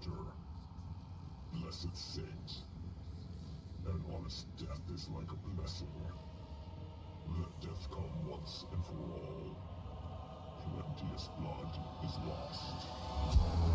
hunter, blessed saint. An honest death is like a blessing. Let death come once and for all. Plenteous blood is lost.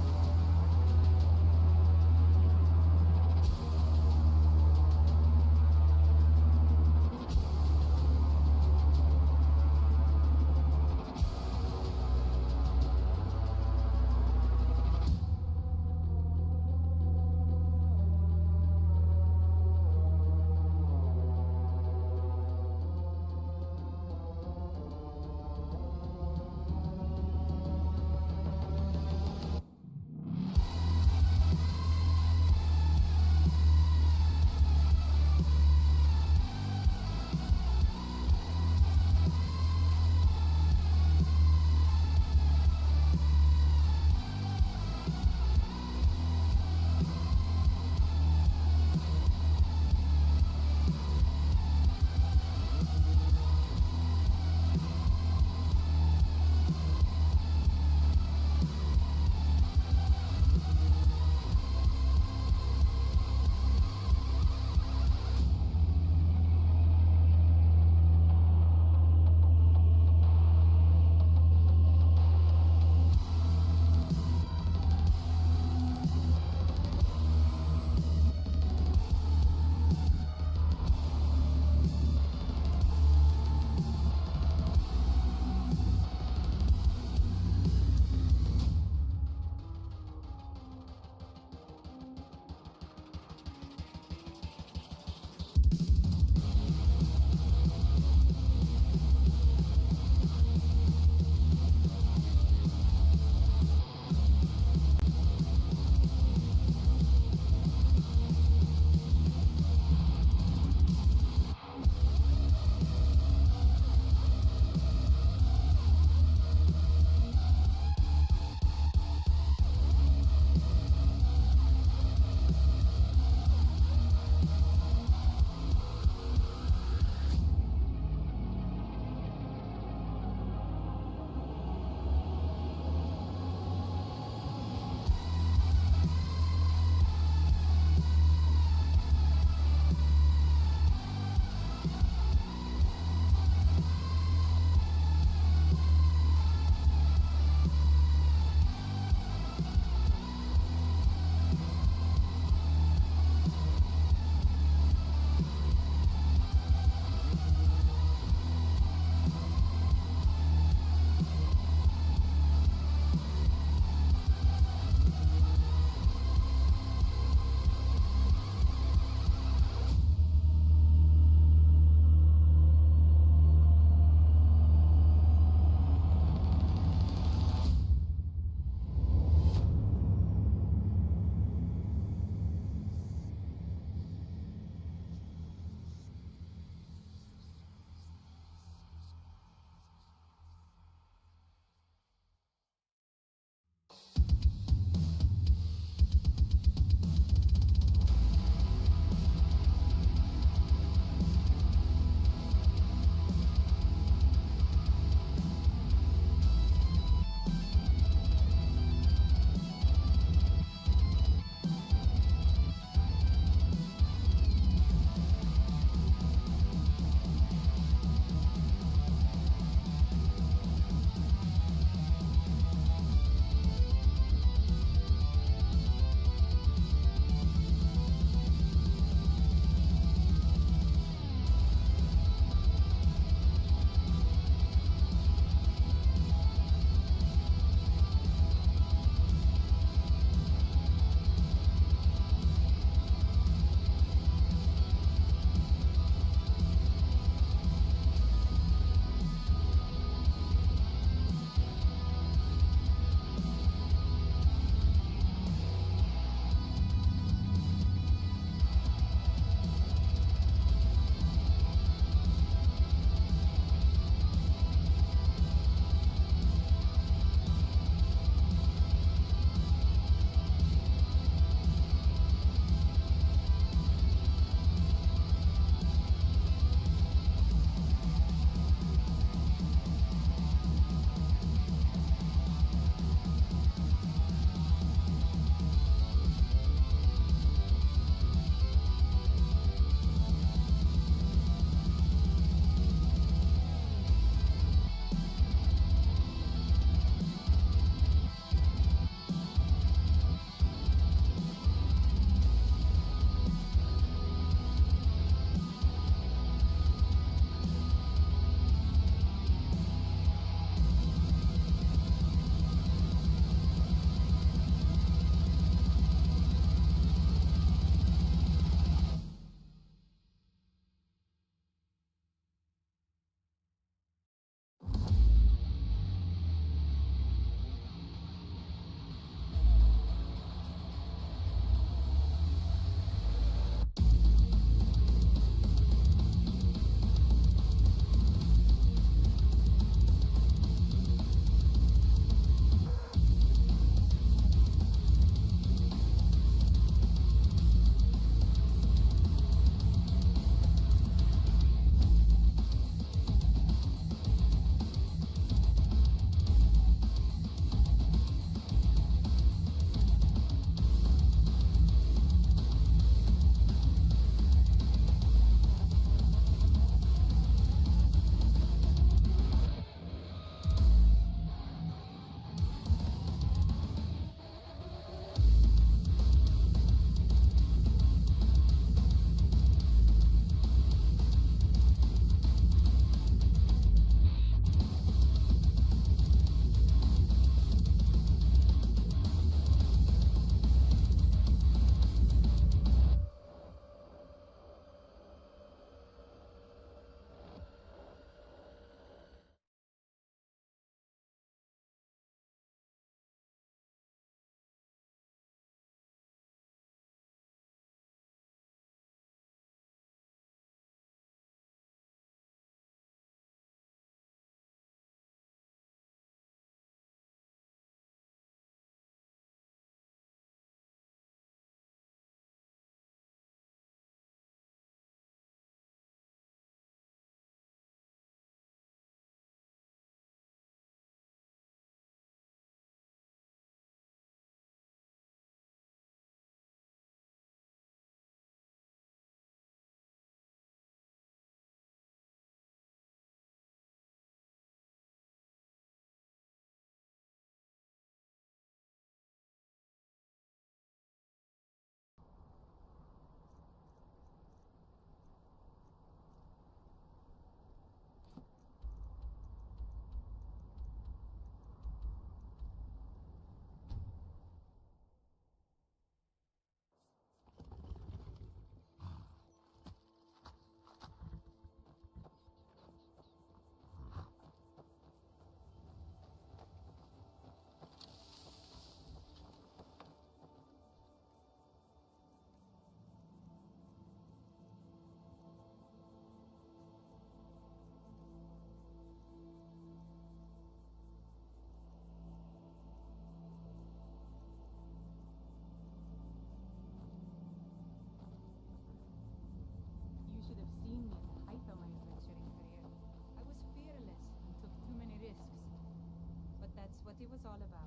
us all about.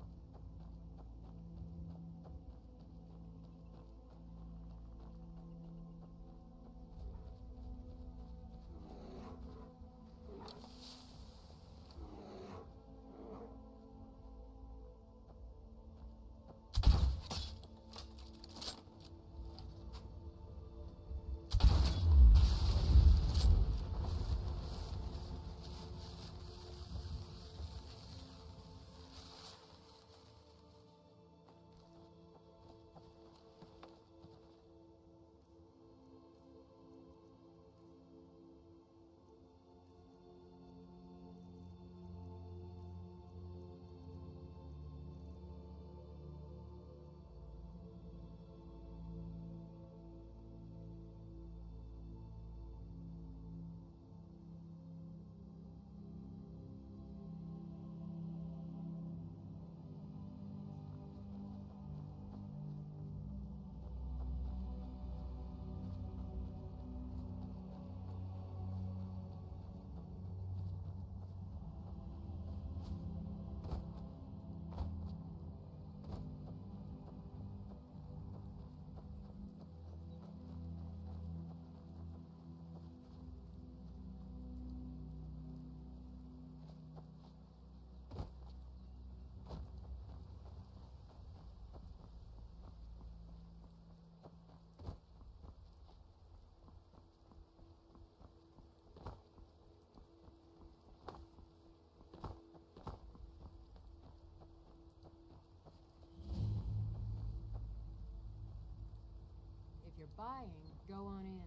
If you're buying, go on in.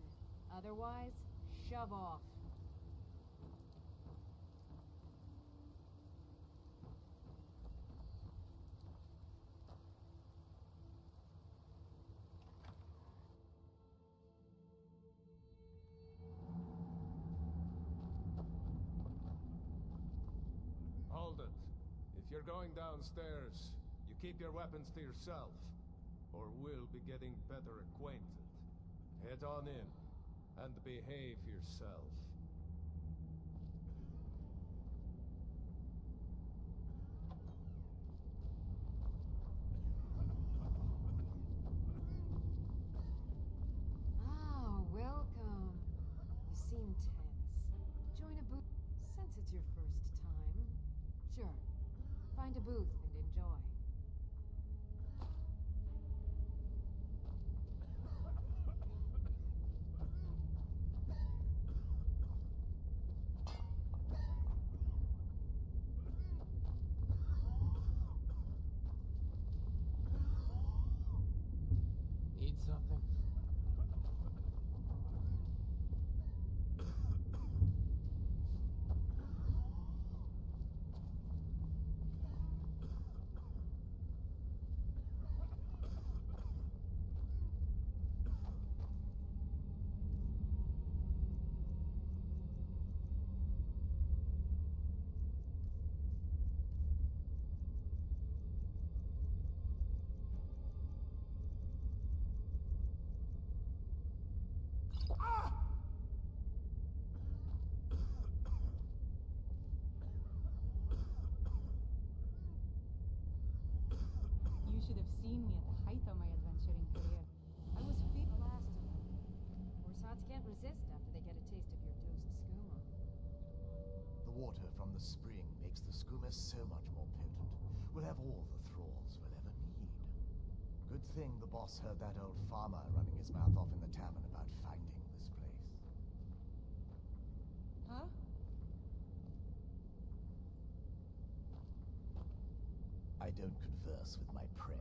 Otherwise, shove off. Hold it. If you're going downstairs, you keep your weapons to yourself, or we'll be getting better acquainted. Head on in, and behave yourself. Ah, welcome. You seem tense. Join a booth. Since it's your first time, sure. Find a booth and enjoy. Need something? You should have seen me at the height of my adventuring career. I was feet last of them. Horse hearts can't resist after they get a taste of your toast skooma. The water from the spring makes the skooma so much more potent. We'll have all the thralls we'll ever need. Good thing the boss heard that old farmer running his mouth off in the tavern about finding this place. Huh? I don't converse with my prey.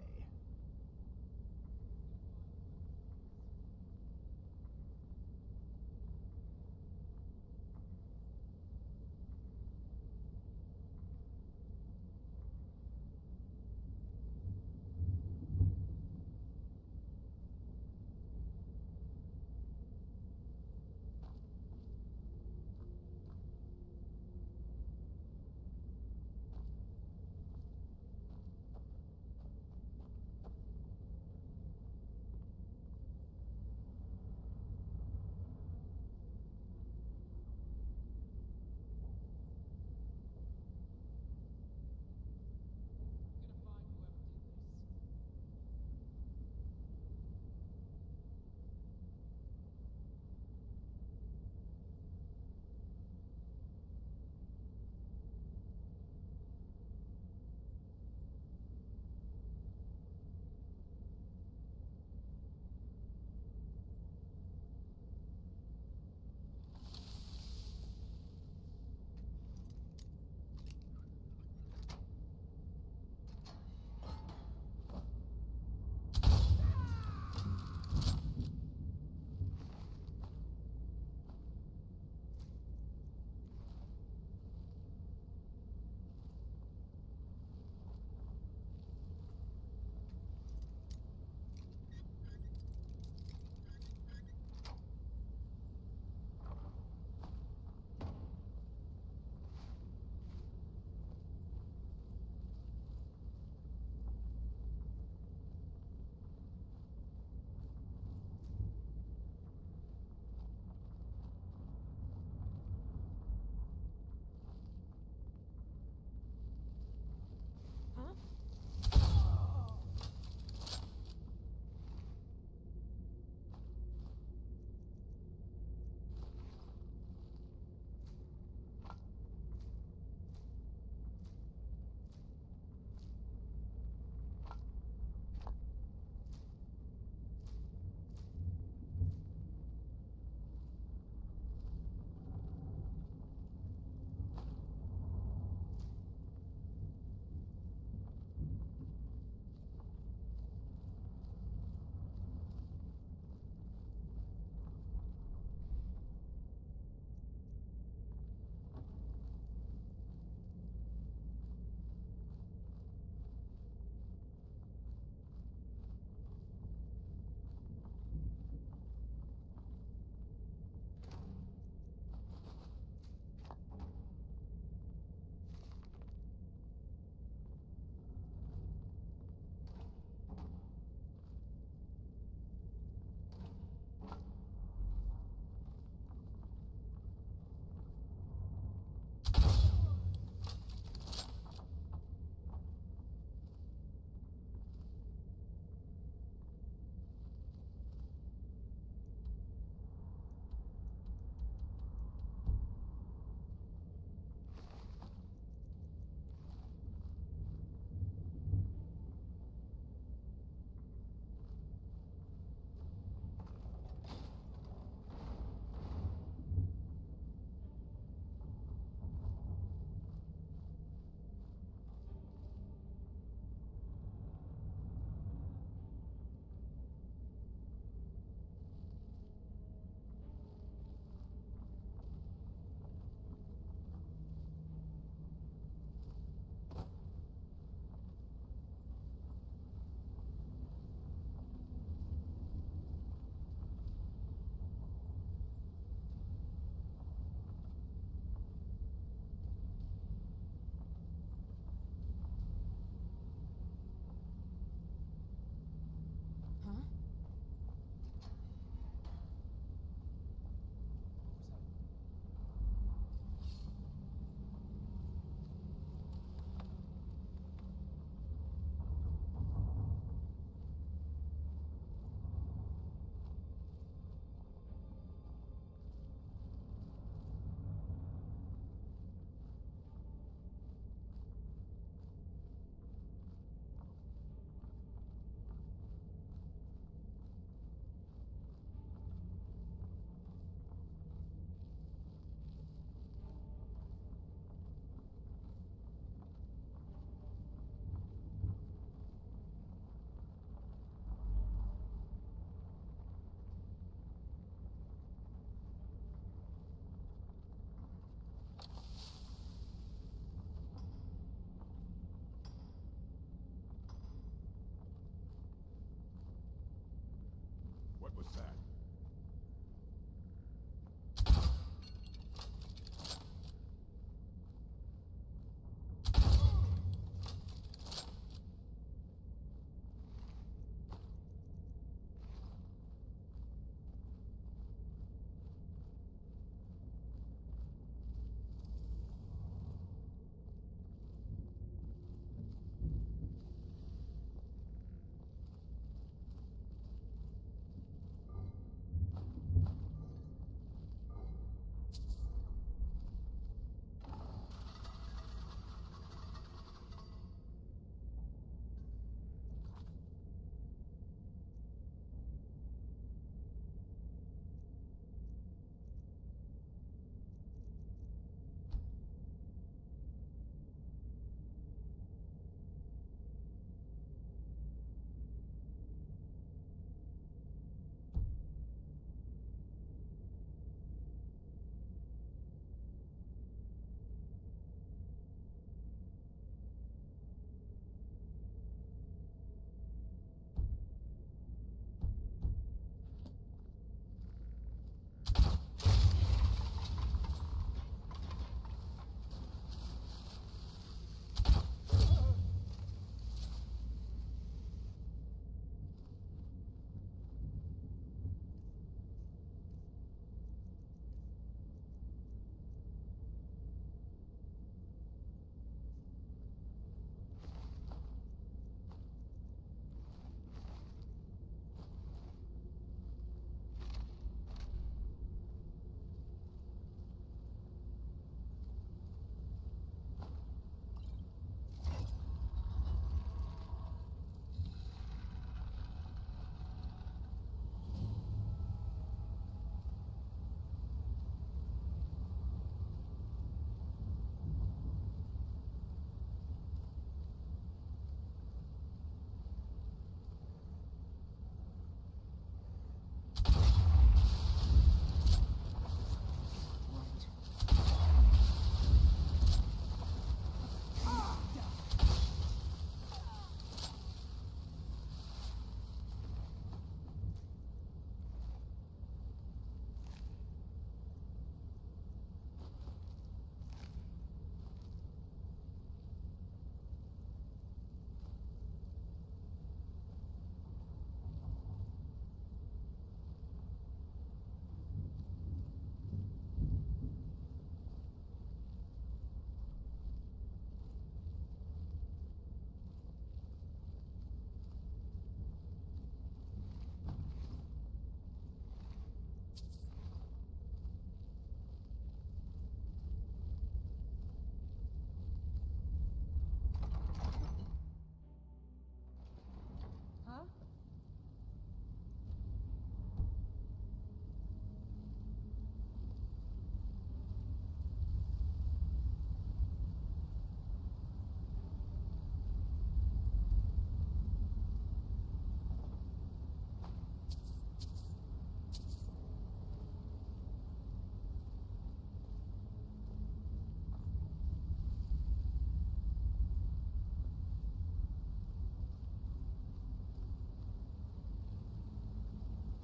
was that?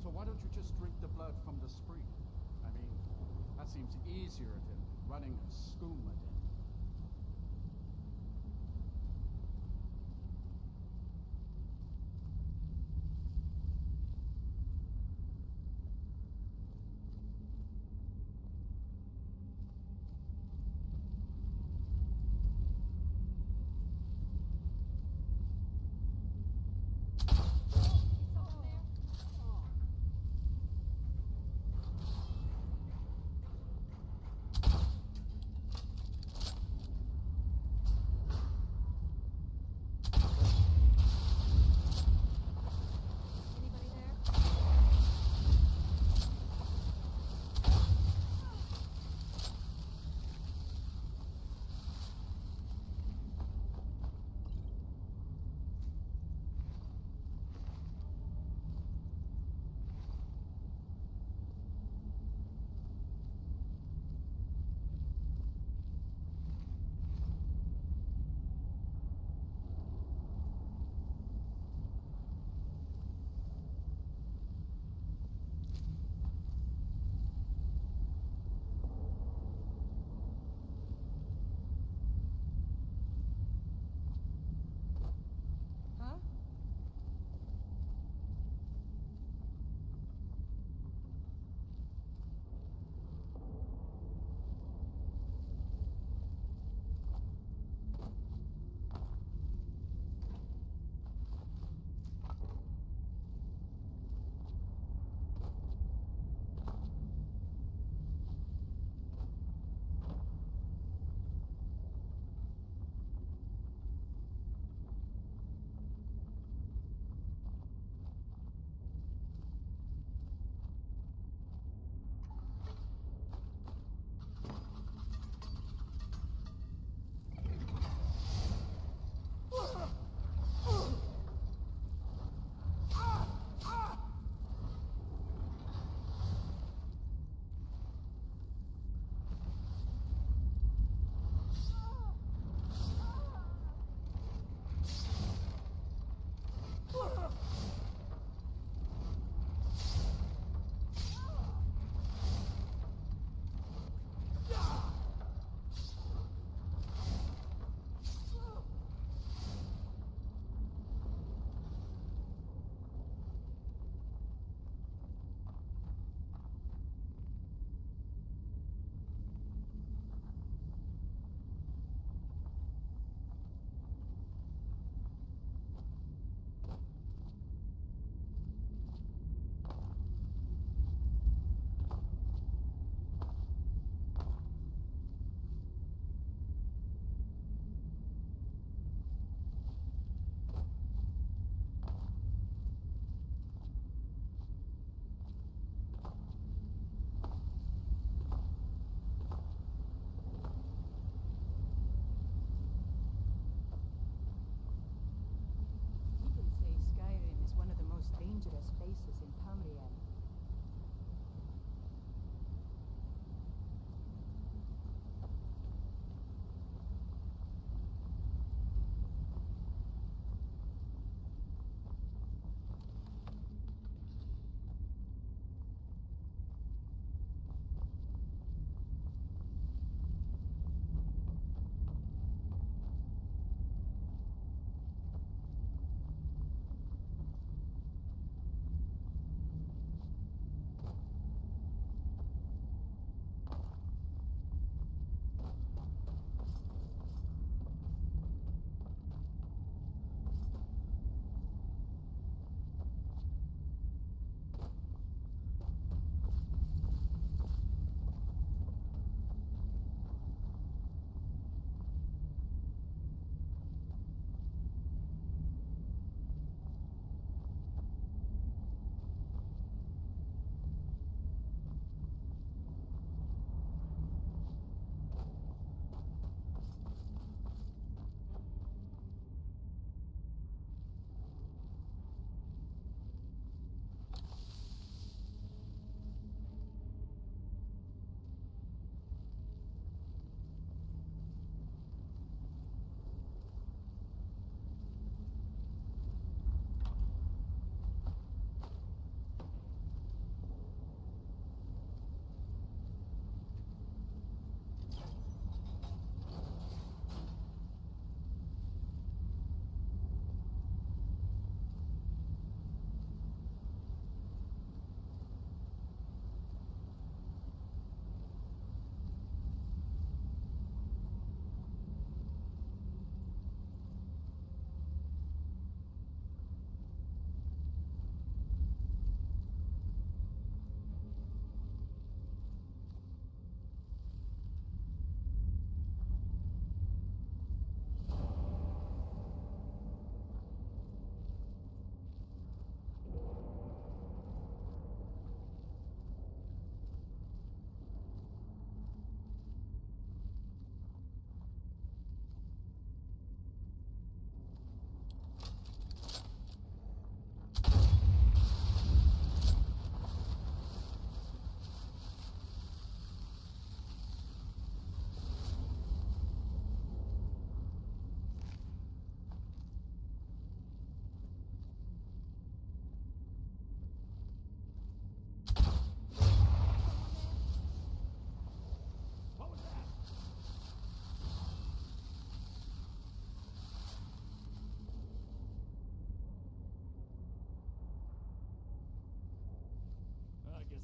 So why don't you just drink the blood from the spring? I mean, that seems easier than running a skooma den.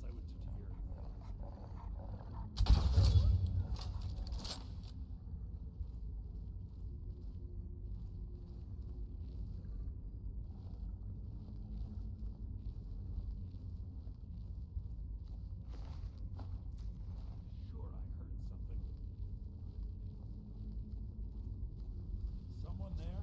guess I would to hear. Sure, I heard something. Someone there?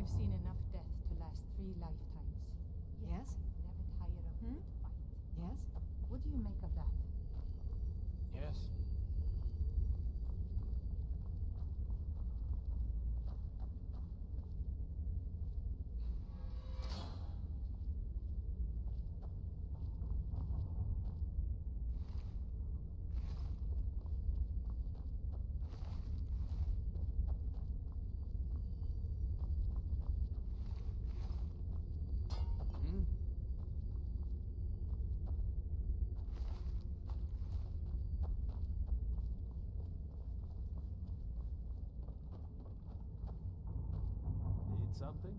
I've seen enough death to last 3 lifetimes. Yes? Never tire of a Hmm? good fight. Yes? What do you make of that? Yes. Hmm? Need something?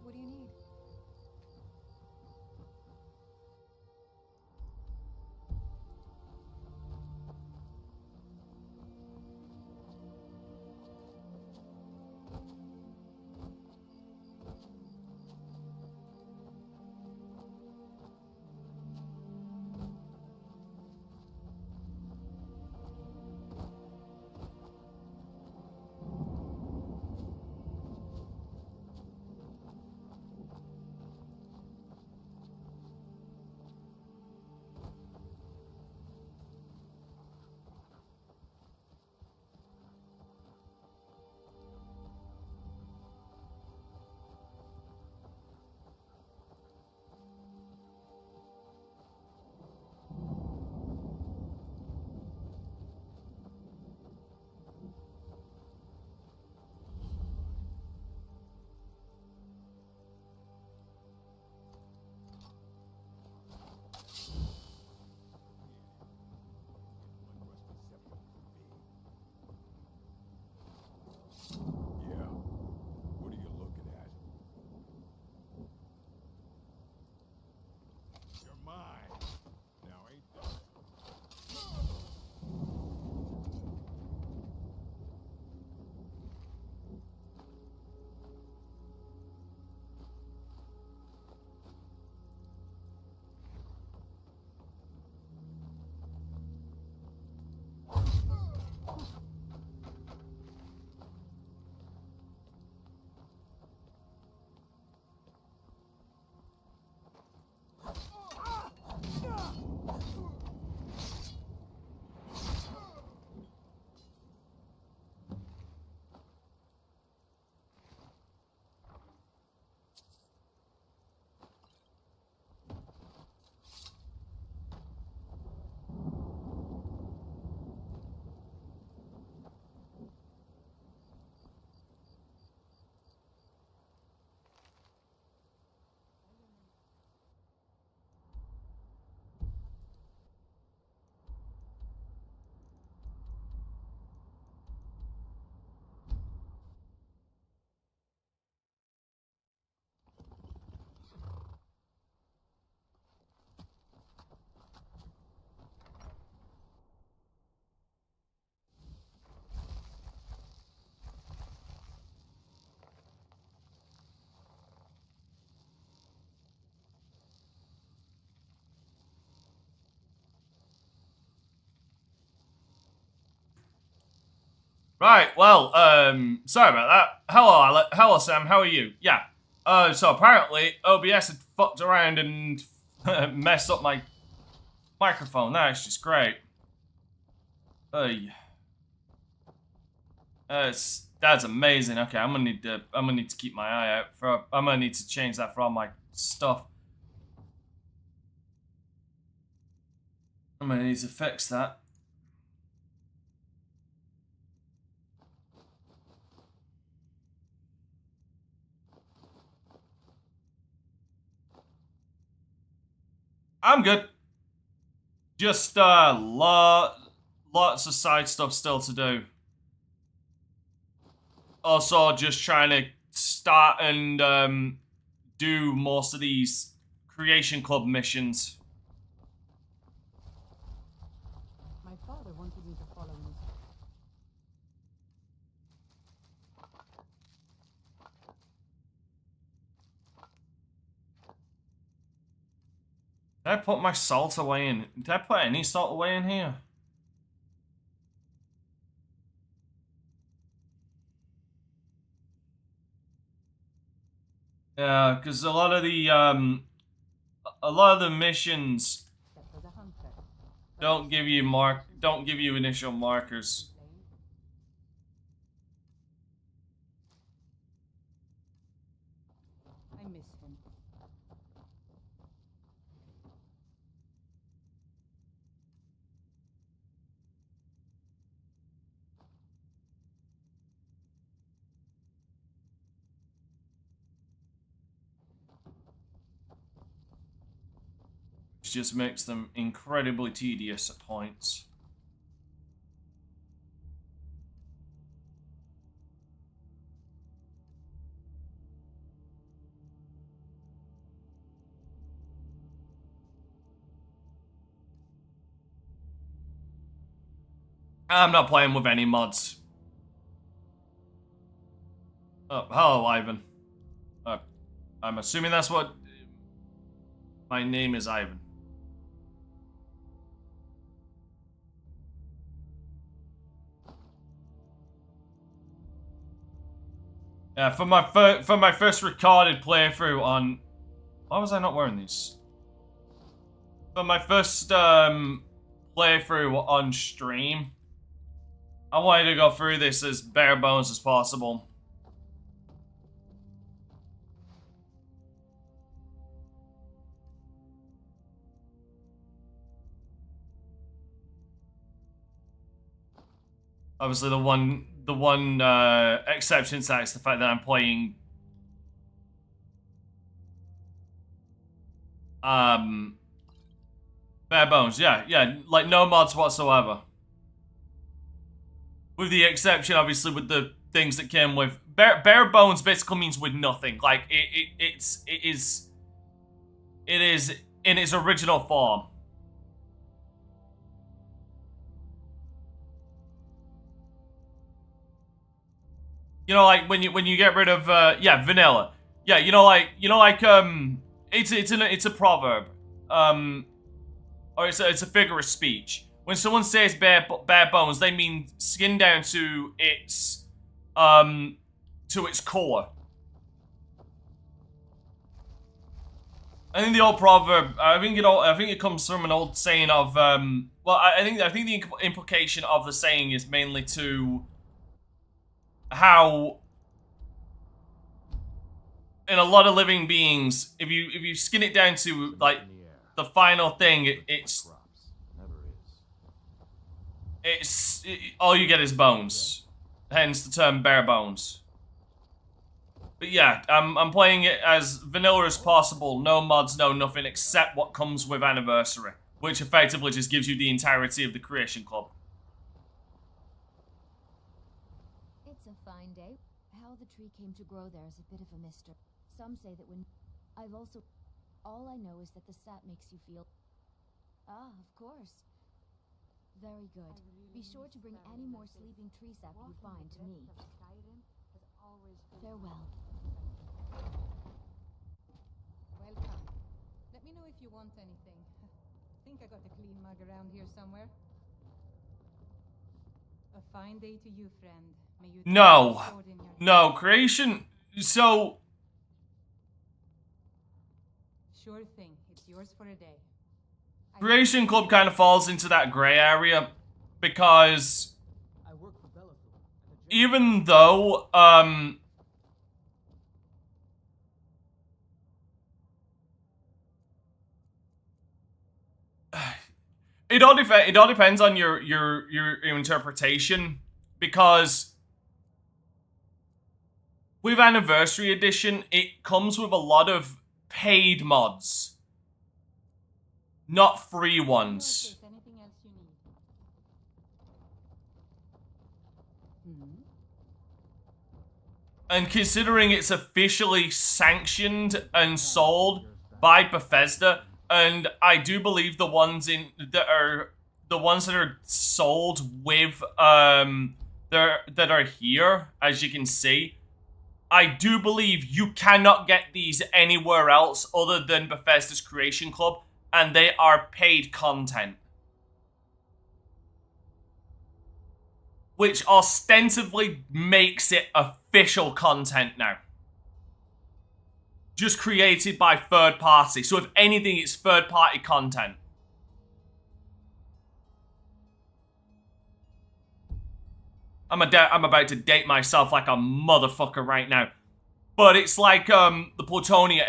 What do you need? Yeah. What are you looking at? You're mine. Now ain't that? Right, well, sorry about that. Hello, Alec. Hello, Sam. How are you? Yeah. So apparently OBS had fucked around and messed up my microphone. That's just great. That's amazing. Okay, I'm gonna need to keep my eye out for. I'm gonna need to change that for all my stuff. I'm gonna need to fix that. I'm good. Just lots of side stuff still to do. Also, just trying to start and do most of these Creation Club missions. My father wanted me to follow him. Did I put my salt away in? Did I put any salt away in here? Yeah, because a lot of the missions Except for the hunter. don't give you initial markers. I miss him. Which just makes them incredibly tedious at points. I'm not playing with any mods. Oh, hello, Ivan. I'm assuming that's what... My name is Ivan. Yeah, for my first recorded playthrough on... Why was I not wearing these? For my first playthrough on stream, I wanted to go through this as bare bones as possible. Obviously, the one exception to that is the fact that I'm playing bare bones. Yeah, like no mods whatsoever. With the exception, obviously, with the things that came with bare bones, basically means with nothing. Like it is in its original form. You know, like when you get rid of yeah, vanilla. Yeah, it's a proverb. Or it's a figure of speech. When someone says bare bones, they mean skin down to its core. I think the old proverb. I think it comes from an old saying of. Well, I think the implication of the saying is mainly to how in a lot of living beings, if you skin it down to like the final thing, it's all you get is bones. Hence the term bare bones. But yeah, I'm playing it as vanilla as possible. No mods, no nothing except what comes with Anniversary, which effectively just gives you the entirety of the Creation Club. It's a fine day. How the tree came to grow there is a bit of a mystery. Some say that when... All I know is that the sap makes you feel... Ah, of course. Very good. Be sure to bring any more sleeping tree sap you find to me. Skyrim has always been Farewell. welcome. Let me know if you want anything. Think I got a clean mug around here somewhere. A fine day to you, friend. May you No. sword in your No, Creation... So... Sure thing. It's yours for a day. Creation Club kind of falls into that grey area because... I work for Bellathor, and the even though, it all depends on your interpretation, because with Anniversary Edition, it comes with a lot of paid mods, not free ones. Anything else you need? And considering it's officially sanctioned and sold by Bethesda, and I do believe the ones that are sold with that are here, as you can see, I do believe you cannot get these anywhere else other than Bethesda's Creation Club, and they are paid content, which ostensibly makes it official content now. Just created by third party. So if anything, it's third party content. I'm about to date myself like a motherfucker right now. But it's like the Plutonia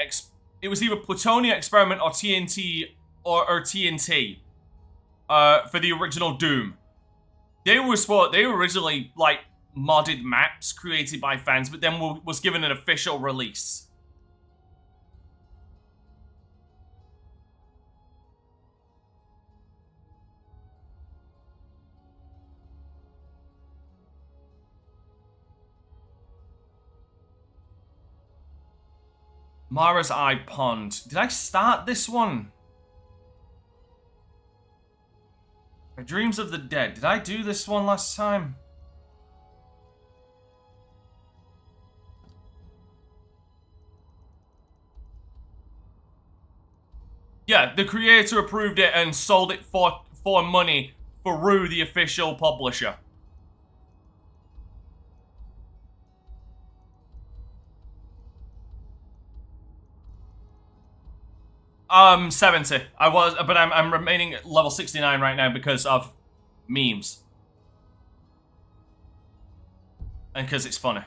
it was either Plutonia Experiment or TNT or TNT for the original Doom. They were originally like modded maps created by fans, but then was given an official release. Mara's Eye Pond. Did I start this one? Dreams of the Dead. Did I do this one last time? Yeah, the creator approved it and sold it for money through the official publisher. 70. But I'm remaining at level 69 right now because of memes. And because it's funny.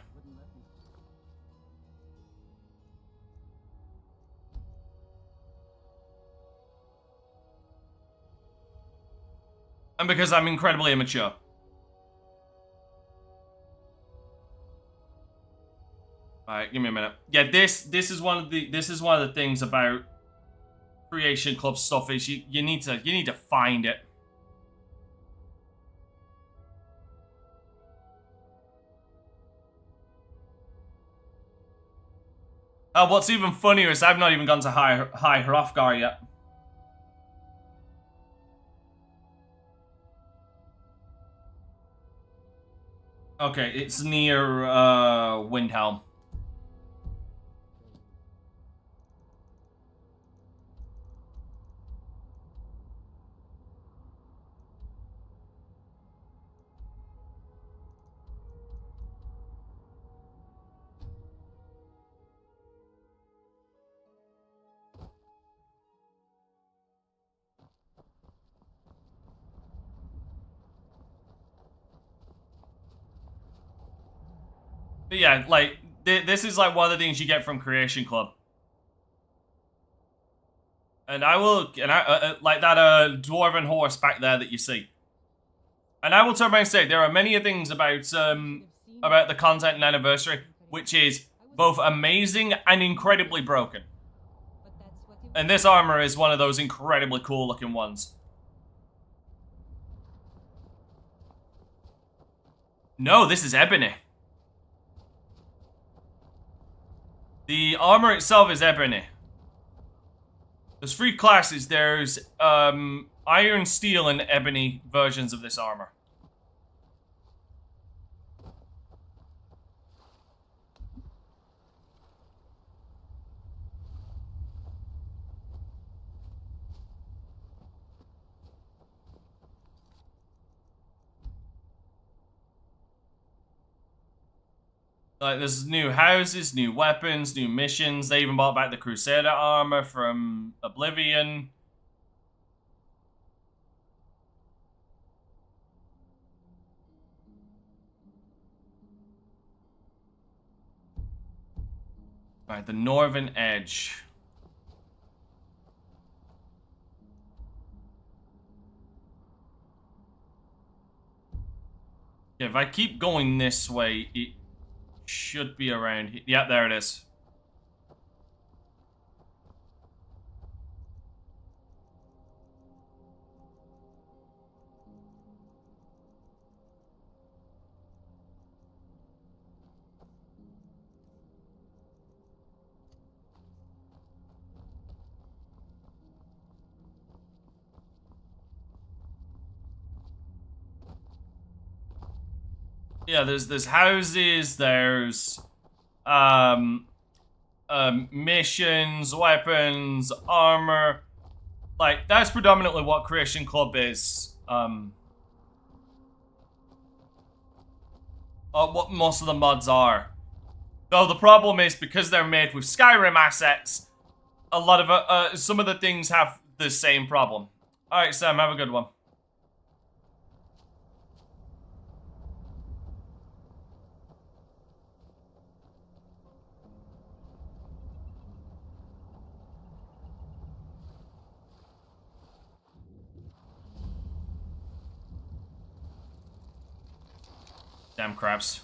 And because I'm incredibly immature. Alright, give me a minute. Yeah, this is one of the things about Creation Club stuff is you need to find it. What's even funnier is I've not even gone to High Hrothgar yet. Okay, it's near Windhelm. But yeah, like, this is like one of the things you get from Creation Club. And I will, like that dwarven horse back there that you see. And I will turn around and say, there are many things about the content and Anniversary, which is both amazing and incredibly broken. And this armor is one of those incredibly cool looking ones. No, this is ebony. The armor itself is ebony. There's 3 classes. There's iron, steel, and ebony versions of this armor. Like, there's new houses, new weapons, new missions. They even brought back the Crusader armor from Oblivion. Alright, the northern edge. Yeah, if I keep going this way, it should be around here. Yeah, there it is. Yeah, there's houses, there's missions, weapons, armor. Like, that's predominantly what Creation Club is. What most of the mods are. Though the problem is, because they're made with Skyrim assets, a lot of some of the things have the same problem. Alright, Sam, have a good one. Damn crabs.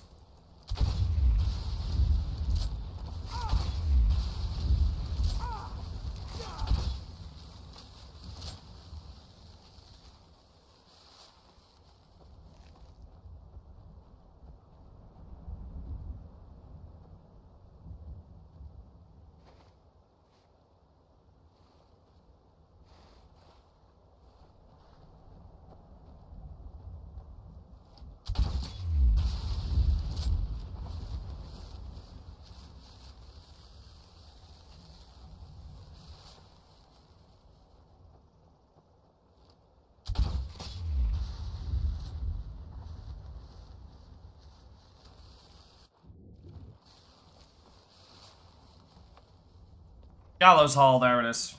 Gallows Hall, there it is.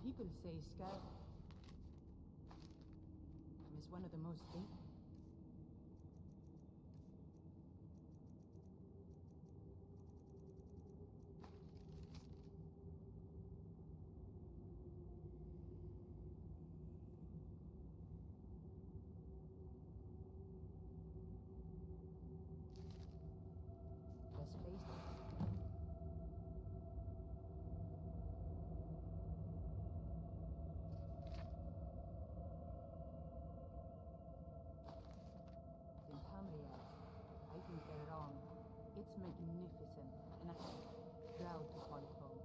People say Skyrim is one of the most dangerous. I think they're wrong. It's magnificent, and I'm proud to call it home.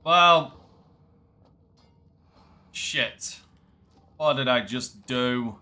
Well, shit. What did I just do?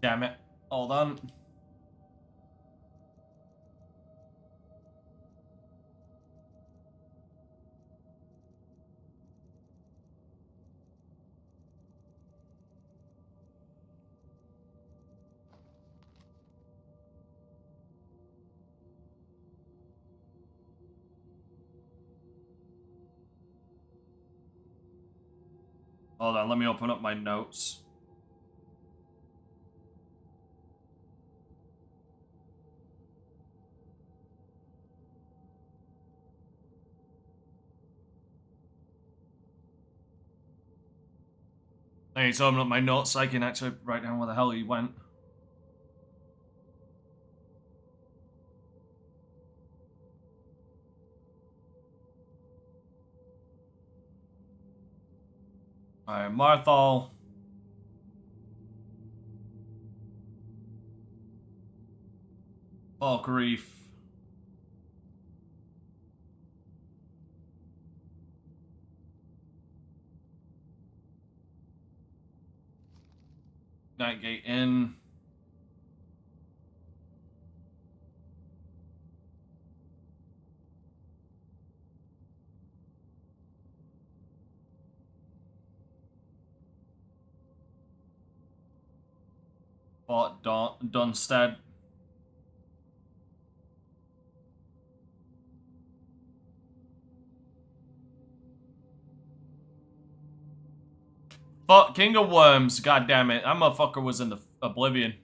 Damn it. Hold on. Hold on, let me open up my notes. I need to open up my notes so I can actually write down where the hell he went. Alright, Marthal. Falkreef. Nightgate Inn. Fort Dunstead. Fuck, King of Worms, god damn it. That motherfucker was in the Oblivion.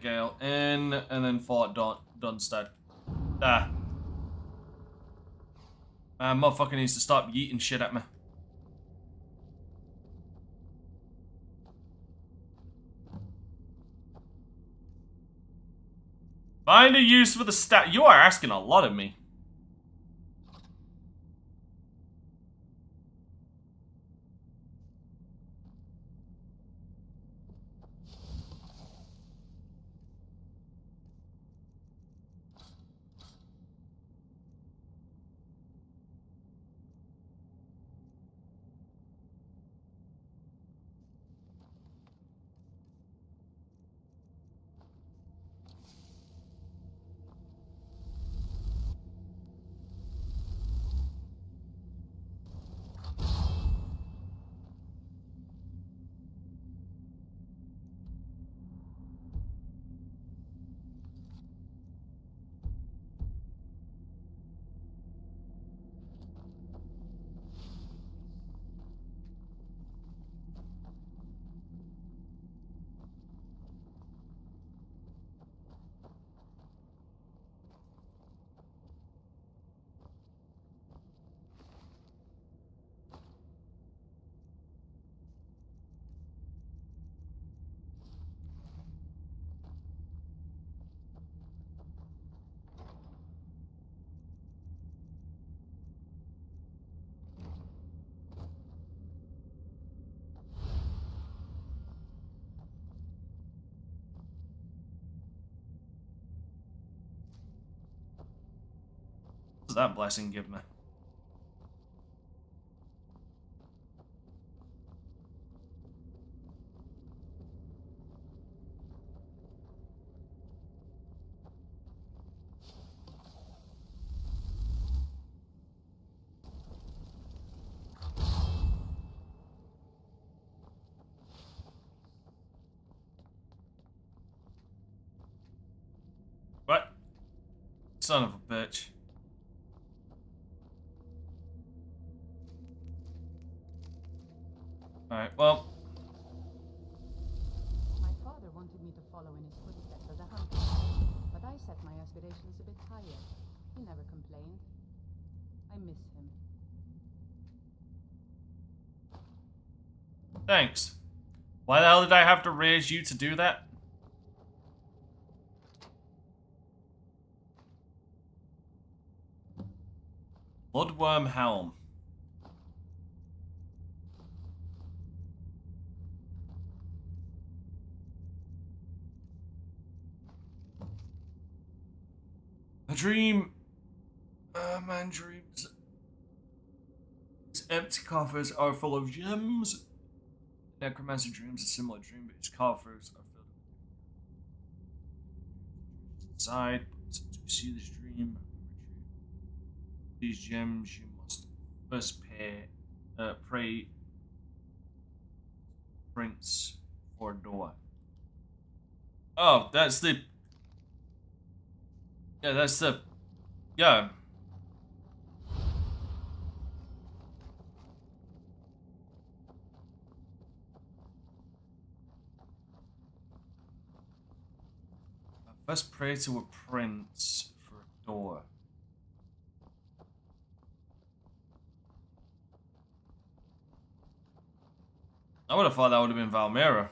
Gale Inn, and then Fort Dunstead. Ah. Man, motherfucker needs to stop yeeting shit at me. Find a use for the stat. You are asking a lot of me. What does that blessing give me? What? Son of a bitch. Alright, well. My father wanted me to follow in his footsteps as a hunter, but I set my aspirations a bit higher. He never complained. I miss him. Thanks. Why the hell did I have to raise you to do that? Bloodworm Helm. A dream. Man dreams. Its empty coffers are full of gems. Necromancer dreams a similar dream, but its coffers are filled with inside. To see this dream, these gems you must first pray Prince for a door. Oh, that's the. Yeah, that's the. Yeah. First pray to a prince for a door. I would have thought that would have been Valmira.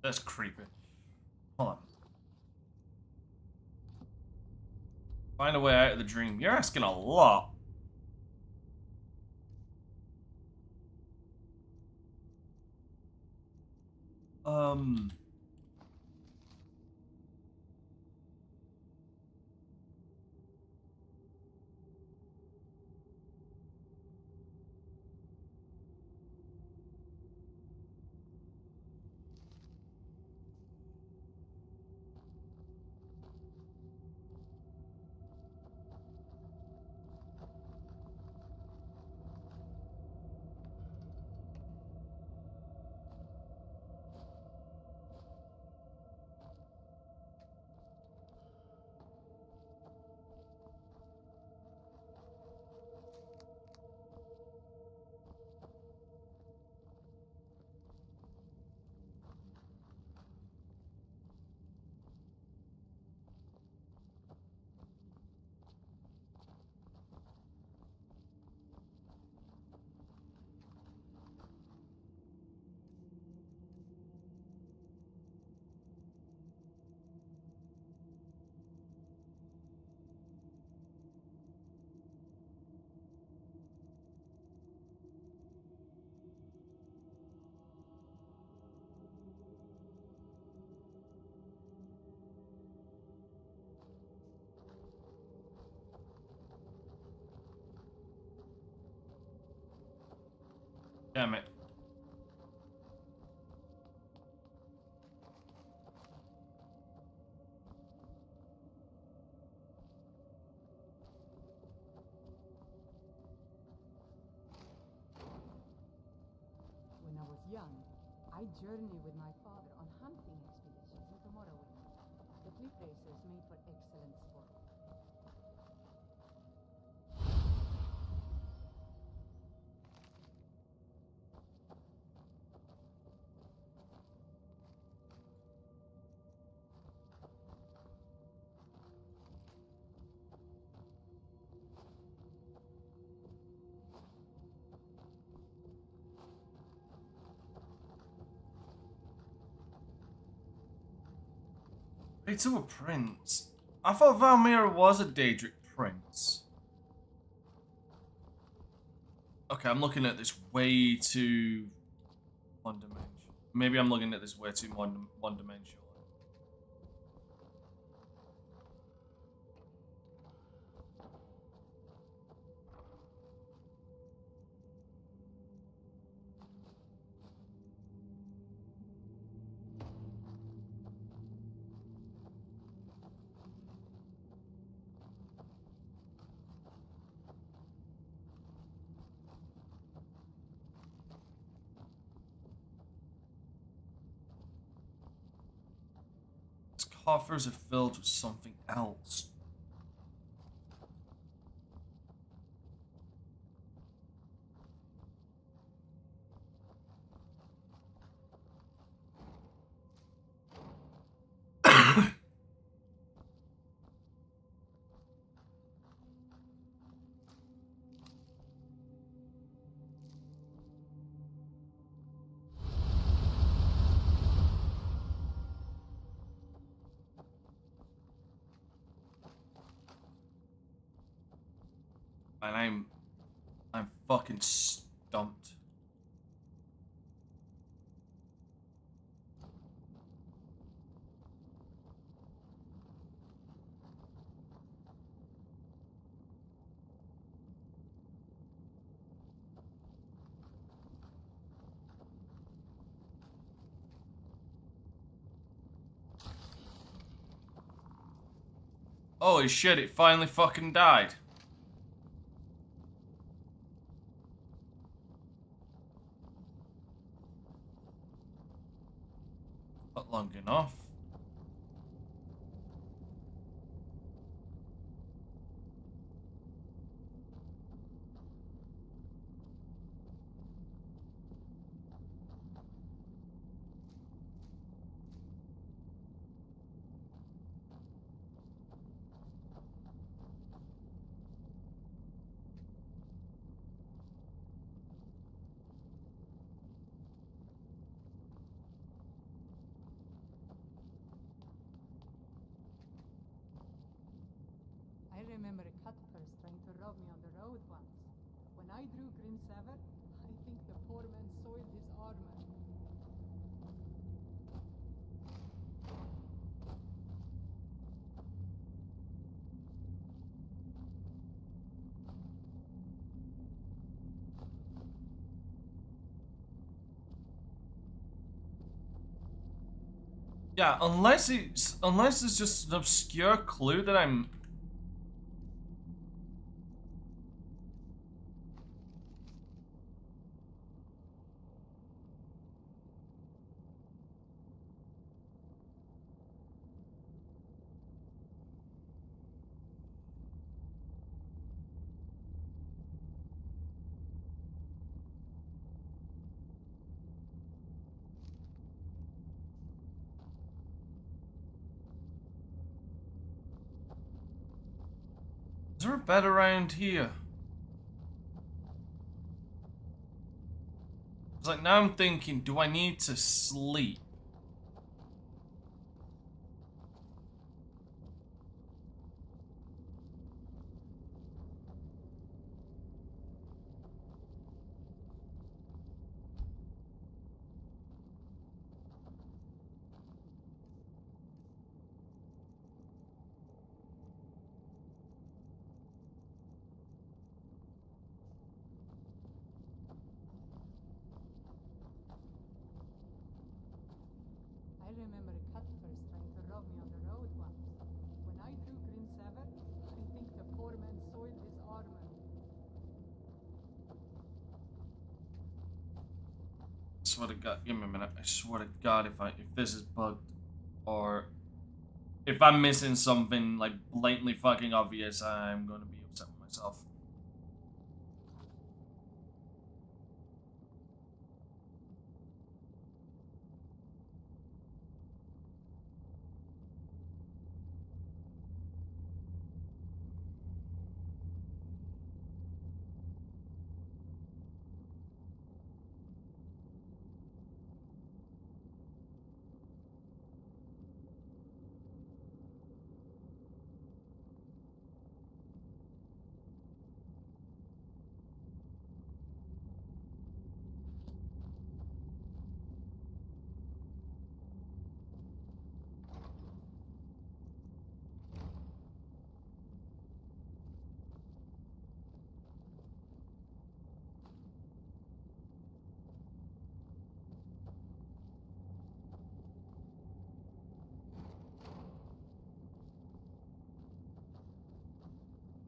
That's creepy. Hold on. Find a way out of the dream. You're asking a lot. Damn it. When I was young, I journeyed with my father on hunting expeditions into Morrowind. The cliff racers made for excellent sport. It's a prince. I thought Valmira was a Daedric prince. Okay, I'm looking at this way too one-dimensional. Maybe I'm looking at this way too one-dimensional. coffers are filled with something else. And I'm fucking stumped. Holy shit, it finally fucking died. Not long enough. I remember a cut purse trying to rob me on the road once. When I drew Grim Sever, I think the poor man soiled his armor. Yeah, unless it's just an obscure clue that I'm... Is there a bed around here? It's like, now I'm thinking, do I need to sleep? I remember a cut purse trying to rob me on the road once. When I drew Grim Sever, I think the poor man soiled his armor. I swear to God, give me a minute. I swear to God, if this is bugged, or if I'm missing something like blatantly fucking obvious, I'm gonna be upset with myself.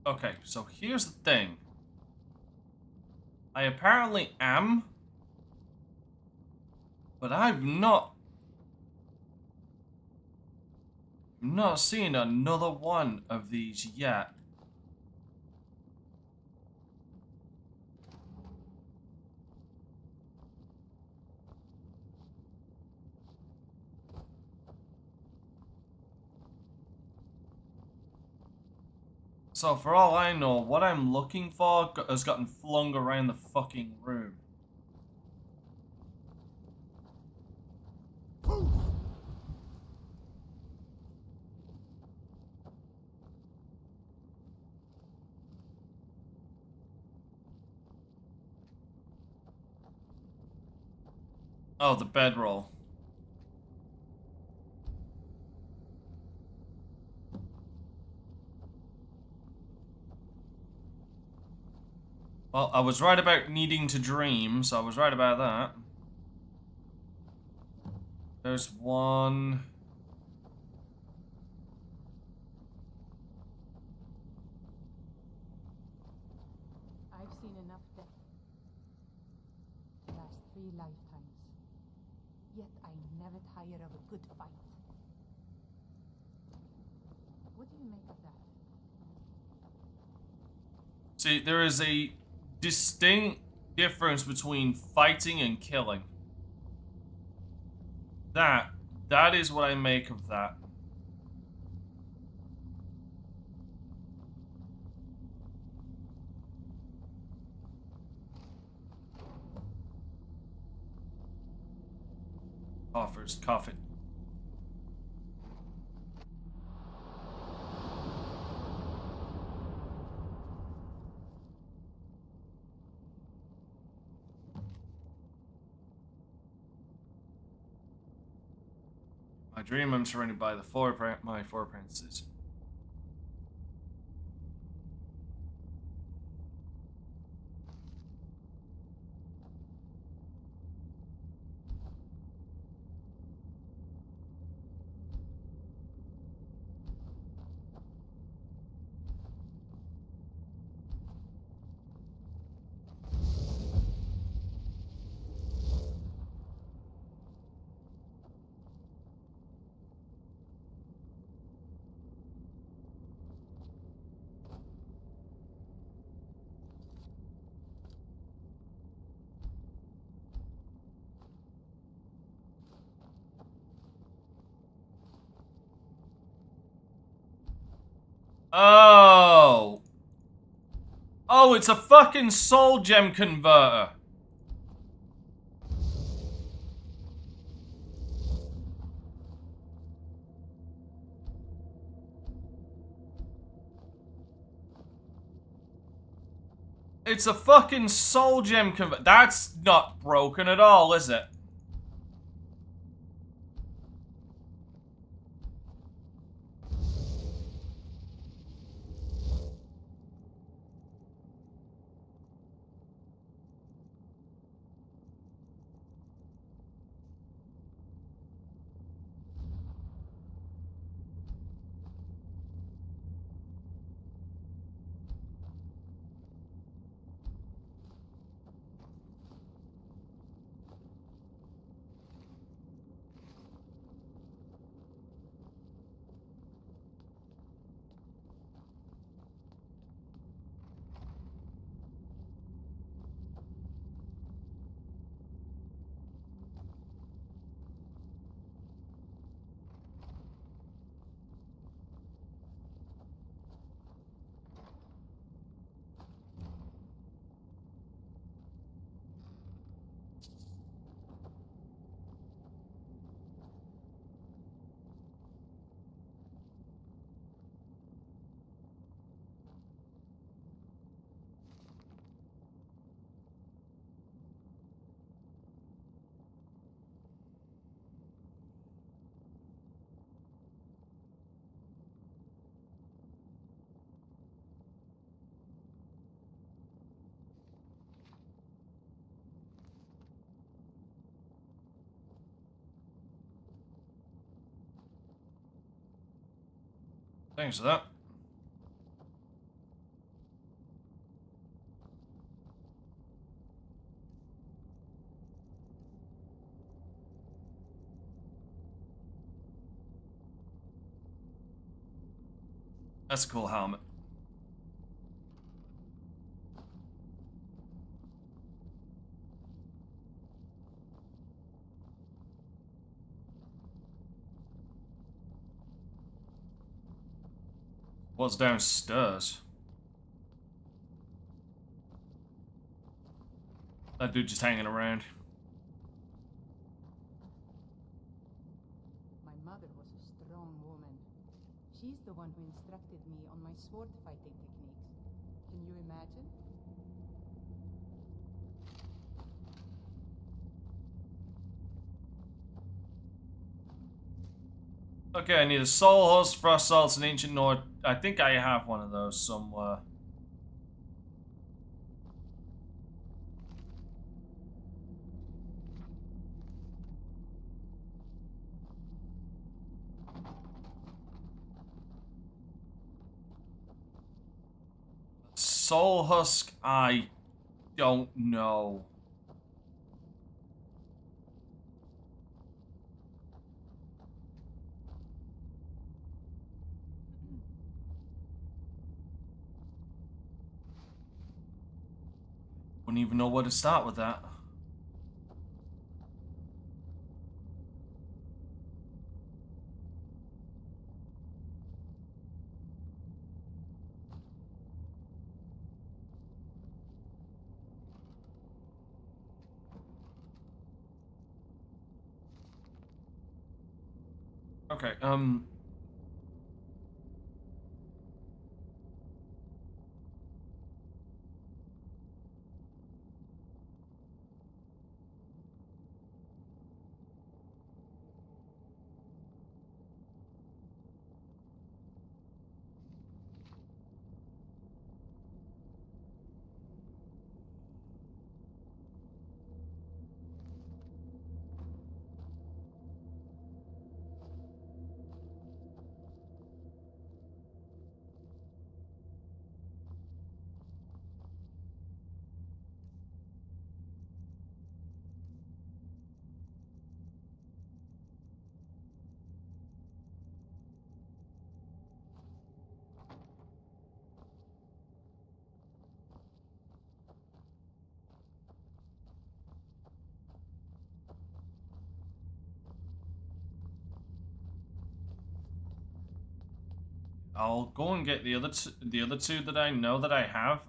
Okay, so here's the thing. I apparently am, but I've not... I'm not seeing another one of these yet. So for all I know, what I'm looking for has gotten flung around the fucking room. Oh, the bedroll. Well, I was right about needing to dream, so I was right about that. There's one. I've seen enough death to last 3 lifetimes. Yet I never tire of a good fight. What do you make of that? See, there is a distinct difference between fighting and killing. That is what I make of that. Coffers, coffin. My dream, I'm surrounded by my four apprentices. Oh! Oh, it's a fucking soul gem converter. It's a fucking soul gem converter. That's not broken at all, is it? Thanks for that. That's a cool helmet. What's downstairs? That dude just hanging around. My mother was a strong woman. She's the one who instructed me on my sword fighting techniques. Can you imagine? Okay, I need a soul husk, frost salts, and ancient Nord. I think I have one of those somewhere. Soul husk, I don't know. Wouldn't even know where to start with that. Okay, I'll go and get the other two that I know that I have.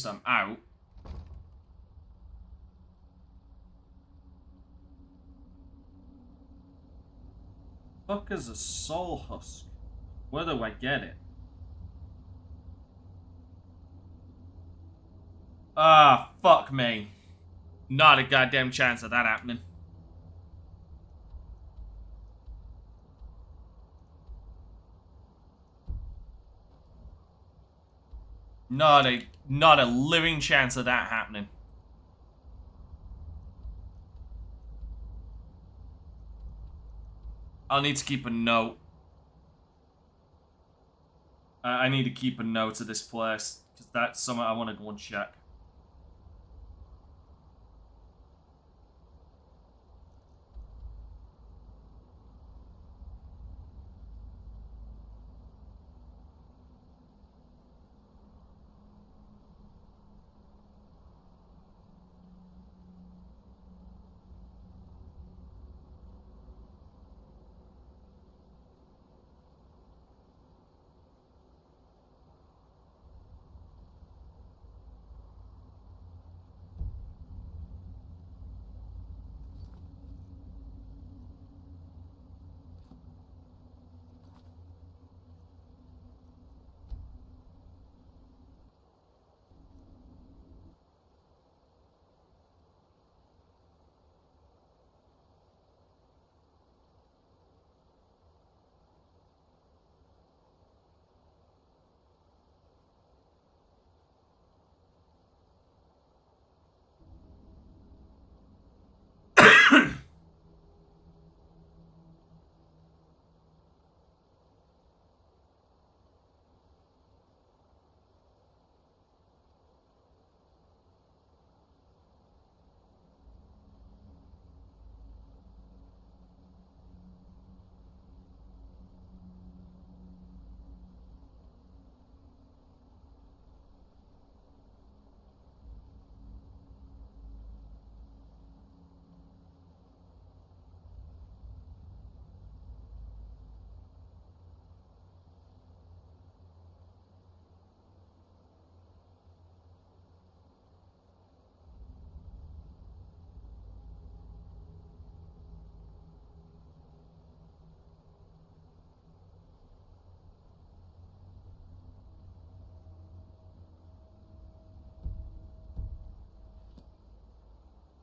I'm out. Fuck is a soul husk? Where do I get it? Ah, fuck me. Not a goddamn chance of that happening. Not a living chance of that happening. I'll need to keep a note. I need to keep a note of this place, because that's something I want to go and check.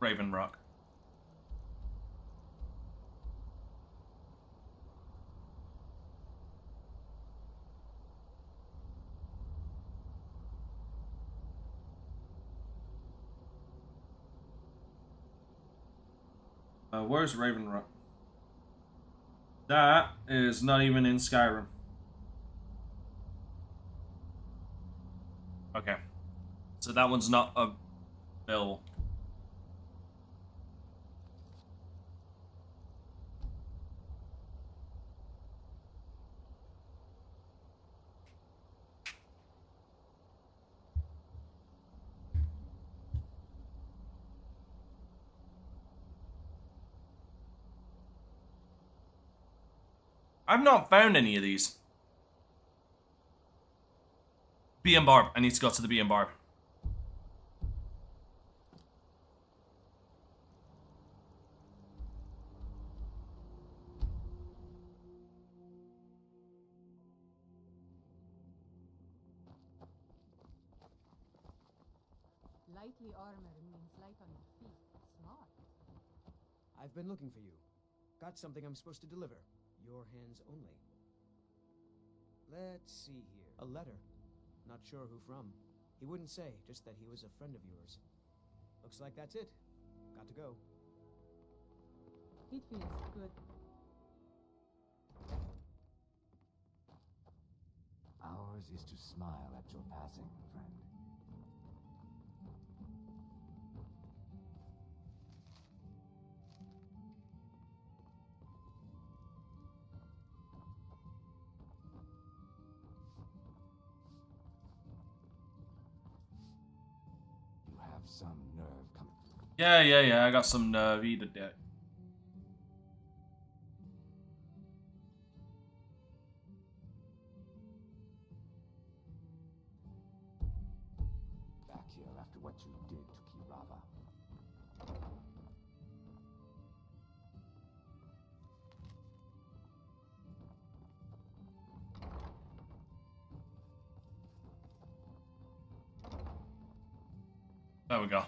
Raven Rock. Where's Raven Rock? That is not even in Skyrim. Okay. So that one's not a bill. I've not found any of these. Bee and Barb. I need to go to the Bee and Barb. Lightly armor means light on your feet. Smart. I've been looking for you. Got something I'm supposed to deliver. Your hands only. Let's see here. A letter. Not sure who from. He wouldn't say, just that he was a friend of yours. Looks like that's it. Got to go. It feels good. Ours is to smile at your passing, friend. You have some nerve coming. Yeah. I got some nerve. Eat it. Back here after what you did to Kirava. There we go.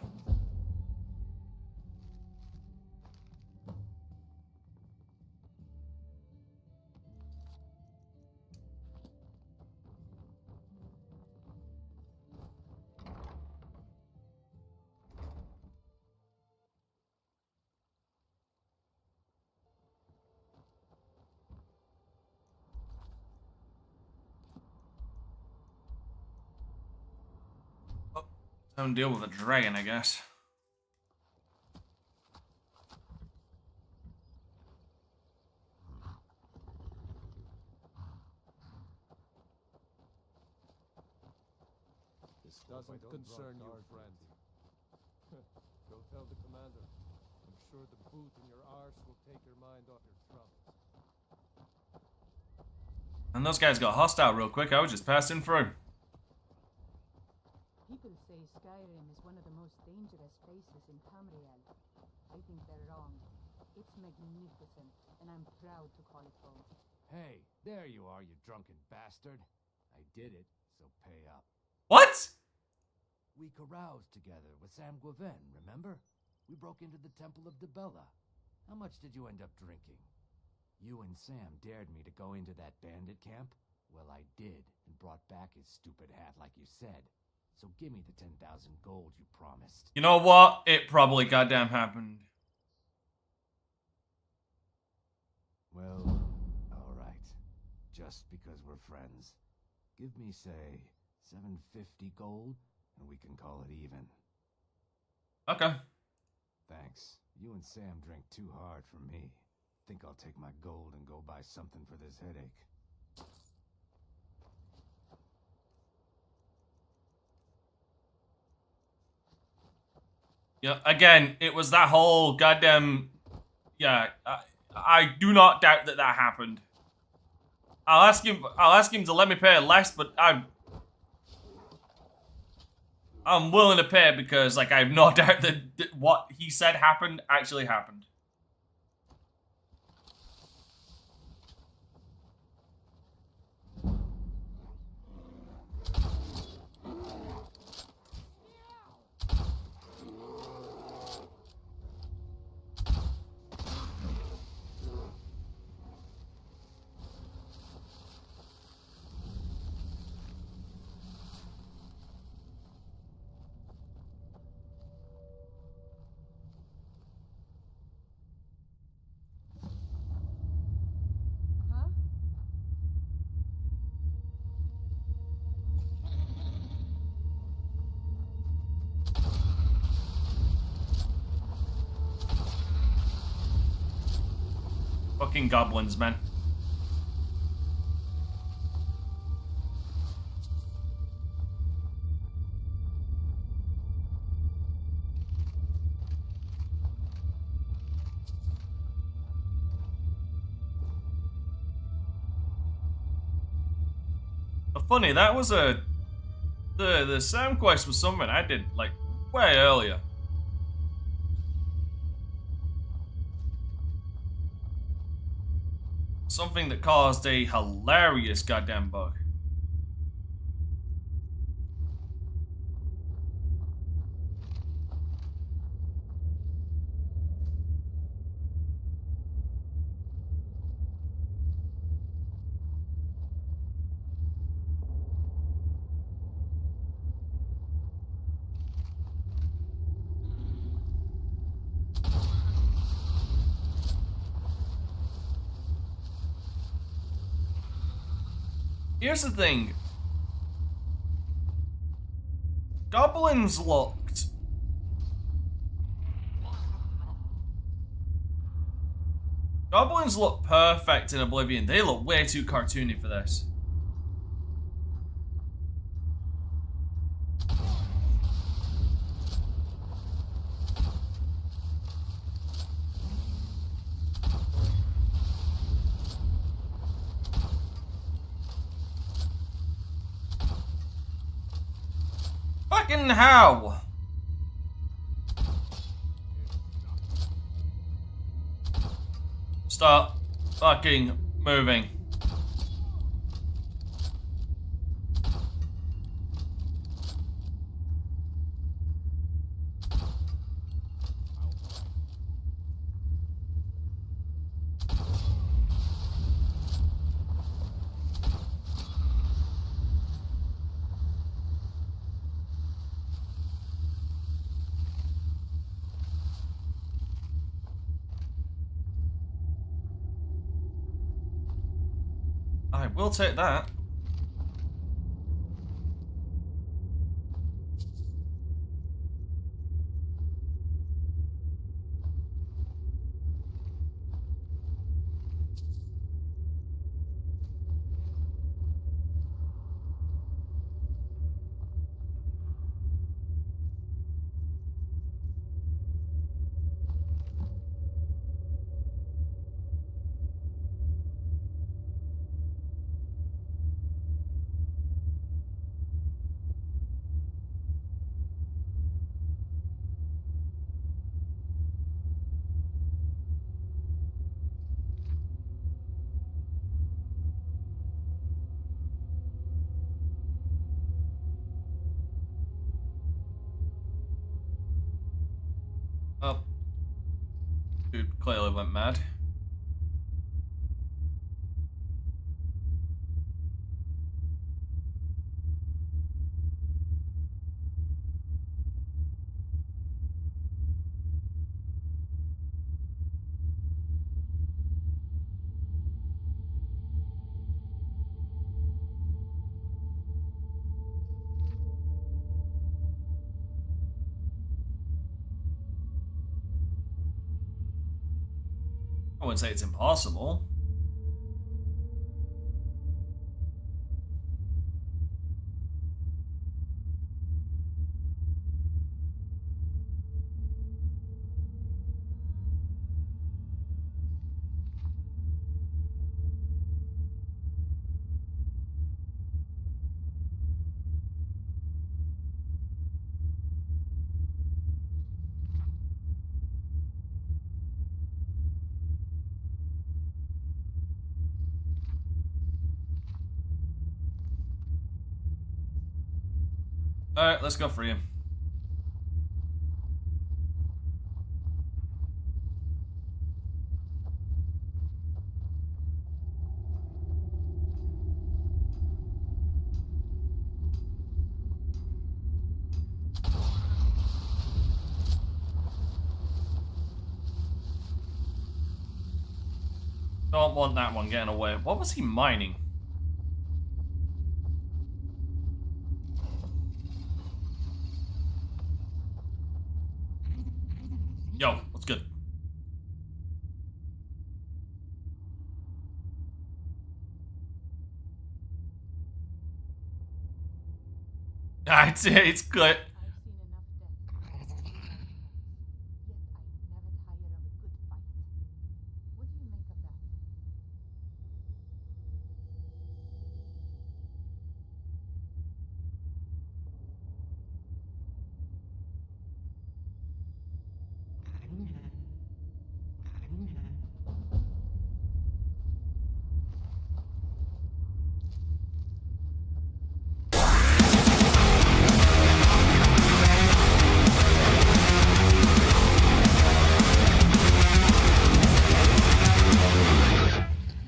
Don't deal with a dragon, I guess. This doesn't concern you, friend. Go tell the commander. I'm sure the boot in your arse will take your mind off your troubles. And those guys got hostile real quick. I was just passing through. People say Skyrim is one of the most dangerous places in Tamriel. I think they're wrong. It's magnificent, and I'm proud to call it home. Hey, there you are, you drunken bastard. I did it, so pay up. What? We caroused together with Sam Guaven, remember? We broke into the Temple of Dibella. How much did you end up drinking? You and Sam dared me to go into that bandit camp? Well, I did, and brought back his stupid hat like you said. So give me the 10,000 gold you promised. You know what? It probably goddamn happened. Well, alright. Just because we're friends. Give me, say, 750 gold, and we can call it even. Okay. Thanks. You and Sam drank too hard for me. Think I'll take my gold and go buy something for this headache. Yeah, again, it was that whole goddamn... Yeah, I do not doubt that that happened. I'll ask him to let me pay less, but I'm willing to pay because, like, I have no doubt that what he said happened actually happened. Fucking goblins, man. Funny, that was the sound quest was something I did like way earlier. Something that caused a hilarious goddamn bug. Here's the thing. Goblins looked... Goblins look perfect in Oblivion. They look way too cartoony for this. Fucking how? Stop fucking moving. I will take that. Oh. Dude clearly went mad. I wouldn't say it's impossible. Alright, let's go for you. Don't want that one getting away. What was he mining? Yo, what's good? It's good. I've seen enough death. Yet I never tire of a good fight. What do you make of that?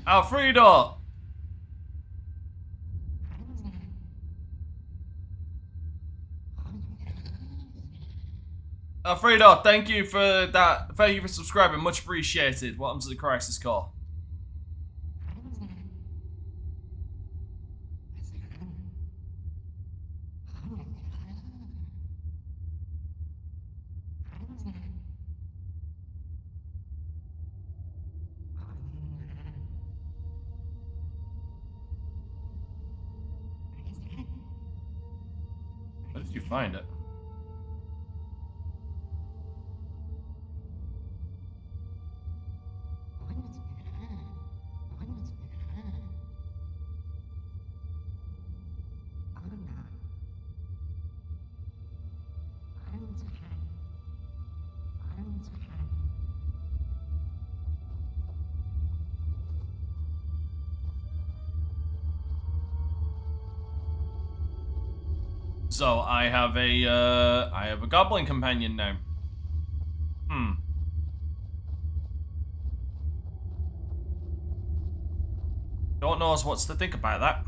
Alfredo! Alfredo, thank you for that. Thank you for subscribing. Much appreciated. Welcome to the Crisis Call. Where did you find it? So I have a goblin companion now. Don't know what's to think about that.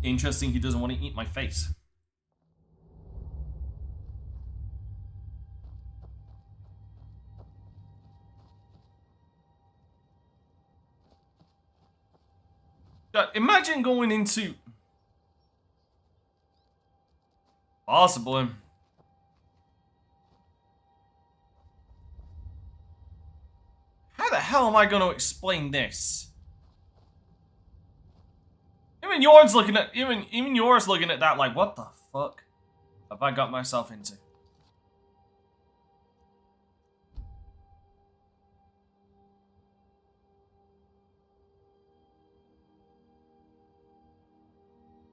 Interesting, he doesn't want to eat my face. God, imagine going into... Possible. How the hell am I going to explain this? Even yours looking at that like, what the fuck have I got myself into?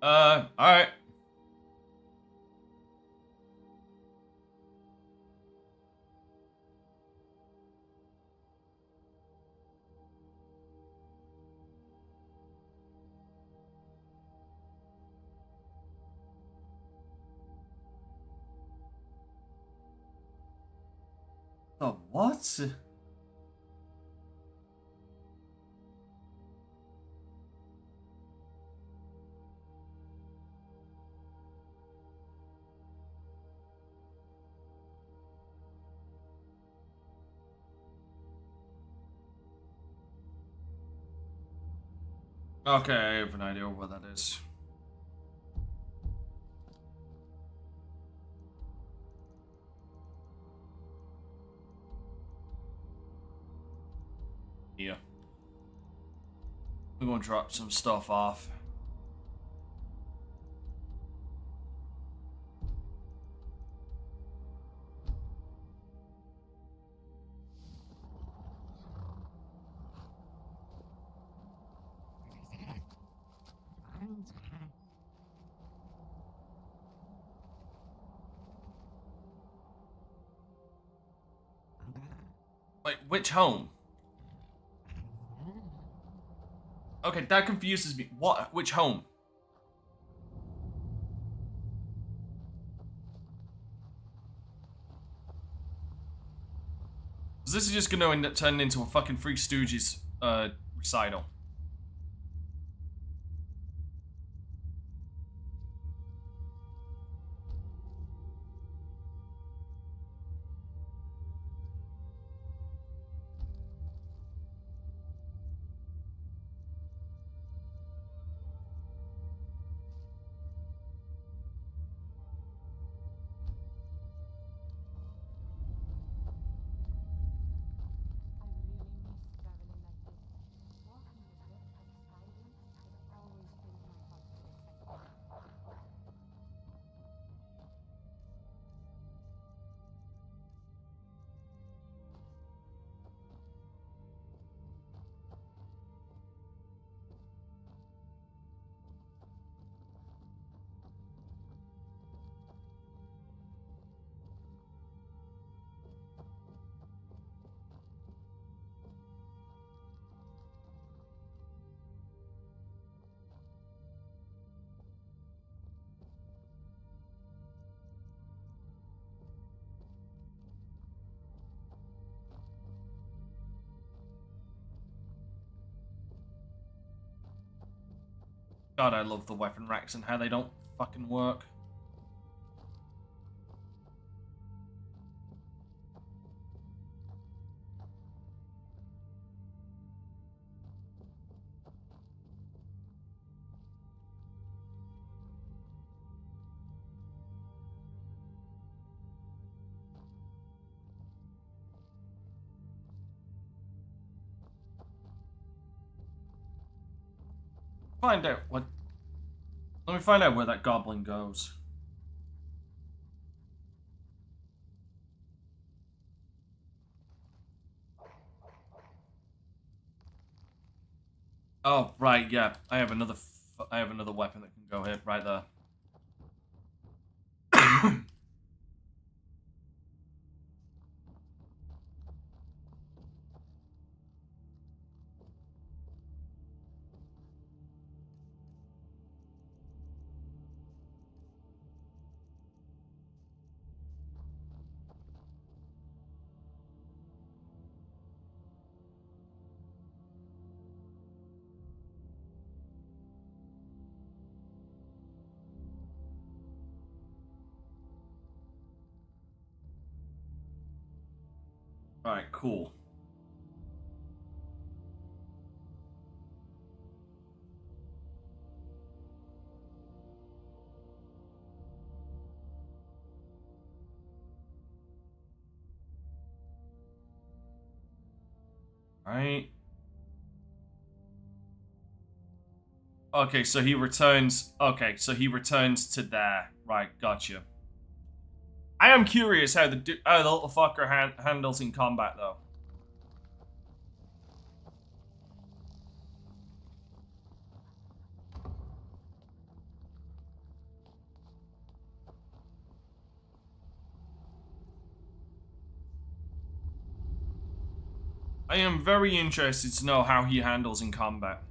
Alright. The what? Okay, I have an idea what that is. Yeah. We're gonna drop some stuff off. Wait, which home? Okay, that confuses me. What? Which home? This is just gonna end up turning into a fucking Three Stooges recital. God, I love the weapon racks and how they don't fucking work. Find out what. Let me find out where that goblin goes. Oh, right, yeah. I have another weapon that can go here, right there. Alright, cool. Right. Okay, so he returns. Okay, so he returns to there. Right, gotcha. I am curious how the little fucker handles in combat, though. I am very interested to know how he handles in combat.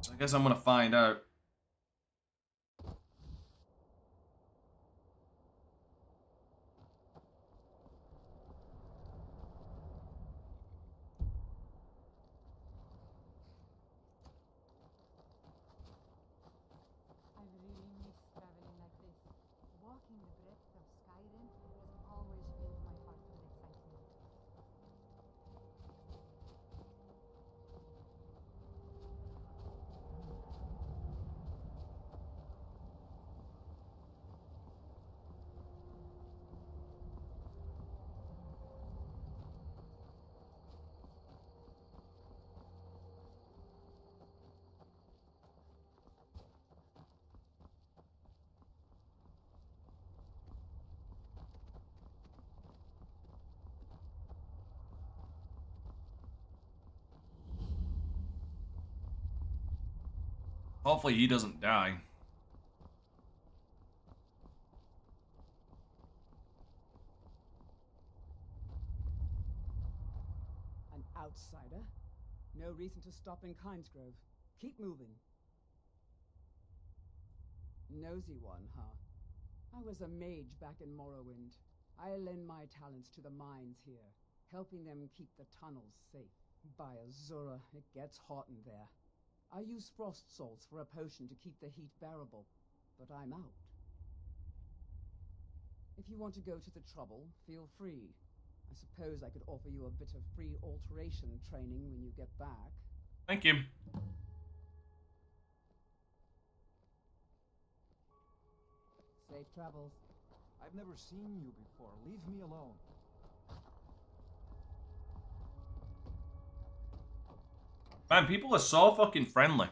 So I guess I'm gonna find out. I really miss traveling like this. Walking the breadth of Skyrim has always filled my heart with excitement. Hopefully he doesn't die. An outsider? No reason to stop in Kinesgrove. Keep moving. Nosy one, huh? I was a mage back in Morrowind. I lend my talents to the mines here, helping them keep the tunnels safe. By Azura, it gets hot in there. I use frost salts for a potion to keep the heat bearable, but I'm out. If you want to go to the trouble, feel free. I suppose I could offer you a bit of free alteration training when you get back. Thank you. Safe travels. I've never seen you before. Leave me alone. Man, people are so fucking friendly.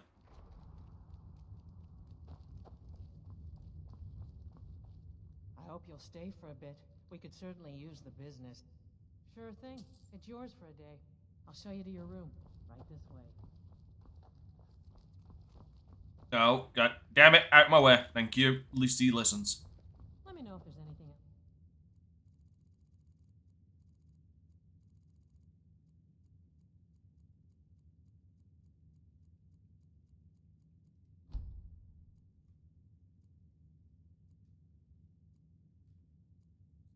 I hope you'll stay for a bit. We could certainly use the business. Sure thing. It's yours for a day. I'll show you to your room. Right this way. No, god damn it, out my way. Thank you. At least he listens. Let me know if there's anything else.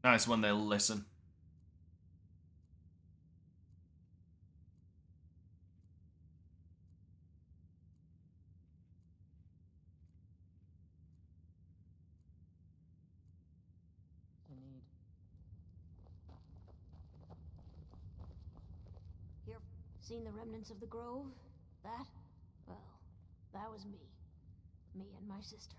Nice when they listen. Here, seen the remnants of the grove? That? Well, that was me. Me and my sister.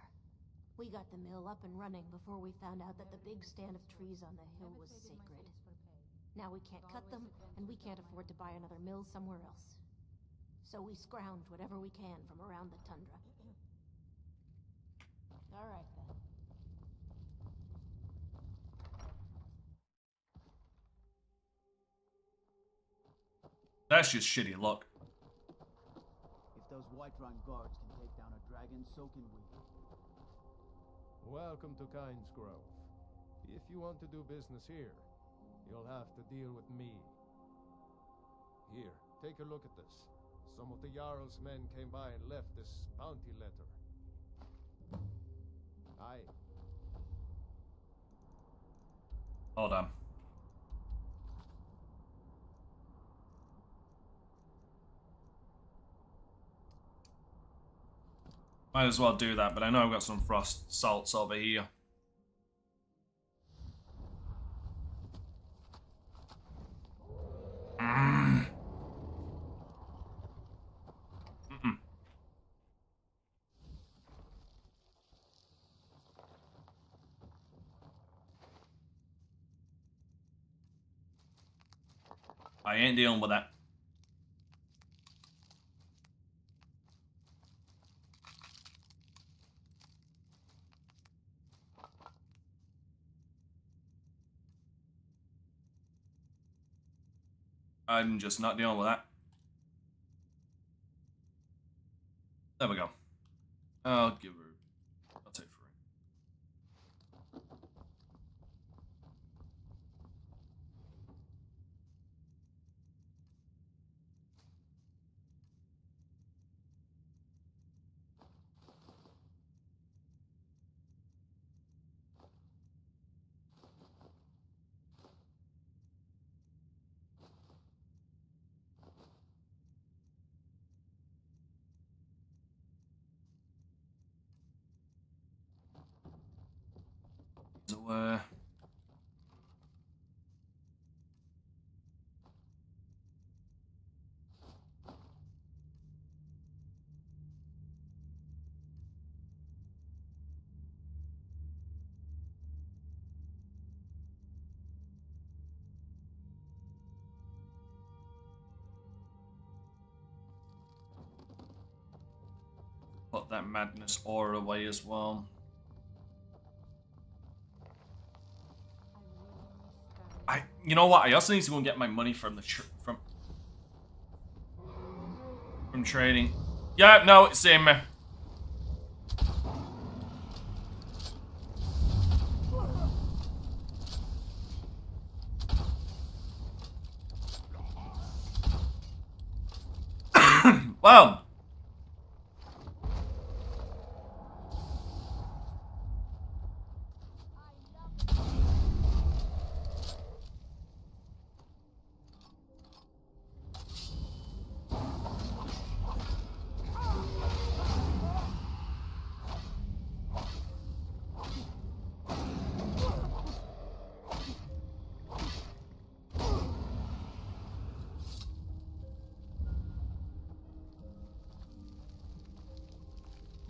We got the mill up and running before we found out that the big stand of trees on the hill was sacred. Now we can't cut them, and we can't afford to buy another mill somewhere else. So we scrounge whatever we can from around the tundra. All right, then. That's just shitty luck. If those Whiterun guards can take down a dragon, so can we. Welcome to Kynes Grove. If you want to do business here, you'll have to deal with me. Here, take a look at this. Some of the Jarl's men came by and left this bounty letter. Aye. Hold on. Might as well do that, but I know I've got some frost salts over here. I ain't dealing with that. I'm just not dealing with that. There we go. I'll give her... I'll take her. So, put that madness aura away as well. You know what? I also need to go and get my money from the from trading. Yeah, no, it's in me. Well.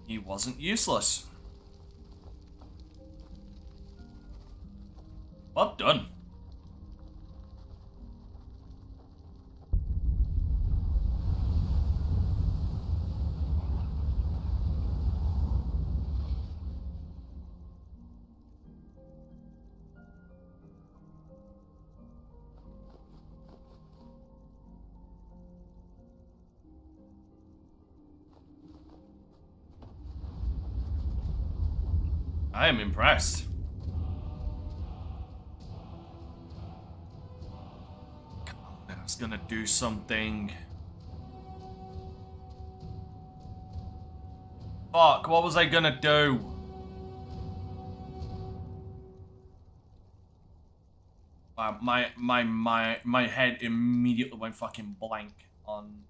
He wasn't useless. Well done. I am impressed. Come on, I was gonna do something. Fuck, what was I gonna do? My head immediately went fucking blank on.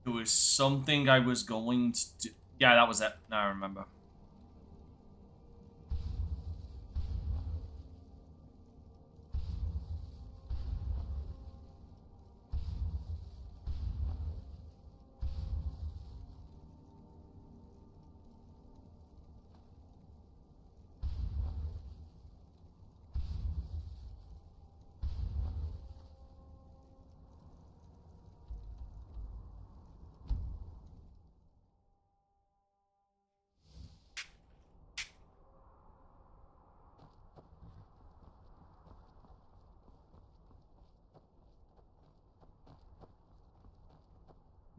There was something I was going to do. Yeah, that was it. Now I remember.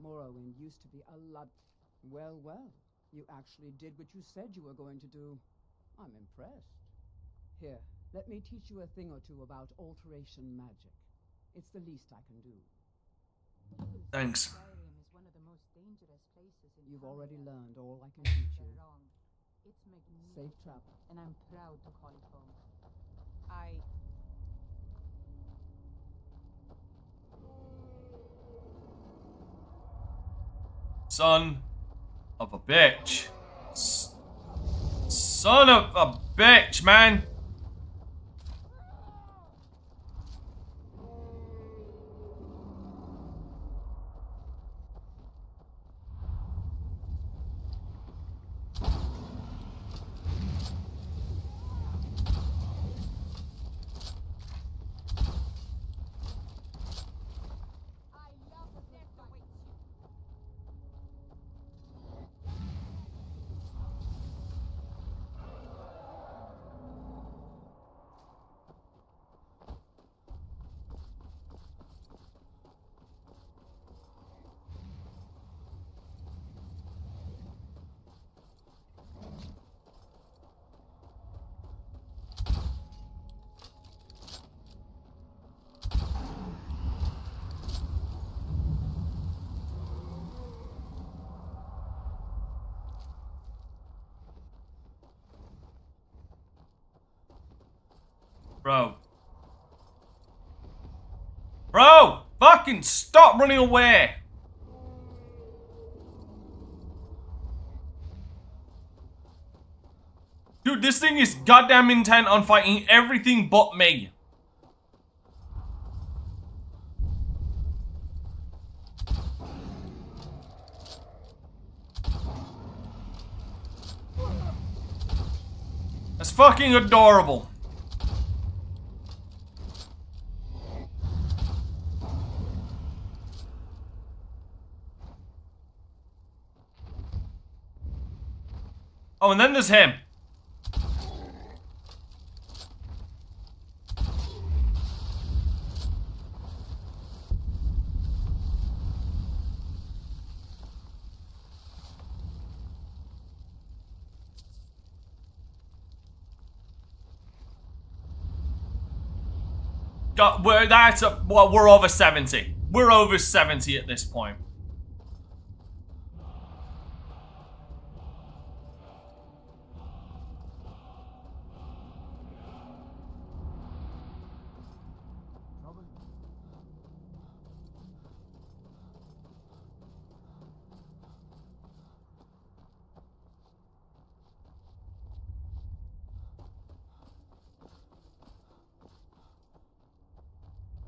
Morrowind used to be a lot... Well, well. You actually did what you said you were going to do. I'm impressed. Here, let me teach you a thing or two about alteration magic. It's the least I can do. Thanks. Skyrim is one of the most dangerous places in You've Canada. already learned all I can teach you. They're wrong. It's magnificent. Safe travel. And I'm proud to call it home. Son of a bitch. Son of a bitch, man. Bro. Bro! Fucking stop running away! Dude, this thing is goddamn intent on fighting everything but me. That's fucking adorable. Oh, and then there's him. We're over 70. We're over 70 at this point.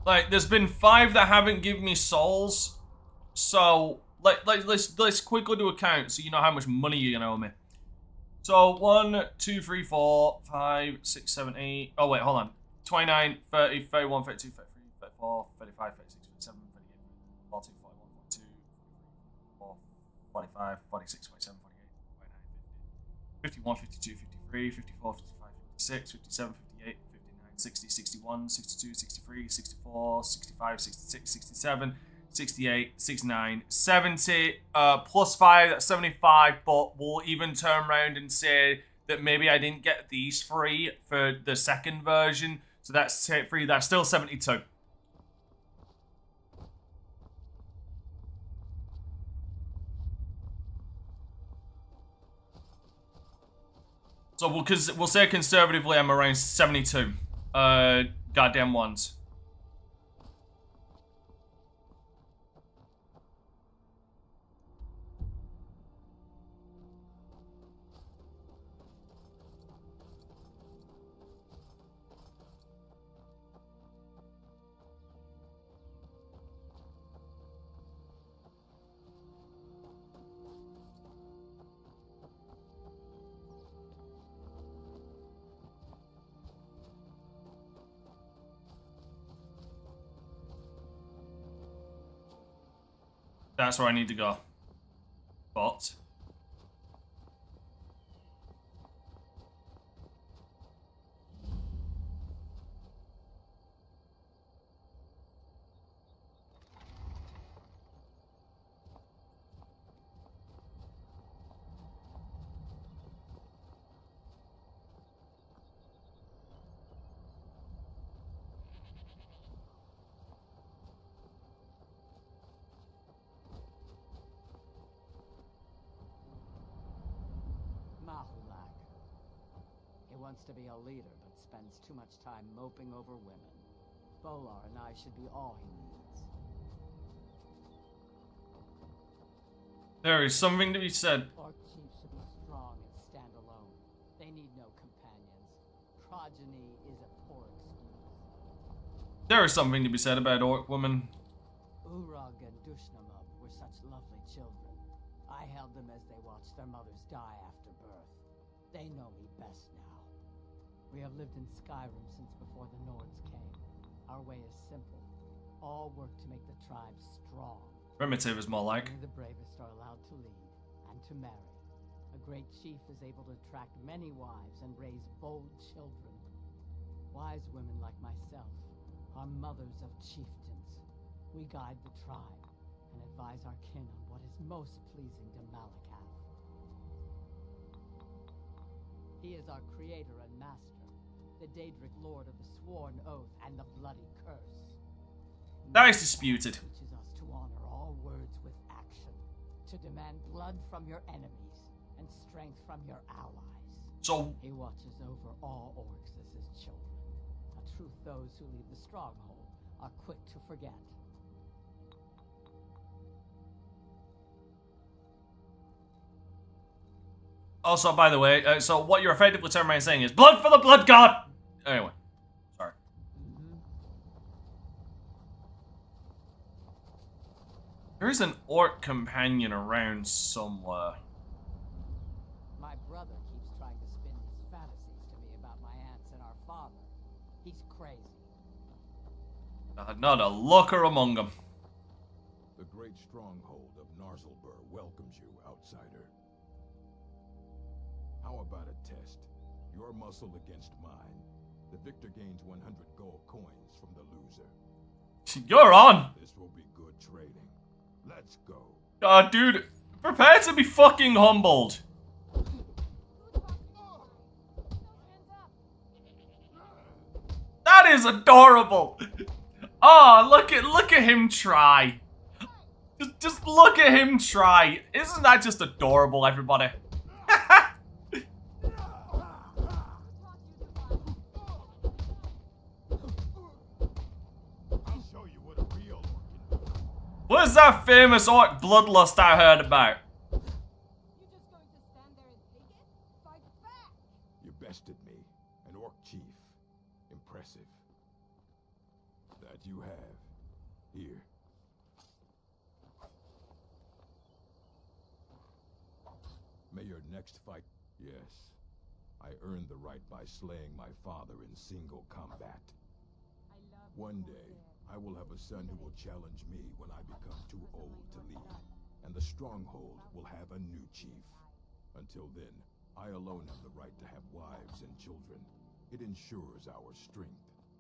Like, there's been 5 that haven't given me souls, so let's quickly do a count so you know how much money you're gonna owe me. So 1, 2, 3, 4, 5, 6, 7, 8. Oh wait, hold on. 29, 30, 31, 32, 33, 34, 35, 36, 37, 38, 40, 41, 42, 44, 45, 46, 47, 48, 49, 50, 51, 52, 53, 54, 55, 56, 57, 58, 60, 61, 62, 63, 64, 65, 66, 67, 68, 69, 70, plus 5, that's 75, but we'll even turn around and say that maybe I didn't get these 3 for the second version, so that's 3, that's still 72. So we'll say conservatively I'm around 72. goddamn ones. That's where I need to go. But Mahulag. He wants to be a leader, but spends too much time moping over women. Bolar and I should be all he needs. there is something to be said. Orc chiefs should be strong and stand alone. They need no companions. Progeny is a poor excuse. There is something to be said about orc women. Urag and Dushnamub were such lovely children. I held them as they watched their mothers die after birth. They know me best now. We have lived in Skyrim since before the Nords came. Our way is simple. All work to make the tribe strong. Primitive is more like. Only the bravest are allowed to lead and to marry. A great chief is able to attract many wives and raise bold children. Wise women like myself are mothers of chieftains. We guide the tribe and advise our kin on what is most pleasing to Malakath. He is our creator and master, the Daedric lord of the sworn oath and the bloody curse. That is disputed. Teaches us to honor all words with action, to demand blood from your enemies and strength from your allies. So he watches over all orcs as his children, a truth those who leave the stronghold are quick to forget. Also, by the way, so what you're effectively terminating saying is blood for the blood god. Anyway, sorry. There is an orc companion around somewhere. My brother keeps trying to spin these fantasies to me about my aunts and our father. He's crazy. Not a looker among them. The great stronghold of Narzelbur welcomes you, outsider. How about a test? Your muscle against mine. The victor gains 100 gold coins from the loser. You're on! This will be good trading. Let's go. Dude, prepare to be fucking humbled. That is adorable. Oh, look at him try. Just look at him try. Isn't that just adorable, everybody? What is that famous orc bloodlust I heard about? You bested me, an orc chief. Impressive. That you have. Here. May your next fight... Yes. I earned the right by slaying my father in single combat. One day, I will have a son who will challenge me when I become too old to lead. And the stronghold will have a new chief. Until then, I alone have the right to have wives and children. It ensures our strength.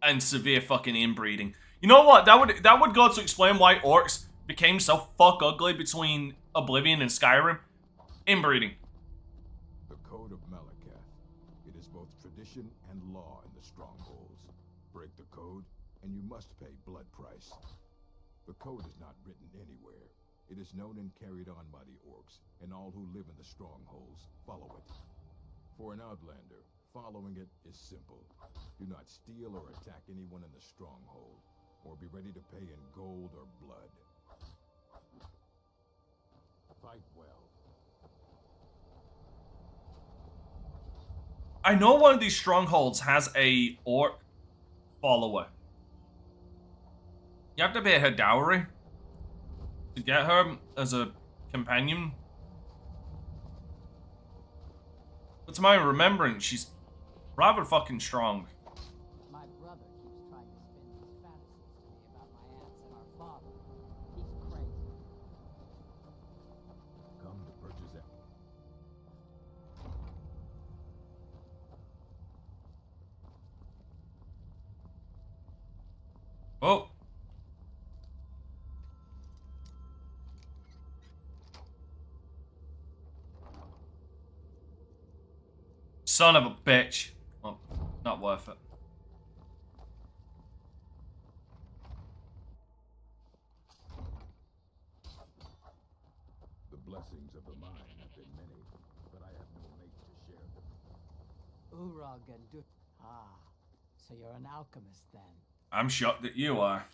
And severe fucking inbreeding. You know what? That would go to explain why orcs became so fuck ugly between Oblivion and Skyrim. Inbreeding. The Code of Malakath. It is both tradition and law in the strongholds. Break the code, and you must pay blood price. The code is not written anywhere. It is known and carried on by the orcs, and all who live in the strongholds follow it. For an outlander, Following it is simple. Do not steal or attack anyone in the stronghold, or be ready to pay in gold or blood. Fight well. I know one of these strongholds has a orc follower. You have to pay her dowry to get her as a companion. But to my remembrance, she's rather fucking strong. My brother keeps trying to spin these fantasies to me about my aunts and our father. He's crazy. Come to purchase it. Oh. Son of a bitch. Well, not worth it. The blessings of the mine have been many, but I have no mate to share them. Urag and Du. Ah, so you're an alchemist then. I'm shocked that you are.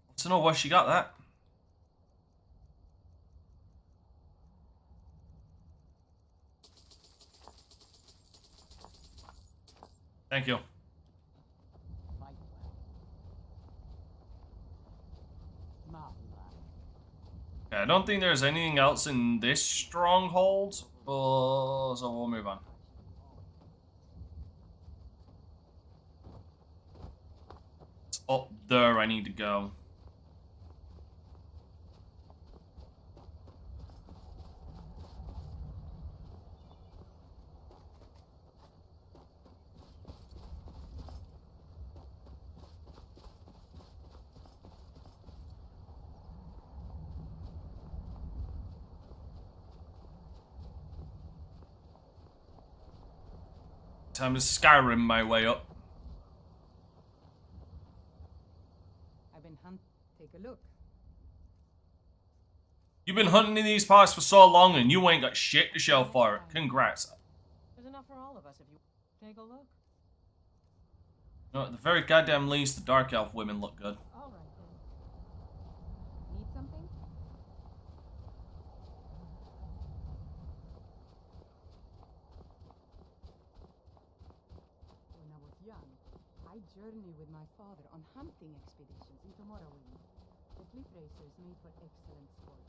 I don't know where she got that. Thank you. Okay, I don't think there's anything else in this stronghold, so we'll move on. It's up there I need to go. Time to Skyrim my way up. I've been take a look. You've been hunting in these parts for so long and you ain't got shit to show for it. Congrats. There's enough for all of us if you take a look. No, at the very goddamn least, the Dark Elf women look good. All right then. Need something? When I was young, I journeyed with my father on hunting expeditions into Morrowind. The cliff racers made for excellent sport.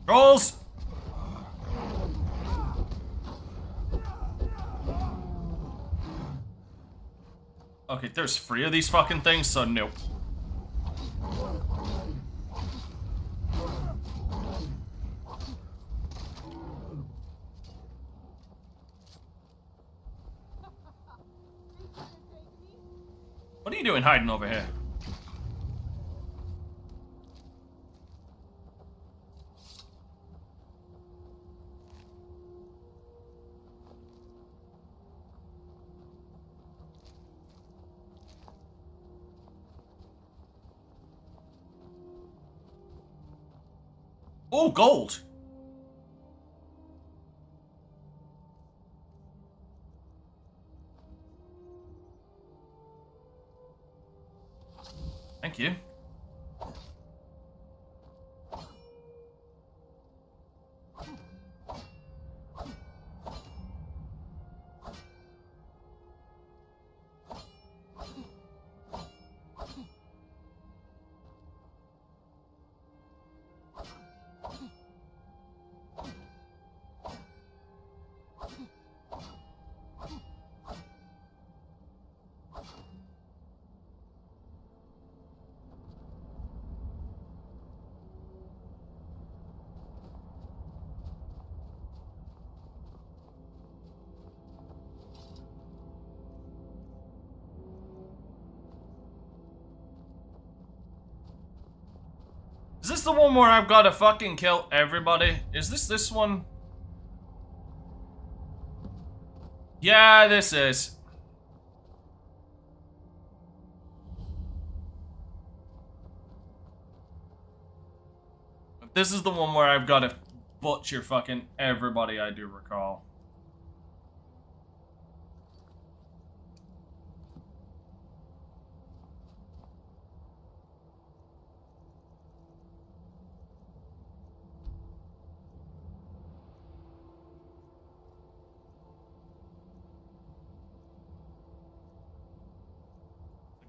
Trolls! Okay, there's 3 of these fucking things, so nope. What are you doing hiding over here? Oh, gold! Thank you. this the one where I've got to fucking kill everybody? Is this one? Yeah, this is. This is the one where I've got to butcher fucking everybody, I do recall.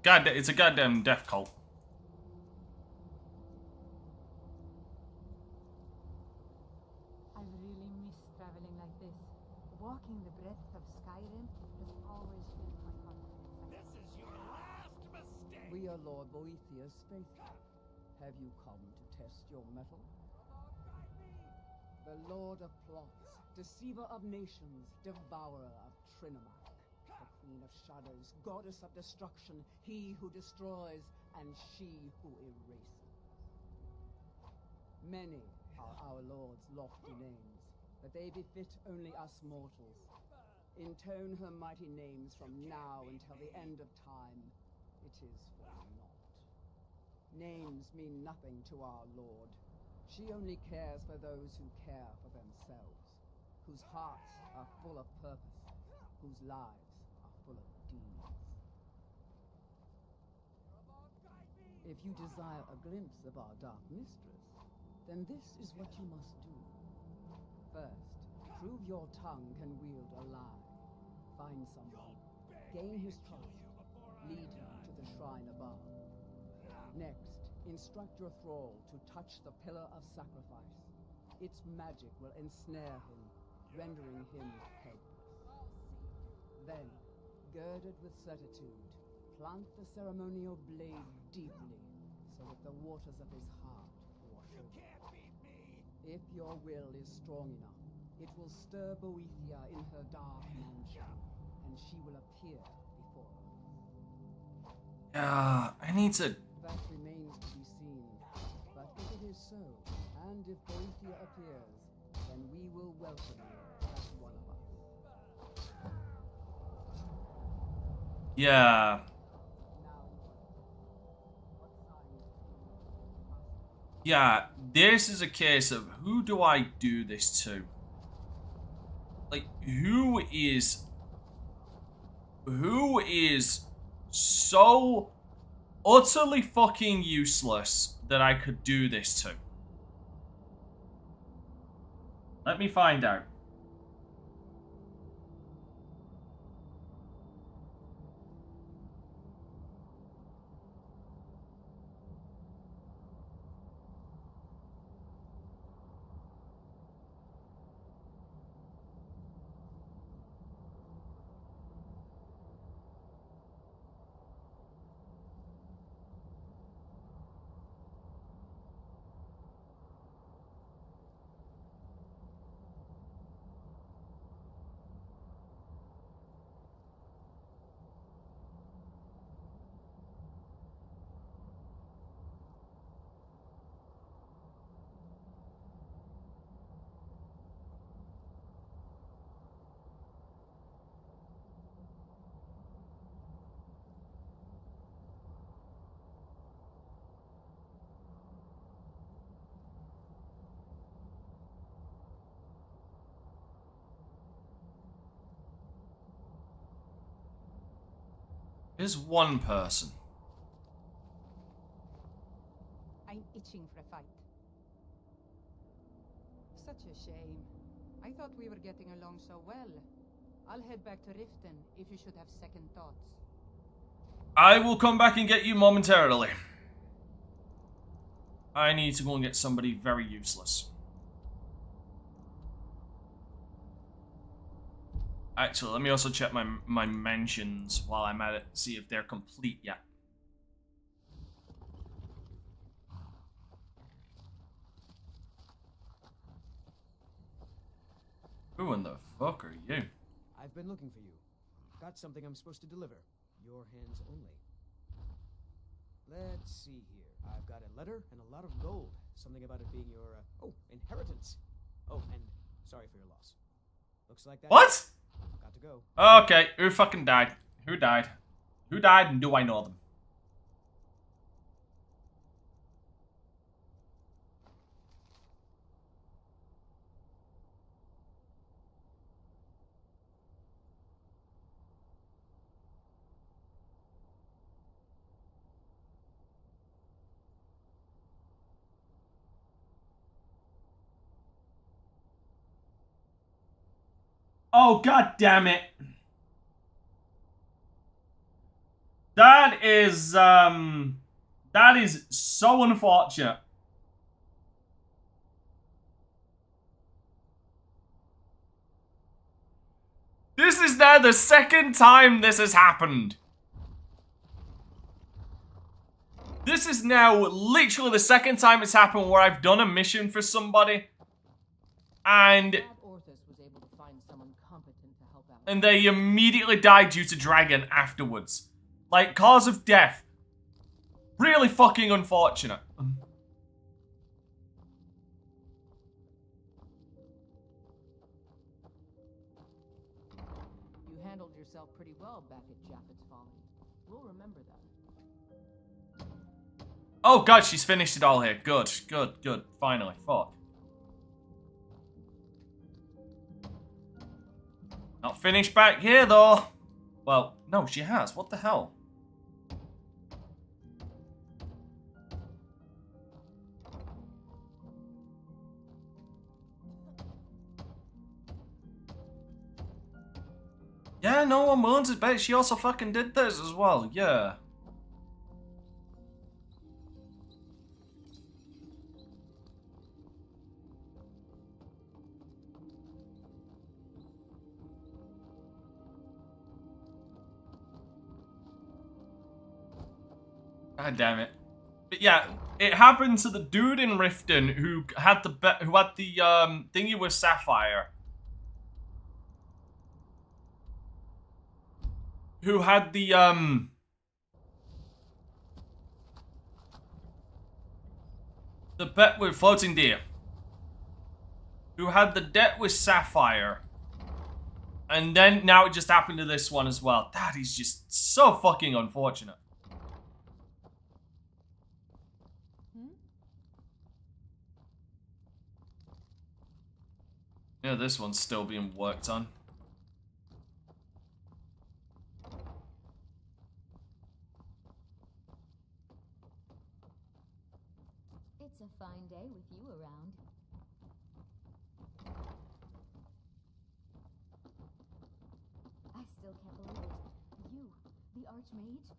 It's a goddamn death cult. I really miss traveling like this. Walking the breadth of Skyrim has always been my confidence. This is your last mistake! We are Lord Boethiah's faithful. Have you come to test your mettle? The Lord of Plots, deceiver of nations, devourer of Trinamak. The Queen of Shadows, goddess of destruction, he who destroys, and she who erases. Many are our Lord's lofty names, but they befit only us mortals. Intone her mighty names from now until the end of time. It is for naught. Names mean nothing to our Lord. She only cares for those who care for themselves, whose hearts are full of purpose, whose lives are full of deeds. If you desire a glimpse of our dark mistress, then this is what you must do. First, prove your tongue can wield a lie. Find someone, gain his trust, lead him to the shrine above. Next, instruct your thrall to touch the pillar of sacrifice. Its magic will ensnare him, rendering him helpless. Then, girded with certitude, plant the ceremonial blade deeply, so that the waters of his heart wash over. If your will is strong enough, it will stir Boethia in her dark mansion, and she will appear before us. I need to... That remains to be seen. But if it is so, and if Boethia appears, then we will welcome you as one of us. Yeah. Yeah, this is a case of who do I do this to? Like, who is so utterly fucking useless that I could do this to? Let me find out. There's one person. I'm itching for a fight. Such a shame. I thought we were getting along so well. I'll head back to Riften if you should have second thoughts. I will come back and get you momentarily. I need to go and get somebody very useless. Actually, let me also check my mentions while I'm at it, see if they're complete yet. Who in the fuck are you? I've been looking for you. Got something I'm supposed to deliver. Your hands only. Let's see here. I've got a letter and a lot of gold. Something about it being your, inheritance. Oh, and sorry for your loss. Looks like that. What? Got to go. Okay, who fucking died? Who died? Who died and do I know them? Oh, god damn it. That is so unfortunate. This is now the second time this has happened. This is now literally the second time it's happened where I've done a mission for somebody and they immediately died due to dragon afterwards. Like, cause of death. Really fucking unfortunate. You handled yourself pretty well back at Japheth's Folly. We'll remember that. Oh god, she's finished it all here. Good, good, good. Finally, fuck. Not finished back here, though. Well, no, she has. What the hell? Yeah, no one willing to bet she also fucking did this as well. Yeah. God damn it. But yeah, it happened to the dude in Riften who had the thingy with Sapphire. Who had the bet with Floating Deer. Who had the debt with Sapphire. And then now it just happened to this one as well. That is just so fucking unfortunate. Yeah, this one's still being worked on. It's a fine day with you around. I still can't believe it. You, the Archmage?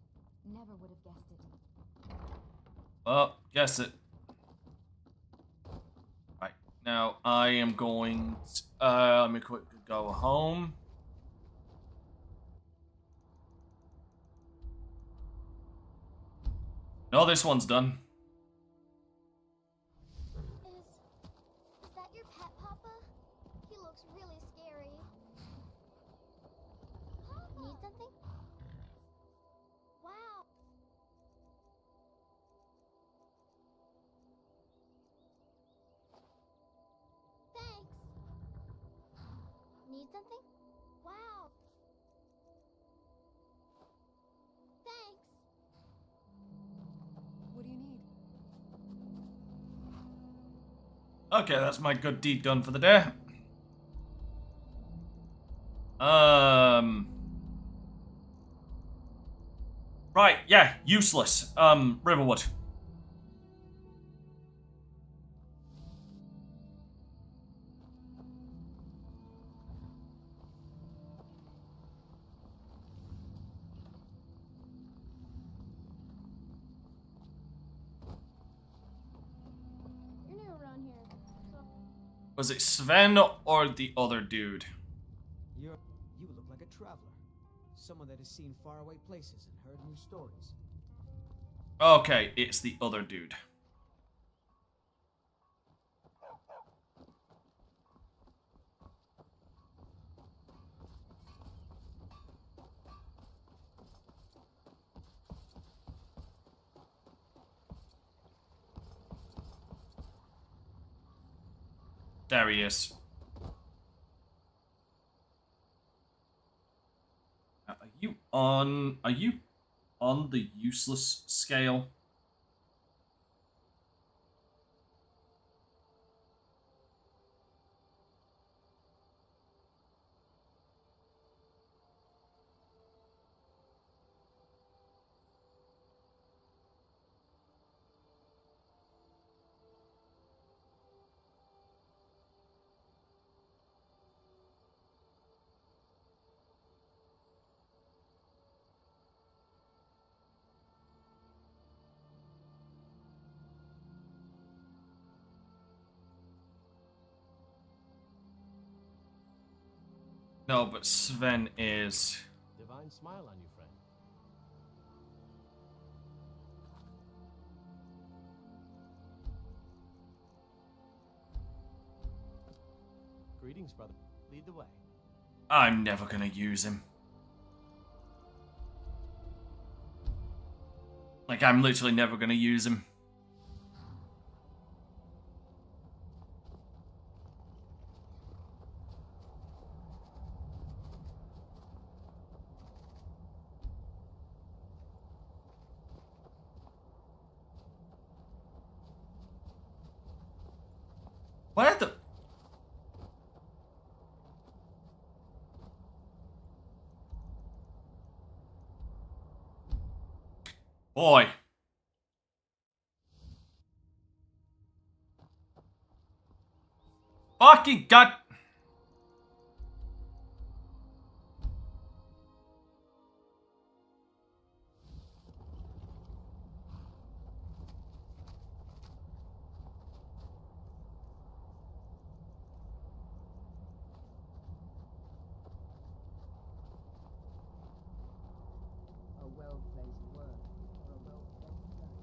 Never would have guessed it. Oh, guess it. Right, now I am going to, let me quickly go home. No, this one's done. Is that your pet, Papa? He looks really scary. Need something? Wow. Thanks. Need something? Wow. Thanks. What do you need? Okay, that's my good deed done for the day. Right, yeah, useless. Riverwood. You're new around here, so... Was it Sven or the other dude? You look like a traveler. Someone that has seen faraway places and heard new stories. Okay, it's the other dude. There he is. Are you on the useless scale? No, but Sven is. Divine smile on you, friend. Greetings, brother. Lead the way. I'm never gonna use him. Like, I'm literally never gonna use him. Where the... Boy. Fucking god... A well-placed word for a well-placed gun.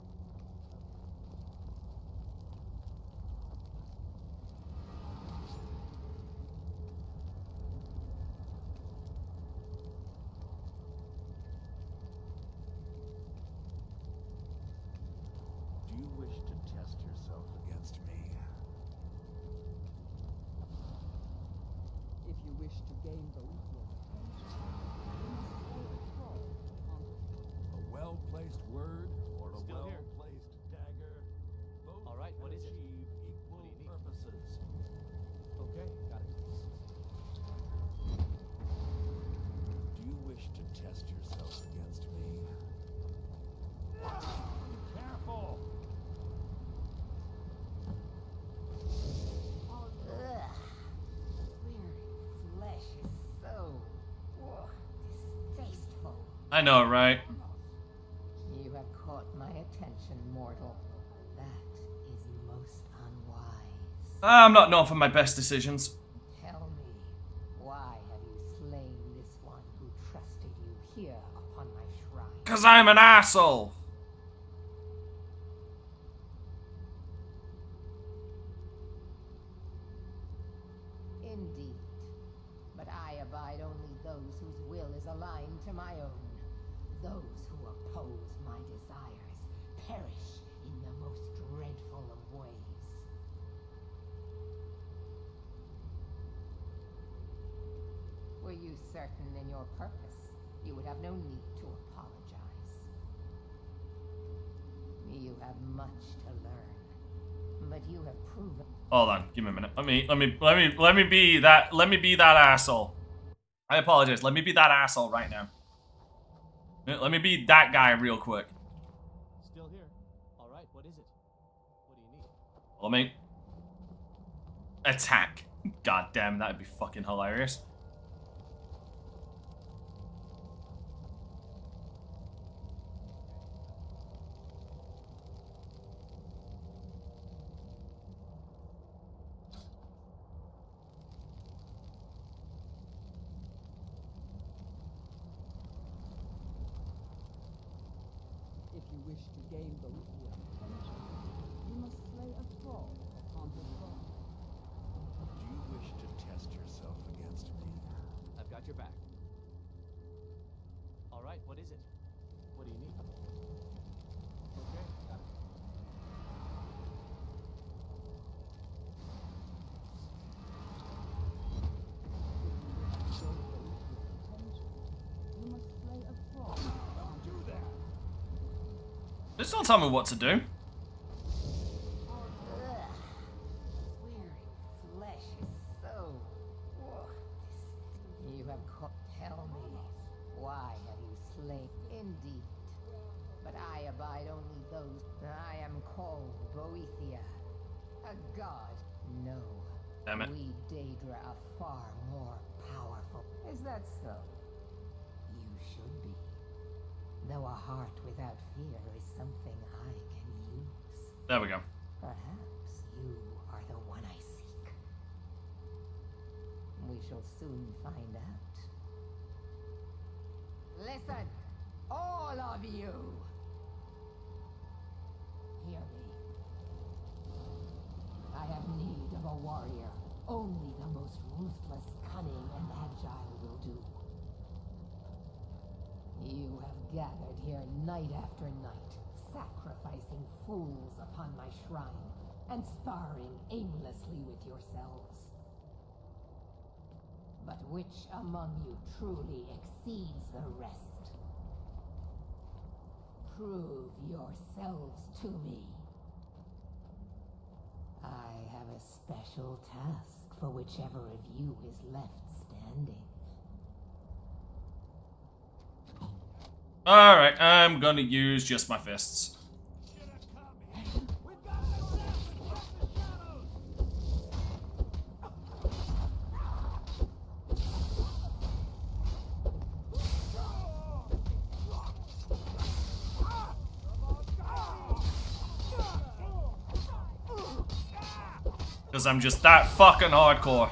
Do you wish to test yourself against me? If you wish to gain both your attention, you must play a troll on A well-placed word or a Still here. well-placed dagger? Both All right, what can is it? achieve equal purposes. Okay, got it. Do you wish to test yourself against me? Be careful! Ugh. Weird flesh is so distasteful. I know, right? You have caught my attention, mortal. That is most unwise. I'm not known for my best decisions. Tell me, why have you slain this one who trusted you here upon my shrine? 'Cause I'm an asshole. Indeed. But I abide only those whose will is aligned to my own. Those who oppose my desires perish in the most dreadful of ways. Were you certain in your purpose, you would have no need to apologize. You have much to learn, but you have proven. Hold on, give me a minute. Let me be that asshole. I apologize. Let me be that asshole right now. Let me be that guy real quick. Still here. All right, what is it? What do you need? Let me attack. God damn, that'd be fucking hilarious. If you wish to gain both your attention, you must slay a troll upon the throne. Do you wish to test yourself against me? I've got your back. All right, what is it? What do you need? Okay, got it. tell me what to do. Flesh is so... You have tell me, why have you slain? Indeed. But I abide only those... I am called Boethia, a god. No. Damn it. We Daedra are far more powerful. Is that so? You should be. Though a heart without fear is something I can use. There we go. Perhaps you are the one I seek. We shall soon find out. Listen, all of you! Hear me. I have need of a warrior. Only the most ruthless, cunning, and agile will do. You have gathered here night after night, sacrificing fools upon my shrine, and sparring aimlessly with yourselves. But which among you truly exceeds the rest? Prove yourselves to me. I have a special task for whichever of you is left standing. Alright, I'm gonna use just my fists. Because I'm just that fucking hardcore.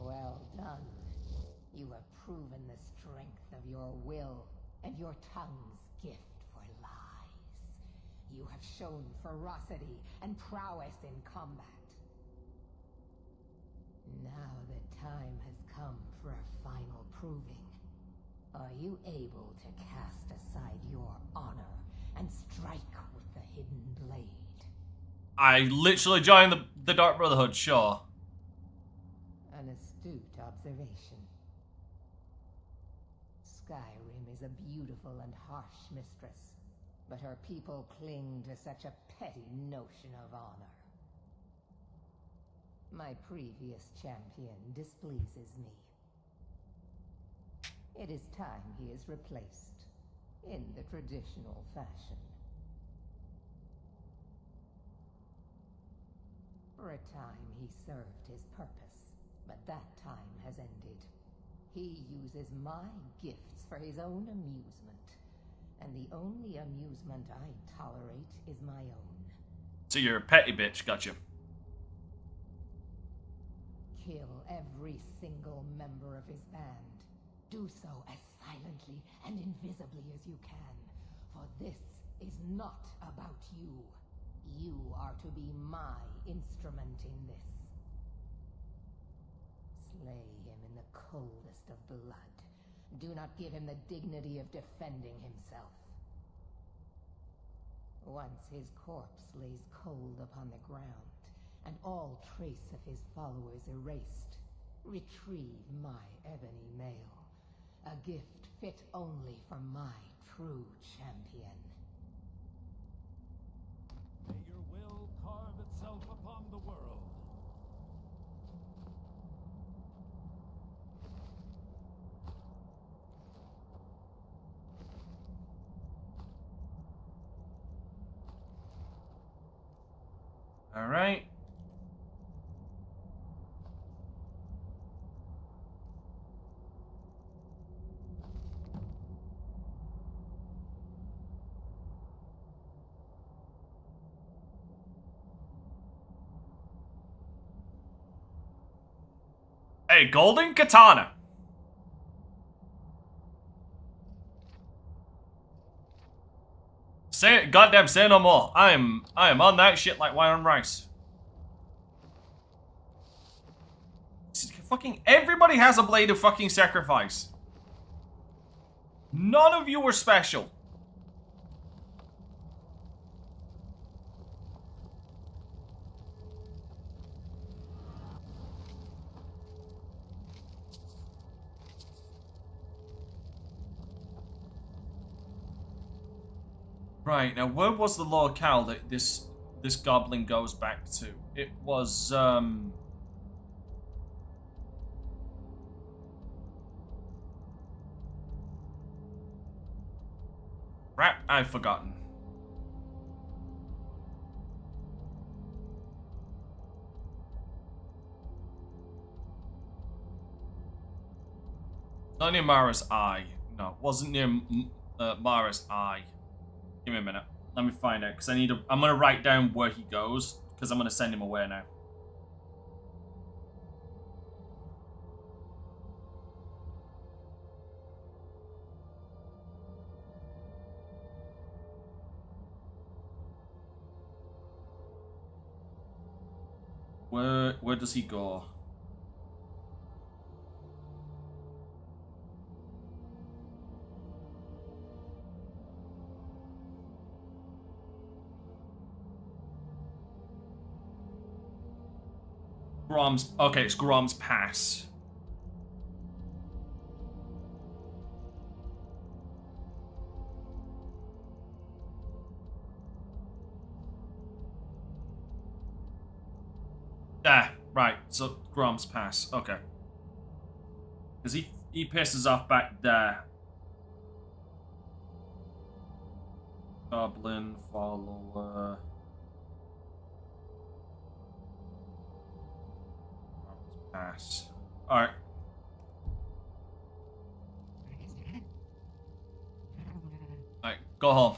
Well done. You have proven the strength of your will and your tongue's gift for lies. You have shown ferocity and prowess in combat. Now the time has come for a final proving. Are you able to cast aside your honor and strike with the hidden blade? I literally joined the Dark Brotherhood, sure. An astute observation. Skyrim is a beautiful and harsh mistress, but her people cling to such a petty notion of honor. My previous champion displeases me. It is time he is replaced, in the traditional fashion. For a time he served his purpose, but that time has ended. He uses my gifts for his own amusement, and the only amusement I tolerate is my own. So you're a petty bitch, gotcha. Kill every single member of his band. Do so as silently and invisibly as you can, for this is not about you. You are to be my instrument in this. Slay him in the coldest of blood. Do not give him the dignity of defending himself. Once his corpse lays cold upon the ground, and all trace of his followers erased, retrieve my ebony mail, a gift fit only for my true champion. May your will carve itself upon the world. Alright. Hey, golden katana. Goddamn, say no more. I am on that shit like wine and rice. Fucking everybody has a blade of fucking sacrifice. None of you were special. Right, now where was the locale that this goblin goes back to? It was, Crap, I've forgotten. Not near Mara's eye. No, it wasn't near Mara's eye. Give me a minute. Let me find out, because I'm gonna write down where he goes, because I'm gonna send him away now. Where does he go? Okay, it's Grom's Pass. Ah, right, so Grom's Pass, okay. Because he pisses off back there. Goblin follower. Pass. Alright. Alright, go home.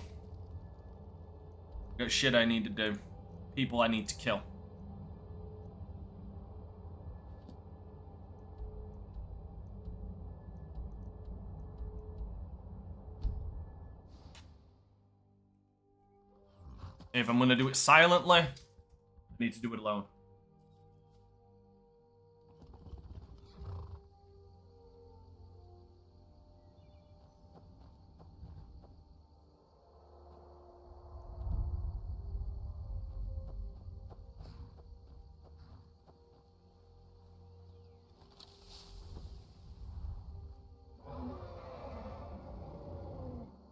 Got shit I need to do. People I need to kill. If I'm gonna do it silently, I need to do it alone.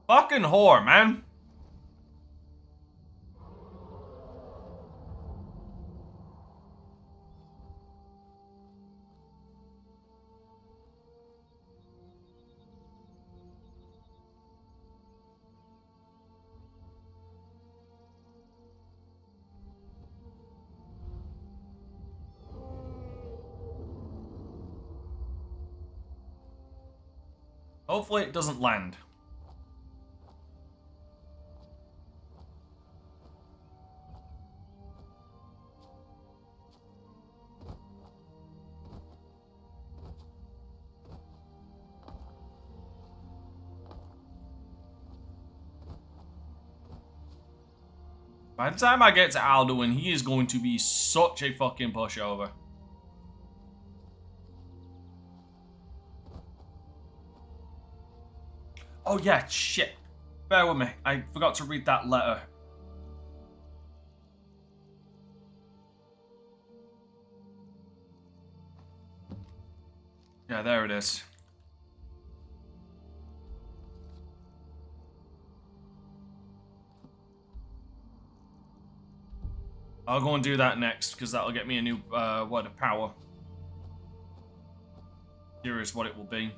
Fucking whore, man. Hopefully it doesn't land. By the time I get to Alduin, he is going to be such a fucking pushover. Oh yeah, shit. Bear with me. I forgot to read that letter. Yeah, there it is. I'll go and do that next, because that'll get me a new word of power. Curious what it will be.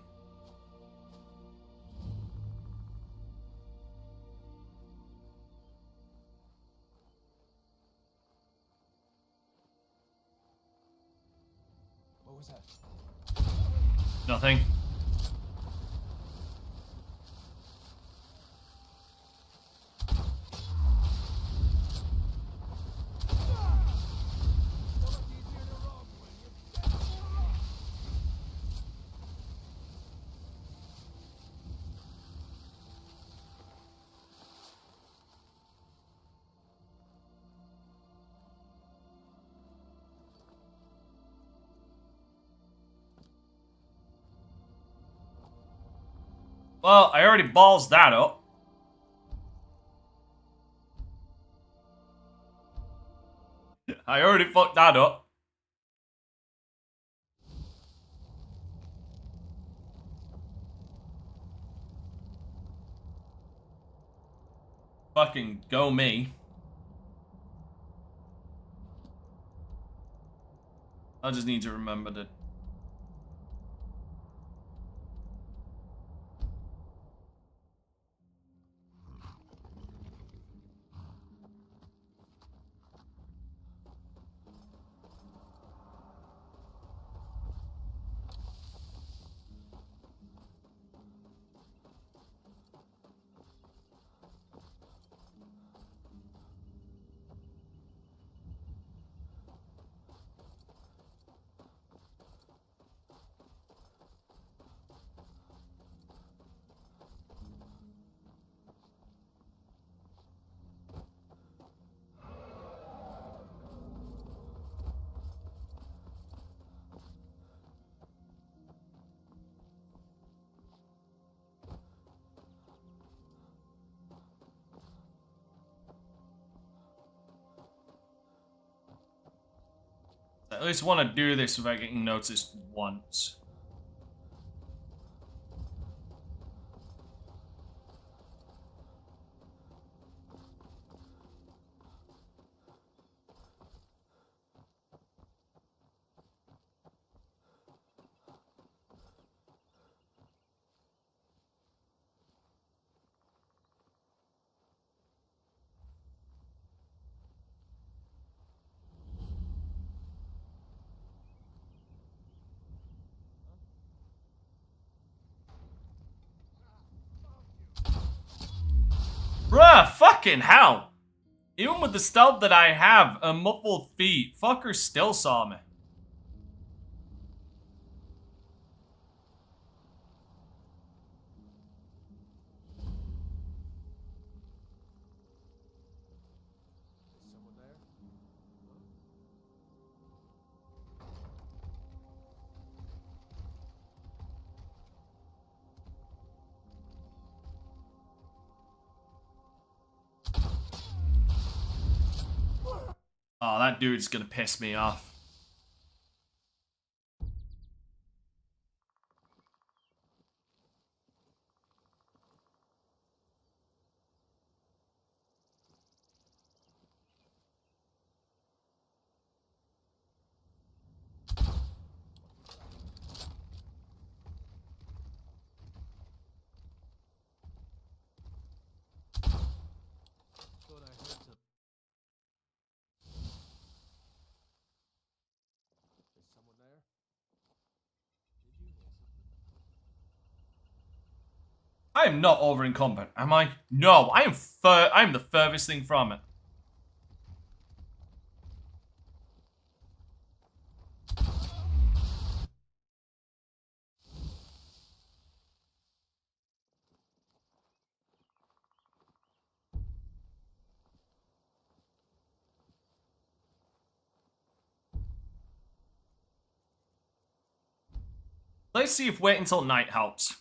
What was that? Nothing. Well, I already balls that up. I already fucked that up. Fucking go me. I just need to remember that. I at least want to do this without getting noticed once. Bruh, fucking hell! Even with the stealth that I have, a muffled feet, fucker still saw me. Someone there? Oh, that dude's gonna piss me off. Thought I heard some. Is someone there? Did you hear something? I am not over incompetent, am I? No, I am the furthest thing from it. Let's see if waiting until night helps.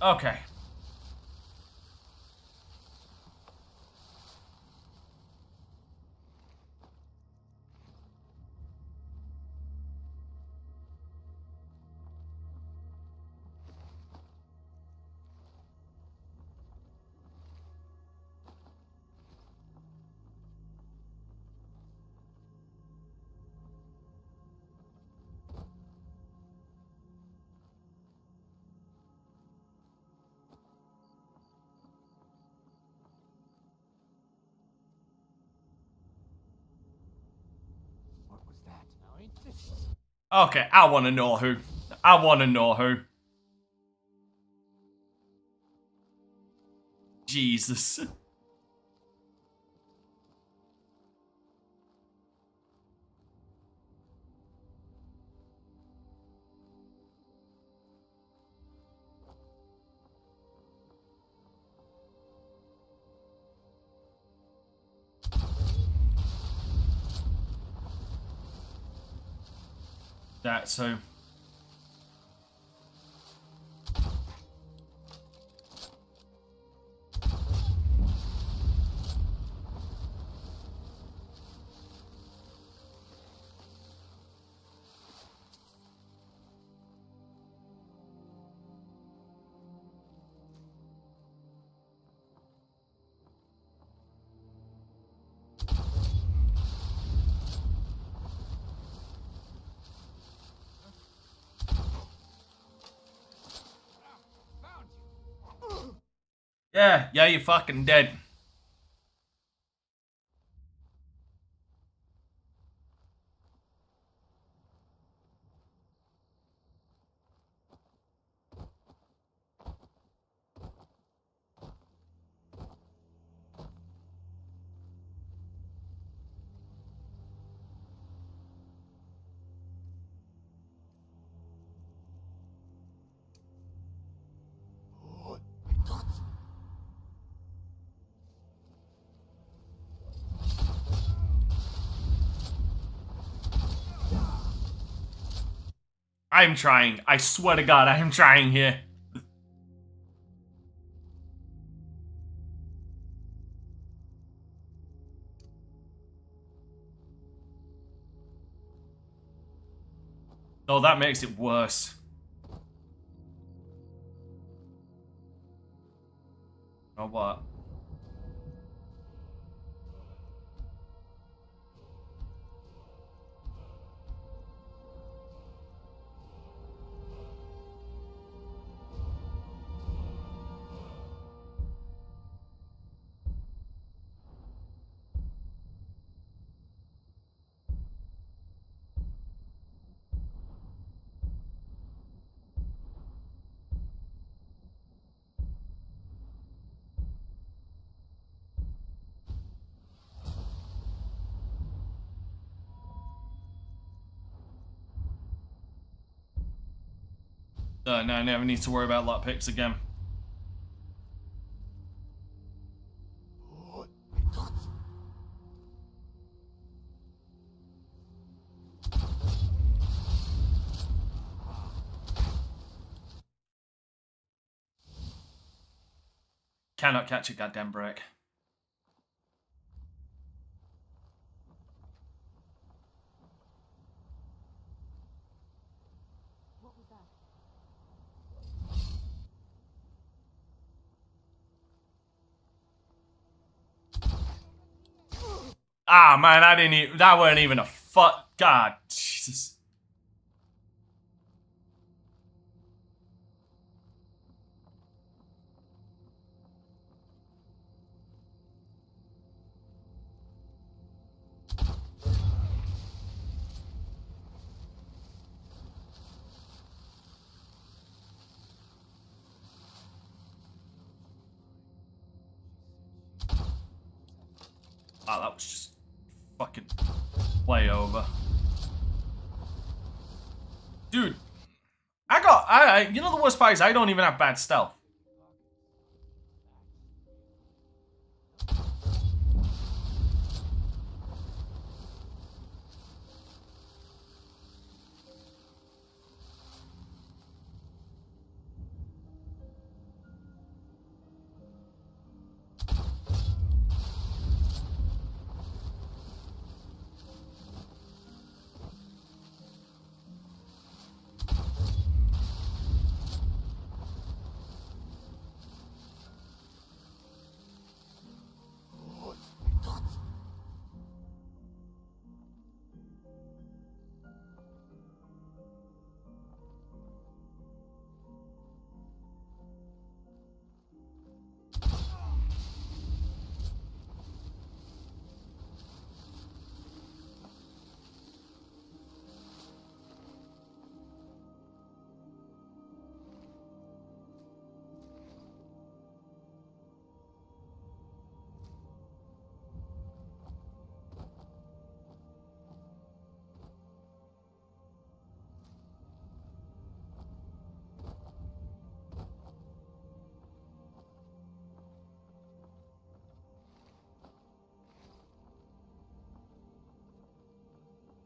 Okay. What was that? Now ain't this... Okay, I want to know who. I want to know who. Jesus. That's who. Yeah, you're fucking dead. I'm trying. I swear to God, I am trying here. Oh, that makes it worse. Oh, what? No, I never need to worry about lockpicks again. Cannot catch a goddamn break. What was that? Ah, man, I didn't even... That weren't even a fuck... God, Jesus. Oh, that was just fucking way over. Dude, you know the worst part is I don't even have bad stealth.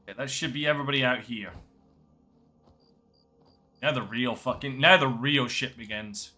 Okay, that should be everybody out here. Now the real shit begins.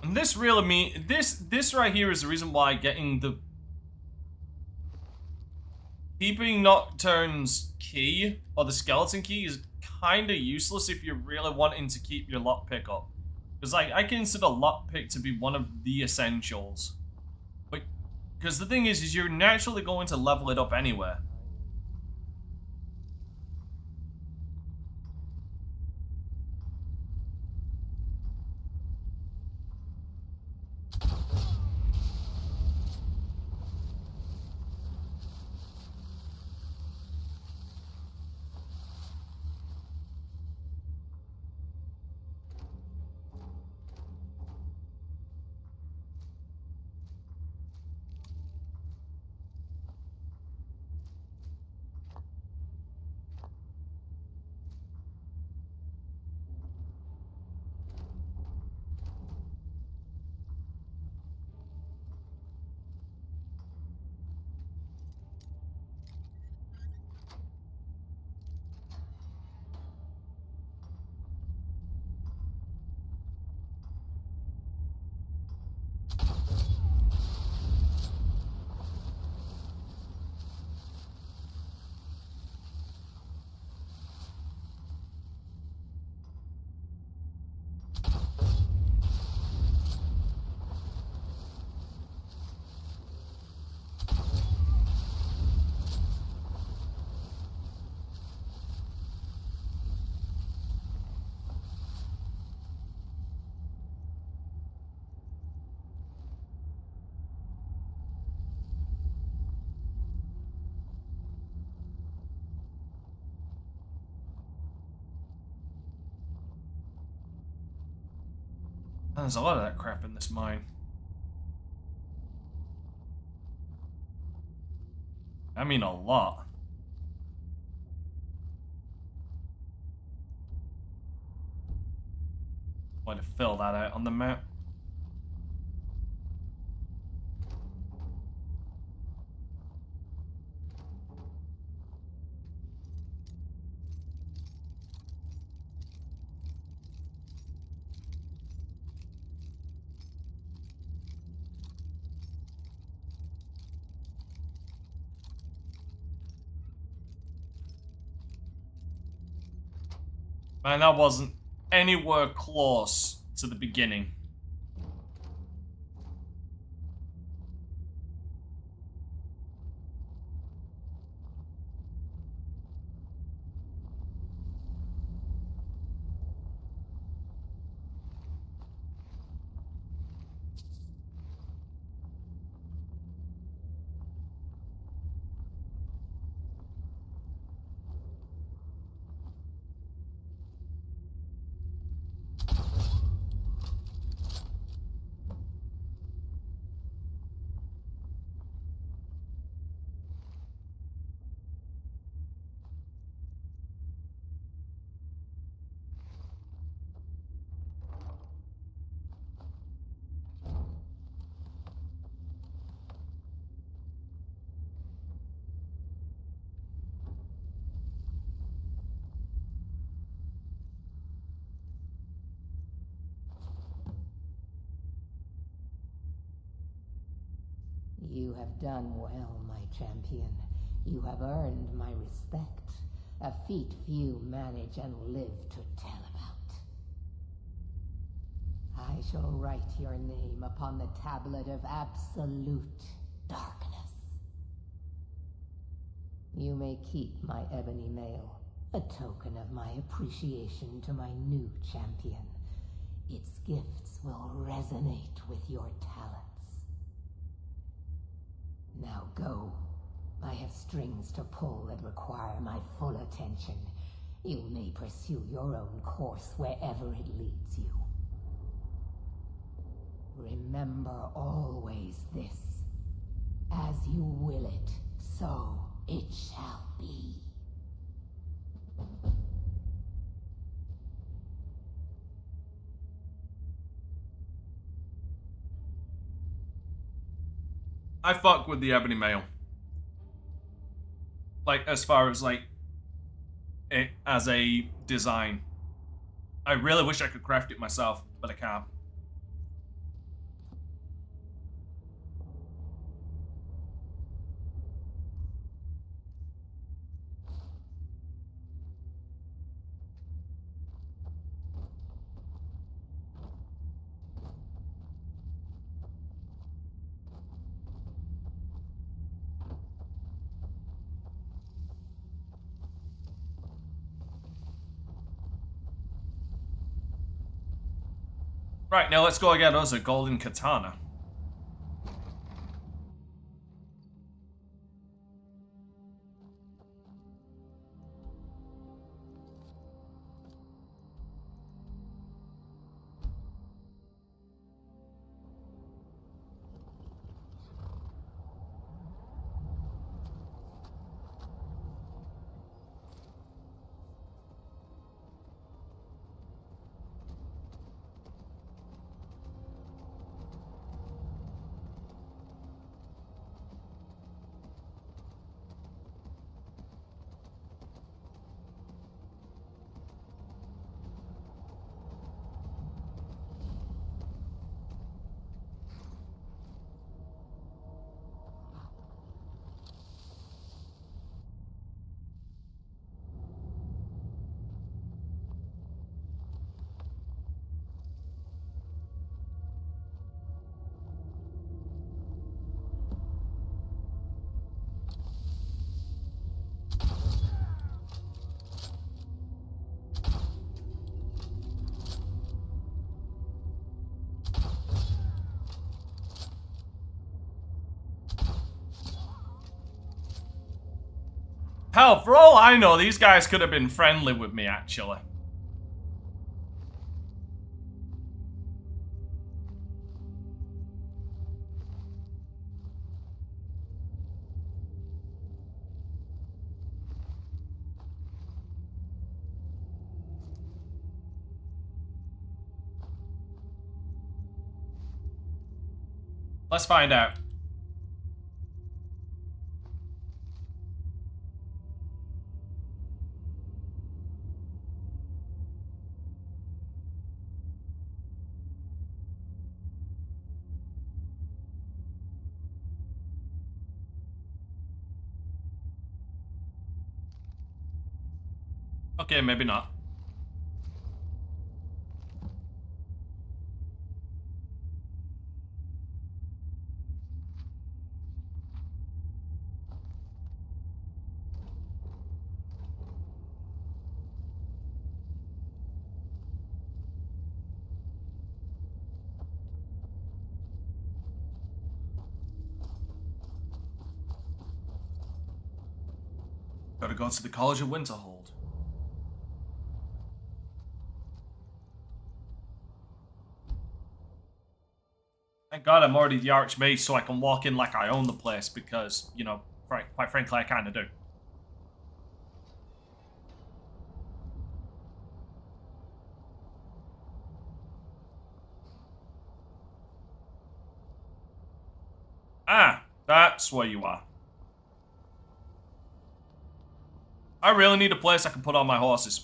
And this really this right here is the reason why getting the keeping Nocturne's key or the skeleton key is kind of useless if you're really wanting to keep your lockpick up. Because like I consider lockpick to be one of the essentials. But because the thing is you're naturally going to level it up anyway. There's a lot of that crap in this mine. I mean a lot. Want to fill that out on the map. Man, that wasn't anywhere close to the beginning. You have done well, my champion. You have earned my respect, a feat few manage and live to tell about. I I shall write your name upon the tablet of absolute darkness. You may keep my ebony mail, a token of my appreciation to my new champion. Its gifts will resonate with your talents. Now go. I have strings to pull that require my full attention. You may pursue your own course wherever it leads you. Remember always this. As you will it, so it shall be. I fuck with the ebony mail. Like, as far as, like, it as a design. I really wish I could craft it myself, but I can't. Right, now let's go get us a golden katana. Hell, for all I know, these guys could have been friendly with me, actually. Let's find out. Okay, maybe not. Gotta go to the College of Winterhold. Thank God I'm already the Archmage so I can walk in like I own the place because, you know, quite frankly, I kinda do. Ah, that's where you are. I really need a place I can put on my horses.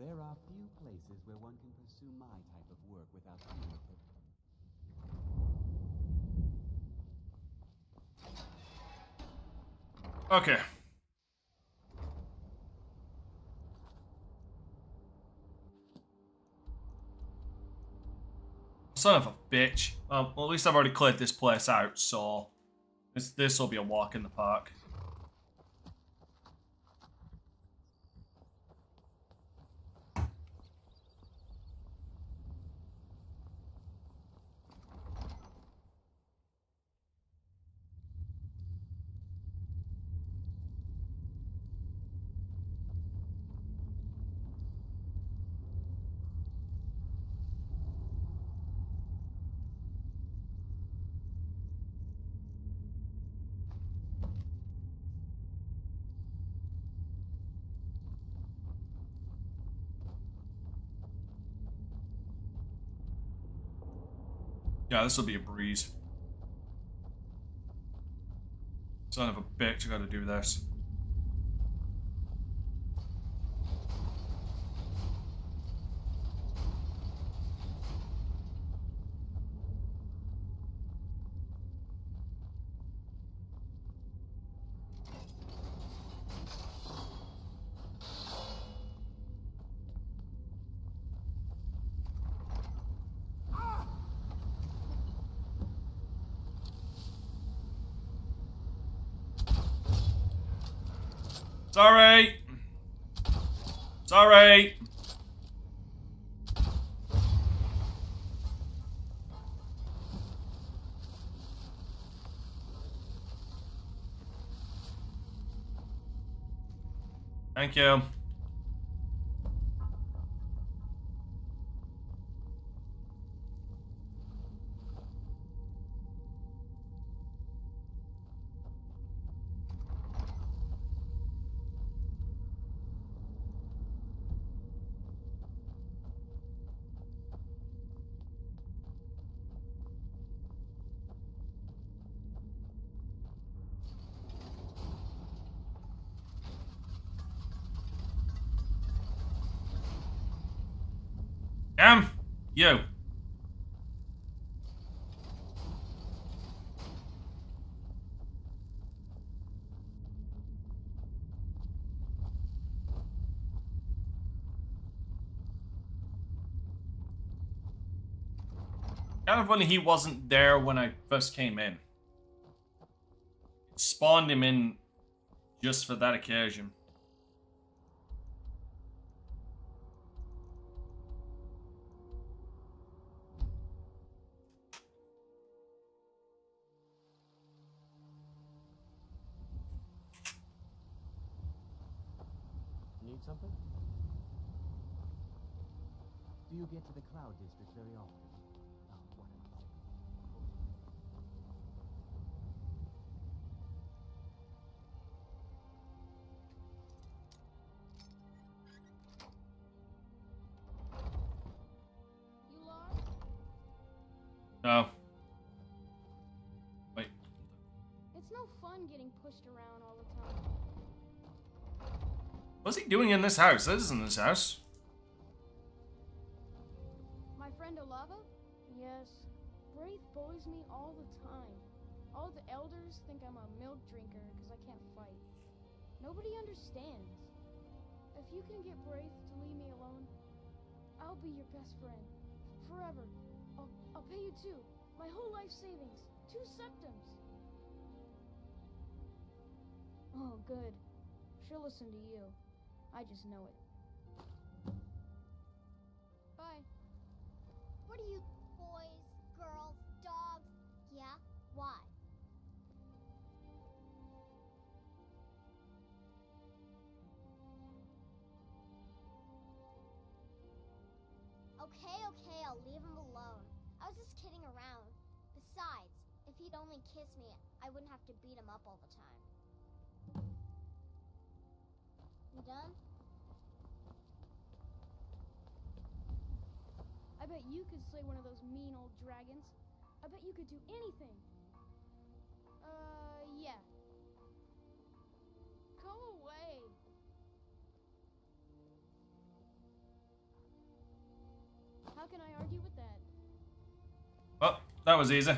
There are few places where one can pursue my type of work without fear of it. Okay. Son of a bitch. Well, at least I've already cleared this place out, so this will be a walk in the park. Yeah, this will be a breeze. Son of a bitch, I gotta do this. Sorry. Sorry. Thank you. You. Kind of funny he wasn't there when I first came in. Spawned him in just for that occasion. Need something? Do you get to the Cloud District very often? Oh, what am I You lost? No. Wait. It's no fun getting pushed around all the time. What's he doing in this house? This isn't this house. My friend Olava? Yes. Wraith bullies me all the time. All the elders think I'm a milk drinker because I can't fight. Nobody understands. If you can get Wraith to leave me alone, I'll be your best friend. Forever. I'll pay you too. My whole life savings. 2 septums. Oh, good. She'll listen to you. I just know it. Bye. What are you, boys, girls, dogs? Yeah? Why? Okay, I'll leave him alone. I was just kidding around. Besides, if he'd only kiss me, I wouldn't have to beat him up all the time. You done? I bet you could slay one of those mean old dragons. I bet you could do anything. Yeah. Go away. That was easy.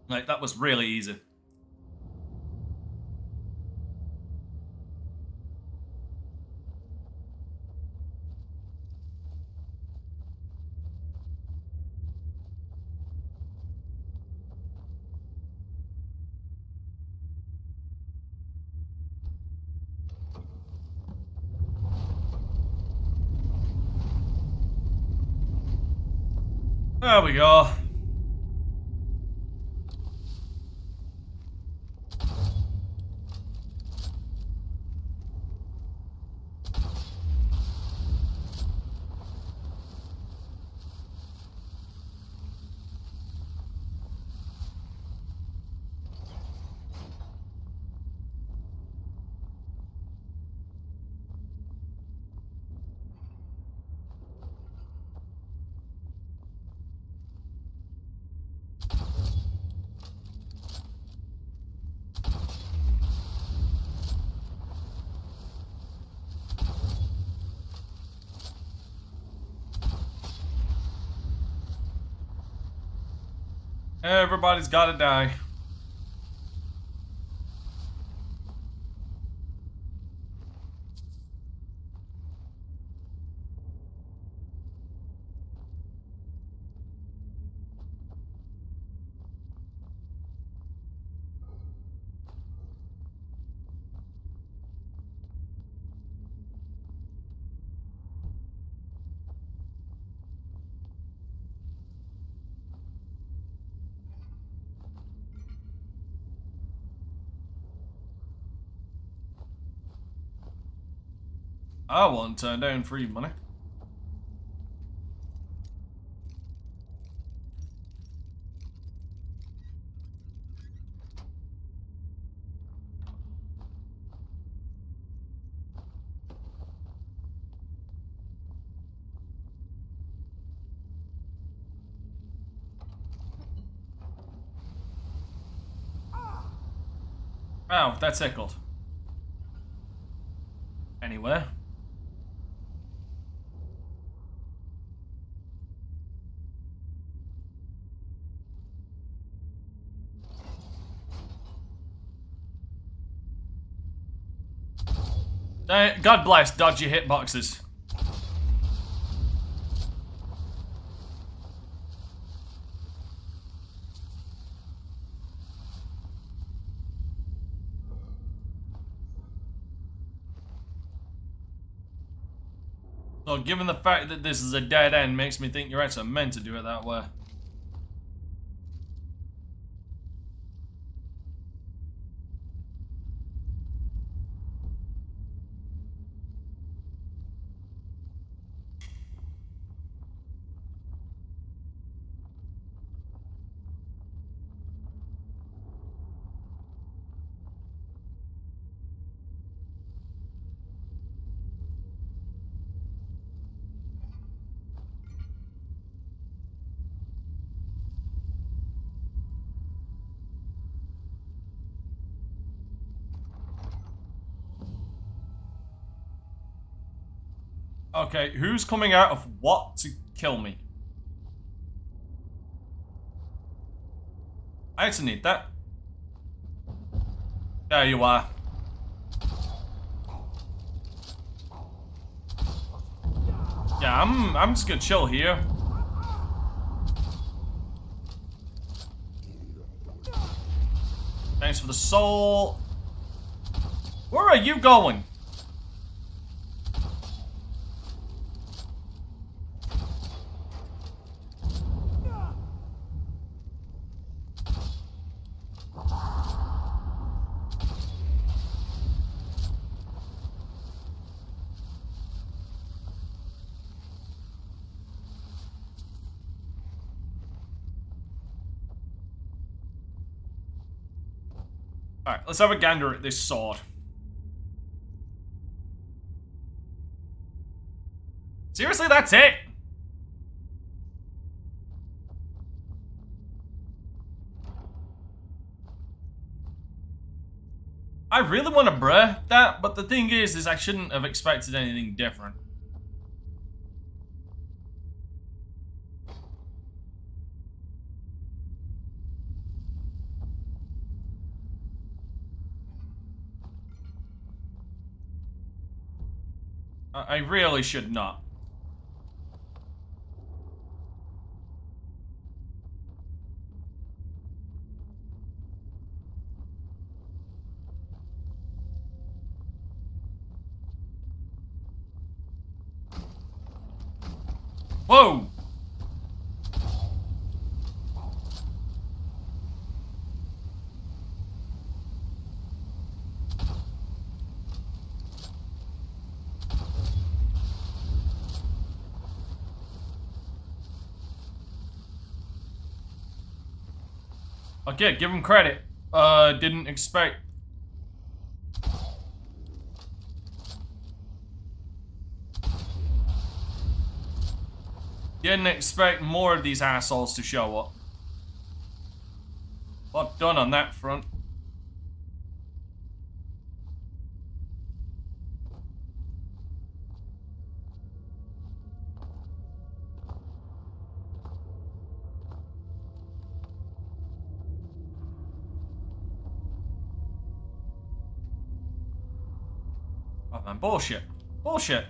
Like, that was really easy. There we go. Everybody's gotta die. I won't turn down free money. Ow, that tickled. Anyway. God bless dodgy hitboxes. So given the fact that this is a dead end makes me think you're actually meant to do it that way. Okay, who's coming out of what to kill me? I actually need that. There you are. Yeah, I'm just gonna chill here. Thanks for the soul. Where are you going? Alright, let's have a gander at this sword. Seriously, that's it? I really want to bruh that, but the thing is I shouldn't have expected anything different. I really should not. Whoa! Okay, give him credit. Didn't expect. Didn't expect more of these assholes to show up. Well done on that front. Oh man, bullshit. Bullshit.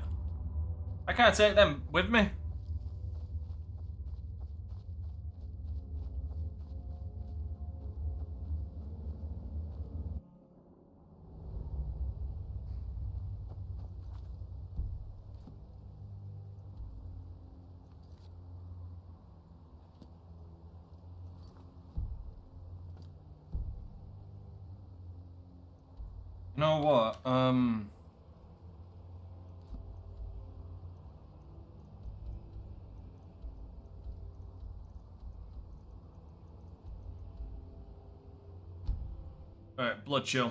I can't take them with me. You know what? Alright, blood chill.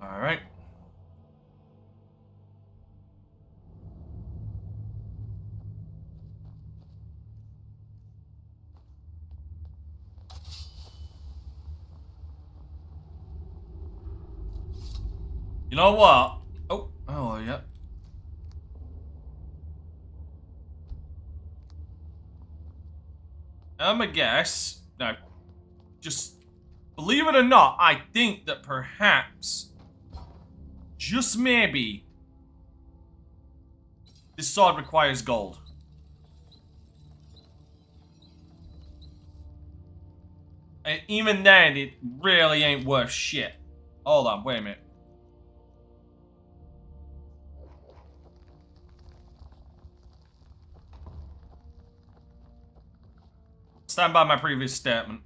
Alright. You know what? Oh yeah. I'm a guess. Now, just believe it or not, I think that perhaps, just maybe, this sword requires gold. And even then, it really ain't worth shit. Hold on, wait a minute. Stand by my previous statement.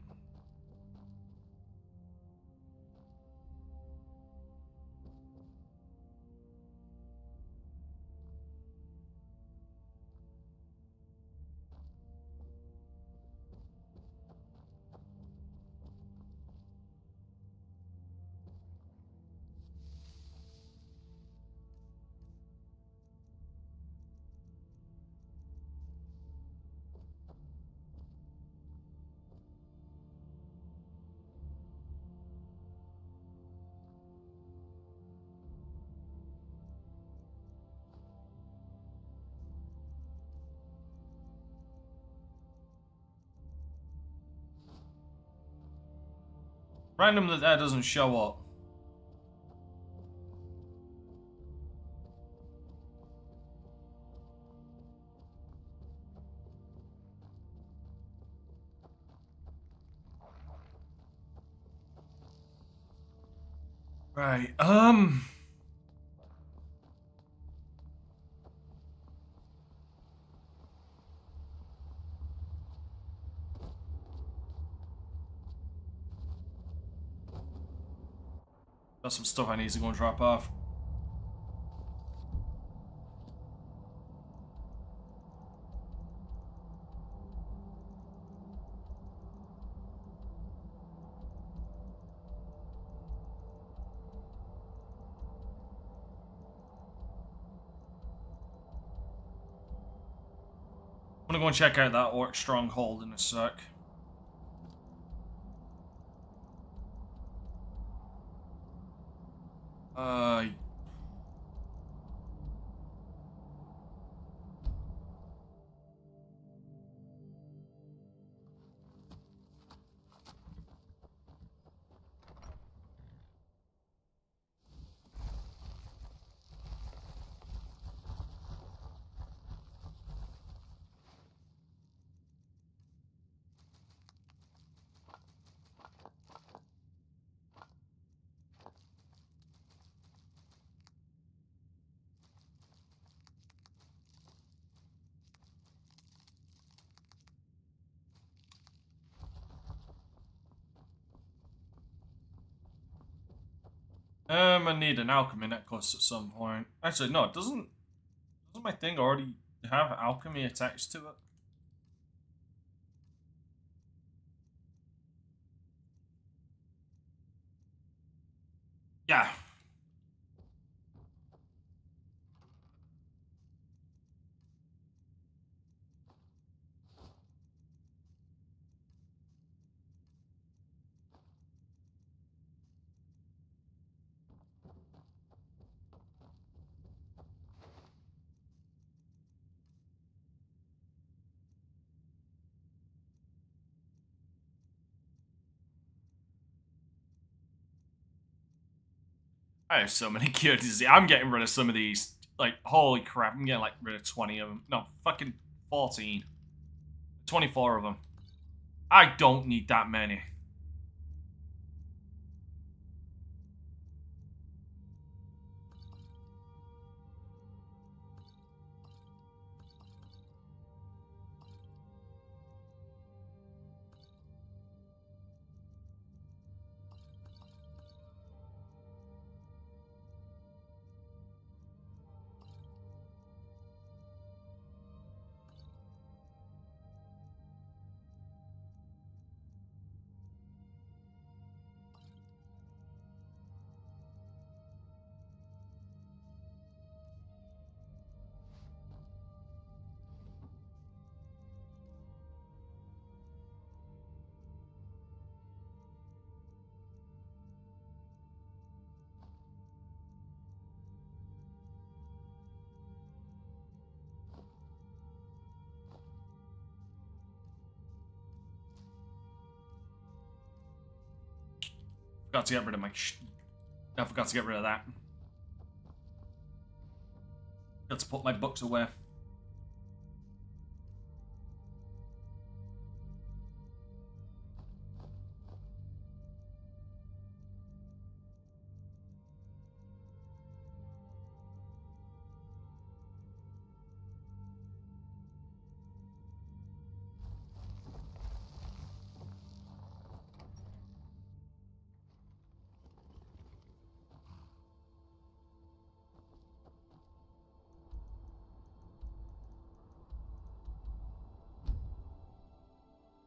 Random that doesn't show up. Right, got some stuff I need to go and drop off. I'm gonna go and check out that orc stronghold in a sec. I need an alchemy necklace at some point. Actually, no, it doesn't. Doesn't my thing already have alchemy attached to it? Yeah. I have so many curiosities. I'm getting rid of some of these. Like, holy crap, I'm getting like rid of 20 of them. No, fucking 14. 24 of them. I don't need that many. Forgot to get rid of my I forgot to get rid of that. Got to put my books away.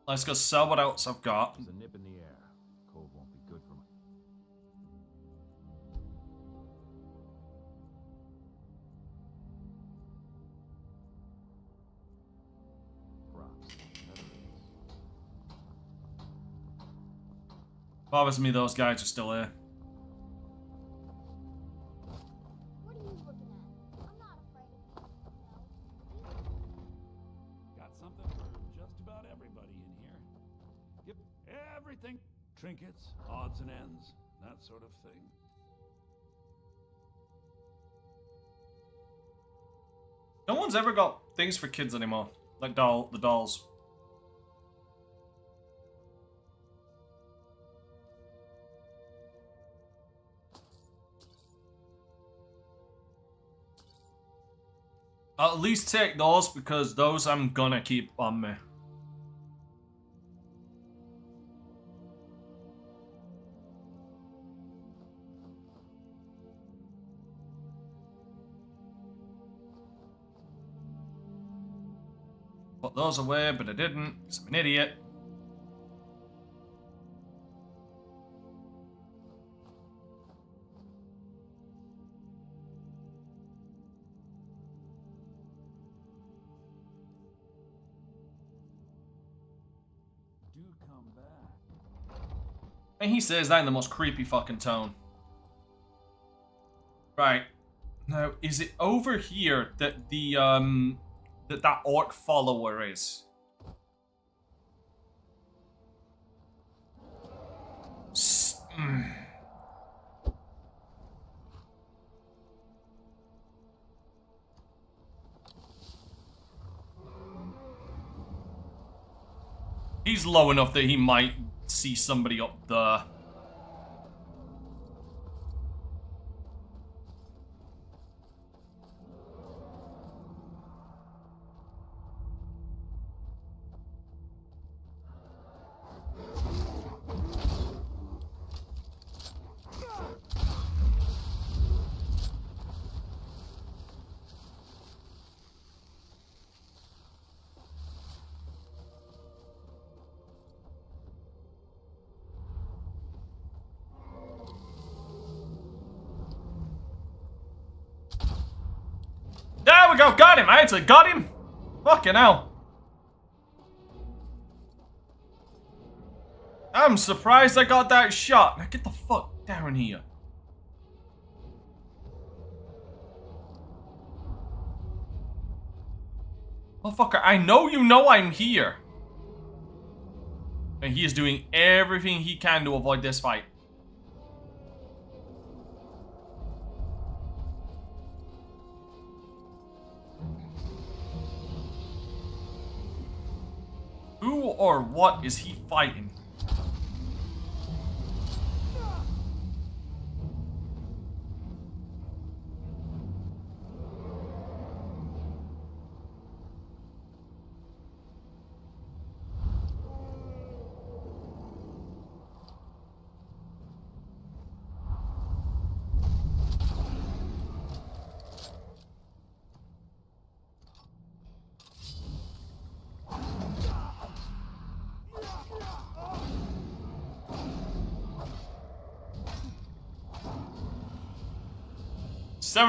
Let's go sell what else I've got. There's a nip in the air. Cold won't be good for my... Props. Bothers me those guys are still here. What are you looking at? I'm not afraid of you. Got something for just about everybody in here. Yep, everything. Trinkets, odds and ends, that sort of thing. No one's ever got things for kids anymore. Like the dolls. I'll at least take those because those I'm gonna keep on me. Put those away, but I didn't, because I'm an idiot. do come back. And he says that in the most creepy fucking tone. Right. Now, is it over here that the, that orc follower is? He's low enough that he might see somebody up there. There we go, got him! I actually got him! Fucking hell. I'm surprised I got that shot. Now get the fuck down here. Motherfucker, I know you know I'm here. And he is doing everything he can to avoid this fight. Who or what is he fighting?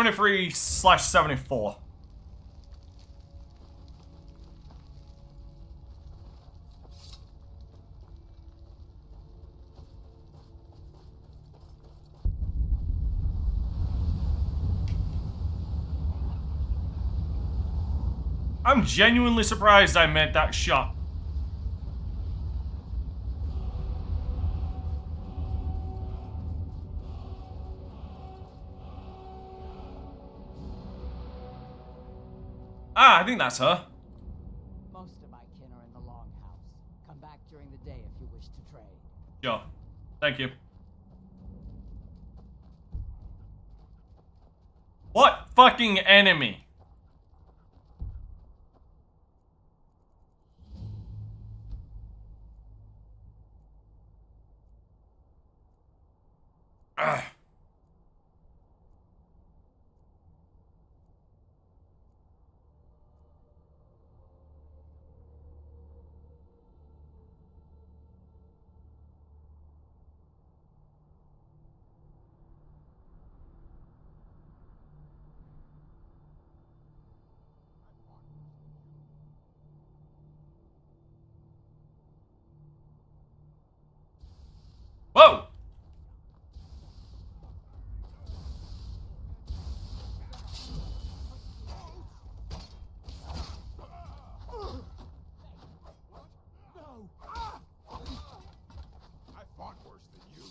/74. I'm genuinely surprised I made that shot. Ah, I think that's her. Most of my kin are in the Longhouse. Come back during the day if you wish to trade. Sure. Thank you. What fucking enemy? Ugh. Whoa! I fought worse than you.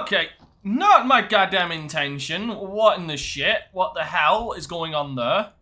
Okay, not my goddamn intention. What in the shit? What the hell is going on there?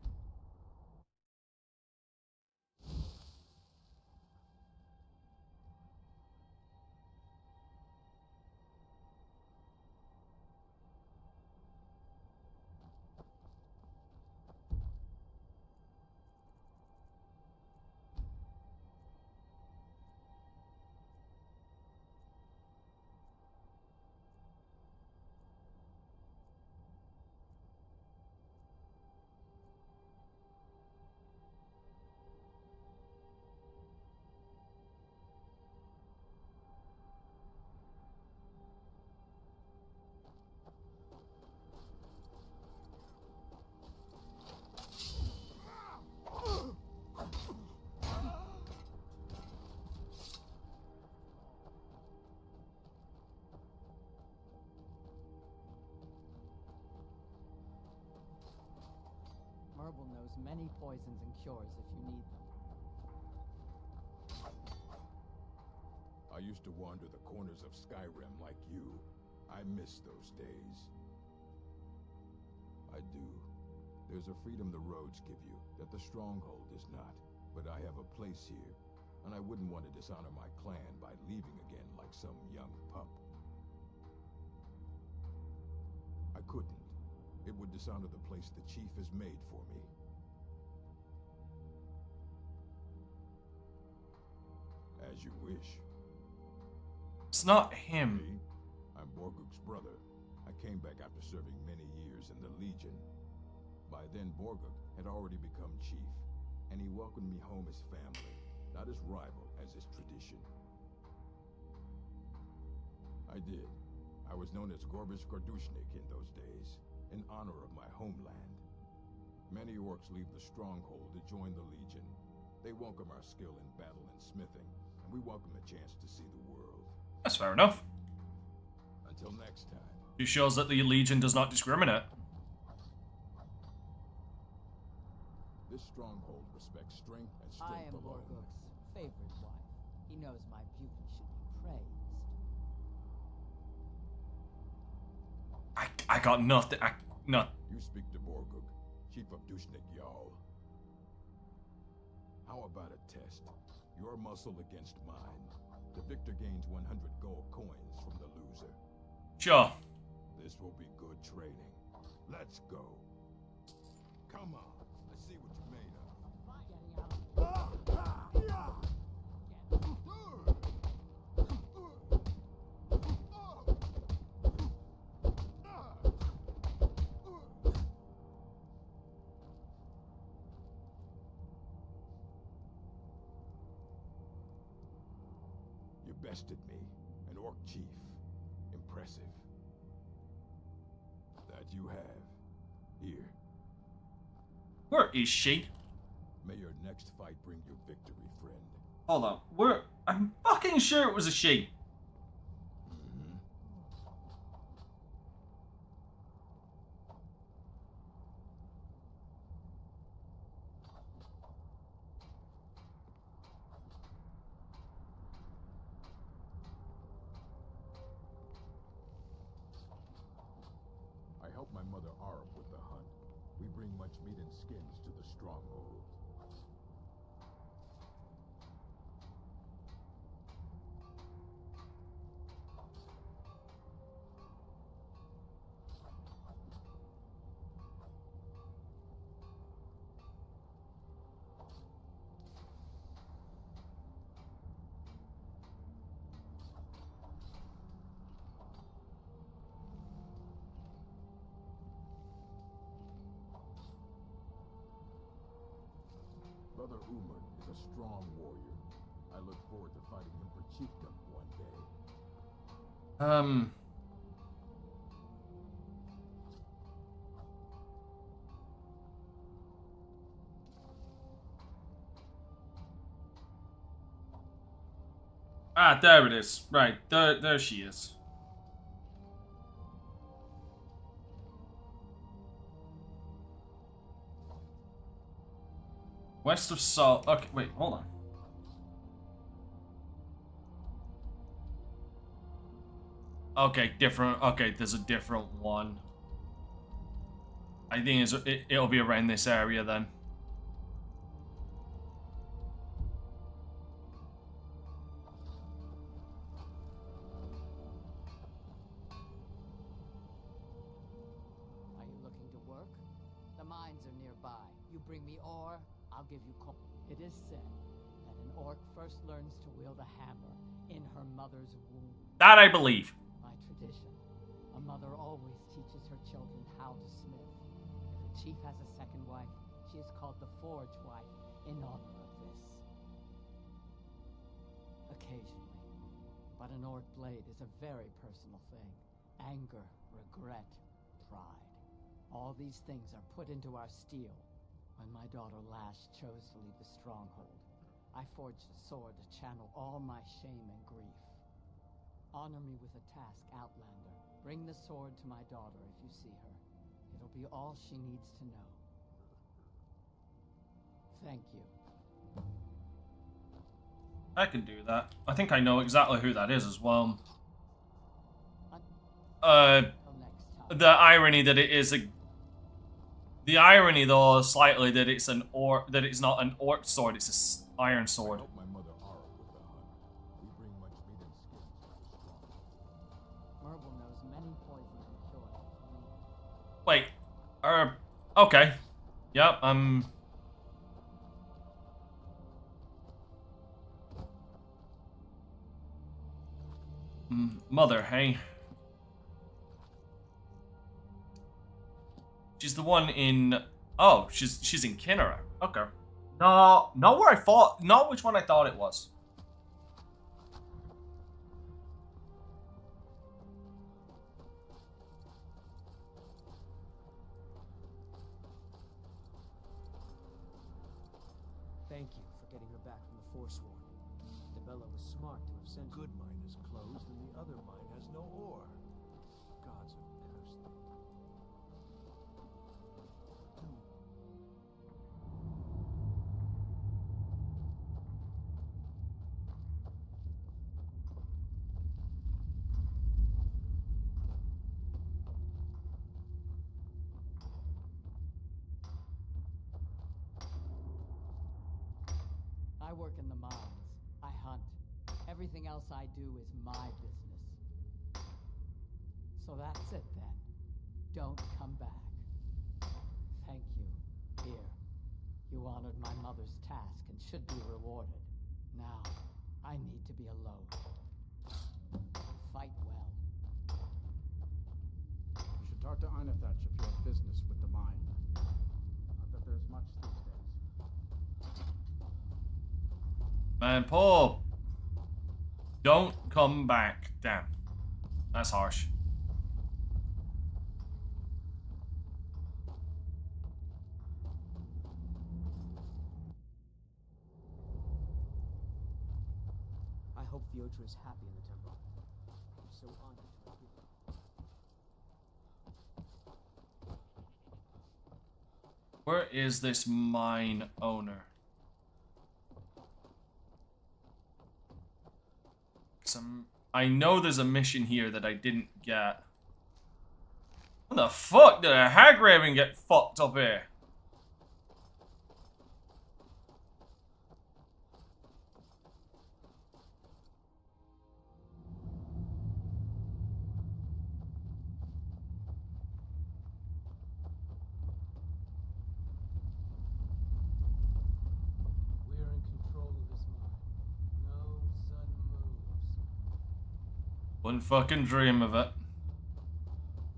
knows many poisons and cures if you need them. I used to wander the corners of Skyrim like you. I miss those days. I do. There's a freedom the roads give you that the Stronghold does not. But I have a place here, and I wouldn't want to dishonor my clan by leaving again like some young pup. I couldn't. It would dishonor the place the chief has made for me. As you wish. It's not him. Me? I'm Borgug's brother. I came back after serving many years in the Legion. By then, Borgug had already become chief, and he welcomed me home as family, not as rival as is tradition. I did. I was known as Gorbish Gordushnik in those days, in honor of my homeland. Many orcs leave the Stronghold to join the Legion. They welcome our skill in battle and smithing, and we welcome the chance to see the world. That's fair enough. Until next time. It shows that the Legion does not discriminate. This stronghold respects strength and I strength am alone. Borgug's favorite wife. He knows my beauty should be praised. I got nothing. No. You speak to Borgug, Chief of Dushnik Jarl. How about a test? Your muscle against mine. The victor gains 100 gold coins from the loser. Sure. This will be good training. Let's go. Come on. Let's see what you're made of. You bested me, an orc chief. Impressive. That you have. Here. Where is she? May your next fight bring you victory, friend. Hold on. Where? I'm fucking sure it was a she. I help my mother Arp with the hunt. We bring much meat and skins to the stronghold. Brother Umar is a strong warrior. I look forward to fighting him for chiefdom one day. Ah, there it is. Right, there she is. West of Salt. Okay, wait, hold on. Okay, different. Okay, there's a different one. I think it'll be around this area then. Are you looking to work? The mines are nearby. You bring me ore, I'll give you coal. It is said that an orc first learns to wield a hammer in her mother's womb. That I believe. By tradition, a mother always teaches her children how to smith. If a chief has a second wife, she is called the Forge Wife in honor of this. Occasionally. But an orc blade is a very personal thing. Anger, regret, pride. All these things are put into our steel. When my daughter Lash chose to leave the stronghold, I forged a sword to channel all my shame and grief. Honor me with a task, Outlander. Bring the sword to my daughter if you see her. It'll be all she needs to know. Thank you. I can do that. I think I know exactly who that is as well. The irony that it is a... The irony, though, slightly, that it's an orc... That it's not an orc sword, it's an iron sword. Merble knows many poisons and cures. Wait. Okay. Yep, Mother, hey? She's the one in... Oh, she's in Kinnera. Okay. No, not where I thought... Not which one I thought it was. Thank you for getting her back from the Forsworn. Debella was smart to have sent Good mine is closed and the other mine has no ore. Gods have cursed me. I work in the mines. I hunt. Everything else I do is my business. So that's it then. Don't come back. Thank you. Here. You honored my mother's task and should be rewarded. Now, I need to be alone. Fight well. You should talk to Einethach if you have business with the mine. Not that there's much these days. Man, Paul. Don't come back. Damn. That's harsh. I hope Fiotra is happy in the temple. I'm so honored to have you. Where is this mine owner? I know there's a mission here that I didn't get. What the fuck did a hag raven get fucked up here? We're in control of this mine. No sudden moves. Wouldn't fucking dream of it.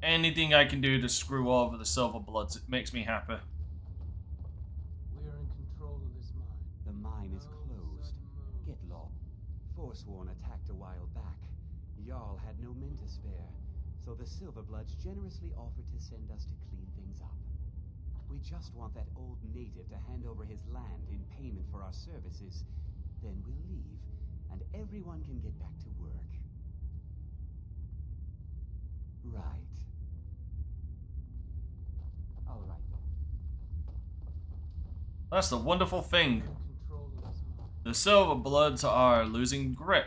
Anything I can do to screw over the Silverbloods, it makes me happy. We're in control of this mine. The mine is closed. Get lost. Forsworn attacked a while back. Jarl had no men to spare, so the Silverbloods generously offered to send us to clean things up. We just want that old native to hand over his land in payment for our services. Then we'll leave, and everyone can get back to work. Right. All right then. That's the wonderful thing. The Silverbloods are losing grip.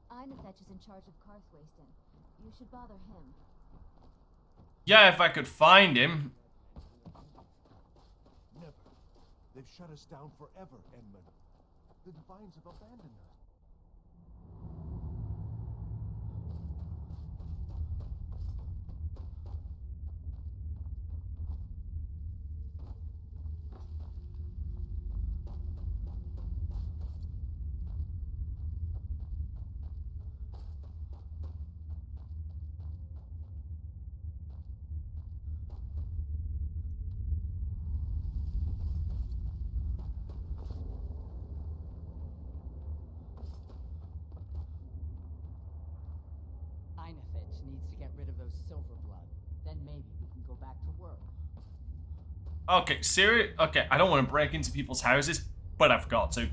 Einethach is in charge of Karthwasten. You should bother him. Yeah, if I could find him. Never. They've shut us down forever, Edmund. The Divines have abandoned us. needs to get rid of those silver blood. Then maybe we can go back to work. Okay, serious? Okay, I don't want to break into people's houses, but I've got to.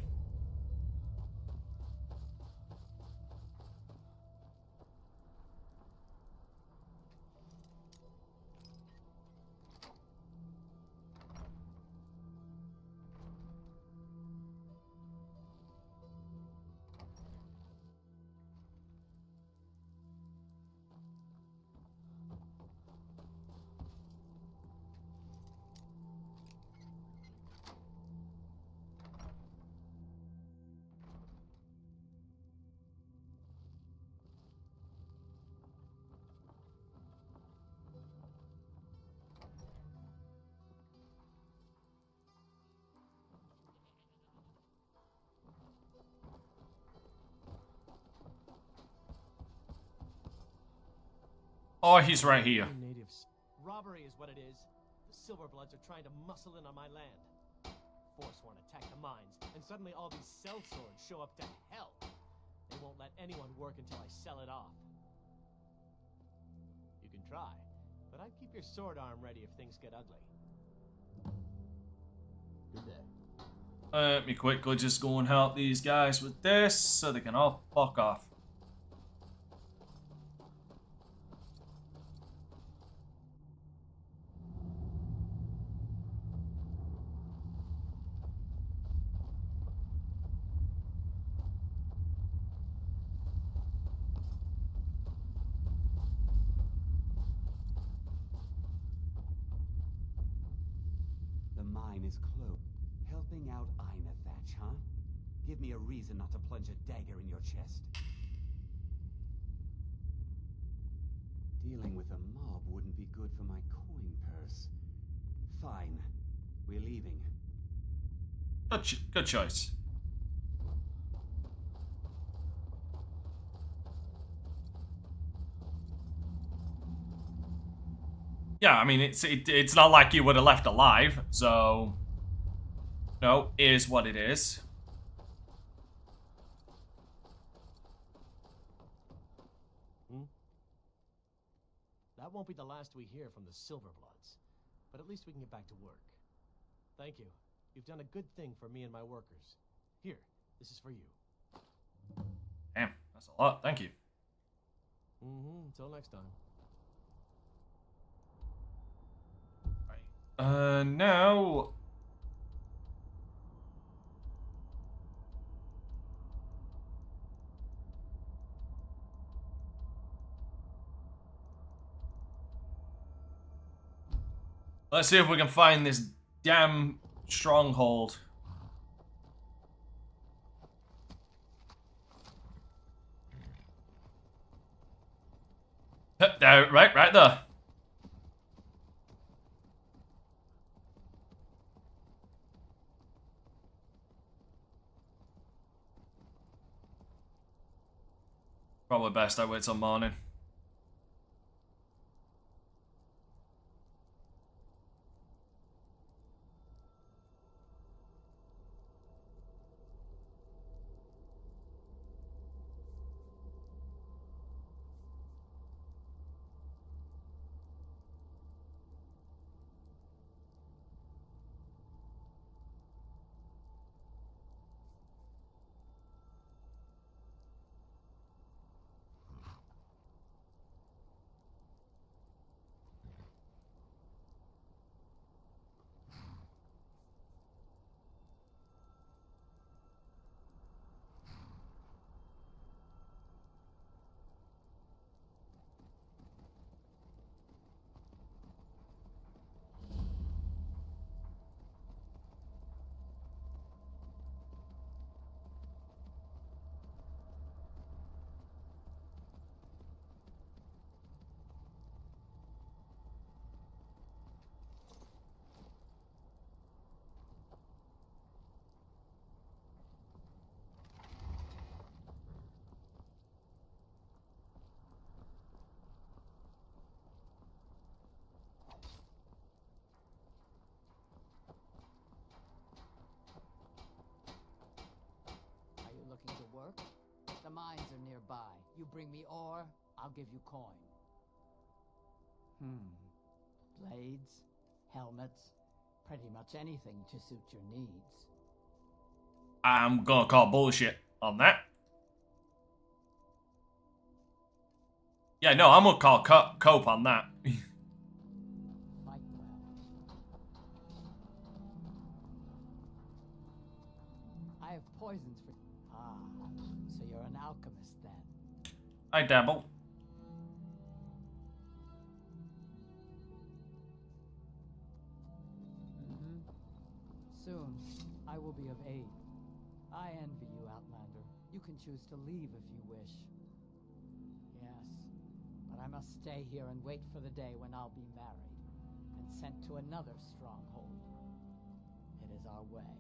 Oh, he's right here. Natives. Robbery is what it is. The Silverbloods are trying to muscle in on my land. Forsworn attack the mines, and suddenly all these sellswords show up to hell. They won't let anyone work until I sell it off. You can try, but I'd keep your sword arm ready if things get ugly. Good day. Let me quickly just go and help these guys with this so they can all fuck off. The mine is closed. Helping out Ina Thatch, huh? Give me a reason not to plunge a dagger in your chest. Dealing with a mob wouldn't be good for my coin purse. Fine. We're leaving. Good choice. Yeah, I mean, it's not like you would have left alive, so... No, is what it is. That won't be the last we hear from the Silverbloods, but at least we can get back to work. Thank you. You've done a good thing for me and my workers. Here, this is for you. Damn, that's a lot. Thank you. Until next time. Now... Let's see if we can find this damn stronghold. There, right there. Probably best I wait till morning. Looking to work? The mines are nearby. You bring me ore, I'll give you coin. Blades, helmets, pretty much anything to suit your needs. I'm gonna call bullshit on that. Yeah, no, I'm gonna call cope on that. Fight well. I have poisons for... Ah, so you're an alchemist then. I dabble. Soon, I will be of aid. I envy you, Outlander. You can choose to leave if you wish. Yes, but I must stay here and wait for the day when I'll be married and sent to another stronghold. It is our way,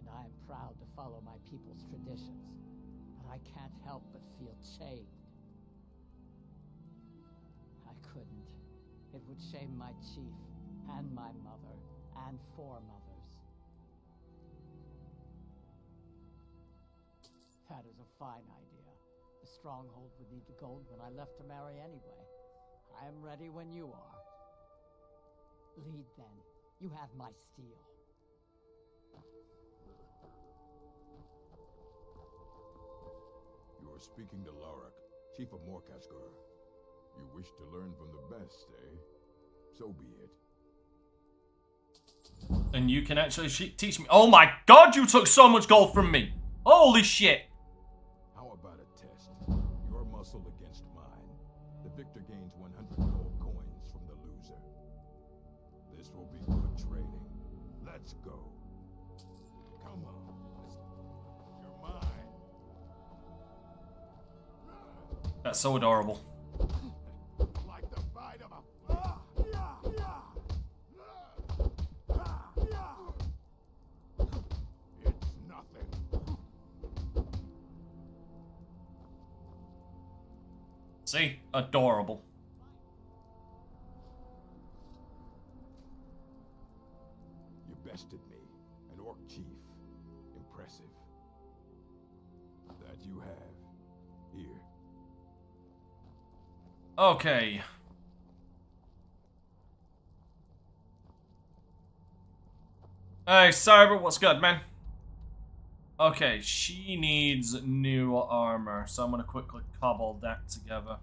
and I am proud to follow my people's traditions, but I can't help but feel chained. I couldn't. It would shame my chief, and my mother, and foremothers. That is a fine idea. The stronghold would need the gold when I left to marry anyway. I am ready when you are. Lead then. You have my steel. You are speaking to Lorik, Chief of Morkashgur. You wish to learn from the best, eh? So be it. And you can actually teach me. Oh my god, you took so much gold from me. Holy shit. How about a test? Your muscle against mine. The victor gains 100 gold coins from the loser. This will be good training. Let's go. Come on. You're mine. That's so adorable. Like the bite of a... It's nothing. See? Adorable. You bested me, an orc chief. Impressive. That you have. Here. Okay. Hey, Cyber, what's good, man? Okay, she needs new armor, so I'm gonna quickly cobble that together.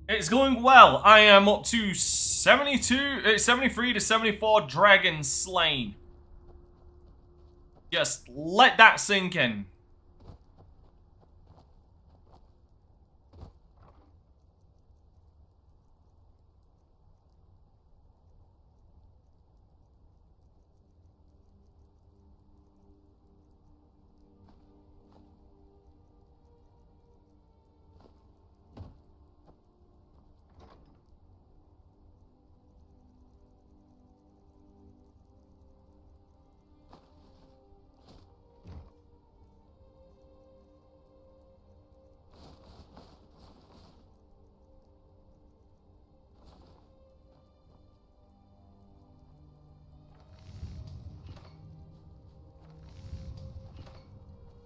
It's going well. I am up to 73 to 74 dragons slain. Just let that sink in.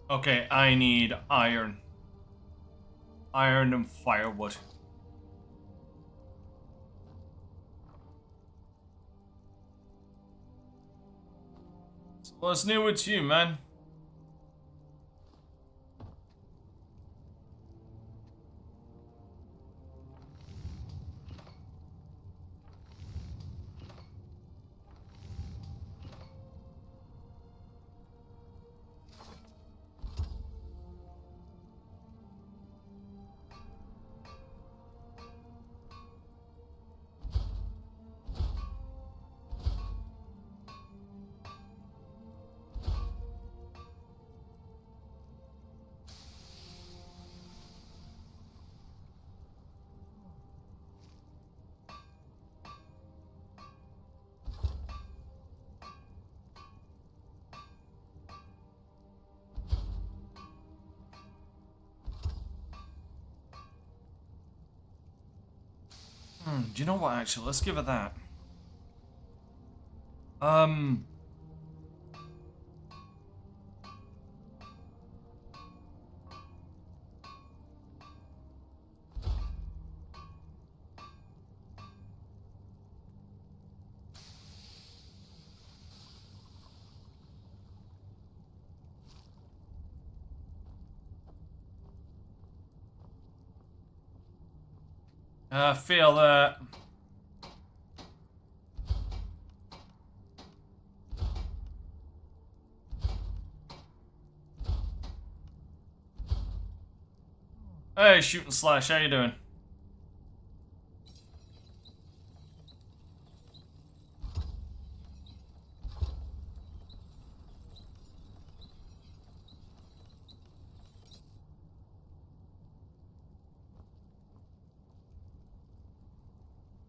Okay, I need iron. Iron and firewood. So what's new with you, man? Do you know what, actually? Let's give it that. I feel that. Hey, Shoot and Slash, how you doing?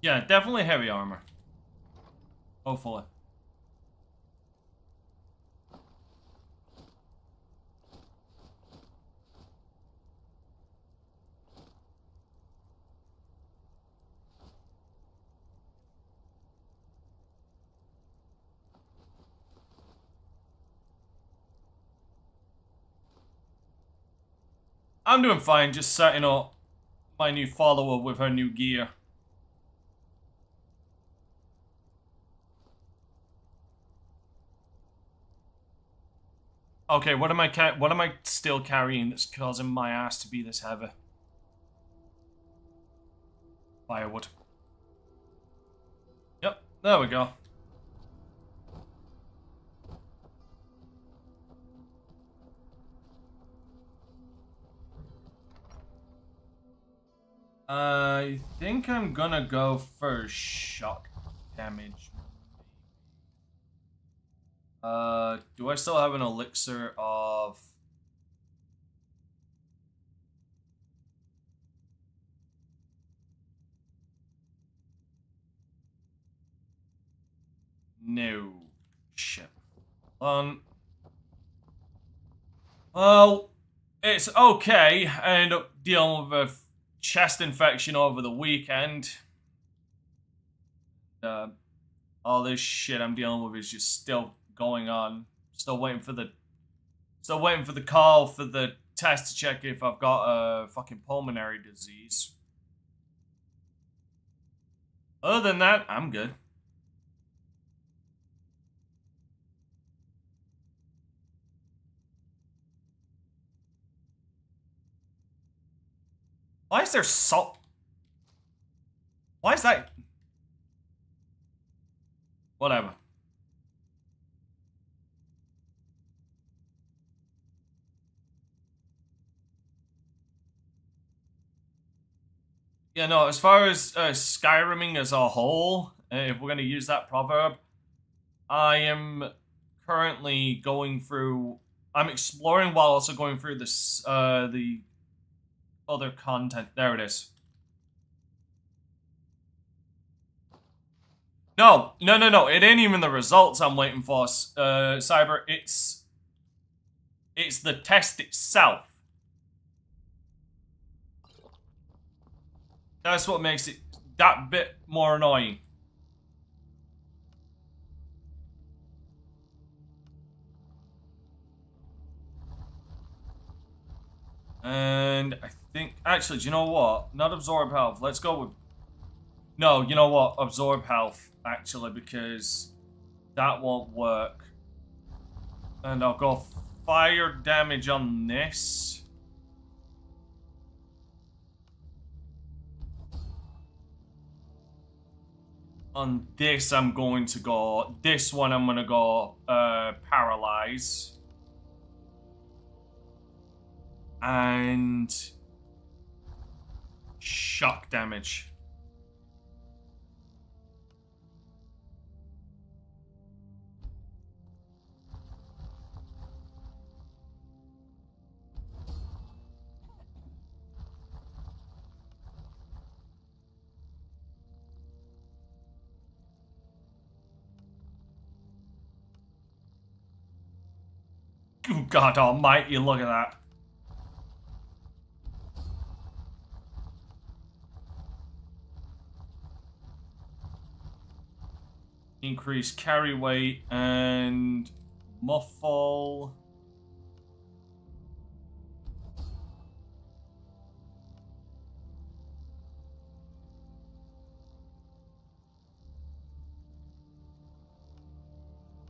Yeah, definitely heavy armor. Hopefully. I'm doing fine, just setting up my new follower with her new gear. Okay, what am I still carrying that's causing my ass to be this heavy? Firewood. Yep, there we go. I think I'm gonna go for shock damage. Do I still have an elixir of... No. Shit. Well, it's okay. I ended up dealing with a chest infection over the weekend. All this shit I'm dealing with is just still going on. Still waiting for the call for the test to check if I've got a fucking pulmonary disease. Other than that, I'm good. Why is there salt? Why is that? Whatever. Yeah, no, as far as Skyriming as a whole, if we're going to use that proverb, I am currently going through... I'm exploring while also going through this, the other content. There it is. No. It ain't even the results I'm waiting for, Cyber. It's the test itself. That's what makes it that bit more annoying. And I think... Actually, do you know what? Not absorb health. Let's go with... No, you know what? Absorb health, actually, because that won't work. And I'll go fire damage on this. On this, I'm going to go... This one, I'm going to go paralyze. And... shock damage. Oh, God almighty, look at that. Increase carry weight and muffle.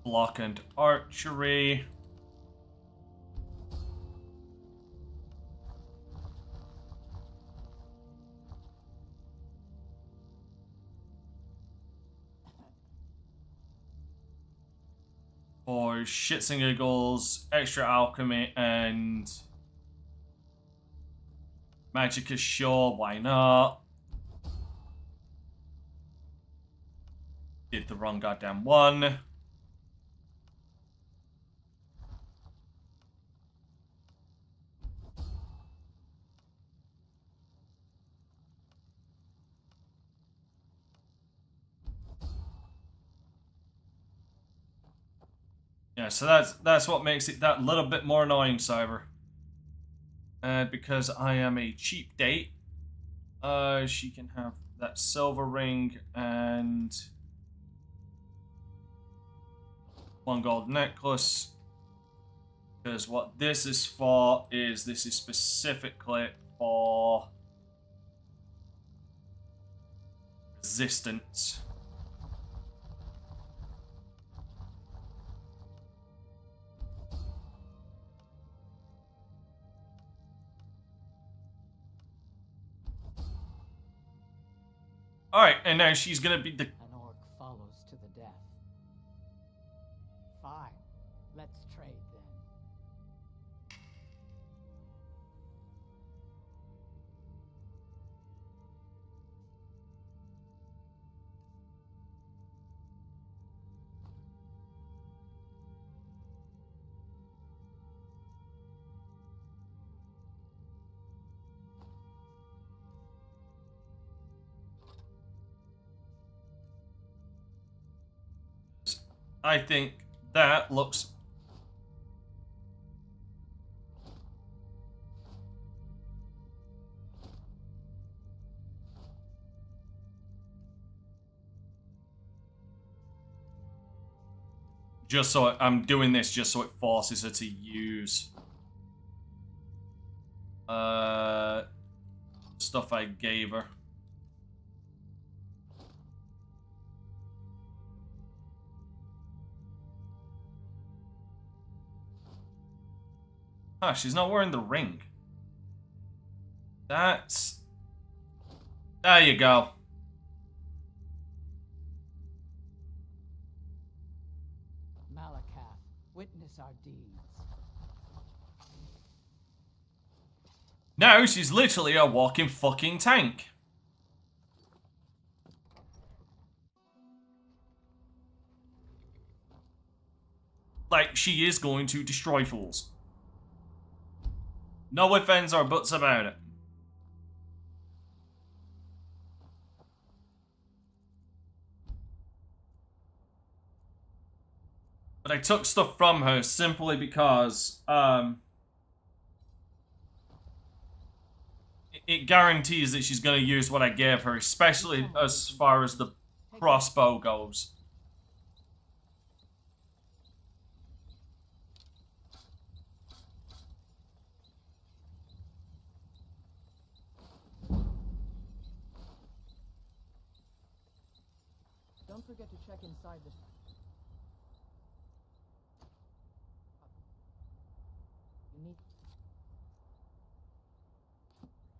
Block and archery. For shits and giggles, extra alchemy, and Magicka, sure, why not? Did the wrong goddamn one. Yeah, so that's what makes it that little bit more annoying, Cyber. And because I am a cheap date, she can have that silver ring and one gold necklace. Because what this is for is this is specifically for resistance. Alright, and now she's gonna be the... An orc follows to the death. Fine. Let's trade then. I think that looks... Just so I'm doing this just so it forces her to use stuff I gave her. Ah, she's not wearing the ring. That's... There you go. Malakath, witness our deeds. Now she's literally a walking fucking tank. Like, she is going to destroy fools. No ifs, ands, or buts about it. But I took stuff from her simply because, it guarantees that she's going to use what I gave her, especially as far as the crossbow goes. Don't forget to check inside this. You need...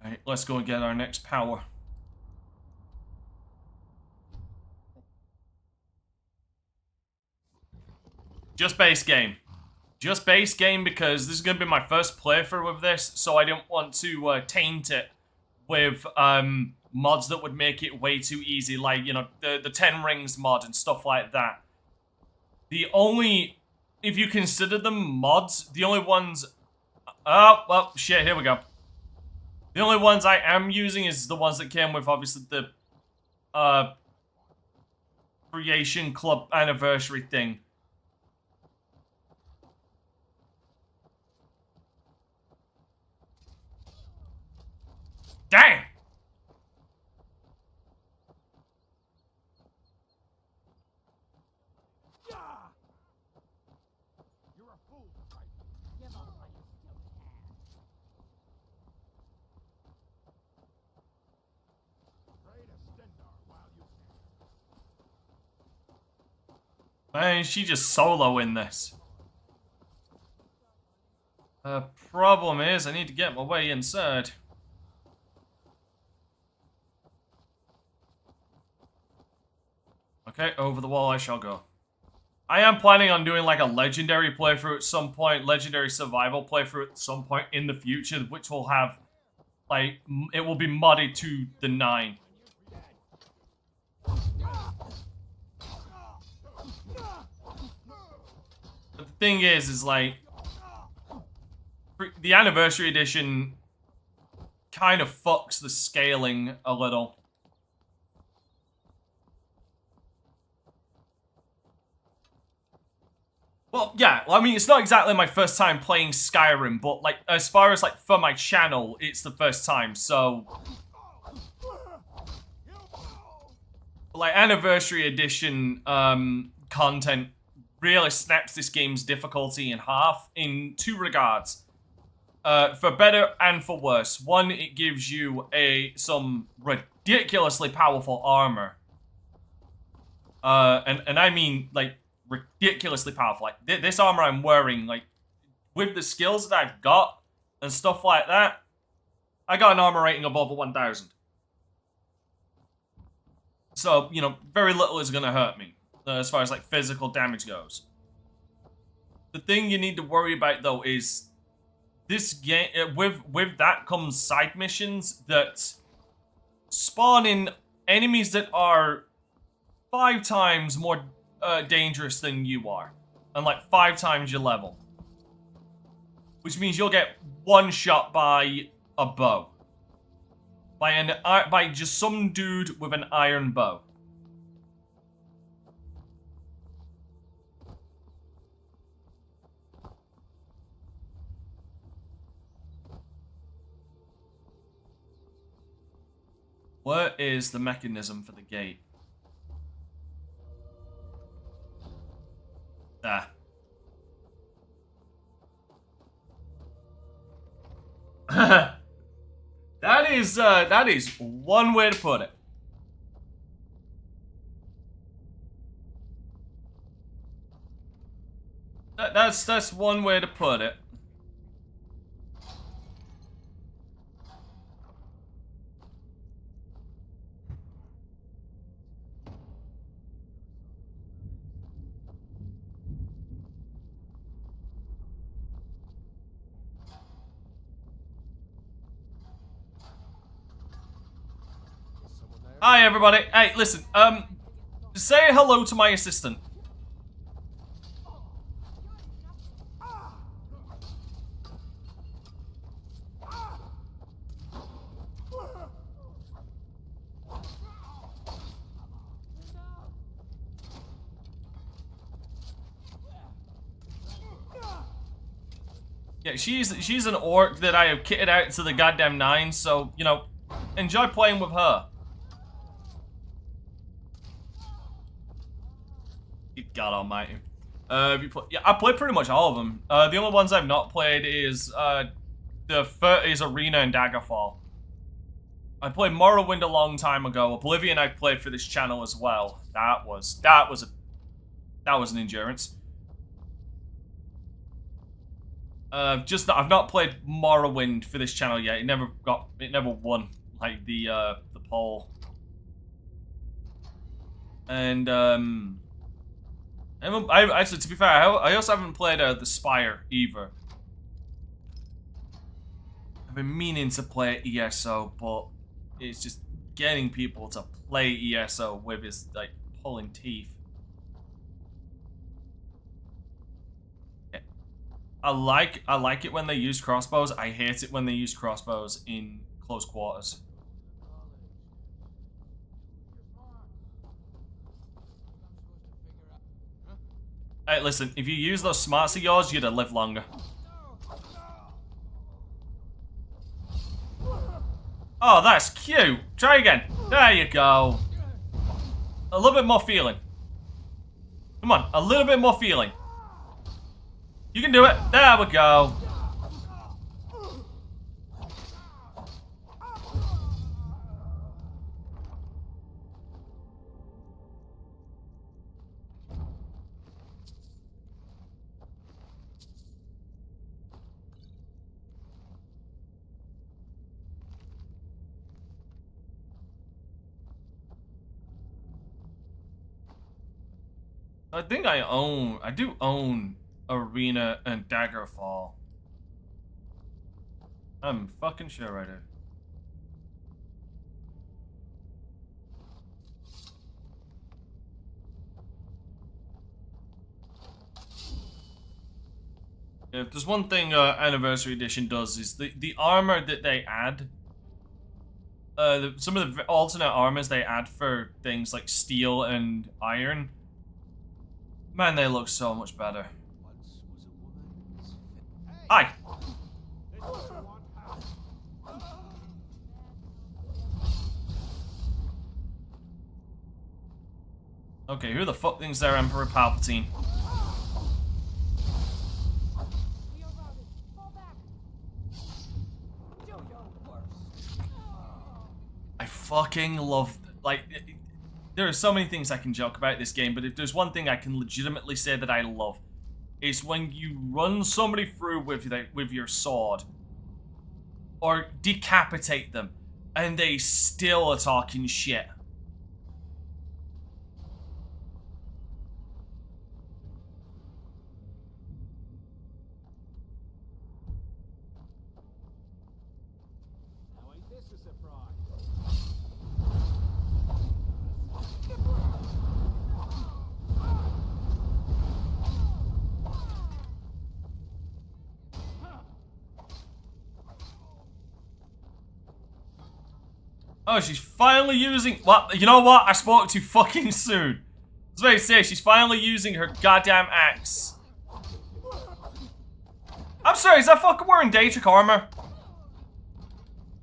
Alright, let's go and get our next power. Just base game. Just base game because this is going to be my first playthrough with this, so I don't want to taint it with mods that would make it way too easy, like, you know, the 10 rings mod and stuff like that. The only, if you consider them mods, the only ones... Oh, well, shit, here we go. The only ones I am using is the ones that came with, obviously, the Creation Club anniversary thing. Damn! You're a fool, right? Give up while you still can. Pray to Stendarr while you can. Man, she just soloing this. Problem is, I need to get my way inside. Okay, over the wall I shall go. I am planning on doing like a legendary playthrough at some point, legendary survival playthrough at some point in the future, which will have, like, it will be modded to the 9. But the thing is like, the Anniversary Edition kind of fucks the scaling a little. Well, yeah, I mean, it's not exactly my first time playing Skyrim, but, like, as far as, like, for my channel, it's the first time, so... Like, Anniversary Edition, content really snaps this game's difficulty in half in 2 regards. For better and for worse. One, it gives you some ridiculously powerful armor. And I mean, like, ridiculously powerful. Like, this armor I'm wearing, like, with the skills that I've got and stuff like that, I got an armor rating of over 1000. So, you know, very little is gonna hurt me, as far as, like, physical damage goes. The thing you need to worry about, though, is this game, with that comes side missions that spawn in enemies that are 5 times more dangerous than you are, and like 5 times your level, which means you'll get one shot by a bow, by just some dude with an iron bow. Where is the mechanism for the gate? There. That is one way to put it. That's one way to put it. Hi, everybody. Hey, listen, say hello to my assistant. Yeah, she's an orc that I have kitted out to the goddamn 9, so, you know, enjoy playing with her. God almighty. Yeah, I played pretty much all of them. The only ones I've not played is the 30s Arena and Daggerfall. I played Morrowind a long time ago. Oblivion I've played for this channel as well. That was an endurance. I've not played Morrowind for this channel yet. It never won like the poll. And actually, to be fair, I also haven't played the Spire either. I've been meaning to play ESO, but it's just getting people to play ESO with is like pulling teeth. Yeah. I like it when they use crossbows. I hate it when they use crossbows in close quarters. Hey, listen, if you use those smarts of yours, you'd have lived longer. Oh, that's cute. Try again. There you go. A little bit more feeling. Come on, a little bit more feeling. You can do it. There we go. I think I do own Arena and Daggerfall. I'm fucking sure I do. If there's one thing Anniversary Edition does is the armor that they add. Some of the alternate armors they add for things like steel and iron. Man, they look so much better. Hi! Okay, who the fuck thinks they're Emperor Palpatine? I fucking love, like, there are so many things I can joke about this game, but if there's one thing I can legitimately say that I love, it's when you run somebody through with your sword, or decapitate them, and they still are talking shit. Oh, she's finally using... What? You know what? I spoke too fucking soon. I was about to say, she's finally using her goddamn axe. I'm sorry, is that fucker wearing Daedric armor?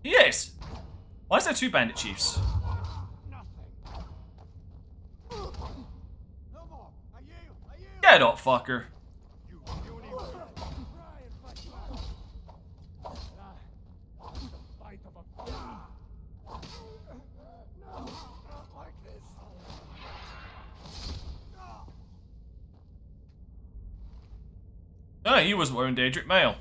He is. Why is there two bandit chiefs? Get up, fucker. Oh, he was wearing Daedric mail.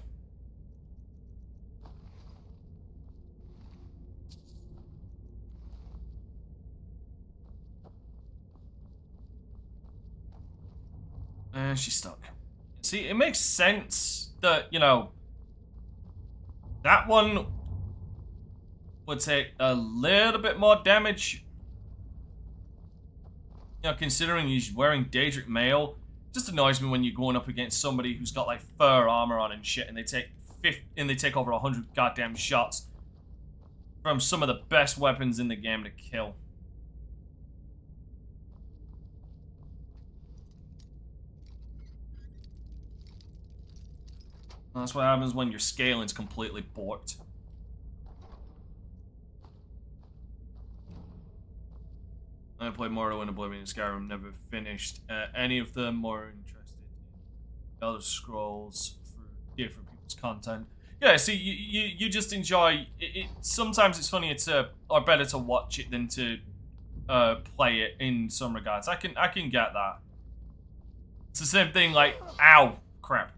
And she's stuck. See, it makes sense that, you know, that one would take a little bit more damage. You know, considering he's wearing Daedric mail. Just annoys me when you're going up against somebody who's got like fur armor on and shit, and they take over 100 goddamn shots from some of the best weapons in the game to kill. And that's what happens when your scaling's completely borked. I played Morrowind, Oblivion, and Skyrim, never finished any of them. More interested in Elder Scrolls for different people's content. Yeah, see, you just enjoy it. Sometimes it's funnier to, or better to watch it than to play it in some regards. I can get that. It's the same thing like, ow, crap.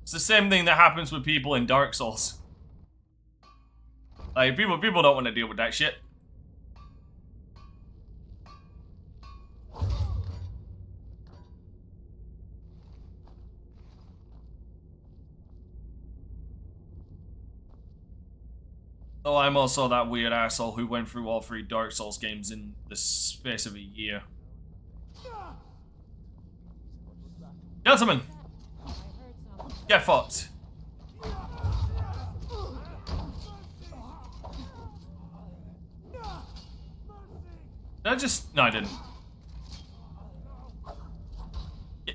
It's the same thing that happens with people in Dark Souls. Like, people don't want to deal with that shit. Oh, I'm also that weird asshole who went through all 3 Dark Souls games in the space of a year. Gentlemen! Get fucked. Did I just... No, I didn't. Yeah.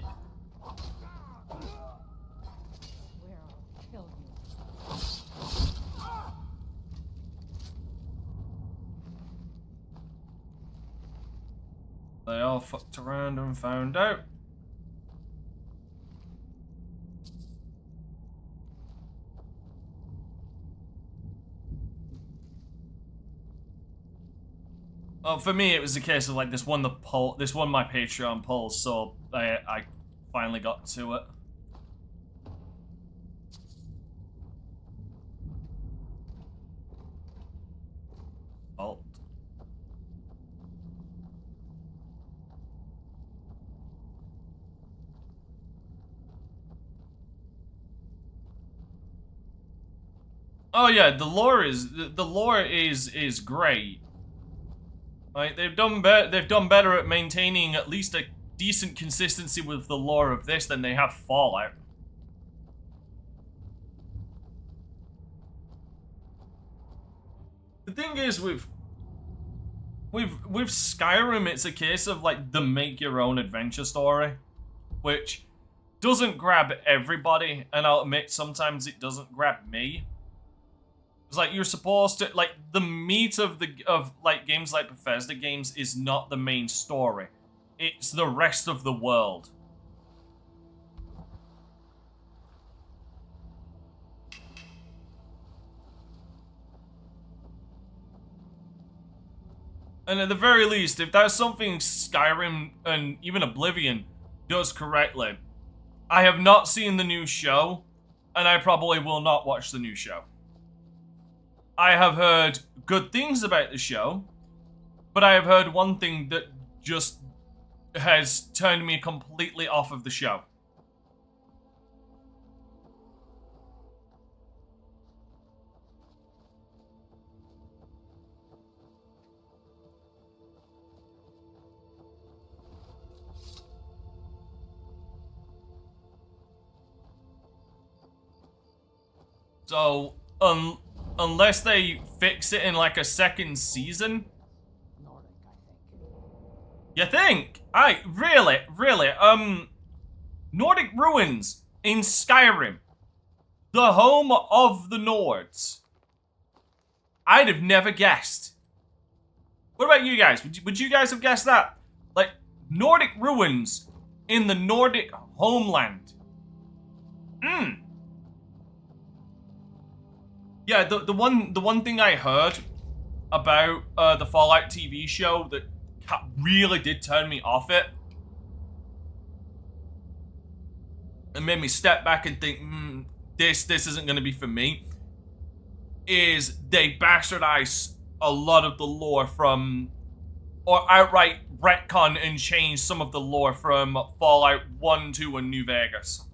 They all fucked around and found out. Oh, for me, it was a case of like this won my Patreon poll, so I finally got to it. Alt. Oh yeah, the lore is great. Like they've done better at maintaining at least a decent consistency with the lore of this than they have Fallout. The thing is with Skyrim, it's a case of like the make your own adventure story, which doesn't grab everybody, and I'll admit sometimes it doesn't grab me. It's like you're supposed to like the meat of like games like Bethesda games is not the main story. It's the rest of the world. And at the very least, if that's something Skyrim and even Oblivion does correctly, I have not seen the new show, and I probably will not watch the new show. I have heard good things about the show, but I have heard one thing that just has turned me completely off of the show. So, unless they fix it in like a second season. You think? Really? Nordic ruins in Skyrim. The home of the Nords. I'd have never guessed. What about you guys? Would you guys have guessed that? Like, Nordic ruins in the Nordic homeland. Yeah, the one thing I heard about the Fallout TV show that really did turn me off it and made me step back and think, this isn't going to be for me, is they bastardize a lot of the lore from, or outright retcon and change some of the lore from Fallout 1, 2, and New Vegas.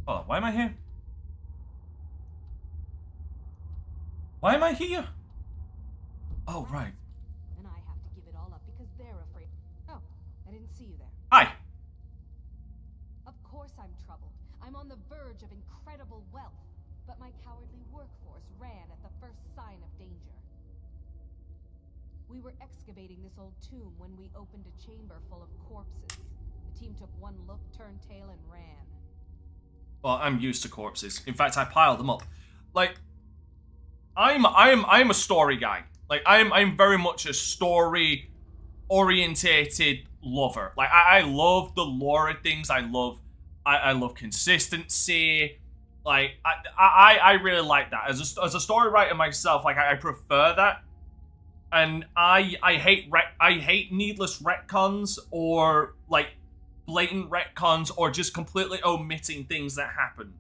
Oh, why am I here? Why am I here? Oh, right. And I have to give it all up because they're afraid. Oh, I didn't see you there. Hi. Of course I'm troubled. I'm on the verge of incredible wealth, but my cowardly workforce ran at the first sign of danger. We were excavating this old tomb when we opened a chamber full of corpses. The team took one look, turned tail, and ran. Well, I'm used to corpses. In fact, I piled them up. Like, I'm a story guy. Like, I'm very much a story orientated lover. Like, I love the lore of things. I love consistency. Like, I really like that. As a story writer myself, like, I prefer that. And I hate needless retcons or like blatant retcons or just completely omitting things that happened.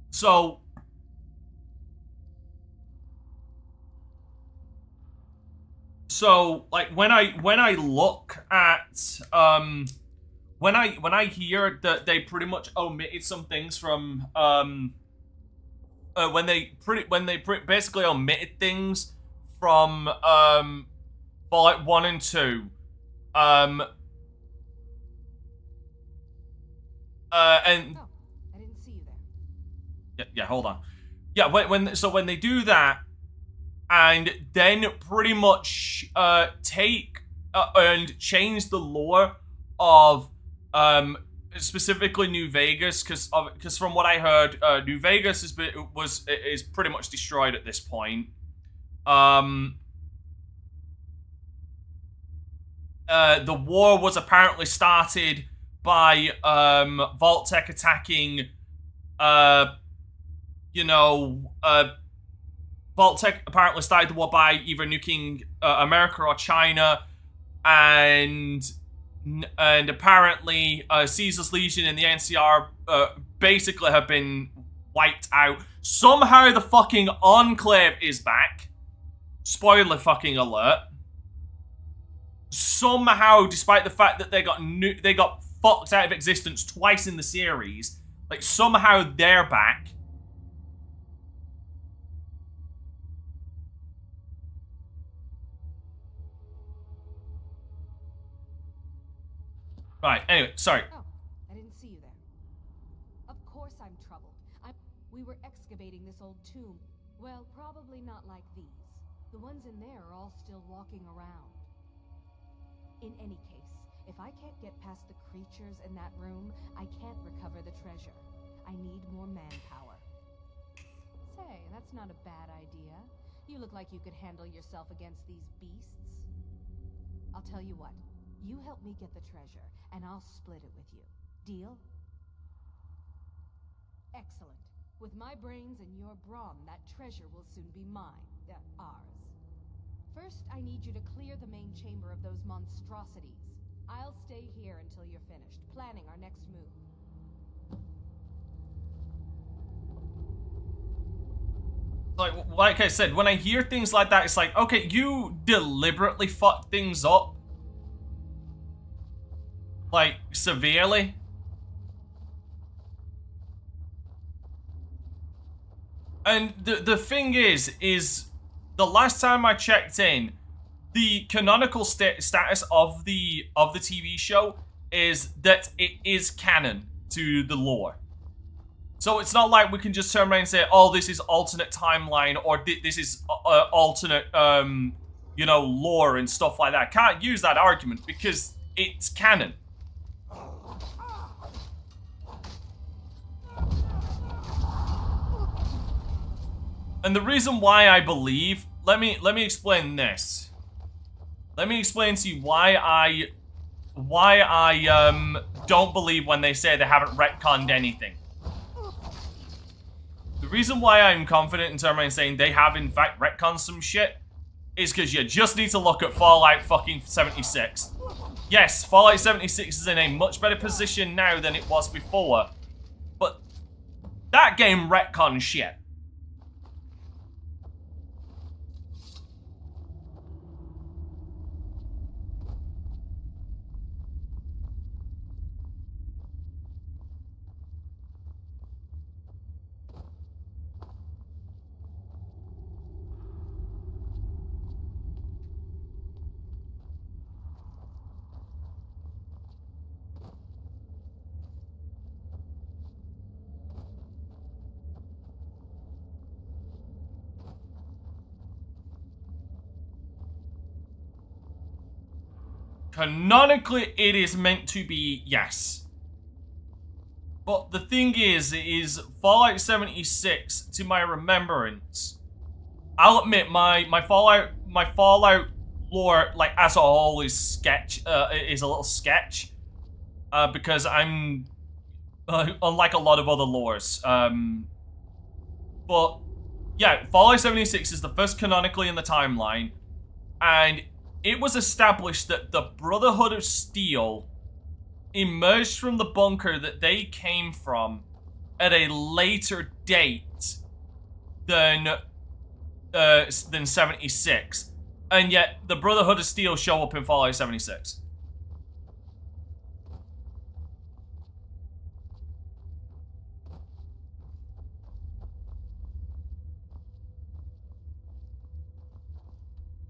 So like when I look at when I hear that they pretty much omitted some things from when they basically omitted things from Fallout 1 and 2 and oh, I didn't see you there. Yeah, hold on. Yeah, when they do that and then pretty much take and change the lore of specifically New Vegas, because from what I heard, New Vegas is pretty much destroyed at this point. The war was apparently started by Vault-Tec attacking Vault-Tec apparently started the war by either nuking America or China, and apparently Caesar's Legion and the NCR basically have been wiped out. Somehow the fucking Enclave is back. Spoiler fucking alert. Somehow, despite the fact that they got fucked out of existence twice in the series. Like, somehow they're back. Right, anyway, sorry. Oh, I didn't see you there. Of course I'm troubled. We were excavating this old tomb. Well, probably not like these. The ones in there are all still walking around. In any case, if I can't get past the creatures in that room, I can't recover the treasure. I need more manpower. Say, that's not a bad idea. You look like you could handle yourself against these beasts. I'll tell you what. You help me get the treasure, and I'll split it with you. Deal? Excellent. With my brains and your brawn, that treasure will soon be mine. Ours. First, I need you to clear the main chamber of those monstrosities. I'll stay here until you're finished, planning our next move. Like I said, when I hear things like that, it's like, okay, you deliberately fucked things up. Like, severely. And the thing is the last time I checked in, the canonical status of the TV show is that it is canon to the lore. So it's not like we can just turn around and say, oh, this is alternate timeline, or this is alternate, you know, lore and stuff like that. Can't use that argument because it's canon. And the reason why I believe, let me explain this. Let me explain to you why I don't believe when they say they haven't retconned anything. The reason why I'm confident in terms of saying they have in fact retconned some shit is because you just need to look at Fallout fucking 76. Yes, Fallout 76 is in a much better position now than it was before, but that game retconned shit. Canonically, it is meant to be, yes. But the thing is Fallout 76, to my remembrance, I'll admit my Fallout lore, like, as a whole is is a little sketch. Because I'm, unlike a lot of other lores. But, yeah, Fallout 76 is the first canonically in the timeline, and it was established that the Brotherhood of Steel emerged from the bunker that they came from at a later date than 76. And yet, the Brotherhood of Steel show up in Fallout 76.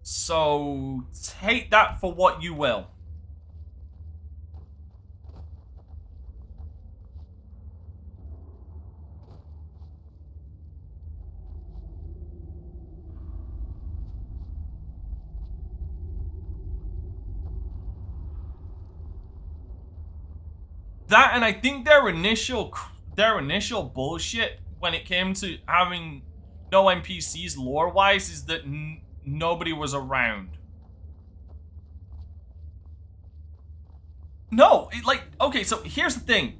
So, take that for what you will. That, and I think their initial bullshit when it came to having no NPCs lore-wise is that nobody was around. No, okay, so here's the thing.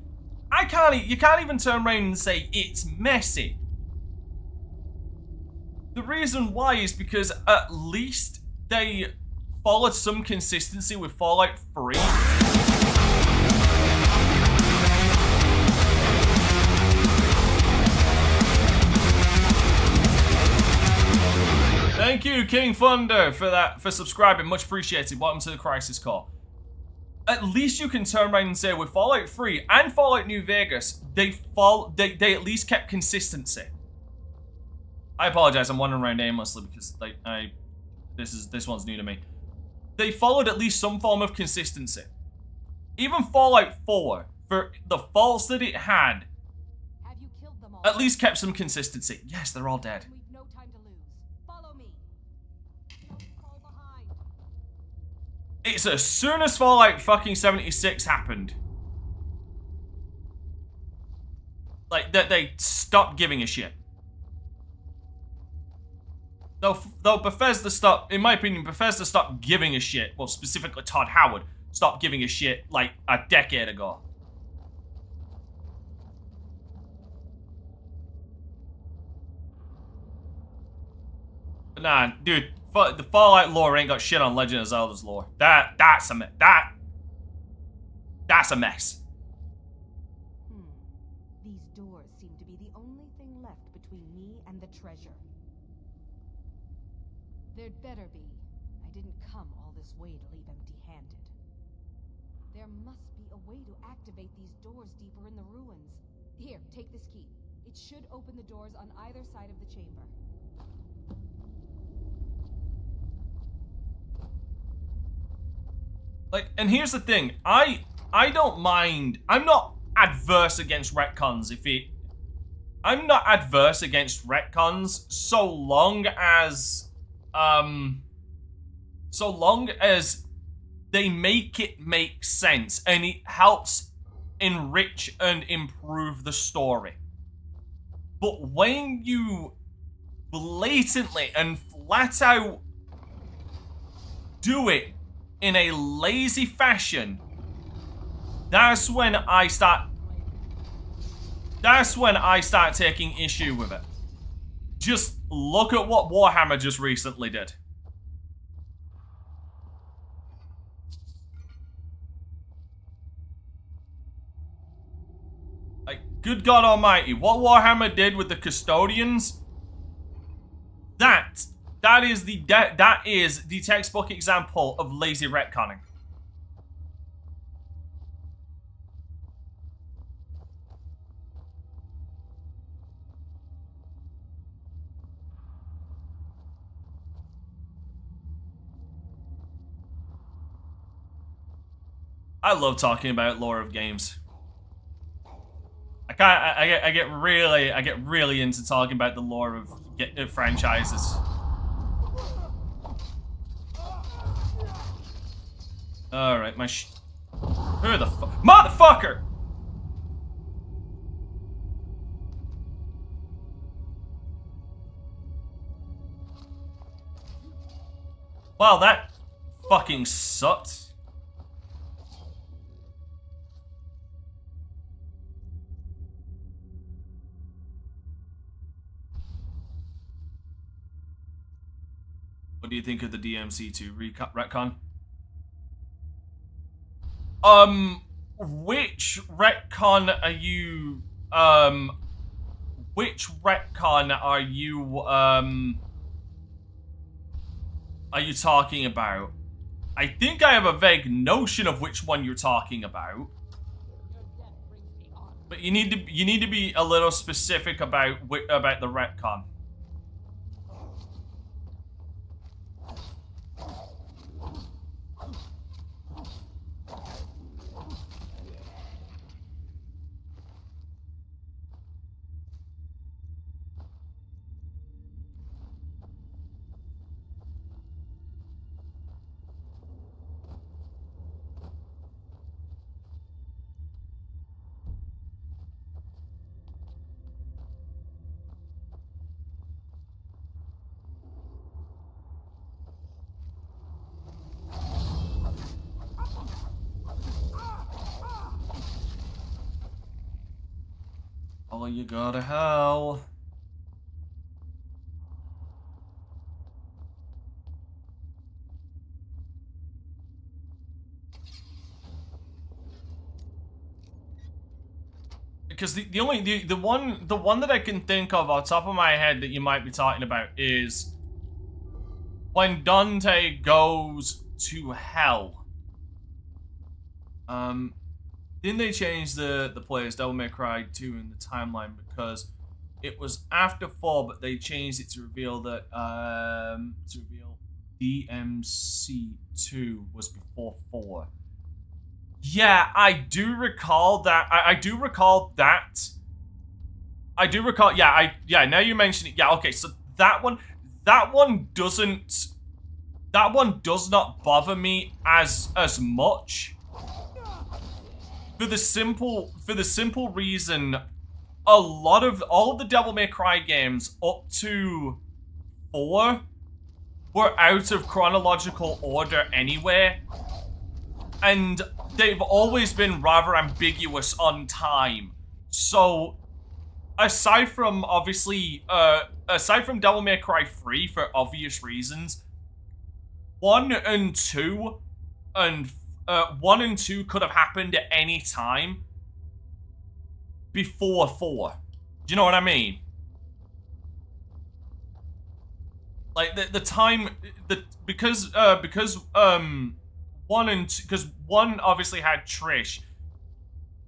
You can't even turn around and say it's messy. The reason why is because at least they followed some consistency with Fallout 3. Thank you, King Thunder, for subscribing. Much appreciated. Welcome to the Crisis Core. at least you can turn around and say with Fallout 3 and Fallout New Vegas, they at least kept consistency. I apologize, I'm wandering around aimlessly because like this one's new to me. They followed at least some form of consistency. Even Fallout 4, for the faults that it had, at least kept some consistency. Yes, they're all dead. We've no time to lose. Follow me. Don't fall behind. It's as soon as Fallout fucking 76 happened, like that they stopped giving a shit. Though Bethesda stopped, in my opinion, Bethesda stopped giving a shit. Well, specifically Todd Howard stopped giving a shit like a decade ago. Nah, dude, the Fallout lore ain't got shit on Legend of Zelda's lore. That's a mess. These doors seem to be the only thing left between me and the treasure. There'd better be. I didn't come all this way to leave empty-handed. There must be a way to activate these doors deeper in the ruins. Here, take this key. It should open the doors on either side of the chamber. Like, and here's the thing, I don't mind, I'm not adverse against retcons I'm not adverse against retcons so long as they make it make sense and it helps enrich and improve the story. But when you blatantly and flat out do it in a lazy fashion, that's when I start taking issue with it. Just look at what Warhammer just recently did. Like, good God Almighty, what Warhammer did with the Custodians, that is the textbook example of lazy retconning. I love talking about lore of games. I get really into talking about the lore of franchises. Alright, who the fuck? Motherfucker! Wow, that fucking sucked. What do you think of the DMC2 retcon? Which retcon are you, talking about? I think I have a vague notion of which one you're talking about. But you need to be a little specific about the retcon. Oh, you go to hell. Because the one that I can think of off the top of my head that you might be talking about is when Dante goes to hell. Didn't they change the players Devil May Cry 2 in the timeline because it was after 4, but they changed it to reveal that DMC2 was before 4. Yeah, I do recall that. I do recall that. I do recall. Yeah, now you mention it. Yeah, okay. So that one does not bother me as much. For the simple reason, all of the Devil May Cry games up to 4 were out of chronological order anyway, and they've always been rather ambiguous on time. So, aside from Devil May Cry 3 for obvious reasons, 1 and 2 could have happened at any time before 4. Do you know what I mean? Like because 1 and 2, because 1 obviously had Trish.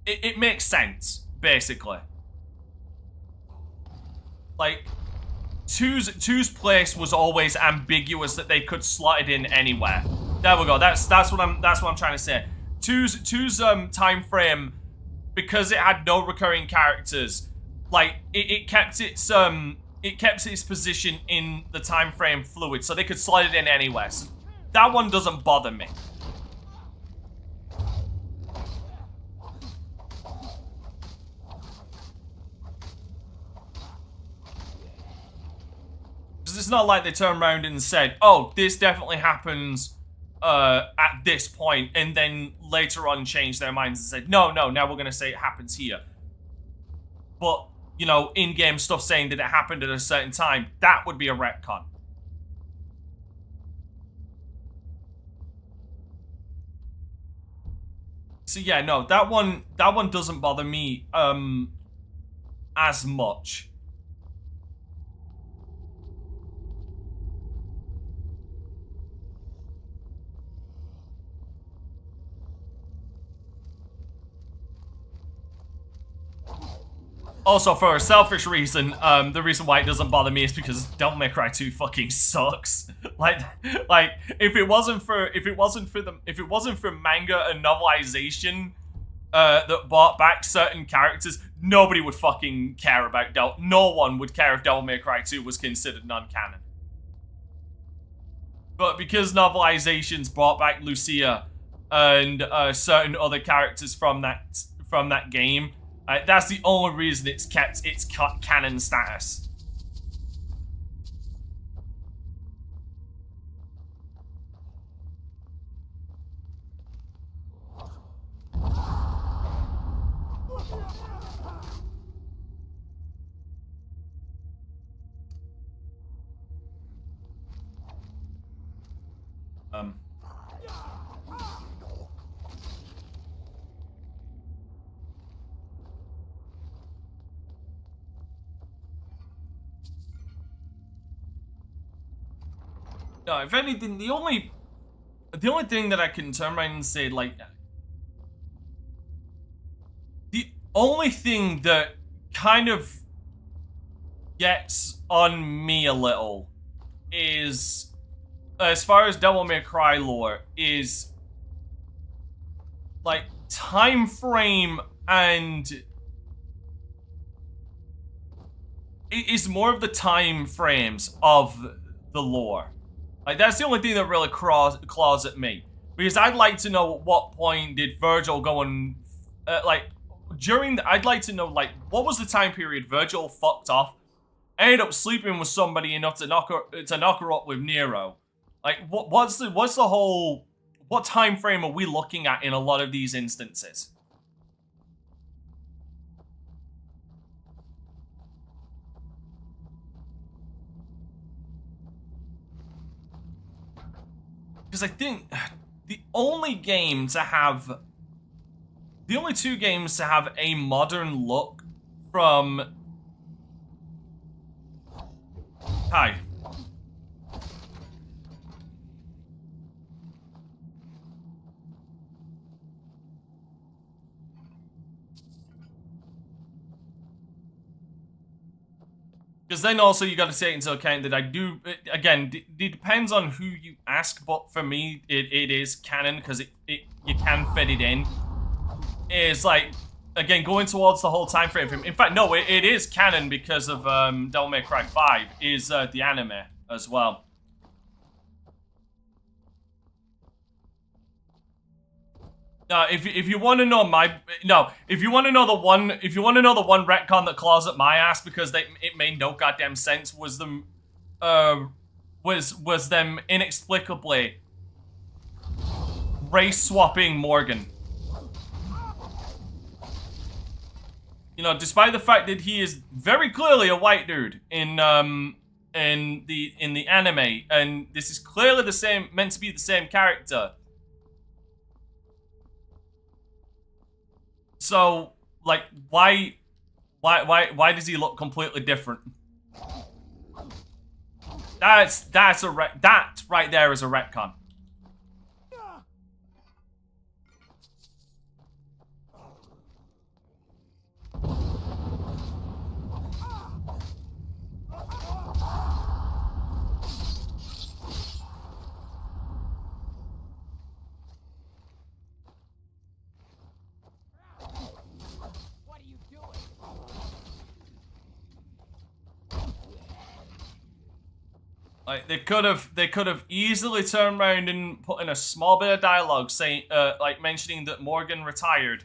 It makes sense, basically. Like 2's place was always ambiguous that they could slot it in anywhere. There we go. That's what I'm trying to say. 2's time frame, because it had no recurring characters, like it kept its position in the time frame fluid, so they could slide it in anywhere. So that one doesn't bother me. Because it's not like they turned around and said, "Oh, this definitely happens at this point," and then later on changed their minds and said, no, now we're going to say it happens here. But, you know, in-game stuff saying that it happened at a certain time, that would be a retcon. So yeah, no, that one doesn't bother me as much. Also, for a selfish reason, the reason why it doesn't bother me is because Devil May Cry 2 fucking sucks. like, if it wasn't for manga and novelization that brought back certain characters, nobody would fucking care about no one would care if Devil May Cry 2 was considered non-canon. But because novelizations brought back Lucia and certain other characters from that game, that's the only reason it's kept its canon status. No, if anything, the only thing that I can turn around and say, like, the only thing that kind of gets on me a little is, as far as Devil May Cry lore, is like time frame, and it is more of the time frames of the lore. Like, that's the only thing that really claws at me. Because I'd like to know at what point did Virgil go and, I'd like to know, like, what was the time period Virgil fucked off, ended up sleeping with somebody enough to knock her up with Nero. Like, what's the whole, what time frame are we looking at in a lot of these instances? Because I think the only two games to have a modern look from... Hi. Because then also you got to take into account that I do, again, it depends on who you ask, but for me, it is canon because you can fit it in. It's like, again, going towards the whole time frame. In fact, no, it is canon because of Devil May Cry 5 is the anime as well. If you want to know if you want to know the one retcon that claws at my ass because it made no goddamn sense was them was them inexplicably race swapping Morgan. You know, despite the fact that he is very clearly a white dude in the anime, and this is clearly meant to be the same character. So, like, why does he look completely different? That right there is a retcon. Like they could have easily turned around and put in a small bit of dialogue saying, like mentioning that Morgan retired.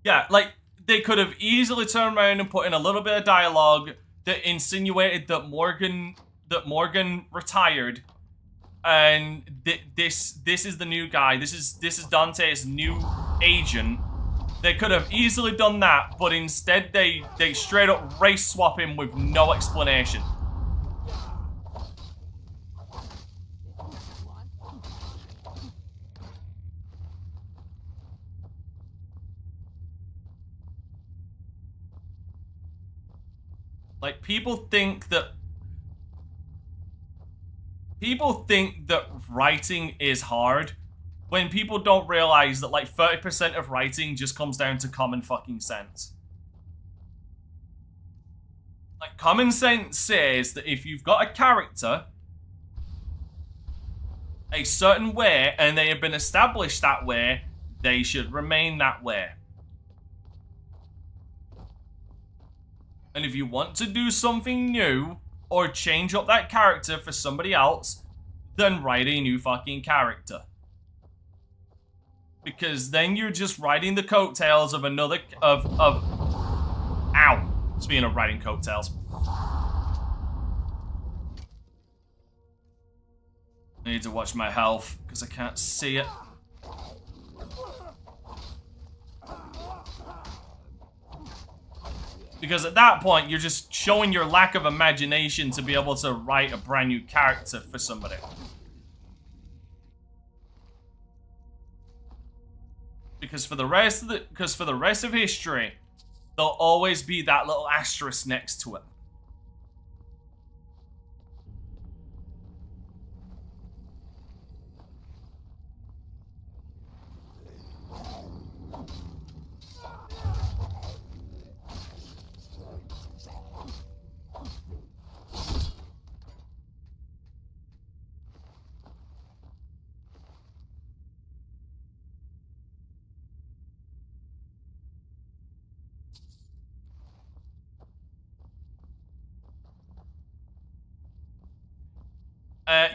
Yeah, like they could have easily turned around and put in a little bit of dialogue that insinuated that Morgan retired, and this is the new guy. This is Dante's new agent. They could have easily done that, but instead they straight up race swap him with no explanation. Like, people think that writing is hard when people don't realize that, like, 30% of writing just comes down to common fucking sense. Like, common sense says that if you've got a character a certain way and they have been established that way, they should remain that way. And if you want to do something new or change up that character for somebody else, then write a new fucking character. Because then you're just riding the coattails of another ow. Speaking of riding coattails. I need to watch my health because I can't see it. Because at that point, you're just showing your lack of imagination to be able to write a brand new character for somebody. Because for the rest of history, there'll always be that little asterisk next to it.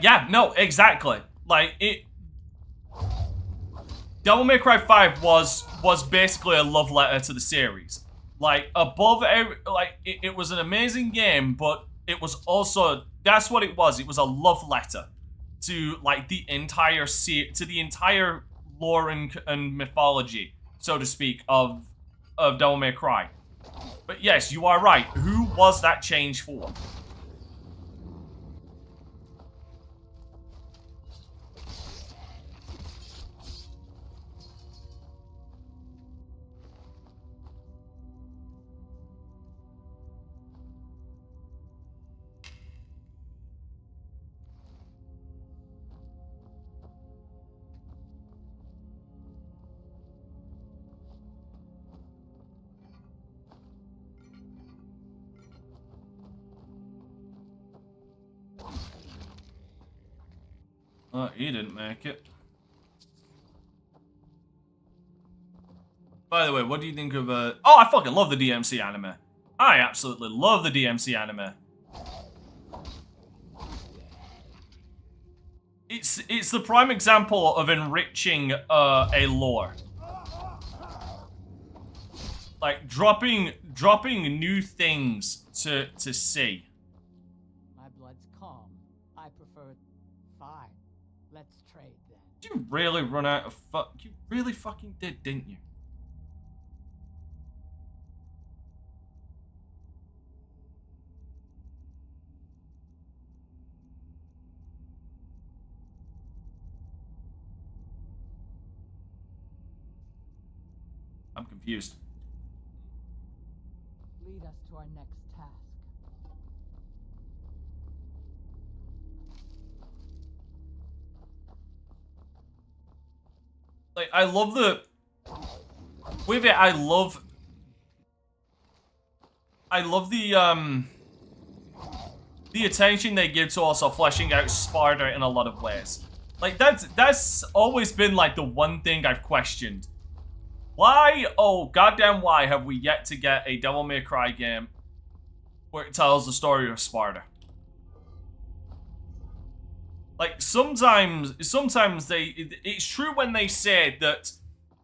Yeah, no, exactly. Like, Devil May Cry 5 was basically a love letter to the series. Like, it was an amazing game, but it was also, that's what it was. It was a love letter to, like, the entire lore and mythology, so to speak, of Devil May Cry. But yes, you are right. Who was that change for? He didn't make it. By the way, what do you think of Oh, I fucking love the DMC anime. I absolutely love the DMC anime. It's the prime example of enriching a lore. Like dropping new things to see. My blood's calm. I prefer it. Fine. Let's trade then. Did you really run out of You really fucking did, didn't you? I'm confused. Lead us to our next task. Like, I love the... With it, I love the attention they give to also fleshing out Sparta in a lot of ways. Like, that's always been, like, the one thing I've questioned. Why, oh goddamn why, have we yet to get a Devil May Cry game where it tells the story of Sparta? Like, sometimes it's true when they say that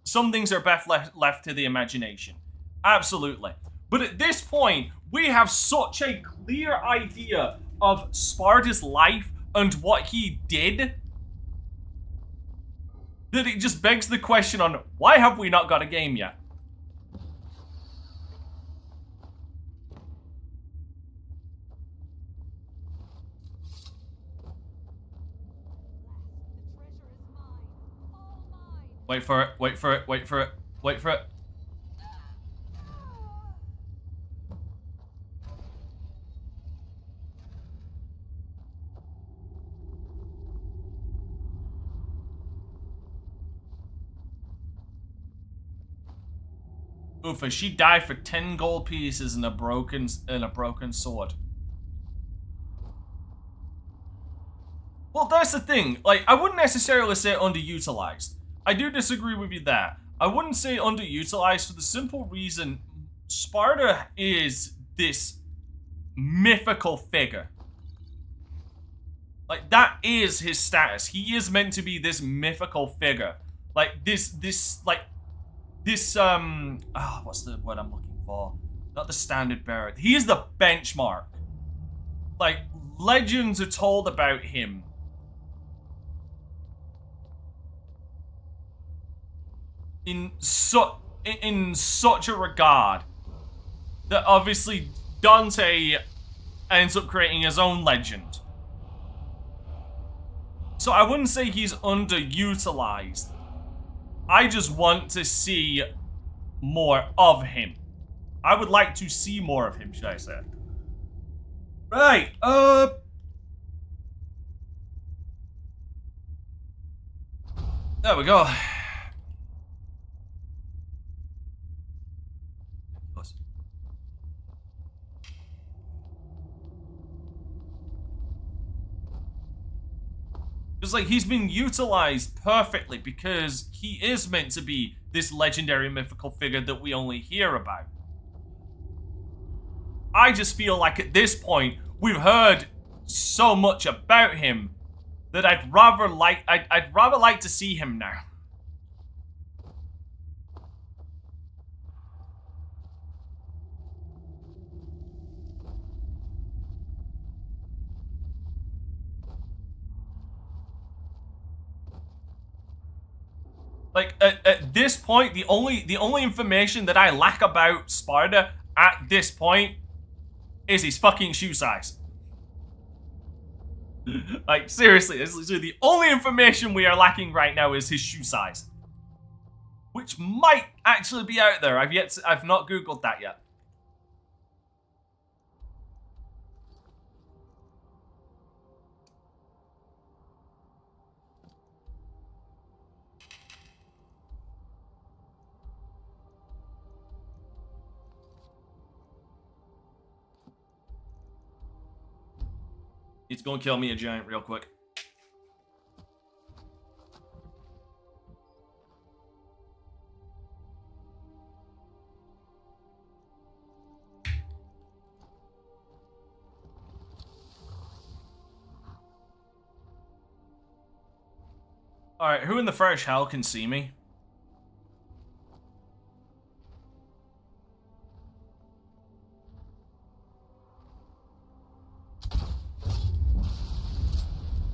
some things are best left to the imagination. Absolutely. But at this point, we have such a clear idea of Sparta's life and what he did that it just begs the question on why have we not got a game yet? Wait for it, wait for it, wait for it, wait for it. Oof, she died for 10 gold pieces and a broken sword. Well, that's the thing. Like, I wouldn't necessarily say underutilized. I do disagree with you there. I wouldn't say underutilized for the simple reason Sparta is this mythical figure. Like, that is his status. He is meant to be this mythical figure. Like, what's the word I'm looking for? Not the standard bearer. He is the benchmark. Like, legends are told about him. In such a regard that obviously Dante ends up creating his own legend. So I wouldn't say he's underutilized. I just want to see more of him. I would like to see more of him, should I say. Right, there we go. It's like he's been utilized perfectly because he is meant to be this legendary mythical figure that we only hear about. I just feel like at this point, we've heard so much about him that I'd rather like to see him now. Like, at this point, the only information that I lack about Sparta at this point is his fucking shoe size. Like, seriously, the only information we are lacking right now is his shoe size. Which might actually be out there. I've not Googled that yet. It's gonna kill me a giant real quick. Alright, who in the fresh hell can see me?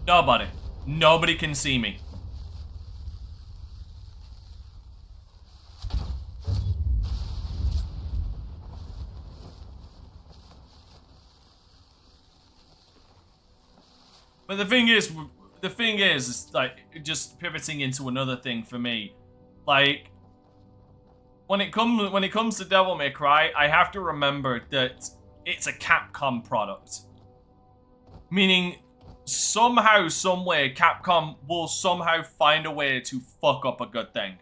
Nobody. Nobody can see me. But the thing is, like, just pivoting into another thing for me, like, when it comes to Devil May Cry, I have to remember that it's a Capcom product. Meaning, somehow, someway, Capcom will somehow find a way to fuck up a good thing.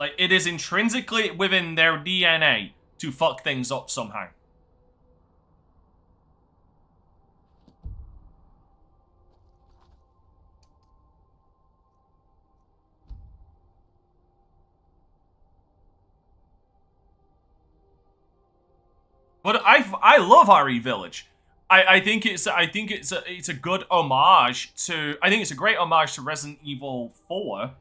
Like, it is intrinsically within their DNA to fuck things up somehow. But I love RE Village. I think it's a good homage to, I think it's a great homage to Resident Evil 4.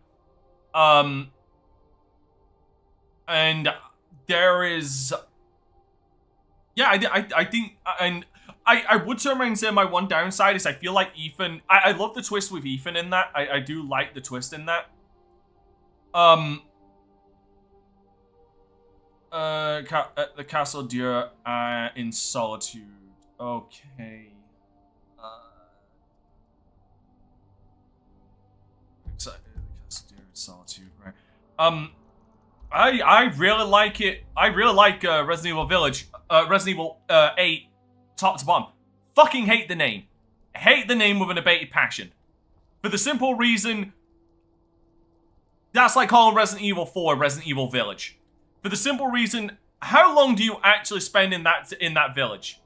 And there is, yeah, I think, and I would turn around and say my one downside is I feel like Ethan, I love the twist with Ethan in that. I do like the twist in that. The Castle Dieu in Solitude. Okay. The Castle Dieu in Solitude, right. I really like it. I really like Resident Evil Village. Resident Evil 8, top to bottom. Fucking hate the name. Hate the name with an abated passion. For the simple reason, that's like calling Resident Evil 4 Resident Evil Village. For the simple reason, how long do you actually spend in that village?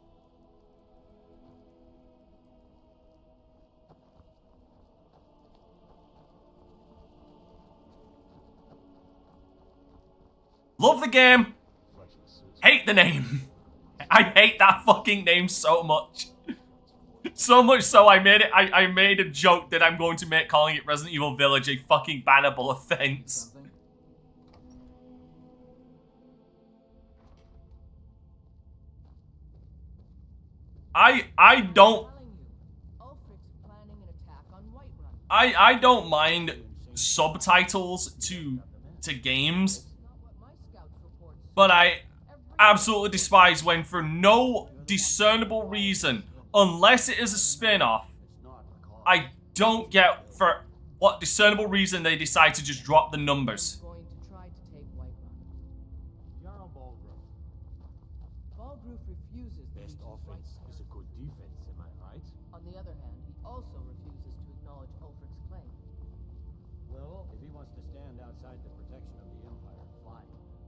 Love the game. Hate the name. I hate that fucking name so much. So much so I made a joke that I'm going to make calling it Resident Evil Village a fucking bannable offense. I don't mind subtitles to games, but I absolutely despise when for no discernible reason, unless it is a spin-off, I don't get for what discernible reason they decide to just drop the numbers. Best offense is a good defense, am I right? On the other hand, he also refuses to acknowledge Ulfric's claim. Well, if he wants to stand outside the protection of the Empire, fine.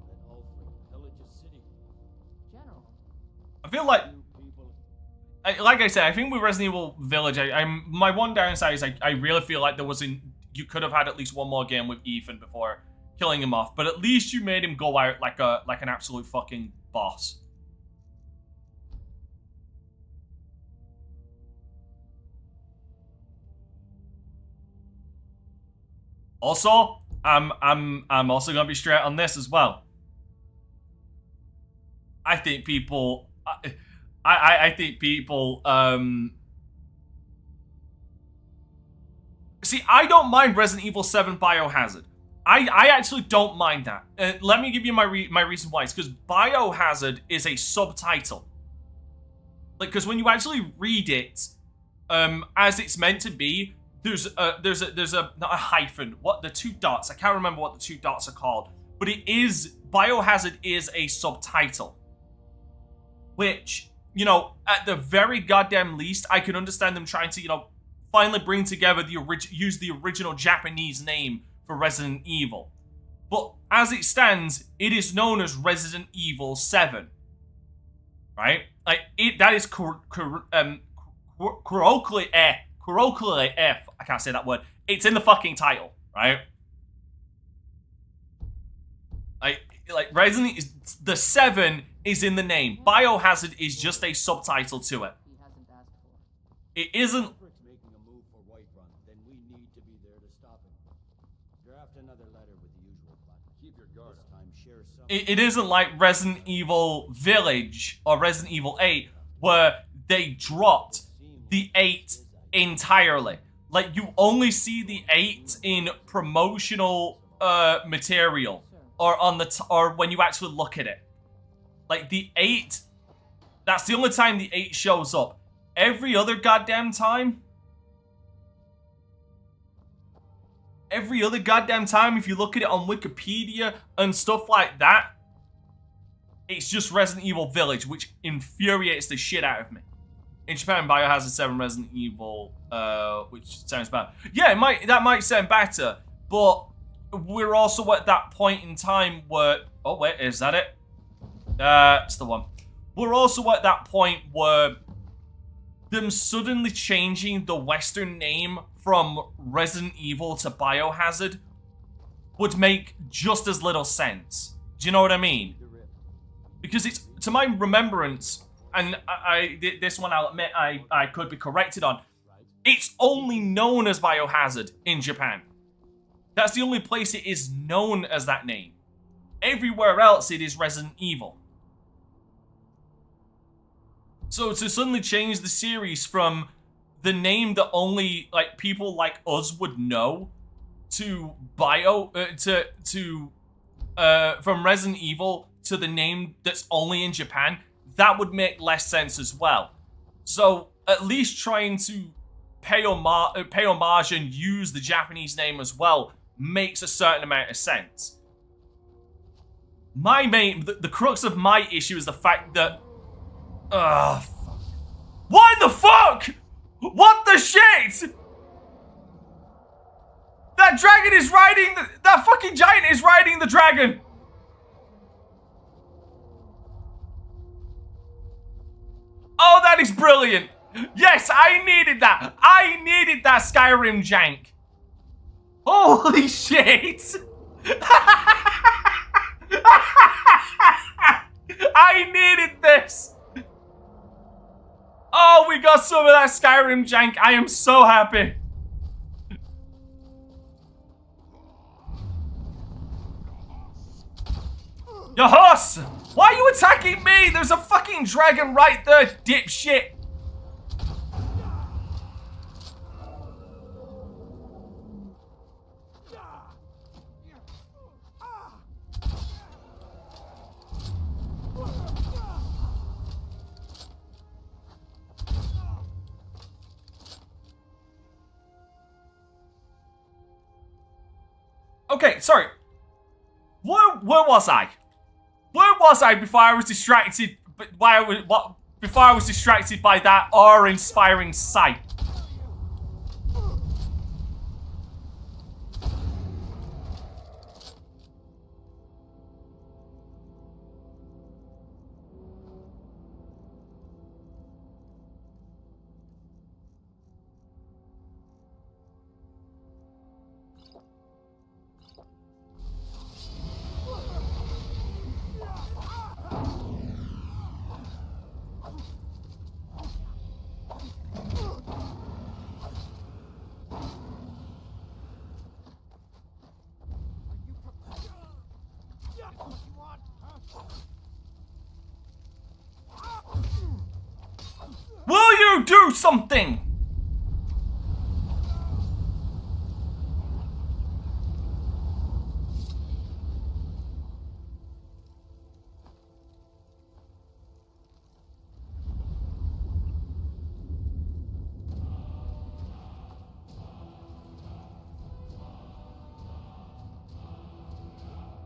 Let Ulfric pillage a city. General. I feel like I said, I think with Resident Evil Village, my one downside is I really feel like you could have had at least one more game with Ethan before killing him off, but at least you made him go out like an absolute fucking boss. Also, I'm also gonna be straight on this as well. I think people, I think people, see, I don't mind Resident Evil 7 Biohazard. I actually don't mind that. Let me give you my reason why. It's because Biohazard is a subtitle. Like, because when you actually read it, as it's meant to be, there's a not a hyphen. What, the two dots? I can't remember what the two dots are called. But it is, Biohazard is a subtitle. Which, you know, at the very goddamn least, I can understand them trying to, you know, finally bring together use the original Japanese name for Resident Evil. But as it stands, it is known as Resident Evil 7. Right? Like, that is colloquially I can't say that word. It's in the fucking title, right? Like Resident the 7 is in the name. Biohazard is just a subtitle to it. It isn't. Making a move for Whiterun, then we need to be there to stop him. Draft another letter with the usual plot. Keep your guard up. Time share some. It isn't like Resident Evil Village or Resident Evil 8 where they dropped the 8 entirely. Like, you only see the 8 in promotional material or on the or when you actually look at it. Like, the 8, that's the only time the 8 shows up. Every other goddamn time, if you look at it on Wikipedia and stuff like that, it's just Resident Evil Village, which infuriates the shit out of me. In Japan, Biohazard 7 Resident Evil, which sounds bad. Yeah, that might sound better, but we're also at that point in time where... Oh, wait, is that it? It's the one. We're also at that point where them suddenly changing the Western name from Resident Evil to Biohazard would make just as little sense. Do you know what I mean? Because it's, to my remembrance, and this one I'll admit I could be corrected on, it's only known as Biohazard in Japan. That's the only place it is known as that name. Everywhere else it is Resident Evil. So to suddenly change the series from the name that only like people like us would know to from Resident Evil to the name that's only in Japan, that would make less sense as well. So at least trying to pay homage and use the Japanese name as well makes a certain amount of sense. The crux of my issue is the fact that why the fuck? What the shit? That dragon is riding that fucking giant is riding the dragon. Oh, that is brilliant. Yes, I needed that. I needed that Skyrim jank. Holy shit. I needed this. Oh, we got some of that Skyrim jank. I am so happy. Yahus! Why are you attacking me? There's a fucking dragon right there, dipshit. Okay, sorry. Where was I? Where was I before I was distracted? Before I was distracted by that awe-inspiring sight? Will you do something?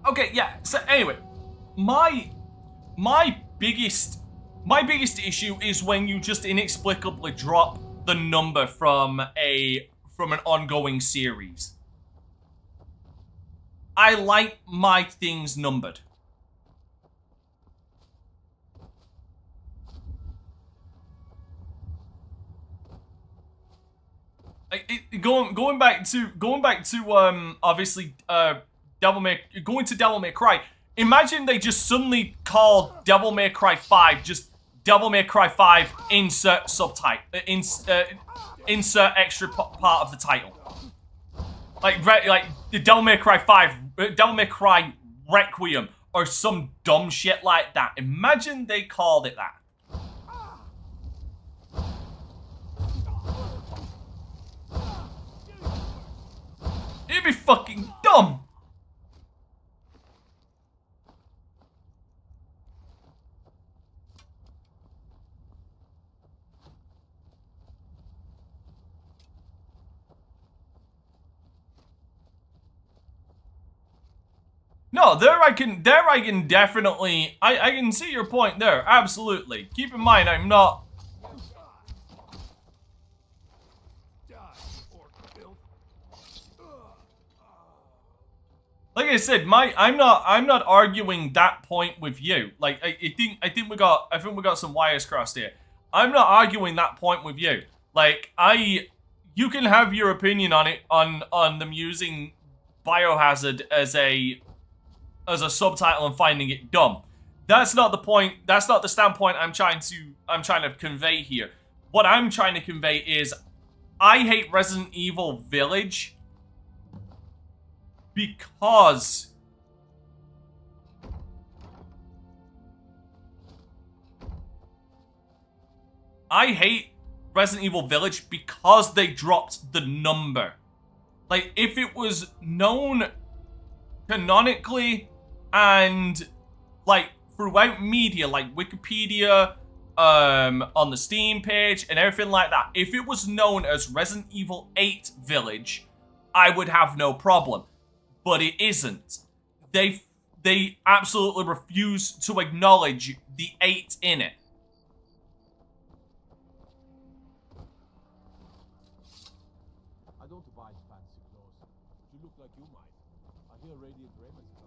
Okay, yeah. So anyway, my biggest issue is when you just inexplicably drop the number from an ongoing series. I like my things numbered. Going back to obviously going to Devil May Cry. Imagine they just suddenly called Devil May Cry 5 just Devil May Cry 5 insert subtitle insert extra part of the title. Like the Devil May Cry 5 Devil May Cry Requiem or some dumb shit like that. Imagine they called it that. It'd be fucking dumb. No, I can definitely, I can see your point there, absolutely. Keep in mind, I'm not... Like I said, I'm not arguing that point with you. Like I think we got some wires crossed here. I'm not arguing that point with you. Like you can have your opinion on it on them using Biohazard as a subtitle and finding it dumb. That's not the point. That's not the standpoint I'm trying to convey here. What I'm trying to convey is I hate Resident Evil Village because they dropped the number. Like, if it was known canonically and, like, throughout media, like Wikipedia, on the Steam page and everything like that, if it was known as Resident Evil 8 Village, I would have no problem. But it isn't. They absolutely refuse to acknowledge the 8 in it. I don't buy fancy clothes, but you look like you might. I hear Radiant Raymond is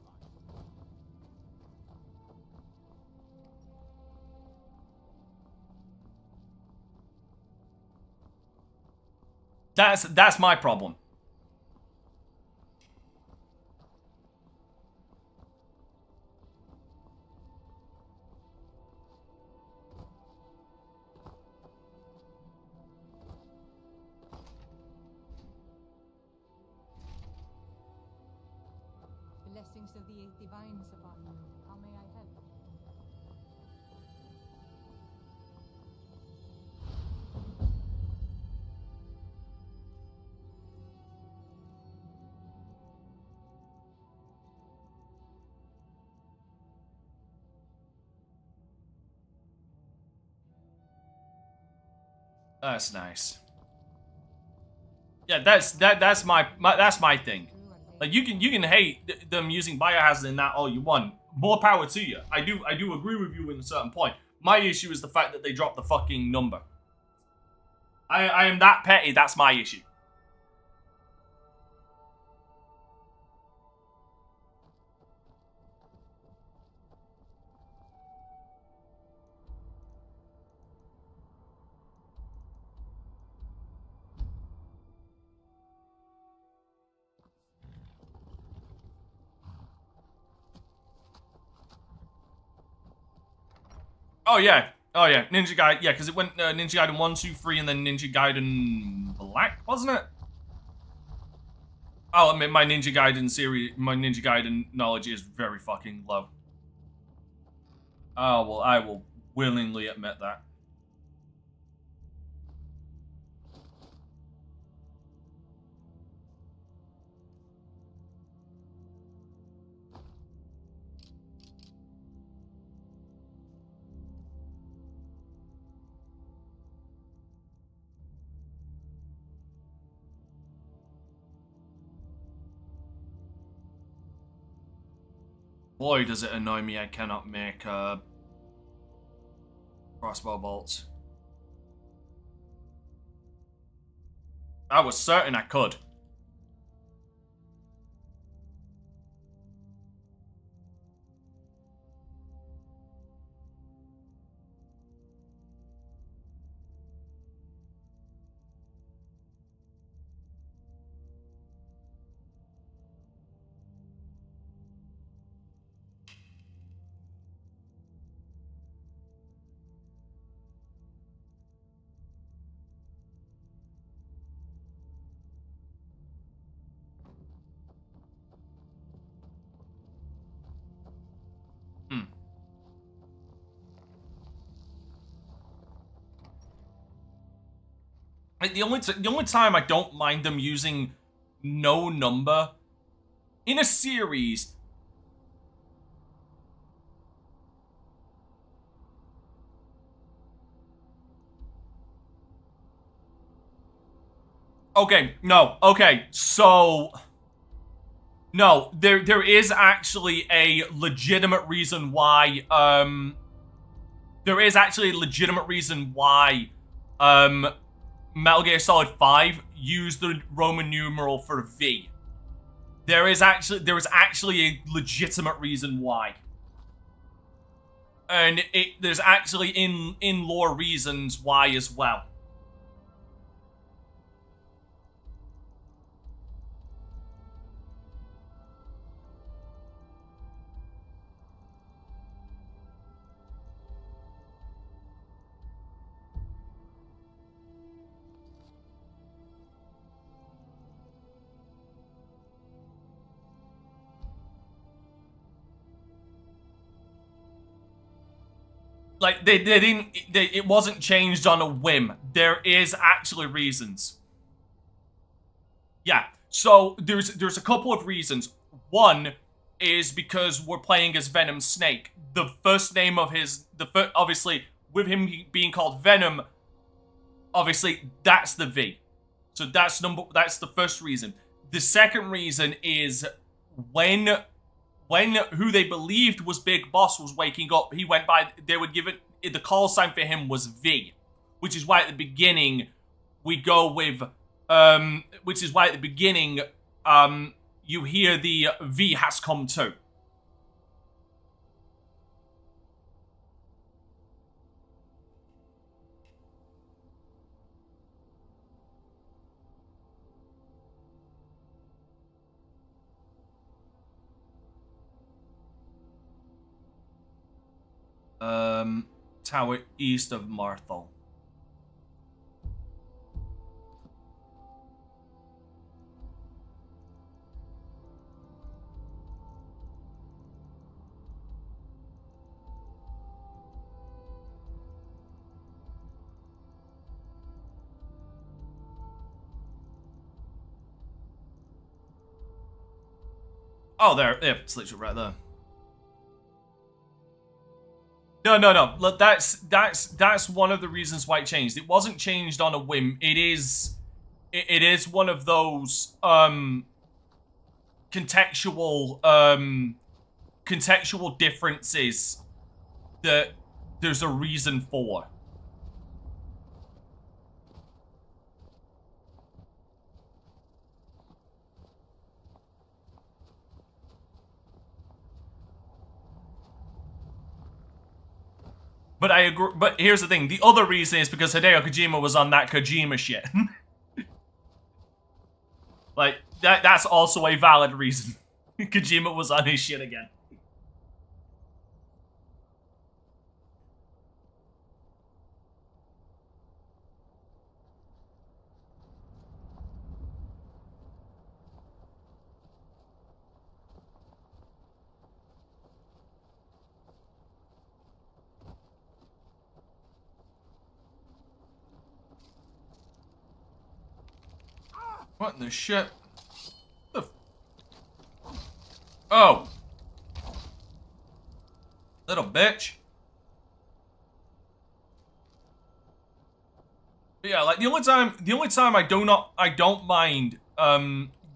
alive. That's my problem. Blessings of the Eight Divines upon you. How may I help? That's nice. Yeah, that's my thing. Like you can hate them using Biohazard and that all you want. More power to you. I do agree with you in a certain point. My issue is the fact that they dropped the fucking number. I am that petty. That's my issue. Oh yeah, Ninja Gaiden. Yeah, because it went Ninja Gaiden 1, 2, 3, and then Ninja Gaiden Black, wasn't it? Oh, I mean, my Ninja Gaiden knowledge is very fucking low. Oh well, I will willingly admit that. Boy, does it annoy me I cannot make crossbow bolts. I was certain I could. Like, the only time I don't mind them using no number in a series. Okay, no, okay, so no, there is actually a legitimate reason why Metal Gear Solid 5 used the Roman numeral for V. There is actually a legitimate reason why. And there's actually in lore reasons why as well. Like, it wasn't changed on a whim. There is actually reasons. Yeah, so there's a couple of reasons. One is because we're playing as Venom Snake. The first name of obviously, with him being called Venom, obviously, that's the V. So that's the first reason. The second reason is when who they believed was Big Boss was waking up, he went by, they would give it, the call sign for him was V. Which is why at the beginning, we go with, you hear the V has come too. Tower east of Marthal. Oh, there. Yeah, it's literally right there. No. Look, that's one of the reasons why it changed. It wasn't changed on a whim. It is one of those contextual differences that there's a reason for. But I agree. But here's the thing: the other reason is because Hideo Kojima was on that Kojima shit. Like that's also a valid reason. Kojima was on his shit again. What in the shit? Oh. Little bitch. But yeah, like the only time I don't mind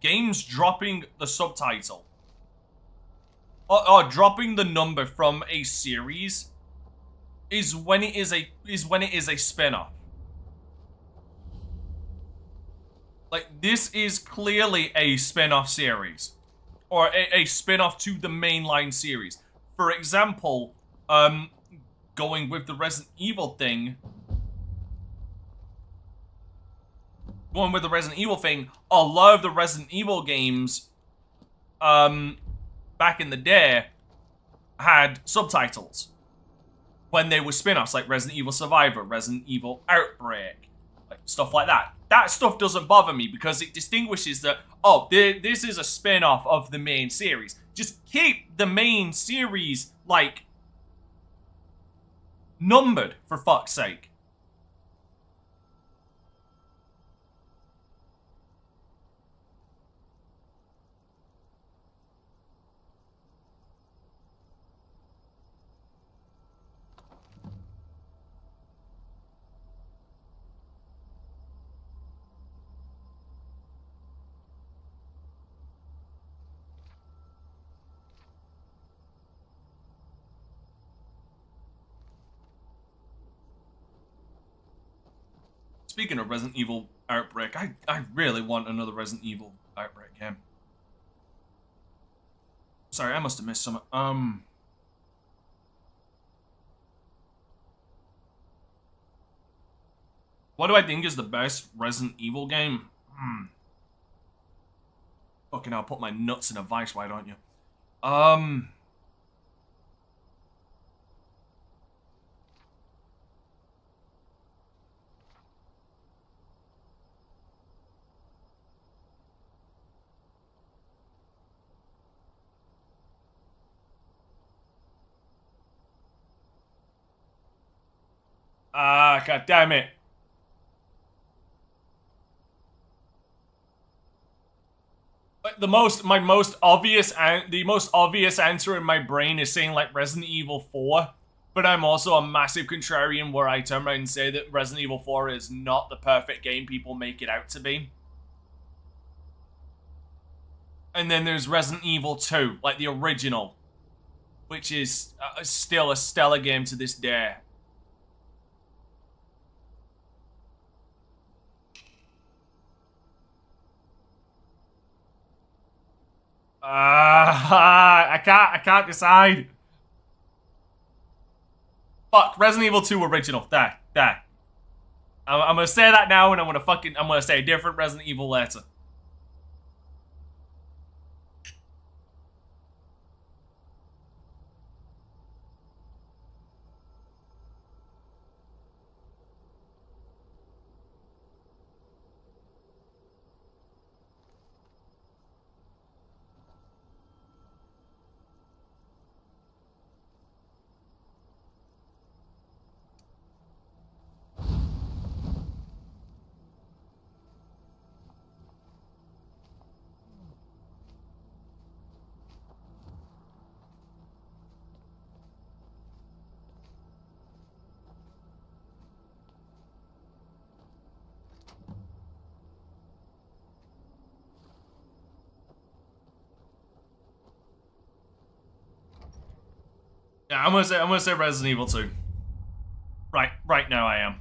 games dropping the subtitle or dropping the number from a series is when it is a spin-off. Like, this is clearly a spin-off series. Or a spin-off to the mainline series. For example, going with the Resident Evil thing. A lot of the Resident Evil games, back in the day, had subtitles. When they were spin-offs, like Resident Evil Survivor, Resident Evil Outbreak, like stuff like that. That stuff doesn't bother me because it distinguishes that, oh, this is a spin-off of the main series. Just keep the main series, like, numbered, for fuck's sake. Speaking of Resident Evil Outbreak, I really want another Resident Evil Outbreak game. Sorry, I must have missed some. What do I think is the best Resident Evil game? Fucking hell, put my nuts in a vice, why don't you? Ah, god damn it. The most obvious answer in my brain is saying like Resident Evil 4, but I'm also a massive contrarian where I turn around and say that Resident Evil 4 is not the perfect game people make it out to be. And then there's Resident Evil 2, like the original, which is still a stellar game to this day. I can't decide. Fuck, Resident Evil 2 original. There. I'm gonna say that now, and I'm gonna say a different Resident Evil later. Yeah, I'm gonna say Resident Evil 2. Right now I am.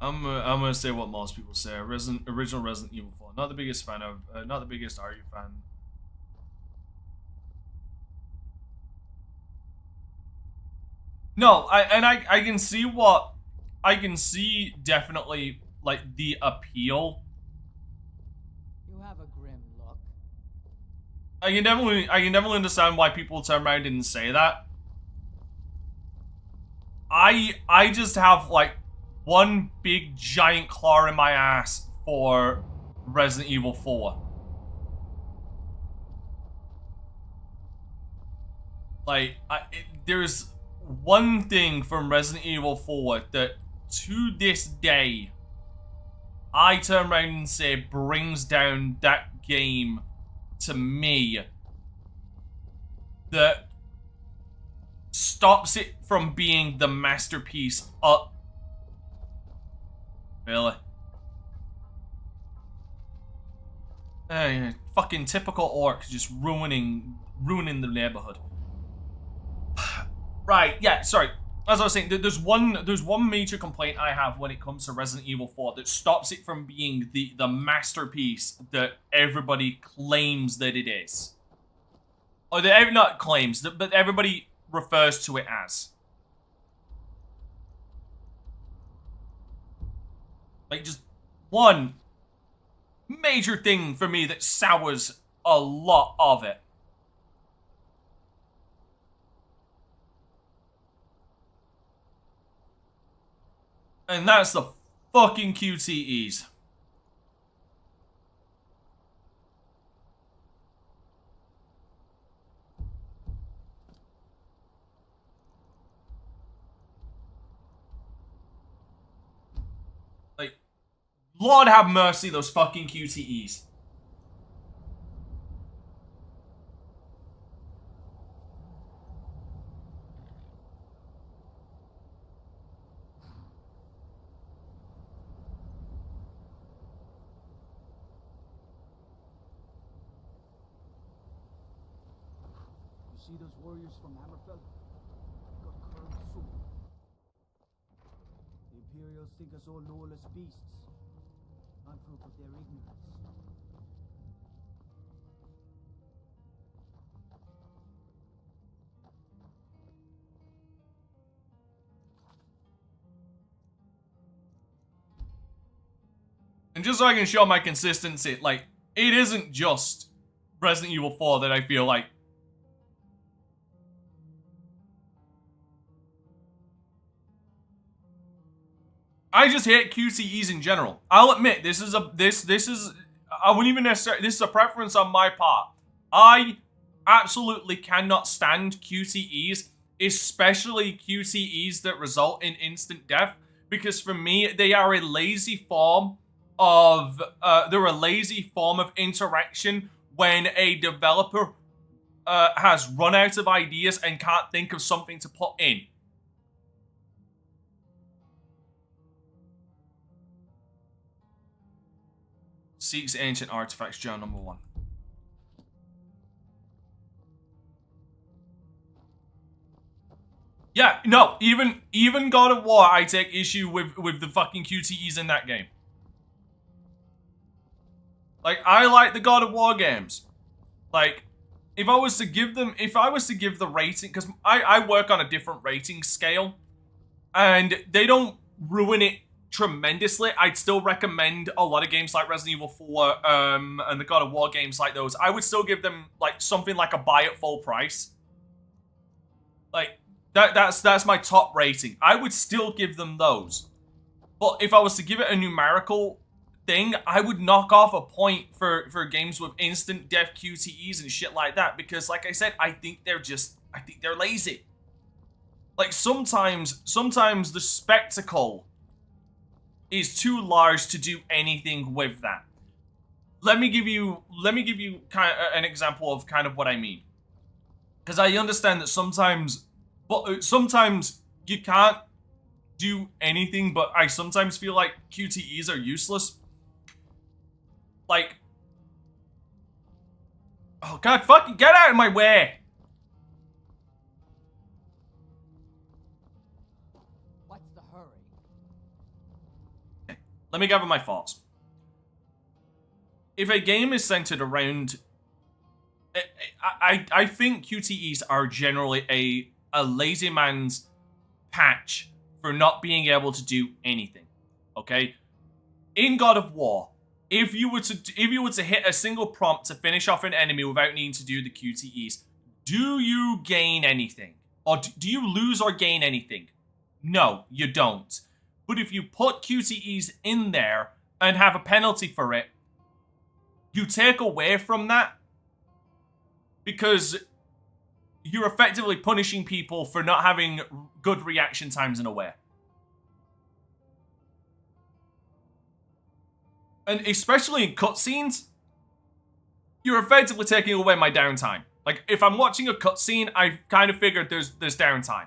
I'm gonna say what most people say. Original Resident Evil 4. Not the biggest fan of. Not the biggest Are You fan. No, I can see what I can see definitely like the appeal. You have a grim look. I can definitely understand why people turn around and say that. I just have like one big giant claw in my ass for Resident Evil 4. Like, there's one thing from Resident Evil 4 that, to this day, I turn around and say brings down that game to me. That stops it from being the masterpiece of... Really? Fucking typical orcs just ruining the neighborhood. Right, yeah, sorry. As I was saying, there's one major complaint I have when it comes to Resident Evil 4 that stops it from being the masterpiece that everybody claims that it is. Or that not claims, but everybody refers to it as. Like, just one major thing for me that sours a lot of it. And that's the fucking QTEs. Like, Lord have mercy, those fucking QTEs. see those warriors from Hammerfell? Got curved sword. The Imperials think us all lawless beasts. I'm proof of their ignorance. And just so I can show my consistency, like, it isn't just Resident Evil 4 that I feel like. I just hate QTEs in general. I'll admit, this is, I wouldn't even necessarily, this is a preference on my part. I absolutely cannot stand QTEs, especially QTEs that result in instant death, because for me, they are a lazy form of interaction when a developer has run out of ideas and can't think of something to put in. Seeks Ancient Artifacts, Journal number 1. Yeah, no, even God of War, I take issue with the fucking QTEs in that game. Like, I like the God of War games. Like, if I was to give the rating, because I work on a different rating scale, and they don't ruin it tremendously. I'd still recommend a lot of games like Resident Evil 4 and the God of War games like those. I would still give them like something like a buy at full price. Like, that's my top rating. I would still give them those. But if I was to give it a numerical thing, I would knock off a point for games with instant death QTEs and shit like that, because like I said, I think they're lazy. Like, sometimes the spectacle is too large to do anything with that. Let me give you kind of an example of kind of what I mean, because I understand that sometimes you can't do anything, but I sometimes feel like QTEs are useless. Like, oh god, fucking get out of my way! What's the hurry? Let me gather my thoughts. If a game is centered around, I think QTEs are generally a lazy man's patch for not being able to do anything. Okay, in God of War, if you were to hit a single prompt to finish off an enemy without needing to do the QTEs, do you gain anything? Or do you lose or gain anything? No, you don't. But if you put QTEs in there and have a penalty for it, you take away from that, because you're effectively punishing people for not having good reaction times in a way. And especially in cutscenes, you're effectively taking away my downtime. Like, if I'm watching a cutscene, I've kind of figured there's downtime.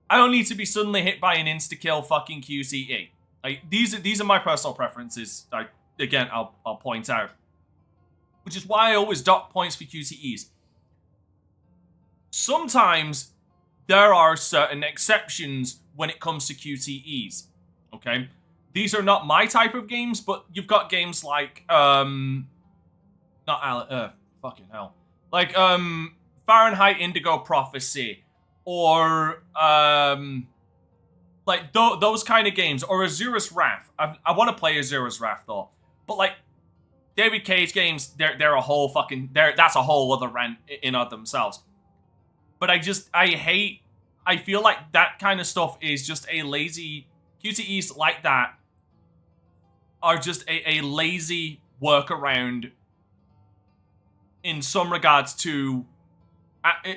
I don't need to be suddenly hit by an insta-kill fucking QTE. Like, these are my personal preferences. I'll point out. Which is why I always dock points for QTEs. Sometimes there are certain exceptions when it comes to QTEs. Okay? These are not my type of games, but you've got games like, fucking hell. Like, Fahrenheit Indigo Prophecy, or, like, those kind of games, or Azura's Wrath. I want to play Azura's Wrath, though. But, like, David Cage games, they're a whole fucking, that's a whole other rant in of themselves. But I feel like that kind of stuff is just a lazy, QTEs like that are just a lazy workaround in some regards to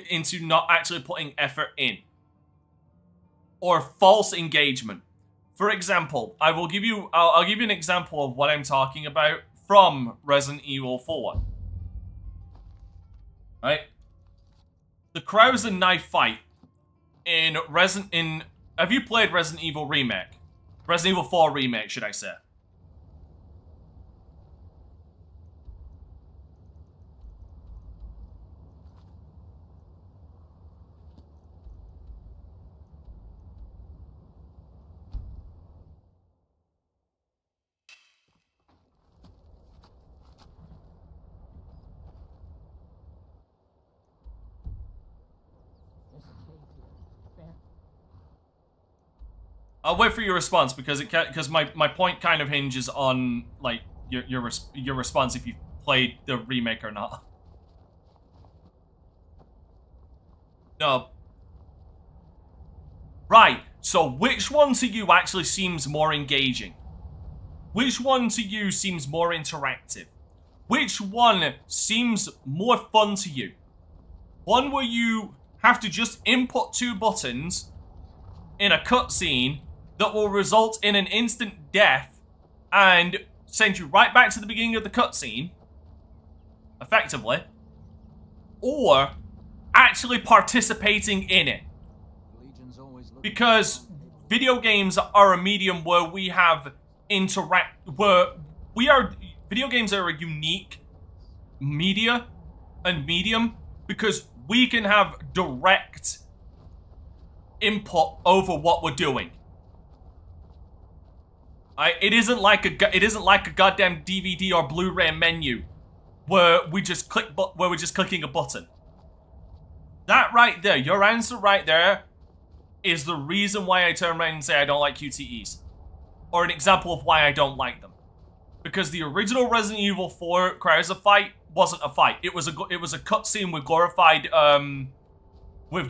into not actually putting effort in, or false engagement. For example, I'll give you an example of what I'm talking about from Resident Evil 4. Right? The Crows and Knife fight in have you played Resident Evil Remake? Resident Evil 4 Remake, should I say? I'll wait for your response because my point kind of hinges on like your response if you played the remake or not. No. Right. So which one to you actually seems more engaging? Which one to you seems more interactive? Which one seems more fun to you? One where you have to just input 2 buttons in a cutscene that will result in an instant death and send you right back to the beginning of the cutscene, effectively, or actually participating in it. Because video games are a medium where we have video games are a unique medium because we can have direct input over what we're doing. It isn't like a goddamn DVD or Blu-ray menu where we're just clicking a button. That right there, your answer right there, is the reason why I turn around and say I don't like QTEs. Or an example of why I don't like them. Because the original Resident Evil 4 Krauser fight wasn't a fight. It was a cutscene with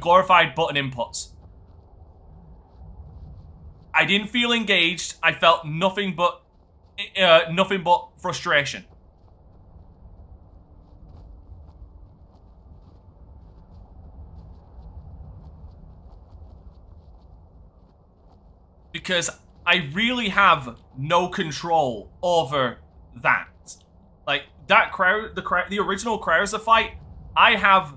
glorified button inputs. I didn't feel engaged. I felt nothing but frustration. Because I really have no control over that. Like that the original Krauser fight, I've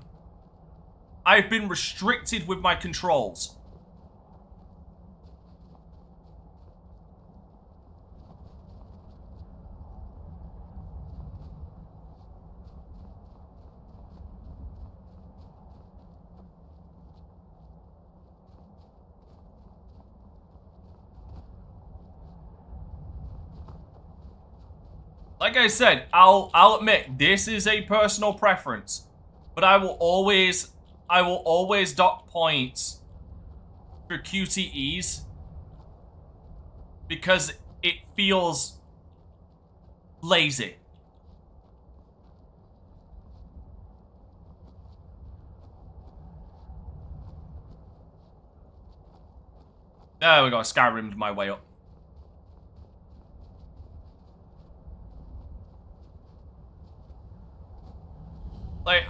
been restricted with my controls. Like I said, I'll admit this is a personal preference, but I will always dock points for QTEs because it feels lazy. There we go, Skyrim'd my way up. Like,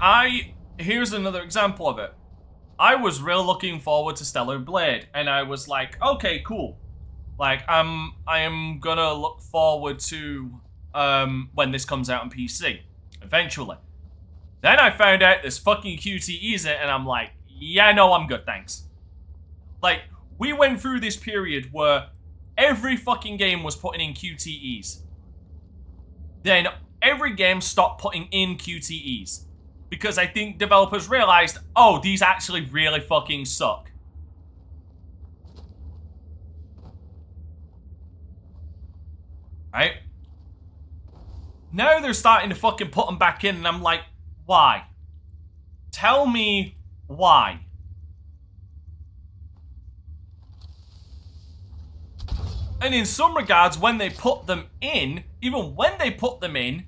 here's another example of it. I was real looking forward to Stellar Blade, and I was like, okay, cool. Like, I am gonna look forward to, when this comes out on PC, eventually. Then I found out there's fucking QTEs in it, and I'm like, yeah, no, I'm good, thanks. Like, we went through this period where every fucking game was putting in QTEs. Then every game stopped putting in QTEs. Because I think developers realized, oh, these actually really fucking suck. Right? Now they're starting to fucking put them back in, and I'm like, why? Tell me why. And in some regards, when they put them in, even when they put them in,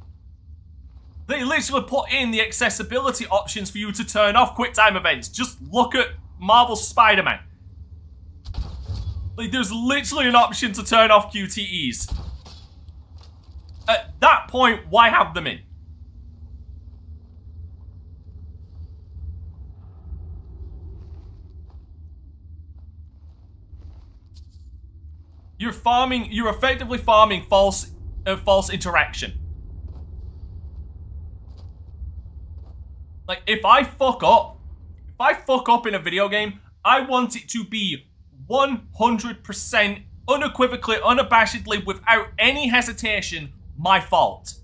they literally put in the accessibility options for you to turn off QuickTime events. Just look at Marvel's Spider-Man. Like, there's literally an option to turn off QTEs. At that point, why have them in? You're effectively farming false interaction. Like, if I fuck up in a video game, I want it to be 100% unequivocally, unabashedly, without any hesitation, my fault.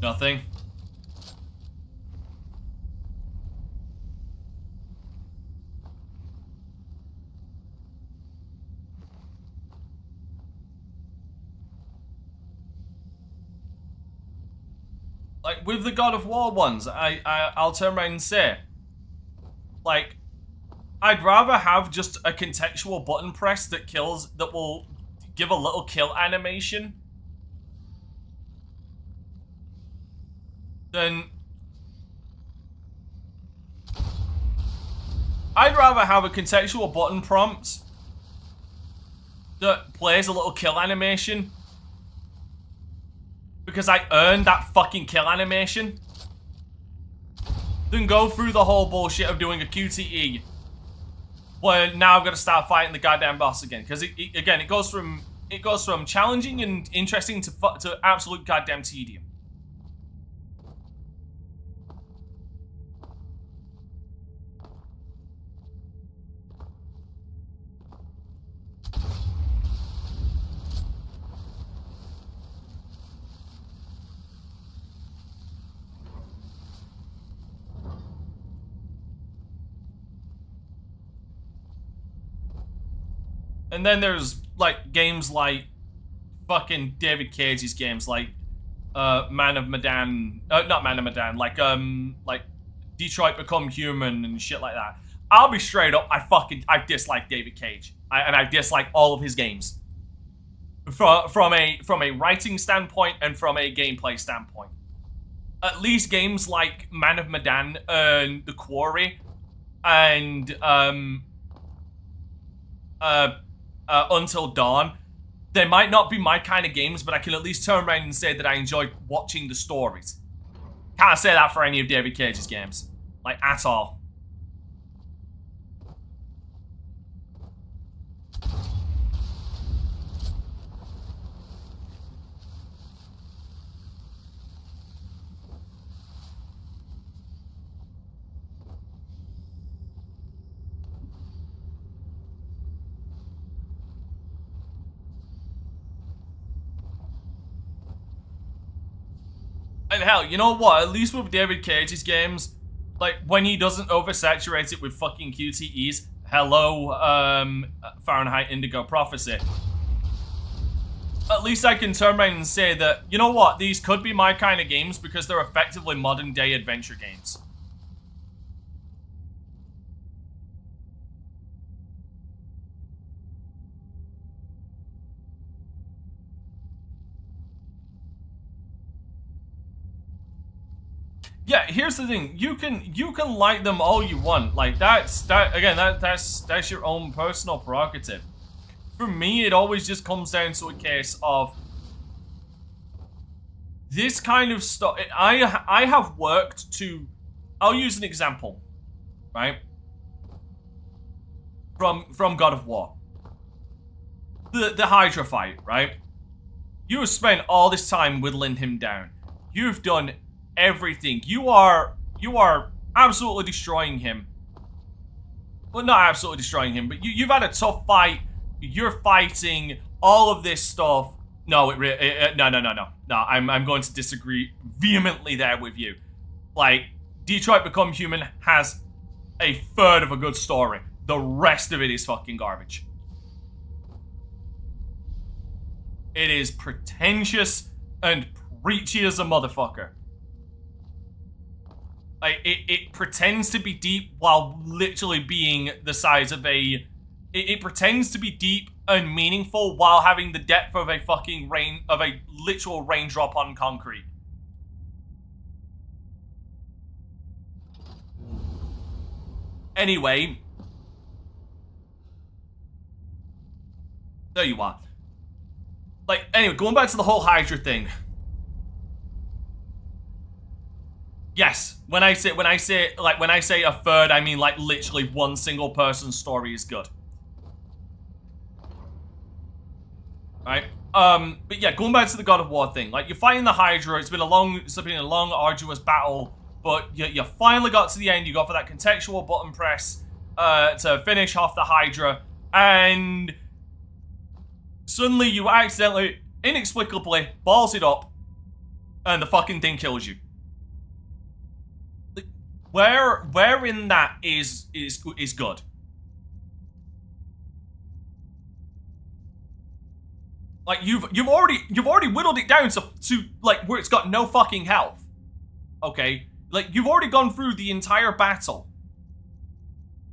Nothing. like with the God of War ones, I'll turn around and say, like, I'd rather have just a contextual button press that kills, that will give a little kill animation, than I'd rather have a contextual button prompt that plays a little kill animation because I earned that fucking kill animation than go through the whole bullshit of doing a QTE where now I've got to start fighting the goddamn boss again. Because again, it goes from challenging and interesting to absolute goddamn tedium. And then there's, like, games like fucking David Cage's games, like, Man of Medan, not Man of Medan, like Detroit Become Human and shit like that. I'll be straight up, I dislike David Cage. And I dislike all of his games. From a writing standpoint and from a gameplay standpoint. At least games like Man of Medan and The Quarry and, Until Dawn, they might not be my kind of games, but I can at least turn around and say that I enjoyed watching the stories. Can't say that for any of David Cage's games. Like, at all. And hell, you know what? At least with David Cage's games, like, when he doesn't oversaturate it with fucking QTEs, hello, Fahrenheit Indigo Prophecy. At least I can turn around and say that, you know what? These could be my kind of games because they're effectively modern-day adventure games. Yeah, here's the thing. You can like them all you want. Like that's your own personal prerogative. For me, it always just comes down to a case of this kind of stuff. I have worked to. I'll use an example, right? From God of War. The Hydra fight, right? You have spent all this time whittling him down. You've done everything. You are absolutely destroying him. Well, not absolutely destroying him, but you've had a tough fight. You're fighting all of this stuff. No, no. I'm going to disagree vehemently there with you. Like, Detroit Become Human has a third of a good story. The rest of it is fucking garbage. It is pretentious and preachy as a motherfucker. Like, it pretends to be deep while literally being the size of a... It pretends to be deep and meaningful while having the depth of a fucking literal raindrop on concrete. Anyway. There you are. Like, anyway, going back to the whole Hydra thing. Yes, when I say a third, I mean like literally one single person's story is good. Right? But yeah, going back to the God of War thing, like you're fighting the Hydra, it's been a long, arduous battle, but you finally got to the end, you go for that contextual button press to finish off the Hydra, and suddenly you accidentally, inexplicably, balls it up, and the fucking thing kills you. Where in that is good? Like you've already whittled it down to like where it's got no fucking health. okay? Like, you've already gone through the entire battle.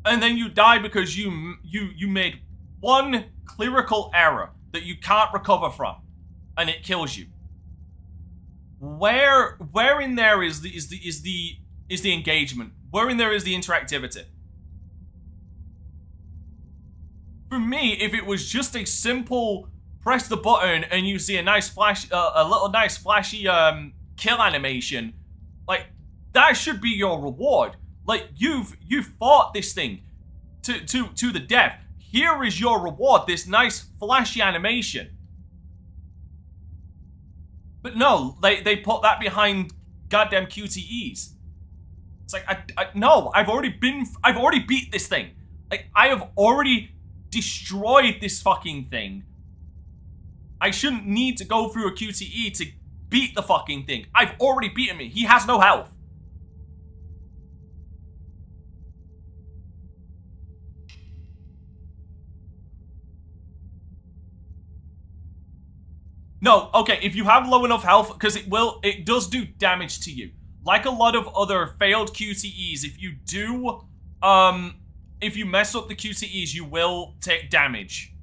And then you die because you made one clerical error that you can't recover from. And it kills you. Where in there is the engagement? Where in there is the interactivity? For me, if it was just a simple press the button and you see a nice flash, a little nice flashy kill animation, like that should be your reward. Like you've fought this thing to the death. Here is your reward, this nice flashy animation. But no, they put that behind goddamn QTEs. It's like no, I've already beat this thing. Like I have already destroyed this fucking thing. I shouldn't need to go through a QTE to beat the fucking thing. I've already beaten him. He has no health. No, okay, if you have low enough health, because it does do damage to you. Like a lot of other failed QTEs, if you mess up the QTEs, you will take damage.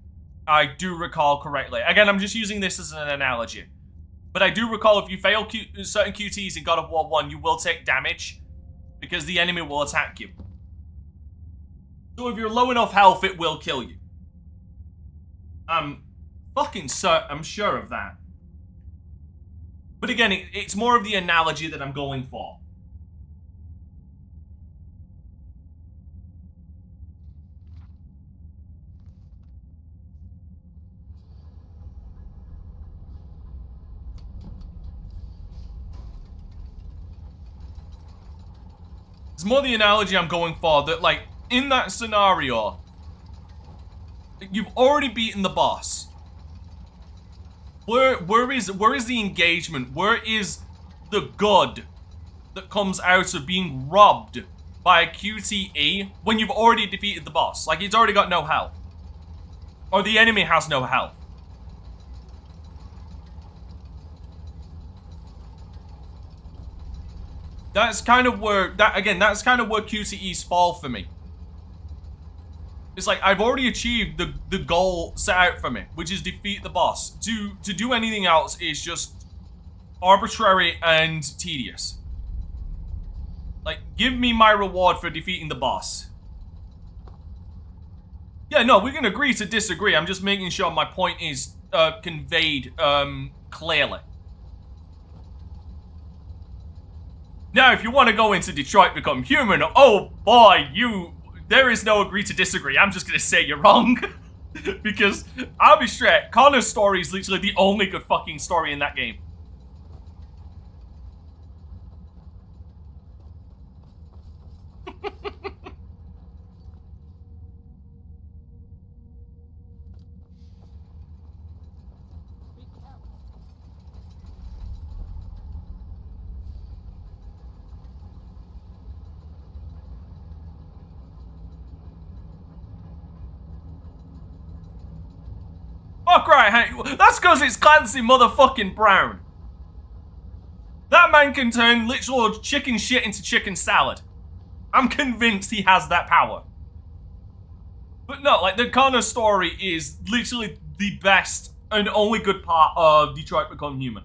I do recall correctly. Again, I'm just using this as an analogy. But I do recall if you fail certain QTEs in God of War 1, you will take damage. Because the enemy will attack you. So if you're low enough health, it will kill you. I'm sure of that. But again, it's more of the analogy that I'm going for. It's more the analogy I'm going for, that like, in that scenario, you've already beaten the boss. Where is the engagement? Where is the good that comes out of being robbed by a QTE when you've already defeated the boss? Like, he's already got no health. Or the enemy has no health. That's kind of where, that's kind of where QTEs fall for me. It's like, I've already achieved the goal set out for me, which is defeat the boss. To do anything else is just arbitrary and tedious. Like, give me my reward for defeating the boss. Yeah, no, we can agree to disagree. I'm just making sure my point is conveyed clearly. Now, if you want to go into Detroit Become Human, oh boy, there is no agree to disagree. I'm just going to say you're wrong. Because, I'll be straight, Connor's story is literally the only good fucking story in that game. Fuck right, hey, that's because it's Clancy motherfucking Brown. That man can turn literal chicken shit into chicken salad. I'm convinced he has that power. But no, like, the Connor story is literally the best and only good part of Detroit Become Human.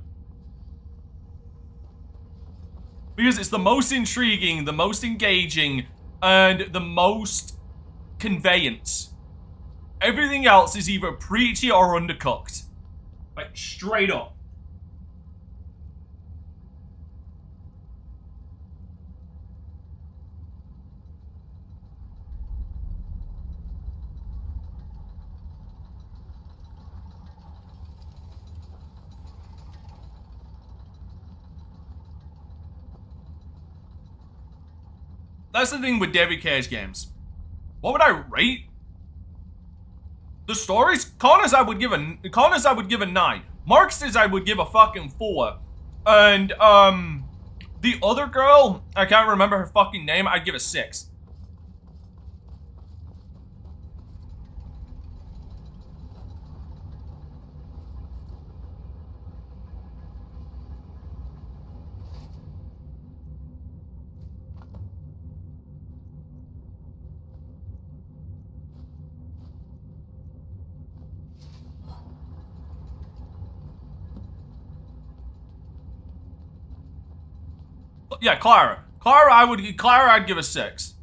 Because it's the most intriguing, the most engaging, and the most conveyance. Everything else is either preachy or undercooked. Like, straight up. That's the thing with David Cage games. What would I rate? The stories? Connor's I would give a 9. Marx's I would give a fucking 4. And, the other girl, I can't remember her fucking name, I'd give a 6. Yeah, Clara. Clara, I'd give a 6.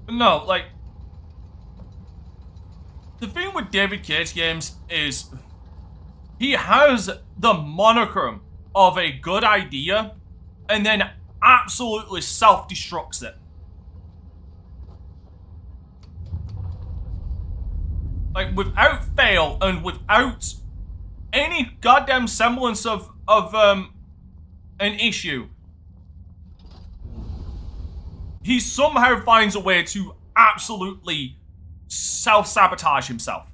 No, like, the thing with David Cage games is he has the monochrome of a good idea and then absolutely self-destructs it. Like, without fail and without any goddamn semblance of an issue, he somehow finds a way to absolutely self-sabotage himself.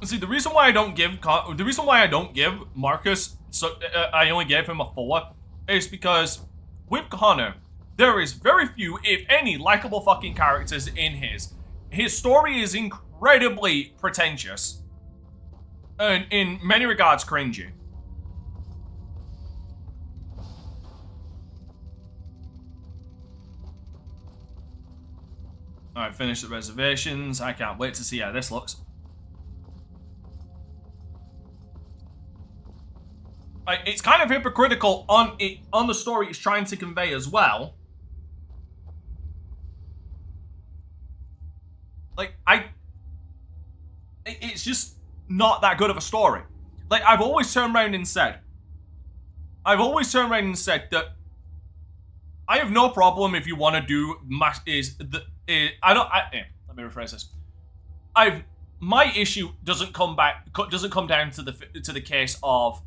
See, the reason why I don't give Marcus, I only gave him a 4, is because with Connor, there is very few, if any, likable fucking characters in his. His story is incredibly pretentious, and in many regards cringy. Alright, finish the reservations. I can't wait to see how this looks. It's kind of hypocritical on the story it's trying to convey as well. Like, it's just not that good of a story. Like, I've always turned around and said that I have no problem if you want to do let me rephrase this. My issue doesn't come down to the case of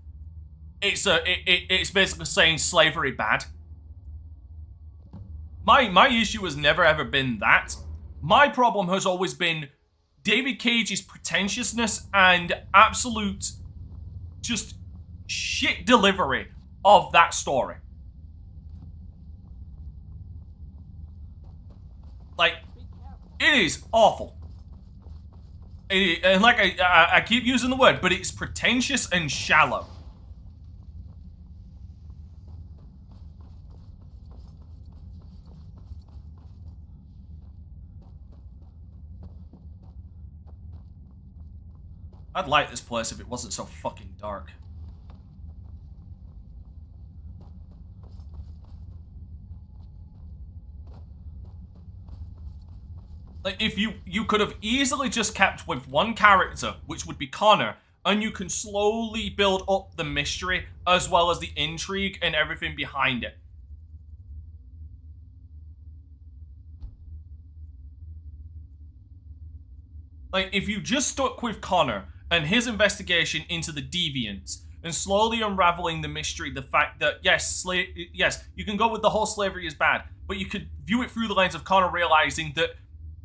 it's basically saying slavery bad. My issue has never ever been that. My problem has always been David Cage's pretentiousness and absolute just shit delivery of that story. Like, it is awful. And like I keep using the word, but it's pretentious and shallow. I'd like this place if it wasn't so fucking dark. Like, if you could have easily just kept with one character, which would be Connor, and you can slowly build up the mystery as well as the intrigue and everything behind it. Like, if you just stuck with Connor and his investigation into the deviants and slowly unraveling the mystery, the fact that, yes, you can go with the whole slavery is bad, but you could view it through the lens of Connor realizing that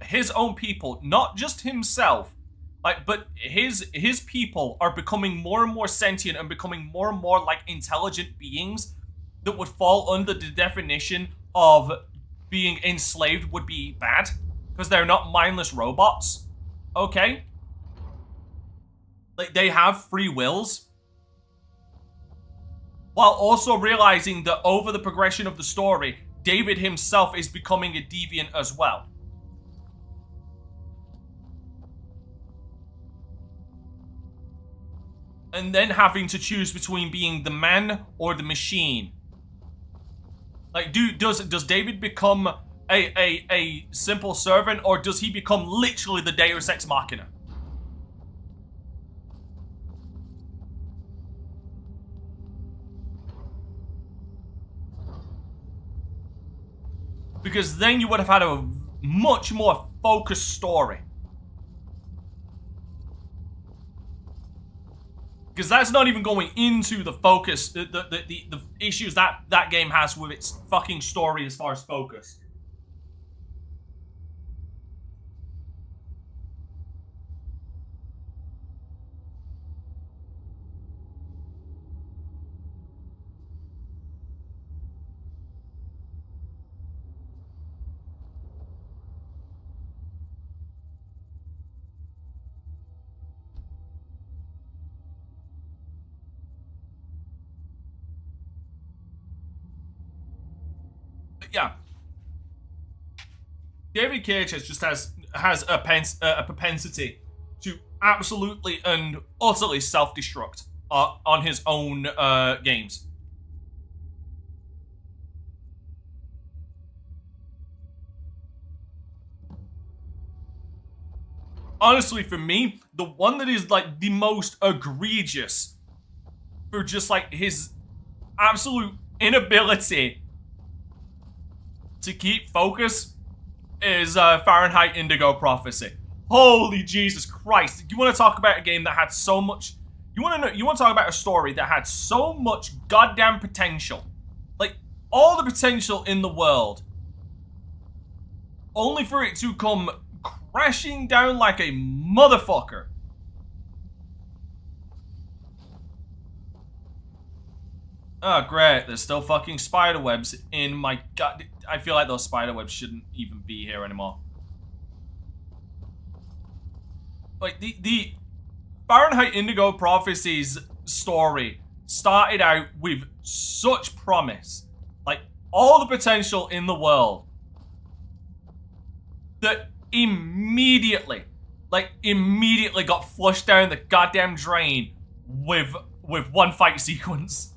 his own people, not just himself, but his people are becoming more and more sentient and becoming more and more like intelligent beings that would fall under the definition of being enslaved would be bad, because they're not mindless robots. Okay? Like, they have free wills. while also realizing that over the progression of the story, David himself is becoming a deviant as well. And then having to choose between being the man or the machine. Like, does David become a simple servant, or does he become literally the Deus Ex Machina? Because then you would have had a much more focused story. Because that's not even going into the focus, the issues that game has with its fucking story as far as focus. Yeah, David Cage has a propensity to absolutely and utterly self-destruct on his own games. Honestly, for me, the one that is like the most egregious for just like his absolute inability to keep focus is Fahrenheit Indigo Prophecy. Holy Jesus Christ. You want to talk about a game that had so much... You want to talk about a story that had so much goddamn potential. Like, all the potential in the world. Only for it to come crashing down like a motherfucker. Oh, great. There's still fucking spiderwebs in my... God, I feel like those spiderwebs shouldn't even be here anymore. Like, the Fahrenheit Indigo Prophecy's story started out with such promise. Like, all the potential in the world. That immediately got flushed down the goddamn drain with one fight sequence.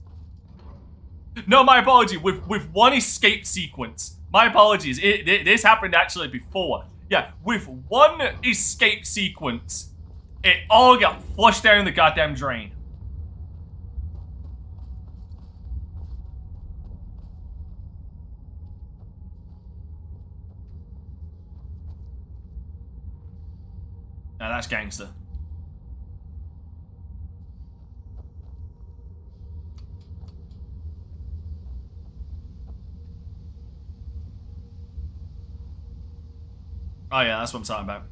No, my apology. With one escape sequence. My apologies. This happened actually before. Yeah, with one escape sequence, it all got flushed down the goddamn drain. Now that's gangster. Oh yeah, that's what I'm talking about.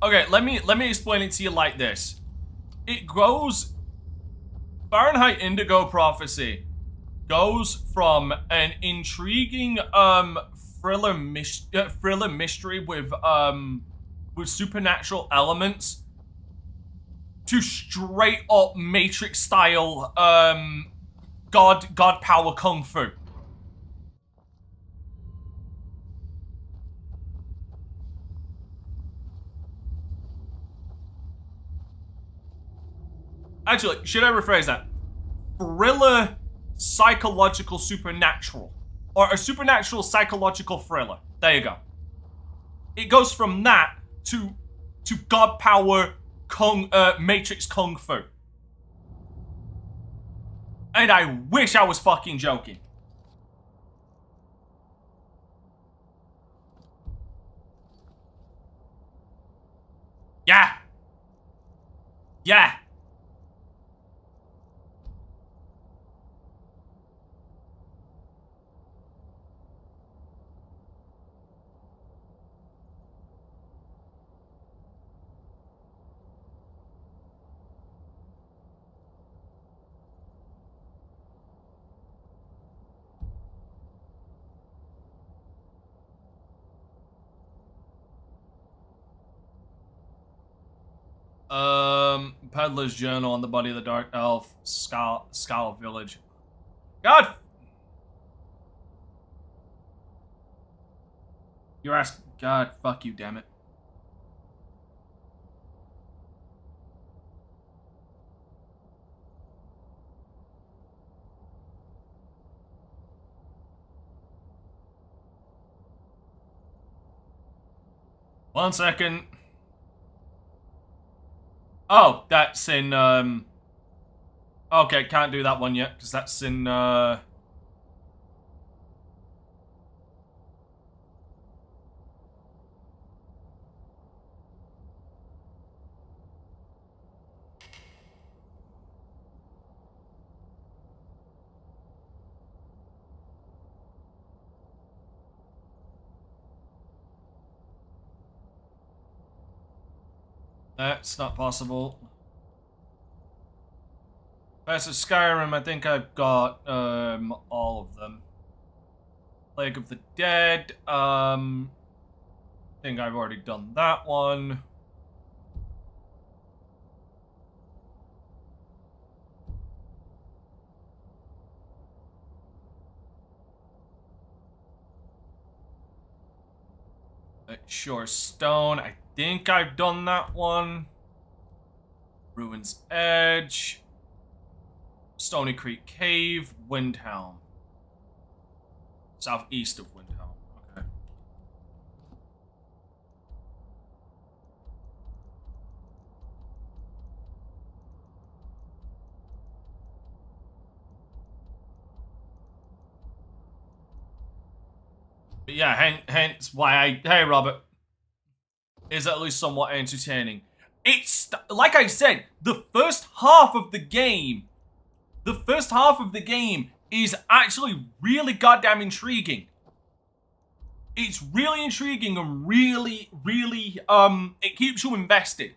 Okay, let me explain it to you like this. It goes... Fahrenheit Indigo Prophecy goes from an intriguing thriller mystery with supernatural elements to straight up Matrix style god power kung fu. Actually, should I rephrase that? Thriller, psychological, supernatural. Or a supernatural, psychological thriller. There you go. It goes from that to god power, Matrix Kung Fu. And I wish I was fucking joking. Yeah. Yeah. Peddler's Journal on the body of the Dark Elf, Skull Village. God! You're asking. God, fuck you, damn it. One second. Oh, that's in, okay, can't do that one yet, because that's in, that's not possible. As of Skyrim, I think I've got, all of them. Plague of the Dead, I think I've already done that one. Shore Stone, I think I've done that one. Ruin's Edge. Stony Creek Cave, Windhelm. Southeast of Windhelm, okay. But yeah, hence why hey Robert, is at least somewhat entertaining. It's, like I said, the first half of the game is actually really goddamn intriguing. It's really intriguing and really, it keeps you invested.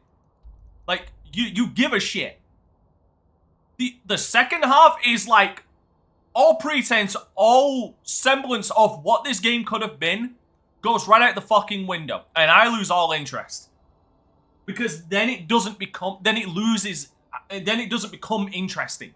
Like, you give a shit. The second half is like, all pretense, all semblance of what this game could have been goes right out the fucking window. And I lose all interest. Because then it doesn't become, then it doesn't become interesting.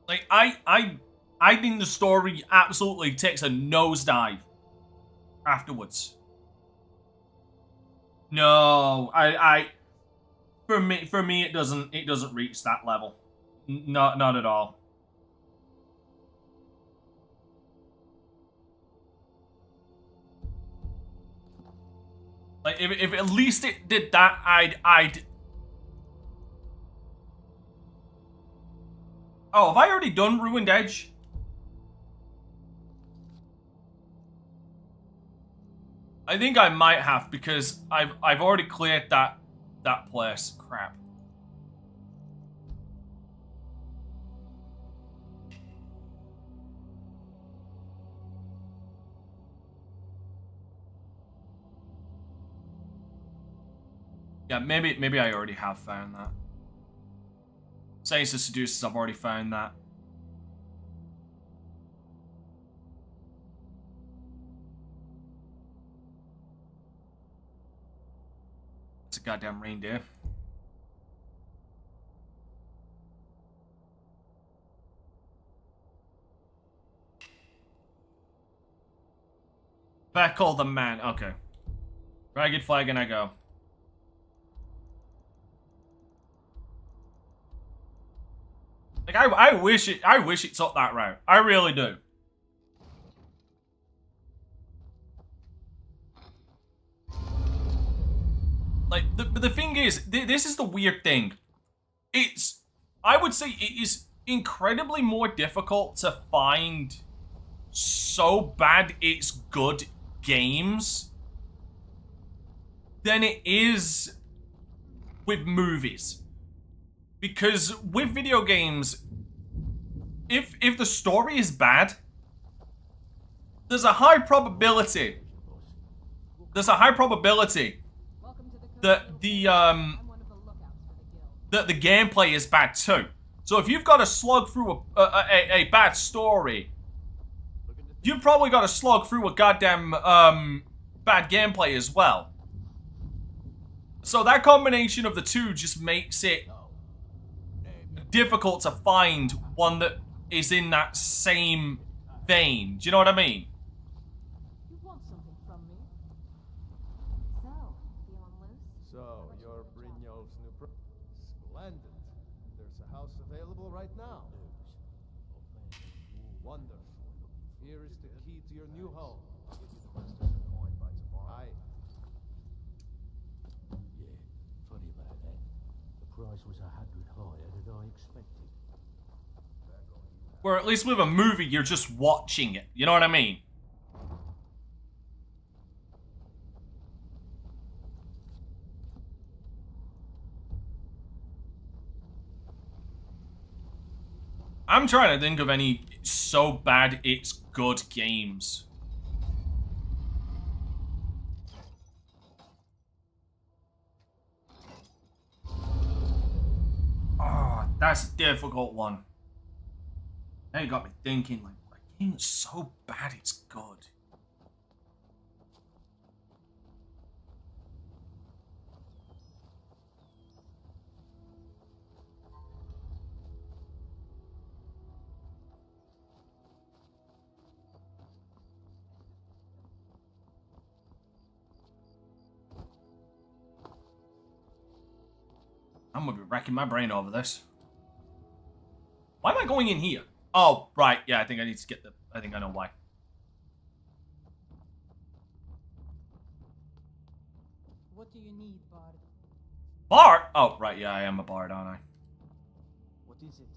Like, I think the story absolutely takes a nosedive afterwards. No, for me it doesn't reach that level. Not at all. Like, if at least it did that, I'd Oh, have I already done Ruined Edge? I think I might have, because I've already cleared that place. Crap. Yeah, maybe I already have found that. Saints of Seducers, I've already found that. It's a goddamn reindeer. Beckle the man. Okay. Ragged Flag and I go. Like, I wish it took that route. I really do. Like, the thing is, this is the weird thing. I would say it is incredibly more difficult to find so bad it's good games than it is with movies. Because with video games, if the story is bad, there's a high probability that the gameplay is bad too. So if you've got to slog through a bad story, you've probably got to slog through a goddamn bad gameplay as well. So that combination of the two just makes it difficult to find one that is in that same vein. Do you know what I mean? You want something from me? So, feeling loose? So, you're Brignole's new Splendid. There's a house available right now. Wonderful. Here is the key to your new home. I'll give you the rest of the coin by tomorrow. Aye. Yeah, funny about that. The price was 100 higher than I expected. Where at least with a movie, you're just watching it. You know what I mean? I'm trying to think of any so bad it's good games. Oh, that's a difficult one. Now you got me thinking, like, what game is so bad it's good? I'm gonna be racking my brain over this. Why am I going in here? Oh, right. Yeah, I think I need to get the... I think I know why. What do you need, Bard? Bard? Oh, right. Yeah, I am a bard, aren't I? What is it?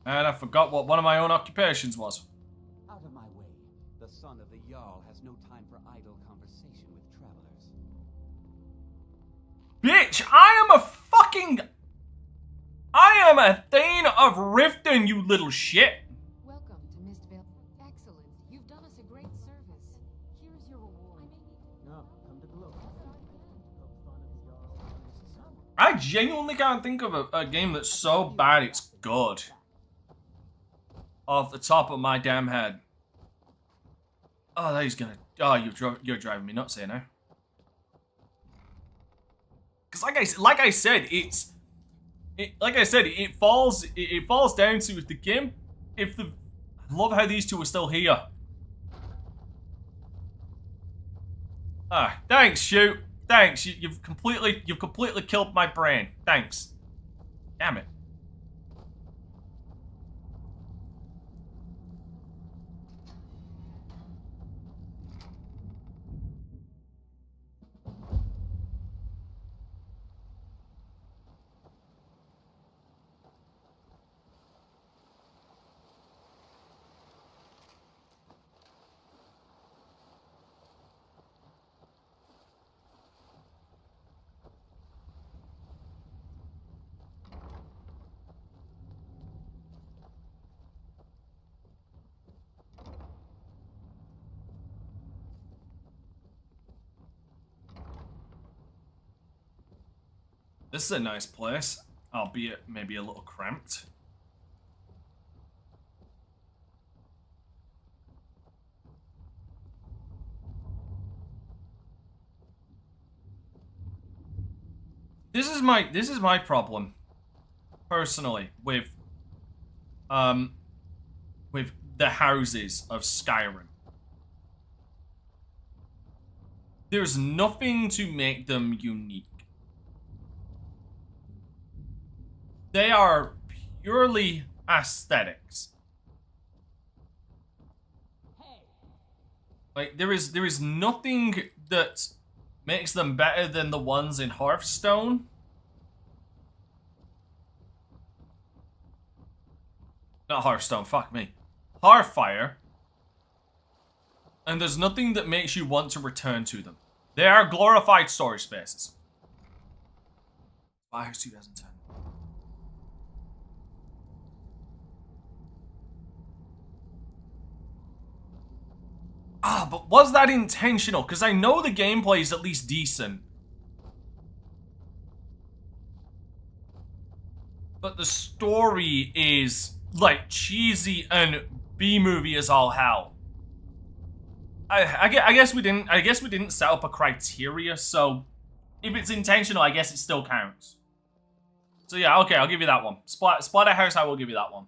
And I forgot what one of my own occupations was. Out of my way. The son of the Jarl has no time for idle conversation with travelers. Bitch, I am a fucking... I am a Thane of Riften, you little shit. Welcome to Mistvale. Excellent. You've done us a great service. Here's your reward. No, come to glow. I genuinely can't think of a game that's so bad it's good. Off the top of my damn head. Oh, that he's gonna... Oh, you're driving me nuts here now. Because like I said, it falls down to if the game... I love how these two are still here. Ah, thanks, shoot. Thanks. You've completely killed my brain. Thanks. Damn it. This is a nice place, albeit maybe a little cramped. This is my problem, personally, with the houses of Skyrim. There's nothing to make them unique. They are purely aesthetics. Like, there is nothing that makes them better than the ones in Hearthstone. Not Hearthstone, fuck me. Hearthfire. And there's nothing that makes you want to return to them. They are glorified storage spaces. Firehouse 2010. Ah, but was that intentional? Because I know the gameplay is at least decent. But the story is, like, cheesy and B-movie as all hell. I guess we didn't set up a criteria, so if it's intentional, I guess it still counts. So yeah, okay, I'll give you that one. Splatterhouse, I will give you that one.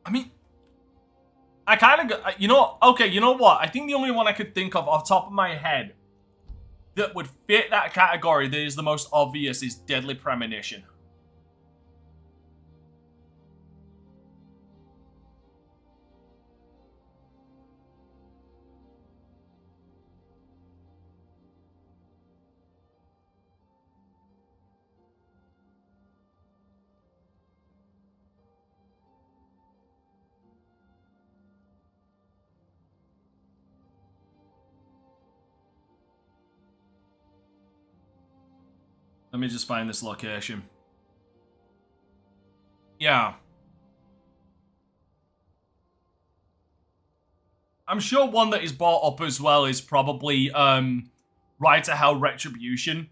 I mean, I kind of, you know, okay, you know what? I think the only one I could think of off the top of my head that would fit that category that is the most obvious is Deadly Premonition. Let me just find this location. Yeah. I'm sure one that is brought up as well is probably Ride to Hell Retribution.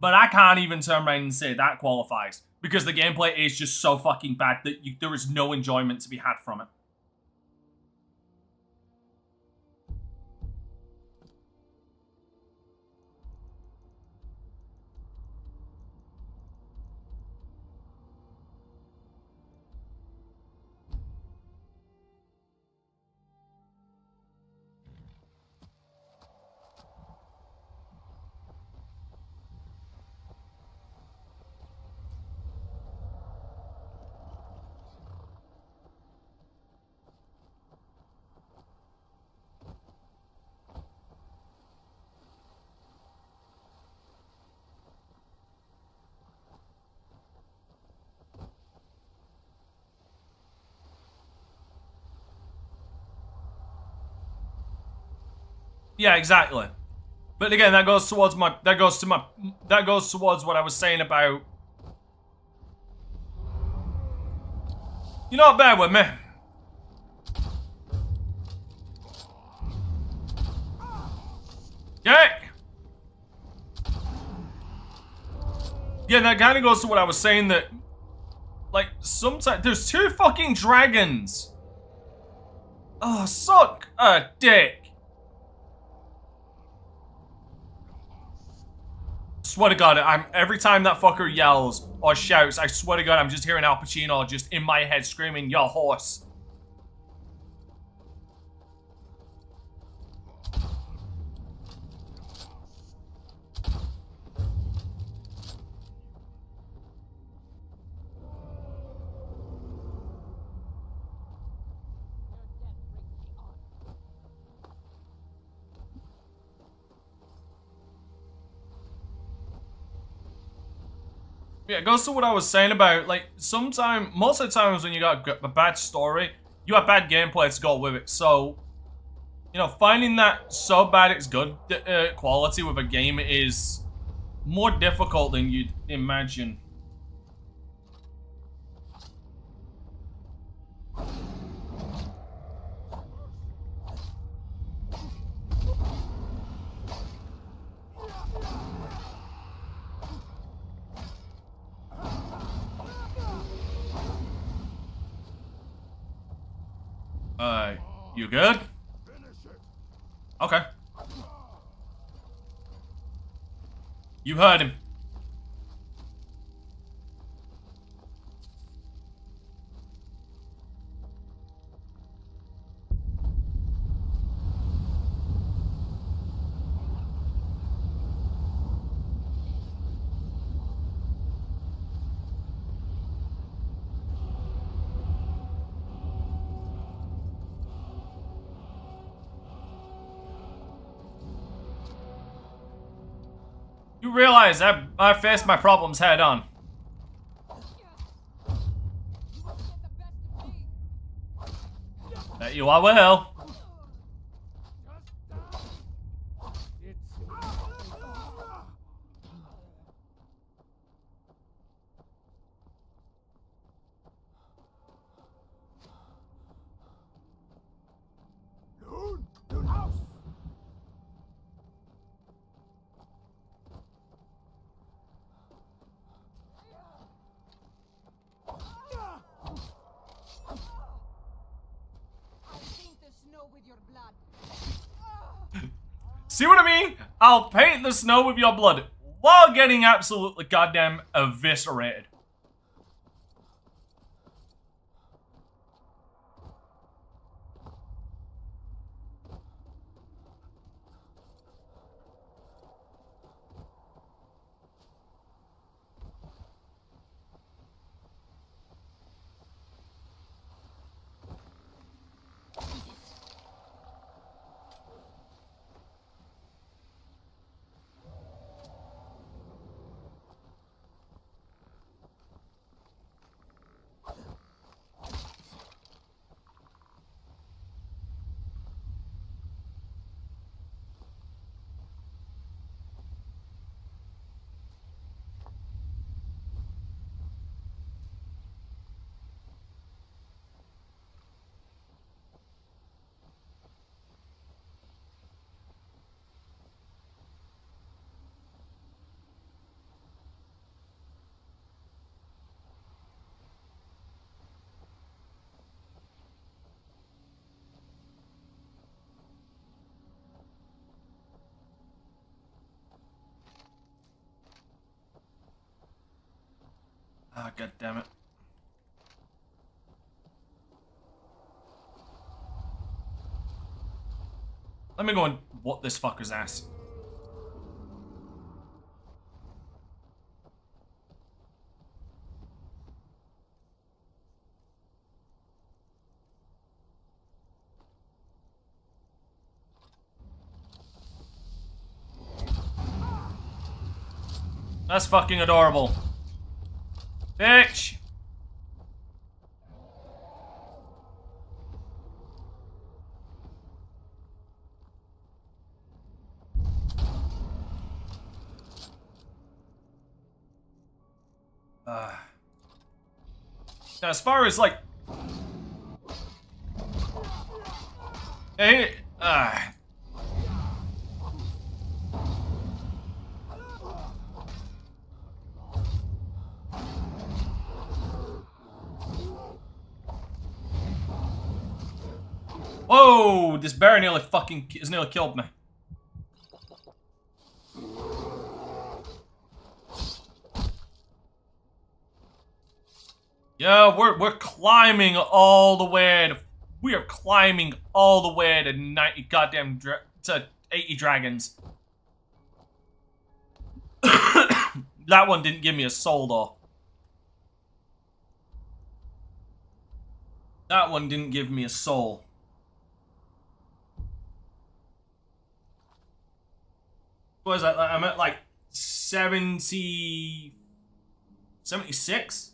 But I can't even turn around and say that qualifies. Because the gameplay is just so fucking bad that there is no enjoyment to be had from it. Yeah, exactly. But again, that goes towards what I was saying about. You're not bad with me. Yeah. Yeah, that kind of goes to what I was saying that, like, sometimes there's two fucking dragons. Oh, suck a dick. Swear to God, every time that fucker yells or shouts, I swear to God, I'm just hearing Al Pacino just in my head screaming, "Your horse." Yeah, it goes to what I was saying about, like, most of the times when you got a bad story, you have bad gameplay to go with it. So, you know, finding that so bad it's good quality with a game is more difficult than you'd imagine. You good? Okay. You heard him. You realize I faced my problems head on. Bet you I will. See what I mean? I'll paint the snow with your blood while getting absolutely goddamn eviscerated. Ah, god damn it. Let me go and whoop this fucker's ass. That's fucking adorable. Bitch! Now, as far as like, hey, whoa! This bear nearly killed me. Yeah, we're climbing all the way to, we are climbing all the way to 90 goddamn to 80 dragons. That one didn't give me a soul though. That one didn't give me a soul. What is that? I'm at like 76?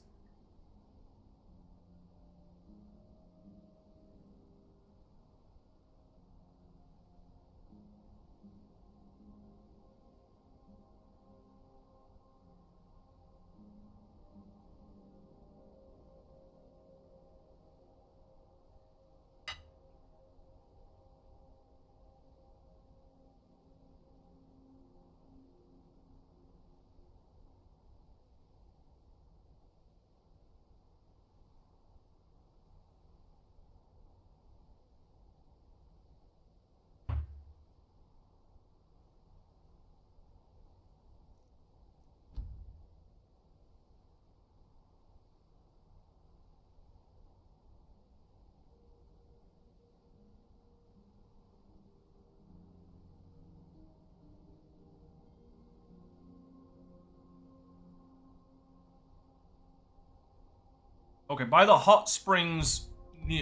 Okay, by the hot springs.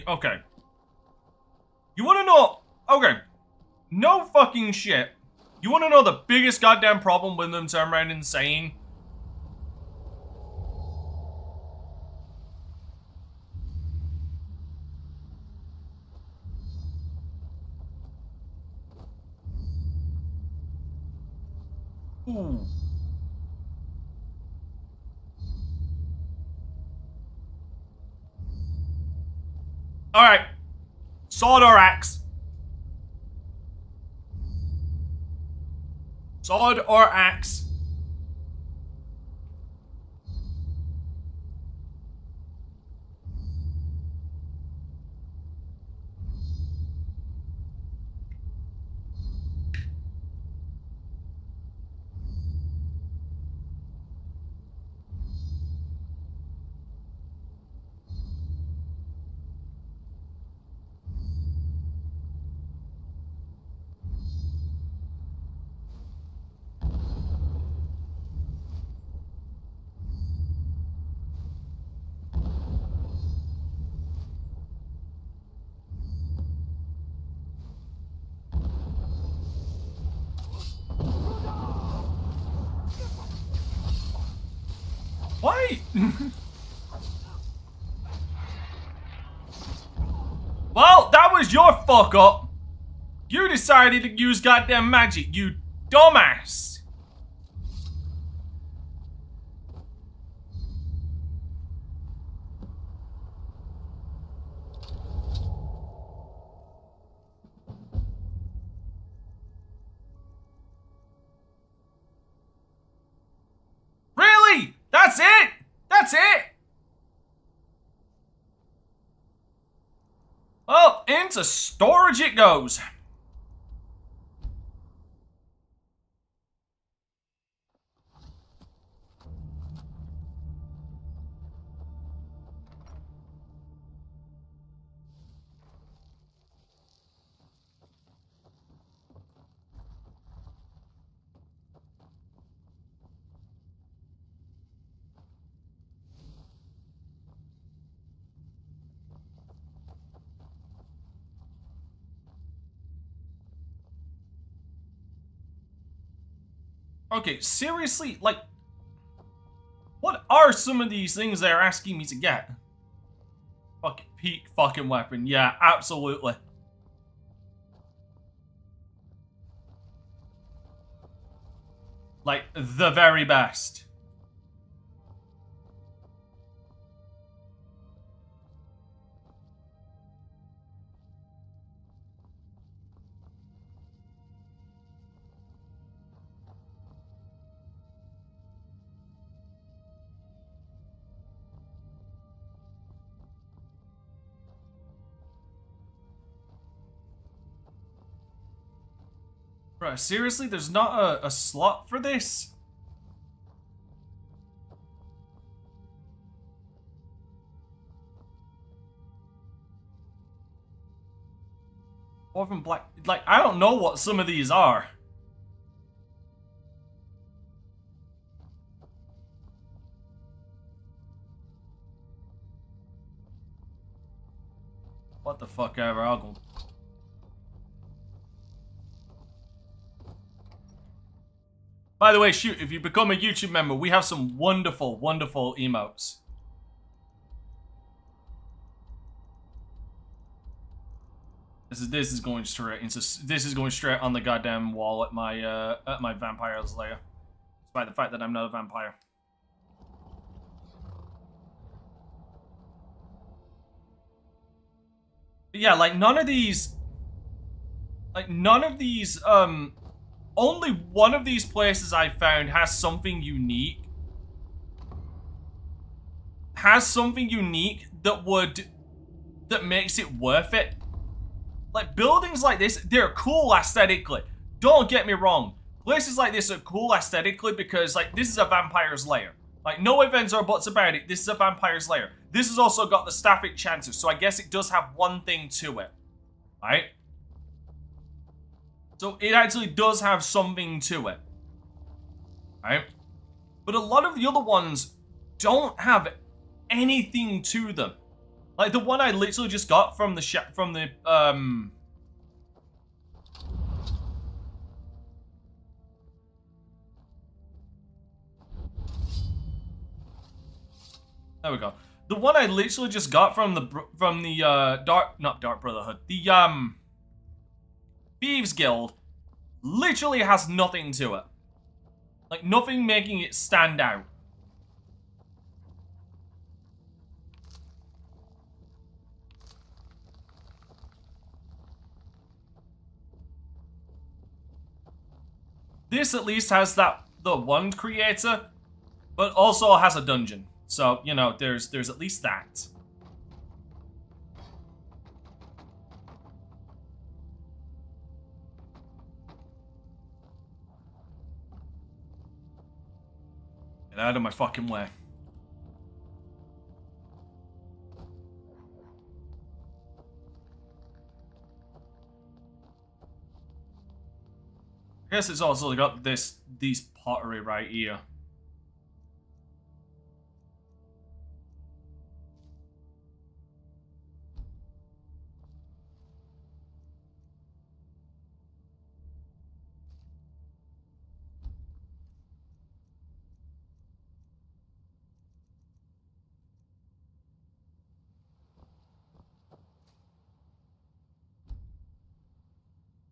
Okay. You wanna know? Okay. No fucking shit. You wanna know the biggest goddamn problem with them turning around and saying? Ooh. Alright. Sword or axe? Sword or axe? Why? Well, that was your fuck up. You decided to use goddamn magic, you dumbass. Really? That's it? That's it? Well, into storage it goes. Okay, seriously, like, what are some of these things they're asking me to get? Fucking peak fucking weapon, yeah, absolutely. Like, the very best. Bro, seriously, there's not a slot for this? Orphan Black, like, I don't know what some of these are. What the fuck ever, I'll go. By the way, shoot, if you become a YouTube member, we have some wonderful, wonderful emotes. This is going straight into, this is going straight on the goddamn wall at my vampire's lair. Despite the fact that I'm not a vampire. But yeah, like none of these only one of these places I found has something unique. That makes it worth it. Like, buildings like this, they're cool aesthetically. Don't get me wrong. Places like this are cool aesthetically because, like, this is a vampire's lair. Like, no ifs or buts about it. This is a vampire's lair. This has also got the staff enchanters, so I guess it does have one thing to it. Right? So it actually does have something to it. Right? But a lot of the other ones don't have anything to them. Like the one I literally just got from the there we go. The one I literally just got from the not Dark Brotherhood, the Thieves Guild, literally has nothing to it. Like nothing making it stand out. This at least has the wand creator, but also has a dungeon. So, you know, there's at least that. Get out of my fucking way. I guess it's also got these pottery right here.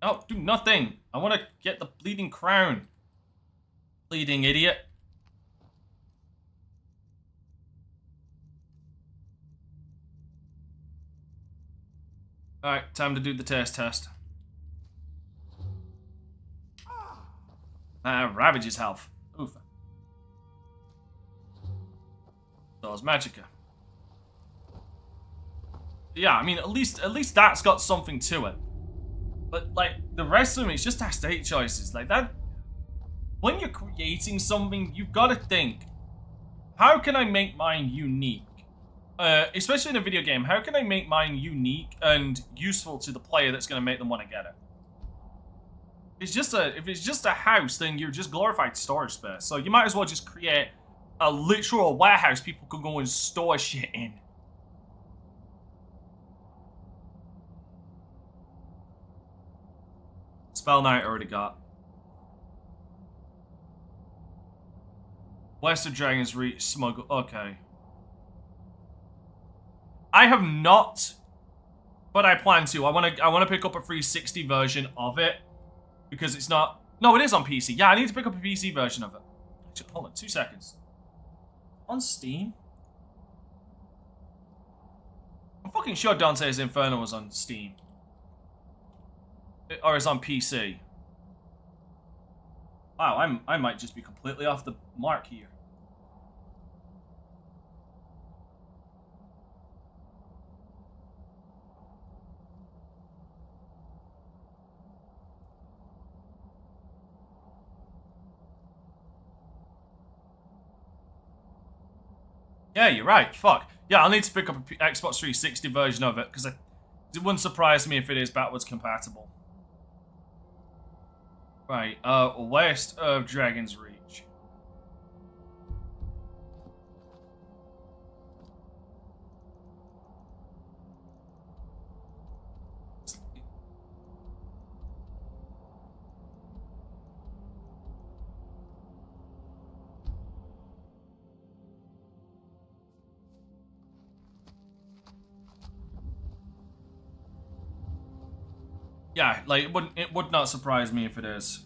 Oh, do nothing. I want to get the bleeding crown. Bleeding idiot. Alright, time to do the test. Ravages health. Oof. So is Magicka. Yeah, I mean, at least that's got something to it. But, like, the rest of them, it's just estate choices. Like, that... When you're creating something, you've got to think, how can I make mine unique? Especially in a video game, how can I make mine unique and useful to the player that's going to make them want to get it? If it's just a house, then you're just glorified storage space. So you might as well just create a literal warehouse people can go and store shit in. Spell Knight already got. West of Dragon's Reach, Smuggle. Okay. I have not, but I plan to. I want to pick up a 360 version of it because it's not. No, it is on PC. Yeah, I need to pick up a PC version of it. Actually, hold on, 2 seconds. On Steam. I'm fucking sure Dante's Inferno was on Steam. Or is on PC. Wow, I might just be completely off the mark here. Yeah, you're right. Fuck. Yeah, I'll need to pick up a Xbox 360 version of it because it wouldn't surprise me if it is backwards compatible. Right, West of Dragon's Reach. Yeah, like, it would not surprise me if it is.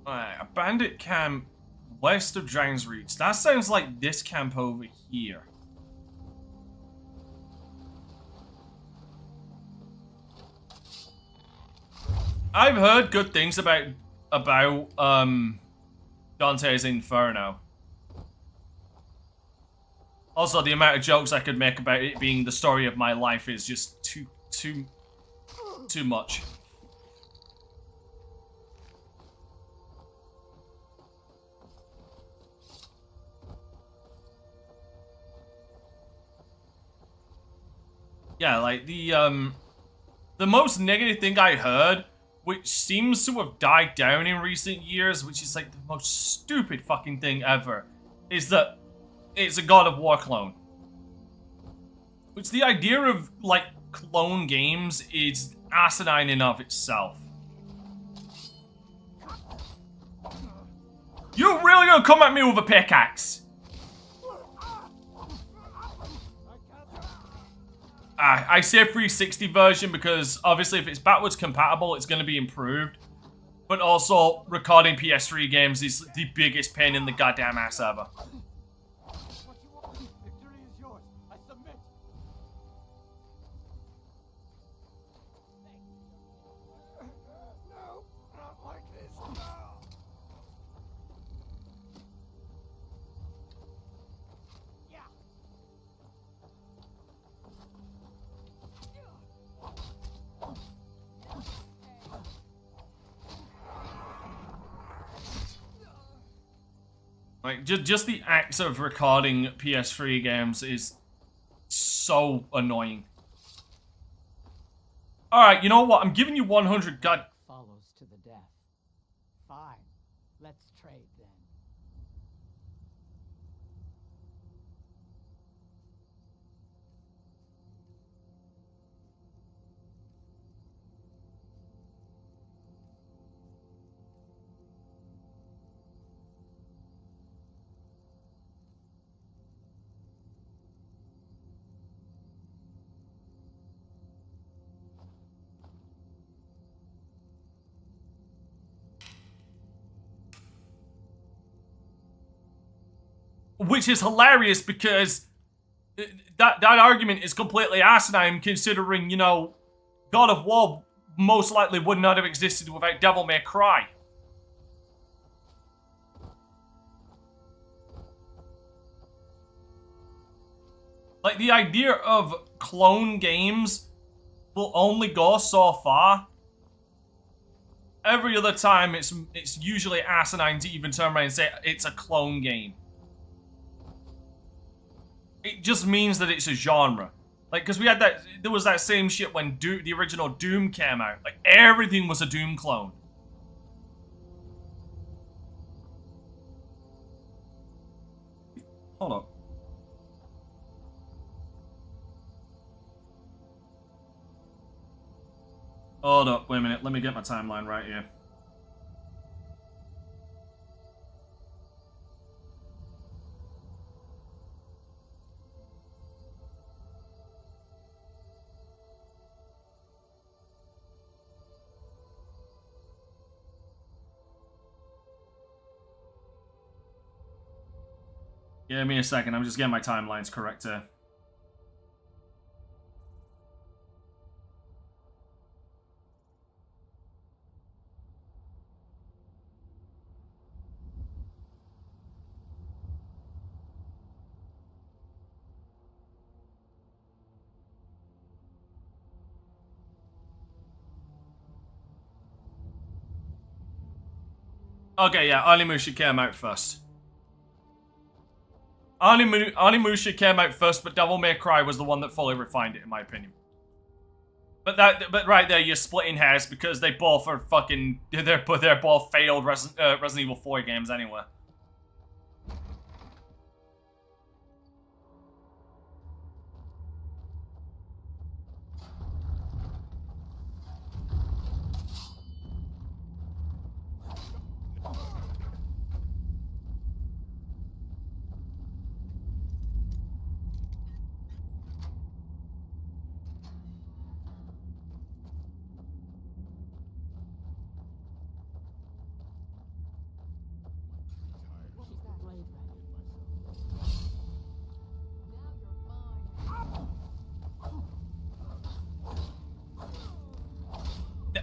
Alright, a bandit camp west of Dragon's Reach. That sounds like this camp over here. I've heard good things about Dante's Inferno. Also, the amount of jokes I could make about it being the story of my life is just too much. Yeah, like the most negative thing I heard, which seems to have died down in recent years, which is like the most stupid fucking thing ever, is that it's a God of War clone. Which the idea of, like, clone games is asinine in of itself. You're really gonna come at me with a pickaxe? I say 360 version because obviously if it's backwards compatible, it's going to be improved. But also, recording PS3 games is the biggest pain in the goddamn ass ever. Like, just the act of recording PS3 games is so annoying. Alright, you know what? I'm giving you 100 god... Follows to the death. Fine. Let's trade then. Which is hilarious because that argument is completely asinine considering, you know, God of War most likely would not have existed without Devil May Cry. Like, the idea of clone games will only go so far. Every other time, it's usually asinine to even turn around and say it's a clone game. It just means that it's a genre. Like, because we had that, there was that same shit when the original Doom came out. Like, everything was a Doom clone. Hold up. Hold up, wait a minute. Let me get my timeline right here. Give me a second, I'm just getting my timelines correct here. Okay, yeah, Onimusha came out first. Onimusha came out first, but Devil May Cry was the one that fully refined it, in my opinion. But right there, you're splitting hairs because they both are fucking. They're both failed Resident Evil 4 games anyway.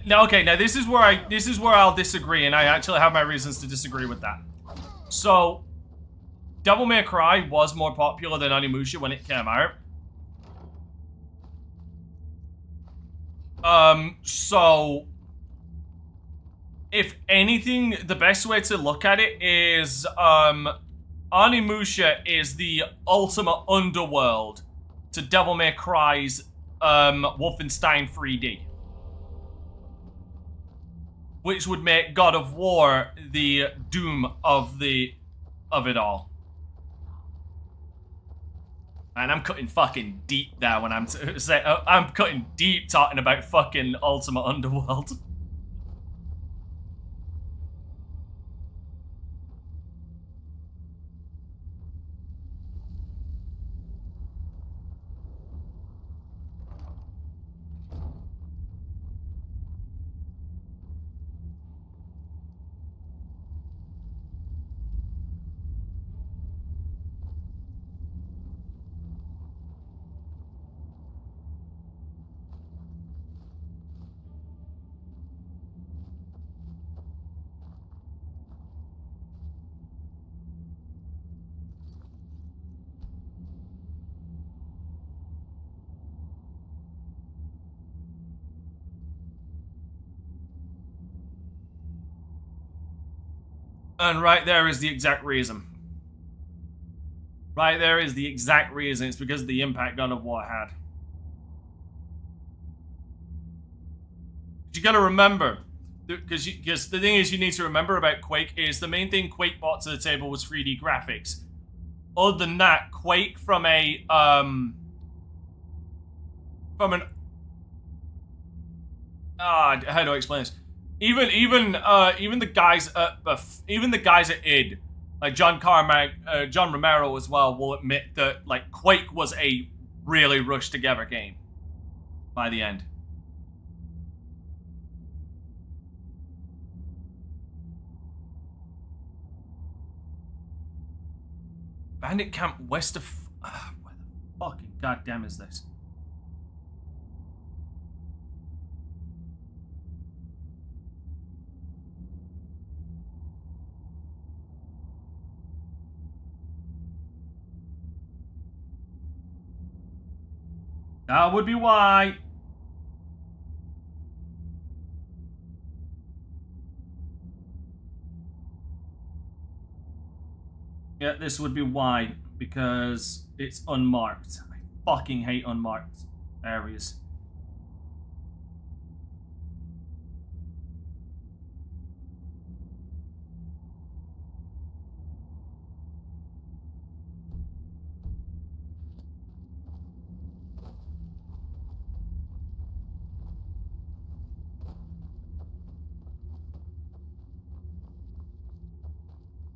Now, okay, now this is where I'll disagree, and I actually have my reasons to disagree with that. So, Devil May Cry was more popular than Onimusha when it came out. So, if anything, the best way to look at it is, Onimusha is the ultimate underworld to Devil May Cry's, Wolfenstein 3D. Which would make God of War the Doom of it all. And I'm cutting fucking deep there when I'm I'm cutting deep talking about fucking Ultimate Underworld. And right there is the exact reason. Right there is the exact reason. It's because of the impact God of War had. You gotta remember, because the thing is, you need to remember about Quake is the main thing Quake brought to the table was 3D graphics. Other than that, Quake from a how do I explain this? Even the guys at id, like John Romero as well, will admit that like Quake was a really rushed together game by the end. Bandit Camp west of where the fucking goddamn is this? That would be why. Yeah, this would be why, because it's unmarked. I fucking hate unmarked areas.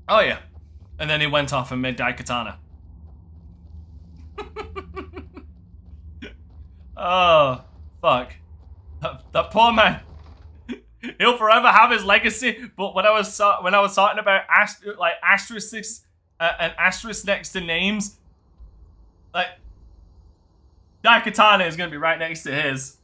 Oh yeah. And then he went off and made Daikatana. Oh, fuck. That poor man. He'll forever have his legacy, but when I was talking about asterisks and asterisks next to names, like Daikatana is going to be right next to his.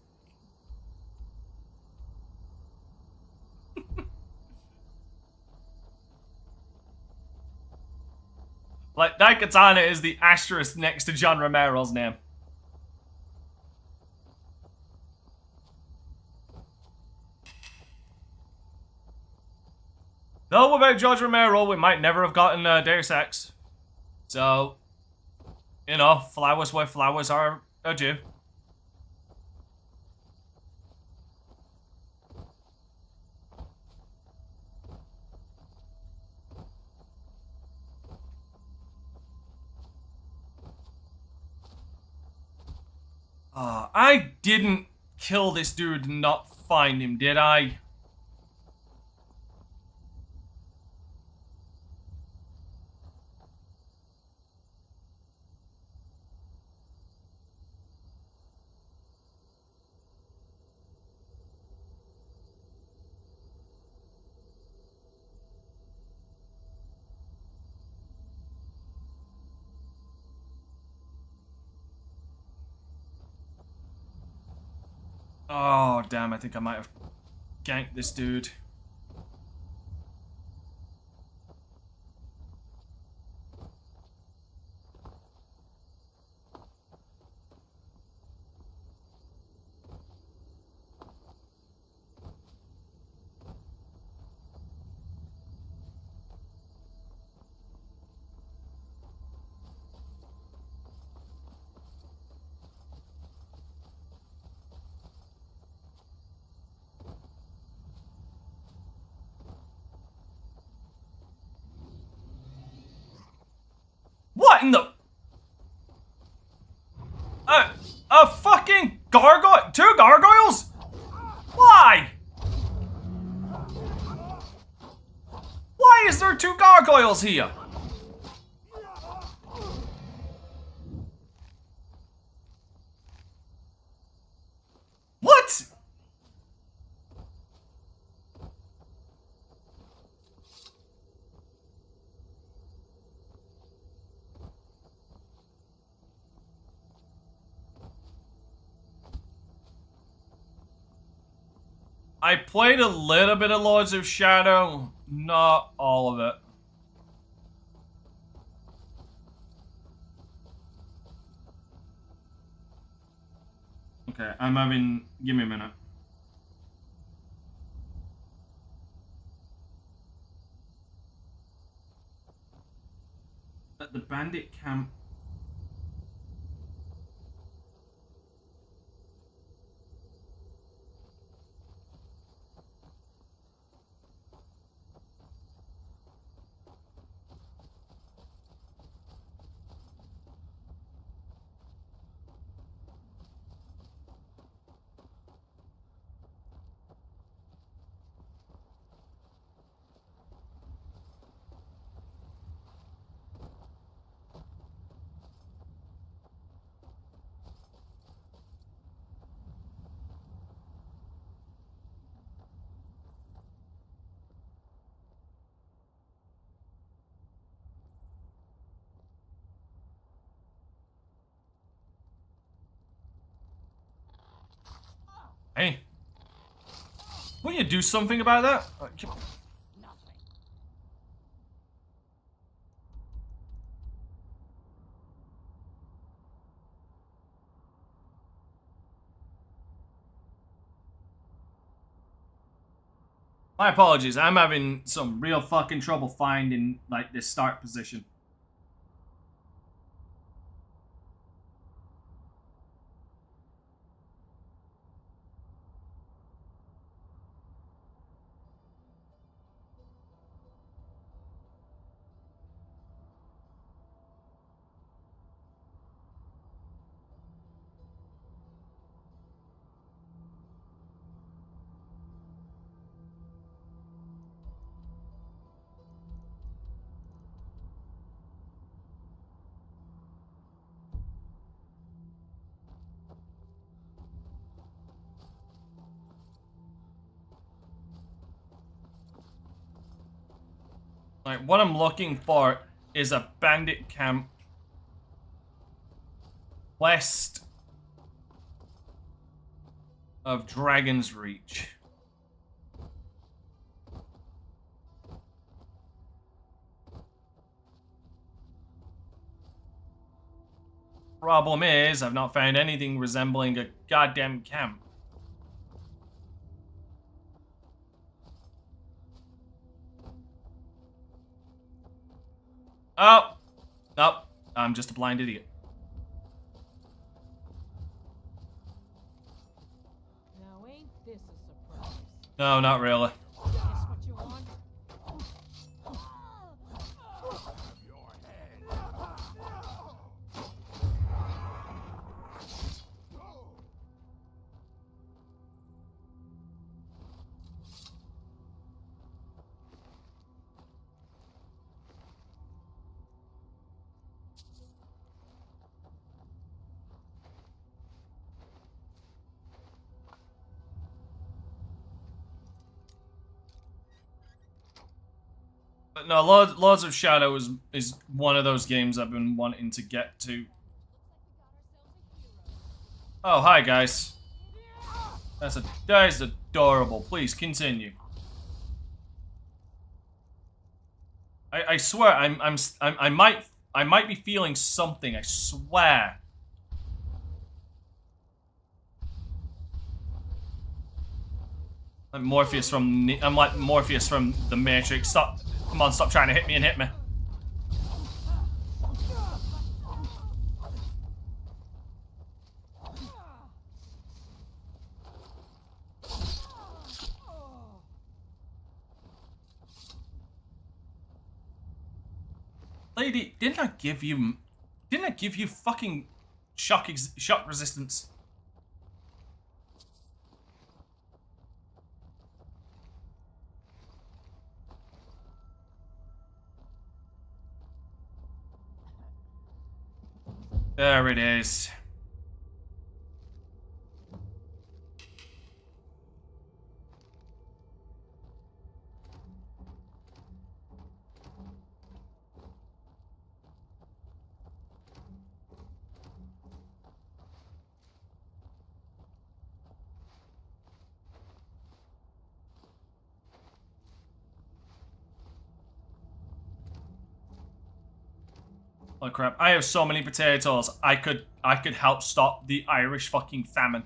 Like, Daikatana is the asterisk next to John Romero's name. Though without George Romero, we might never have gotten Deus Ex. So, you know, flowers where flowers are due. I didn't kill this dude and not find him, did I? Oh, damn, I think I might have ganked this dude. What in the... Two gargoyles? Why? Why is there two gargoyles here? What? I played a little bit of Lords of Shadow, not all of it. Okay, I'm having... Give me a minute. At the bandit camp... Hey. Will you do something about that? My apologies, I'm having some real fucking trouble finding, like, this start position. Like, what I'm looking for is a bandit camp west of Dragon's Reach. Problem is, I've not found anything resembling a goddamn camp. Oh! Nope. I'm just a blind idiot. Now ain't this a surprise? No, not really. Guess what you want? But no, Lords of Shadow is one of those games I've been wanting to get to. Oh, hi guys. That is adorable. Please continue. I swear I might be feeling something. I swear. I'm like Morpheus from the Matrix. Stop. Come on, stop trying to hit me and hit me. Lady, didn't I give you fucking shock resistance? There it is. Oh crap, I have so many potatoes. I could help stop the Irish fucking famine.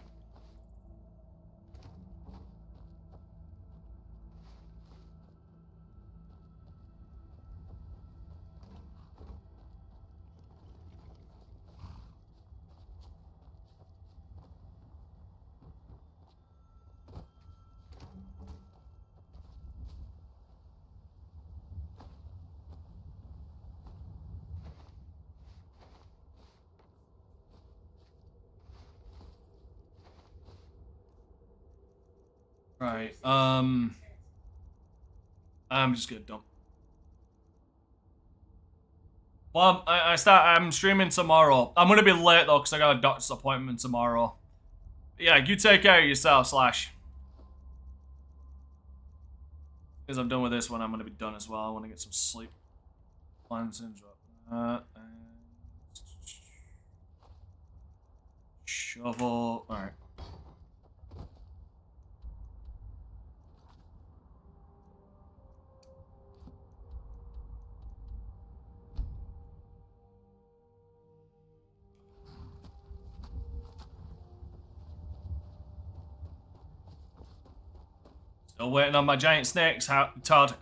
Right, I'm just gonna dump. Well, I'm streaming tomorrow. I'm gonna be late though, because I got a doctor's appointment tomorrow. Yeah, you take care of yourself, Slash. Because I'm done with this one, I'm gonna be done as well. I want to get some sleep. Cleansing, drop that, and shovel. Alright. Still waiting on my giant snakes, Todd.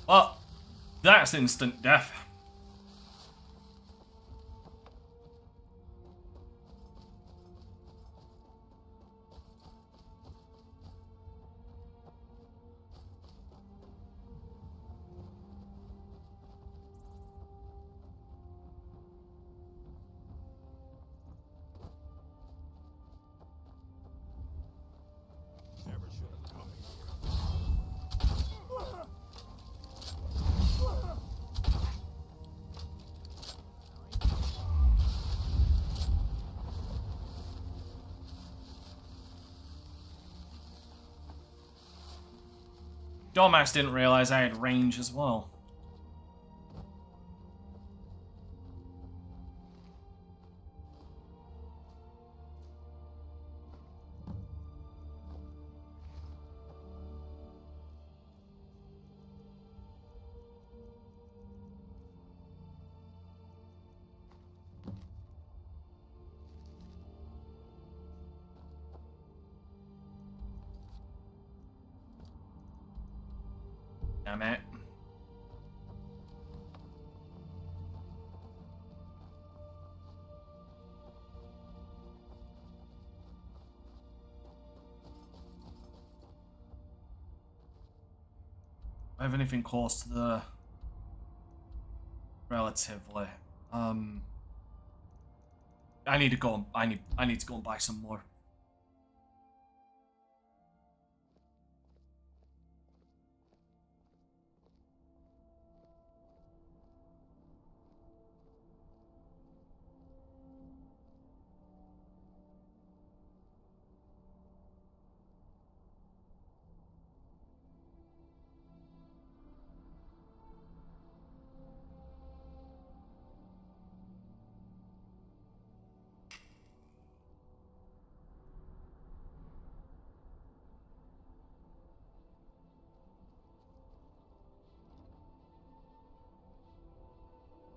Well, that's instant death. Dormax didn't realize I had range as well. Damn it. I have anything close to the relatively. I need to go. I need to go and buy some more.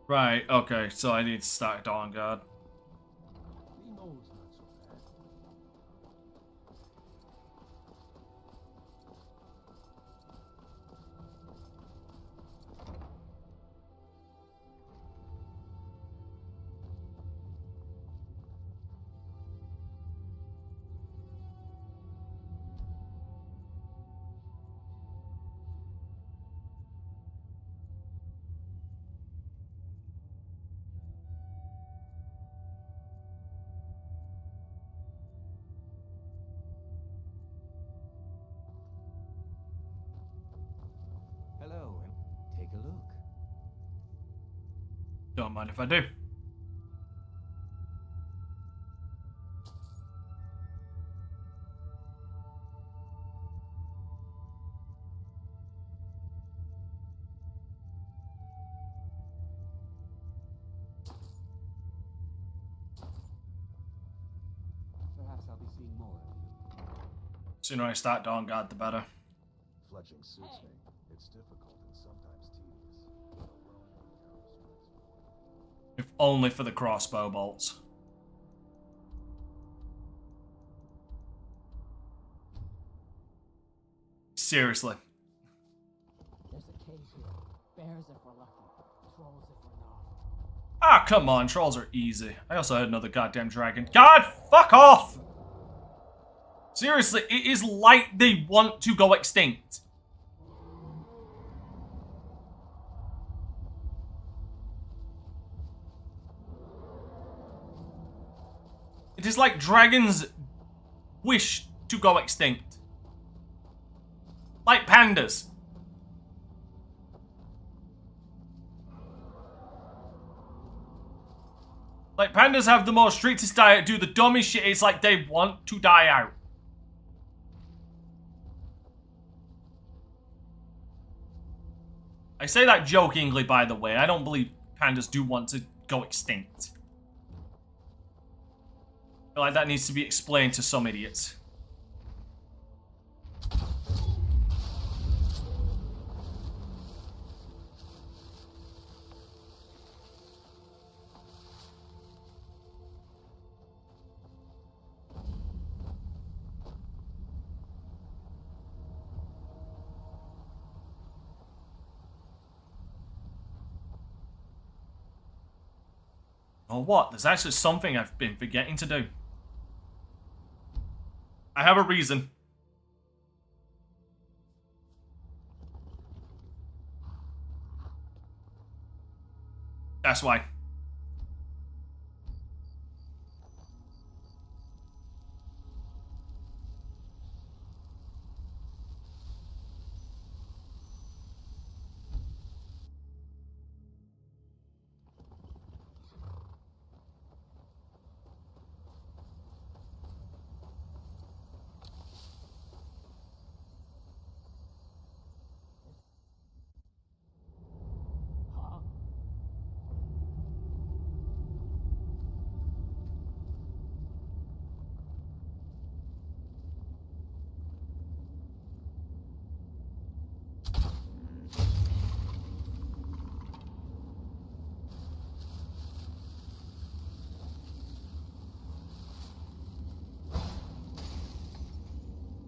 Right, okay, so I need to start Dawn Guard. mind if I do. Perhaps I'll be seeing more of you. Sooner I start Dawn Guard, the better. Fletching suits me. It's difficult and sometimes tedious. If only for the crossbow bolts. Seriously. There's a cave here. Bears if we're lucky. Trolls if we're not. Ah, come on. Trolls are easy. I also had another goddamn dragon. God, fuck off! Seriously, it is like they want to go extinct. It is like dragons wish to go extinct. Like pandas. Like pandas have the most strictest diet, do the dumbest shit, it's like they want to die out. I say that jokingly, by the way. I don't believe pandas do want to go extinct. I feel like that needs to be explained to some idiots. Oh, what? There's actually something I've been forgetting to do. I have a reason. That's why.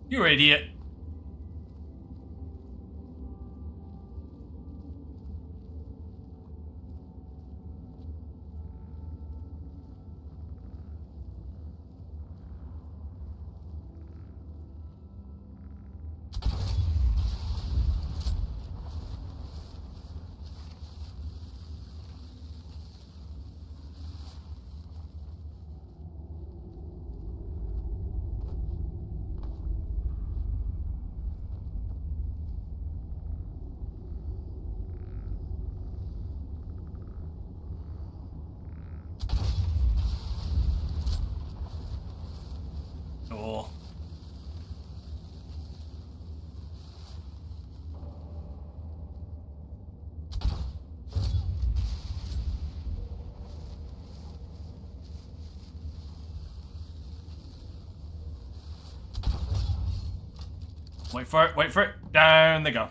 You idiot. Oh. Wait for it, wait for it. Down they go.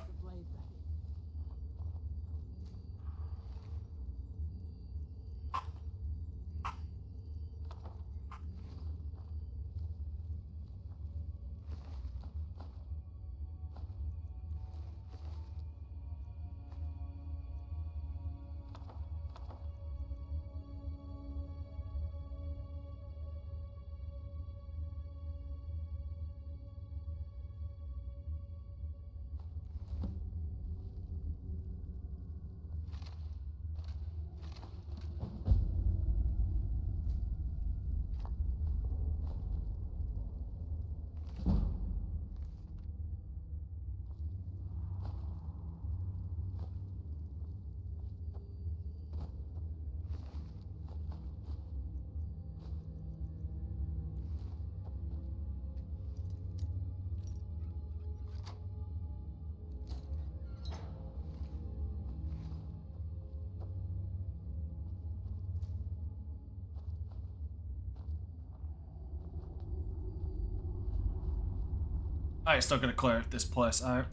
Alright, still gonna clear this place out.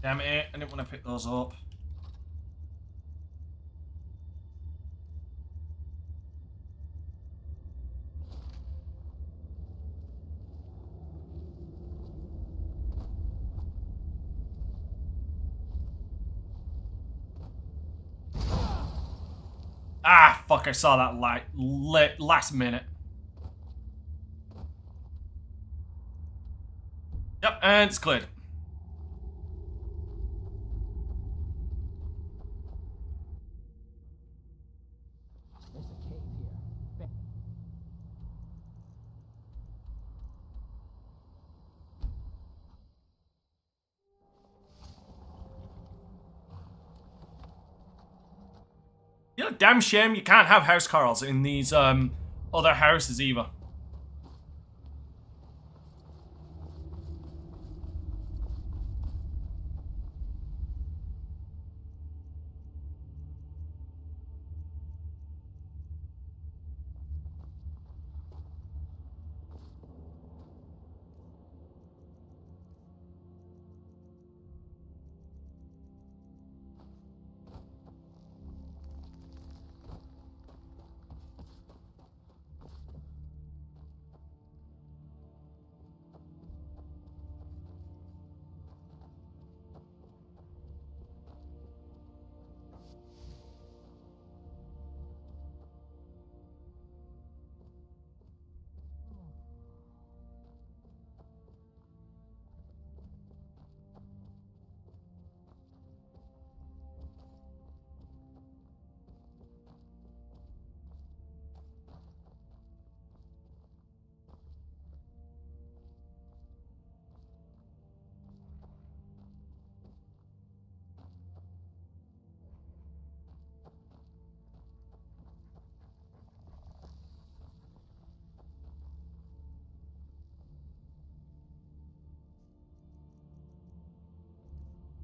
Damn it, I didn't want to pick those up. Ah, fuck, I saw that light last minute. Yep, and it's cleared. There's a cave here. You know, damn shame you can't have house carls in these other houses either.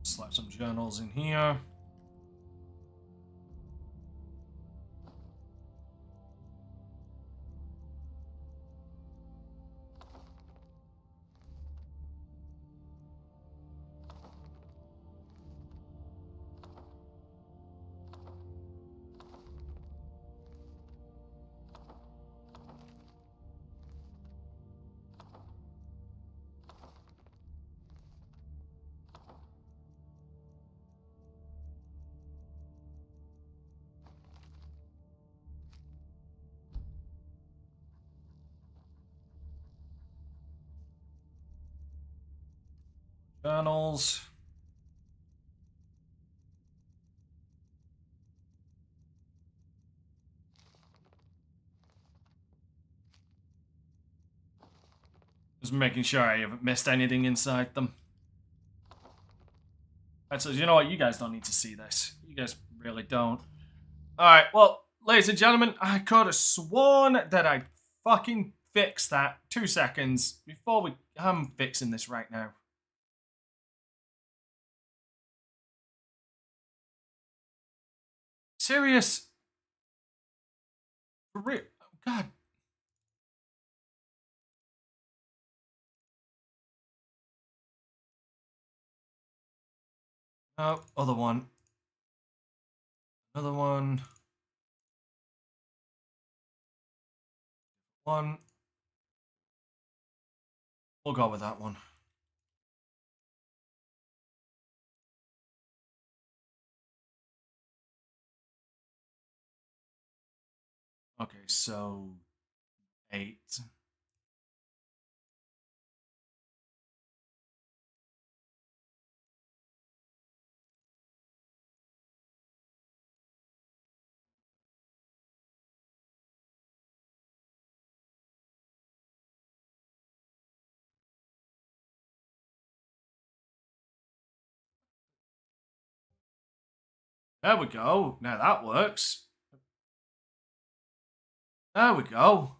Slap some journals in here. Journals. Just making sure I haven't missed anything inside them. Alright, so you know what? You guys don't need to see this. You guys really don't. Alright, well, ladies and gentlemen, I could have sworn that I fucking fixed that 2 seconds before we... I'm fixing this right now. Serious? For real? God. Oh, other one. Another one. One. We'll go with that one. Okay, so 8. There we go. Now that works. There we go.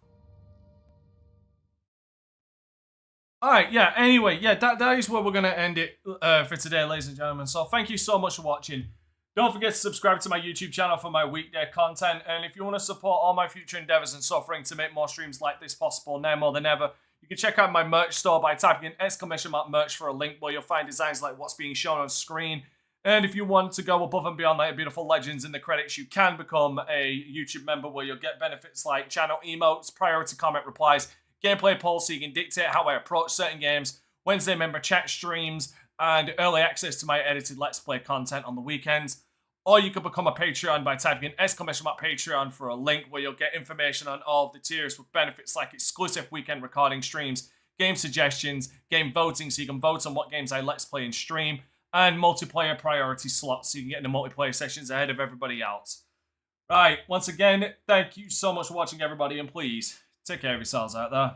Alright, yeah, anyway, yeah, that is where we're going to end it for today, ladies and gentlemen. So thank you so much for watching. Don't forget to subscribe to my YouTube channel for my weekday content. And if you want to support all my future endeavors and suffering to make more streams like this possible now more than ever, you can check out my merch store by typing in !merch for a link where you'll find designs like what's being shown on screen. And if you want to go above and beyond like beautiful legends in the credits, you can become a YouTube member where you'll get benefits like channel emotes, priority comment replies, gameplay polls so you can dictate how I approach certain games, Wednesday member chat streams, and early access to my edited Let's Play content on the weekends. Or you can become a Patreon by typing in !Patreon for a link where you'll get information on all of the tiers with benefits like exclusive weekend recording streams, game suggestions, game voting so you can vote on what games I Let's Play and stream, and multiplayer priority slots so you can get into multiplayer sessions ahead of everybody else. Right, once again, thank you so much for watching, everybody, and please take care of yourselves out there.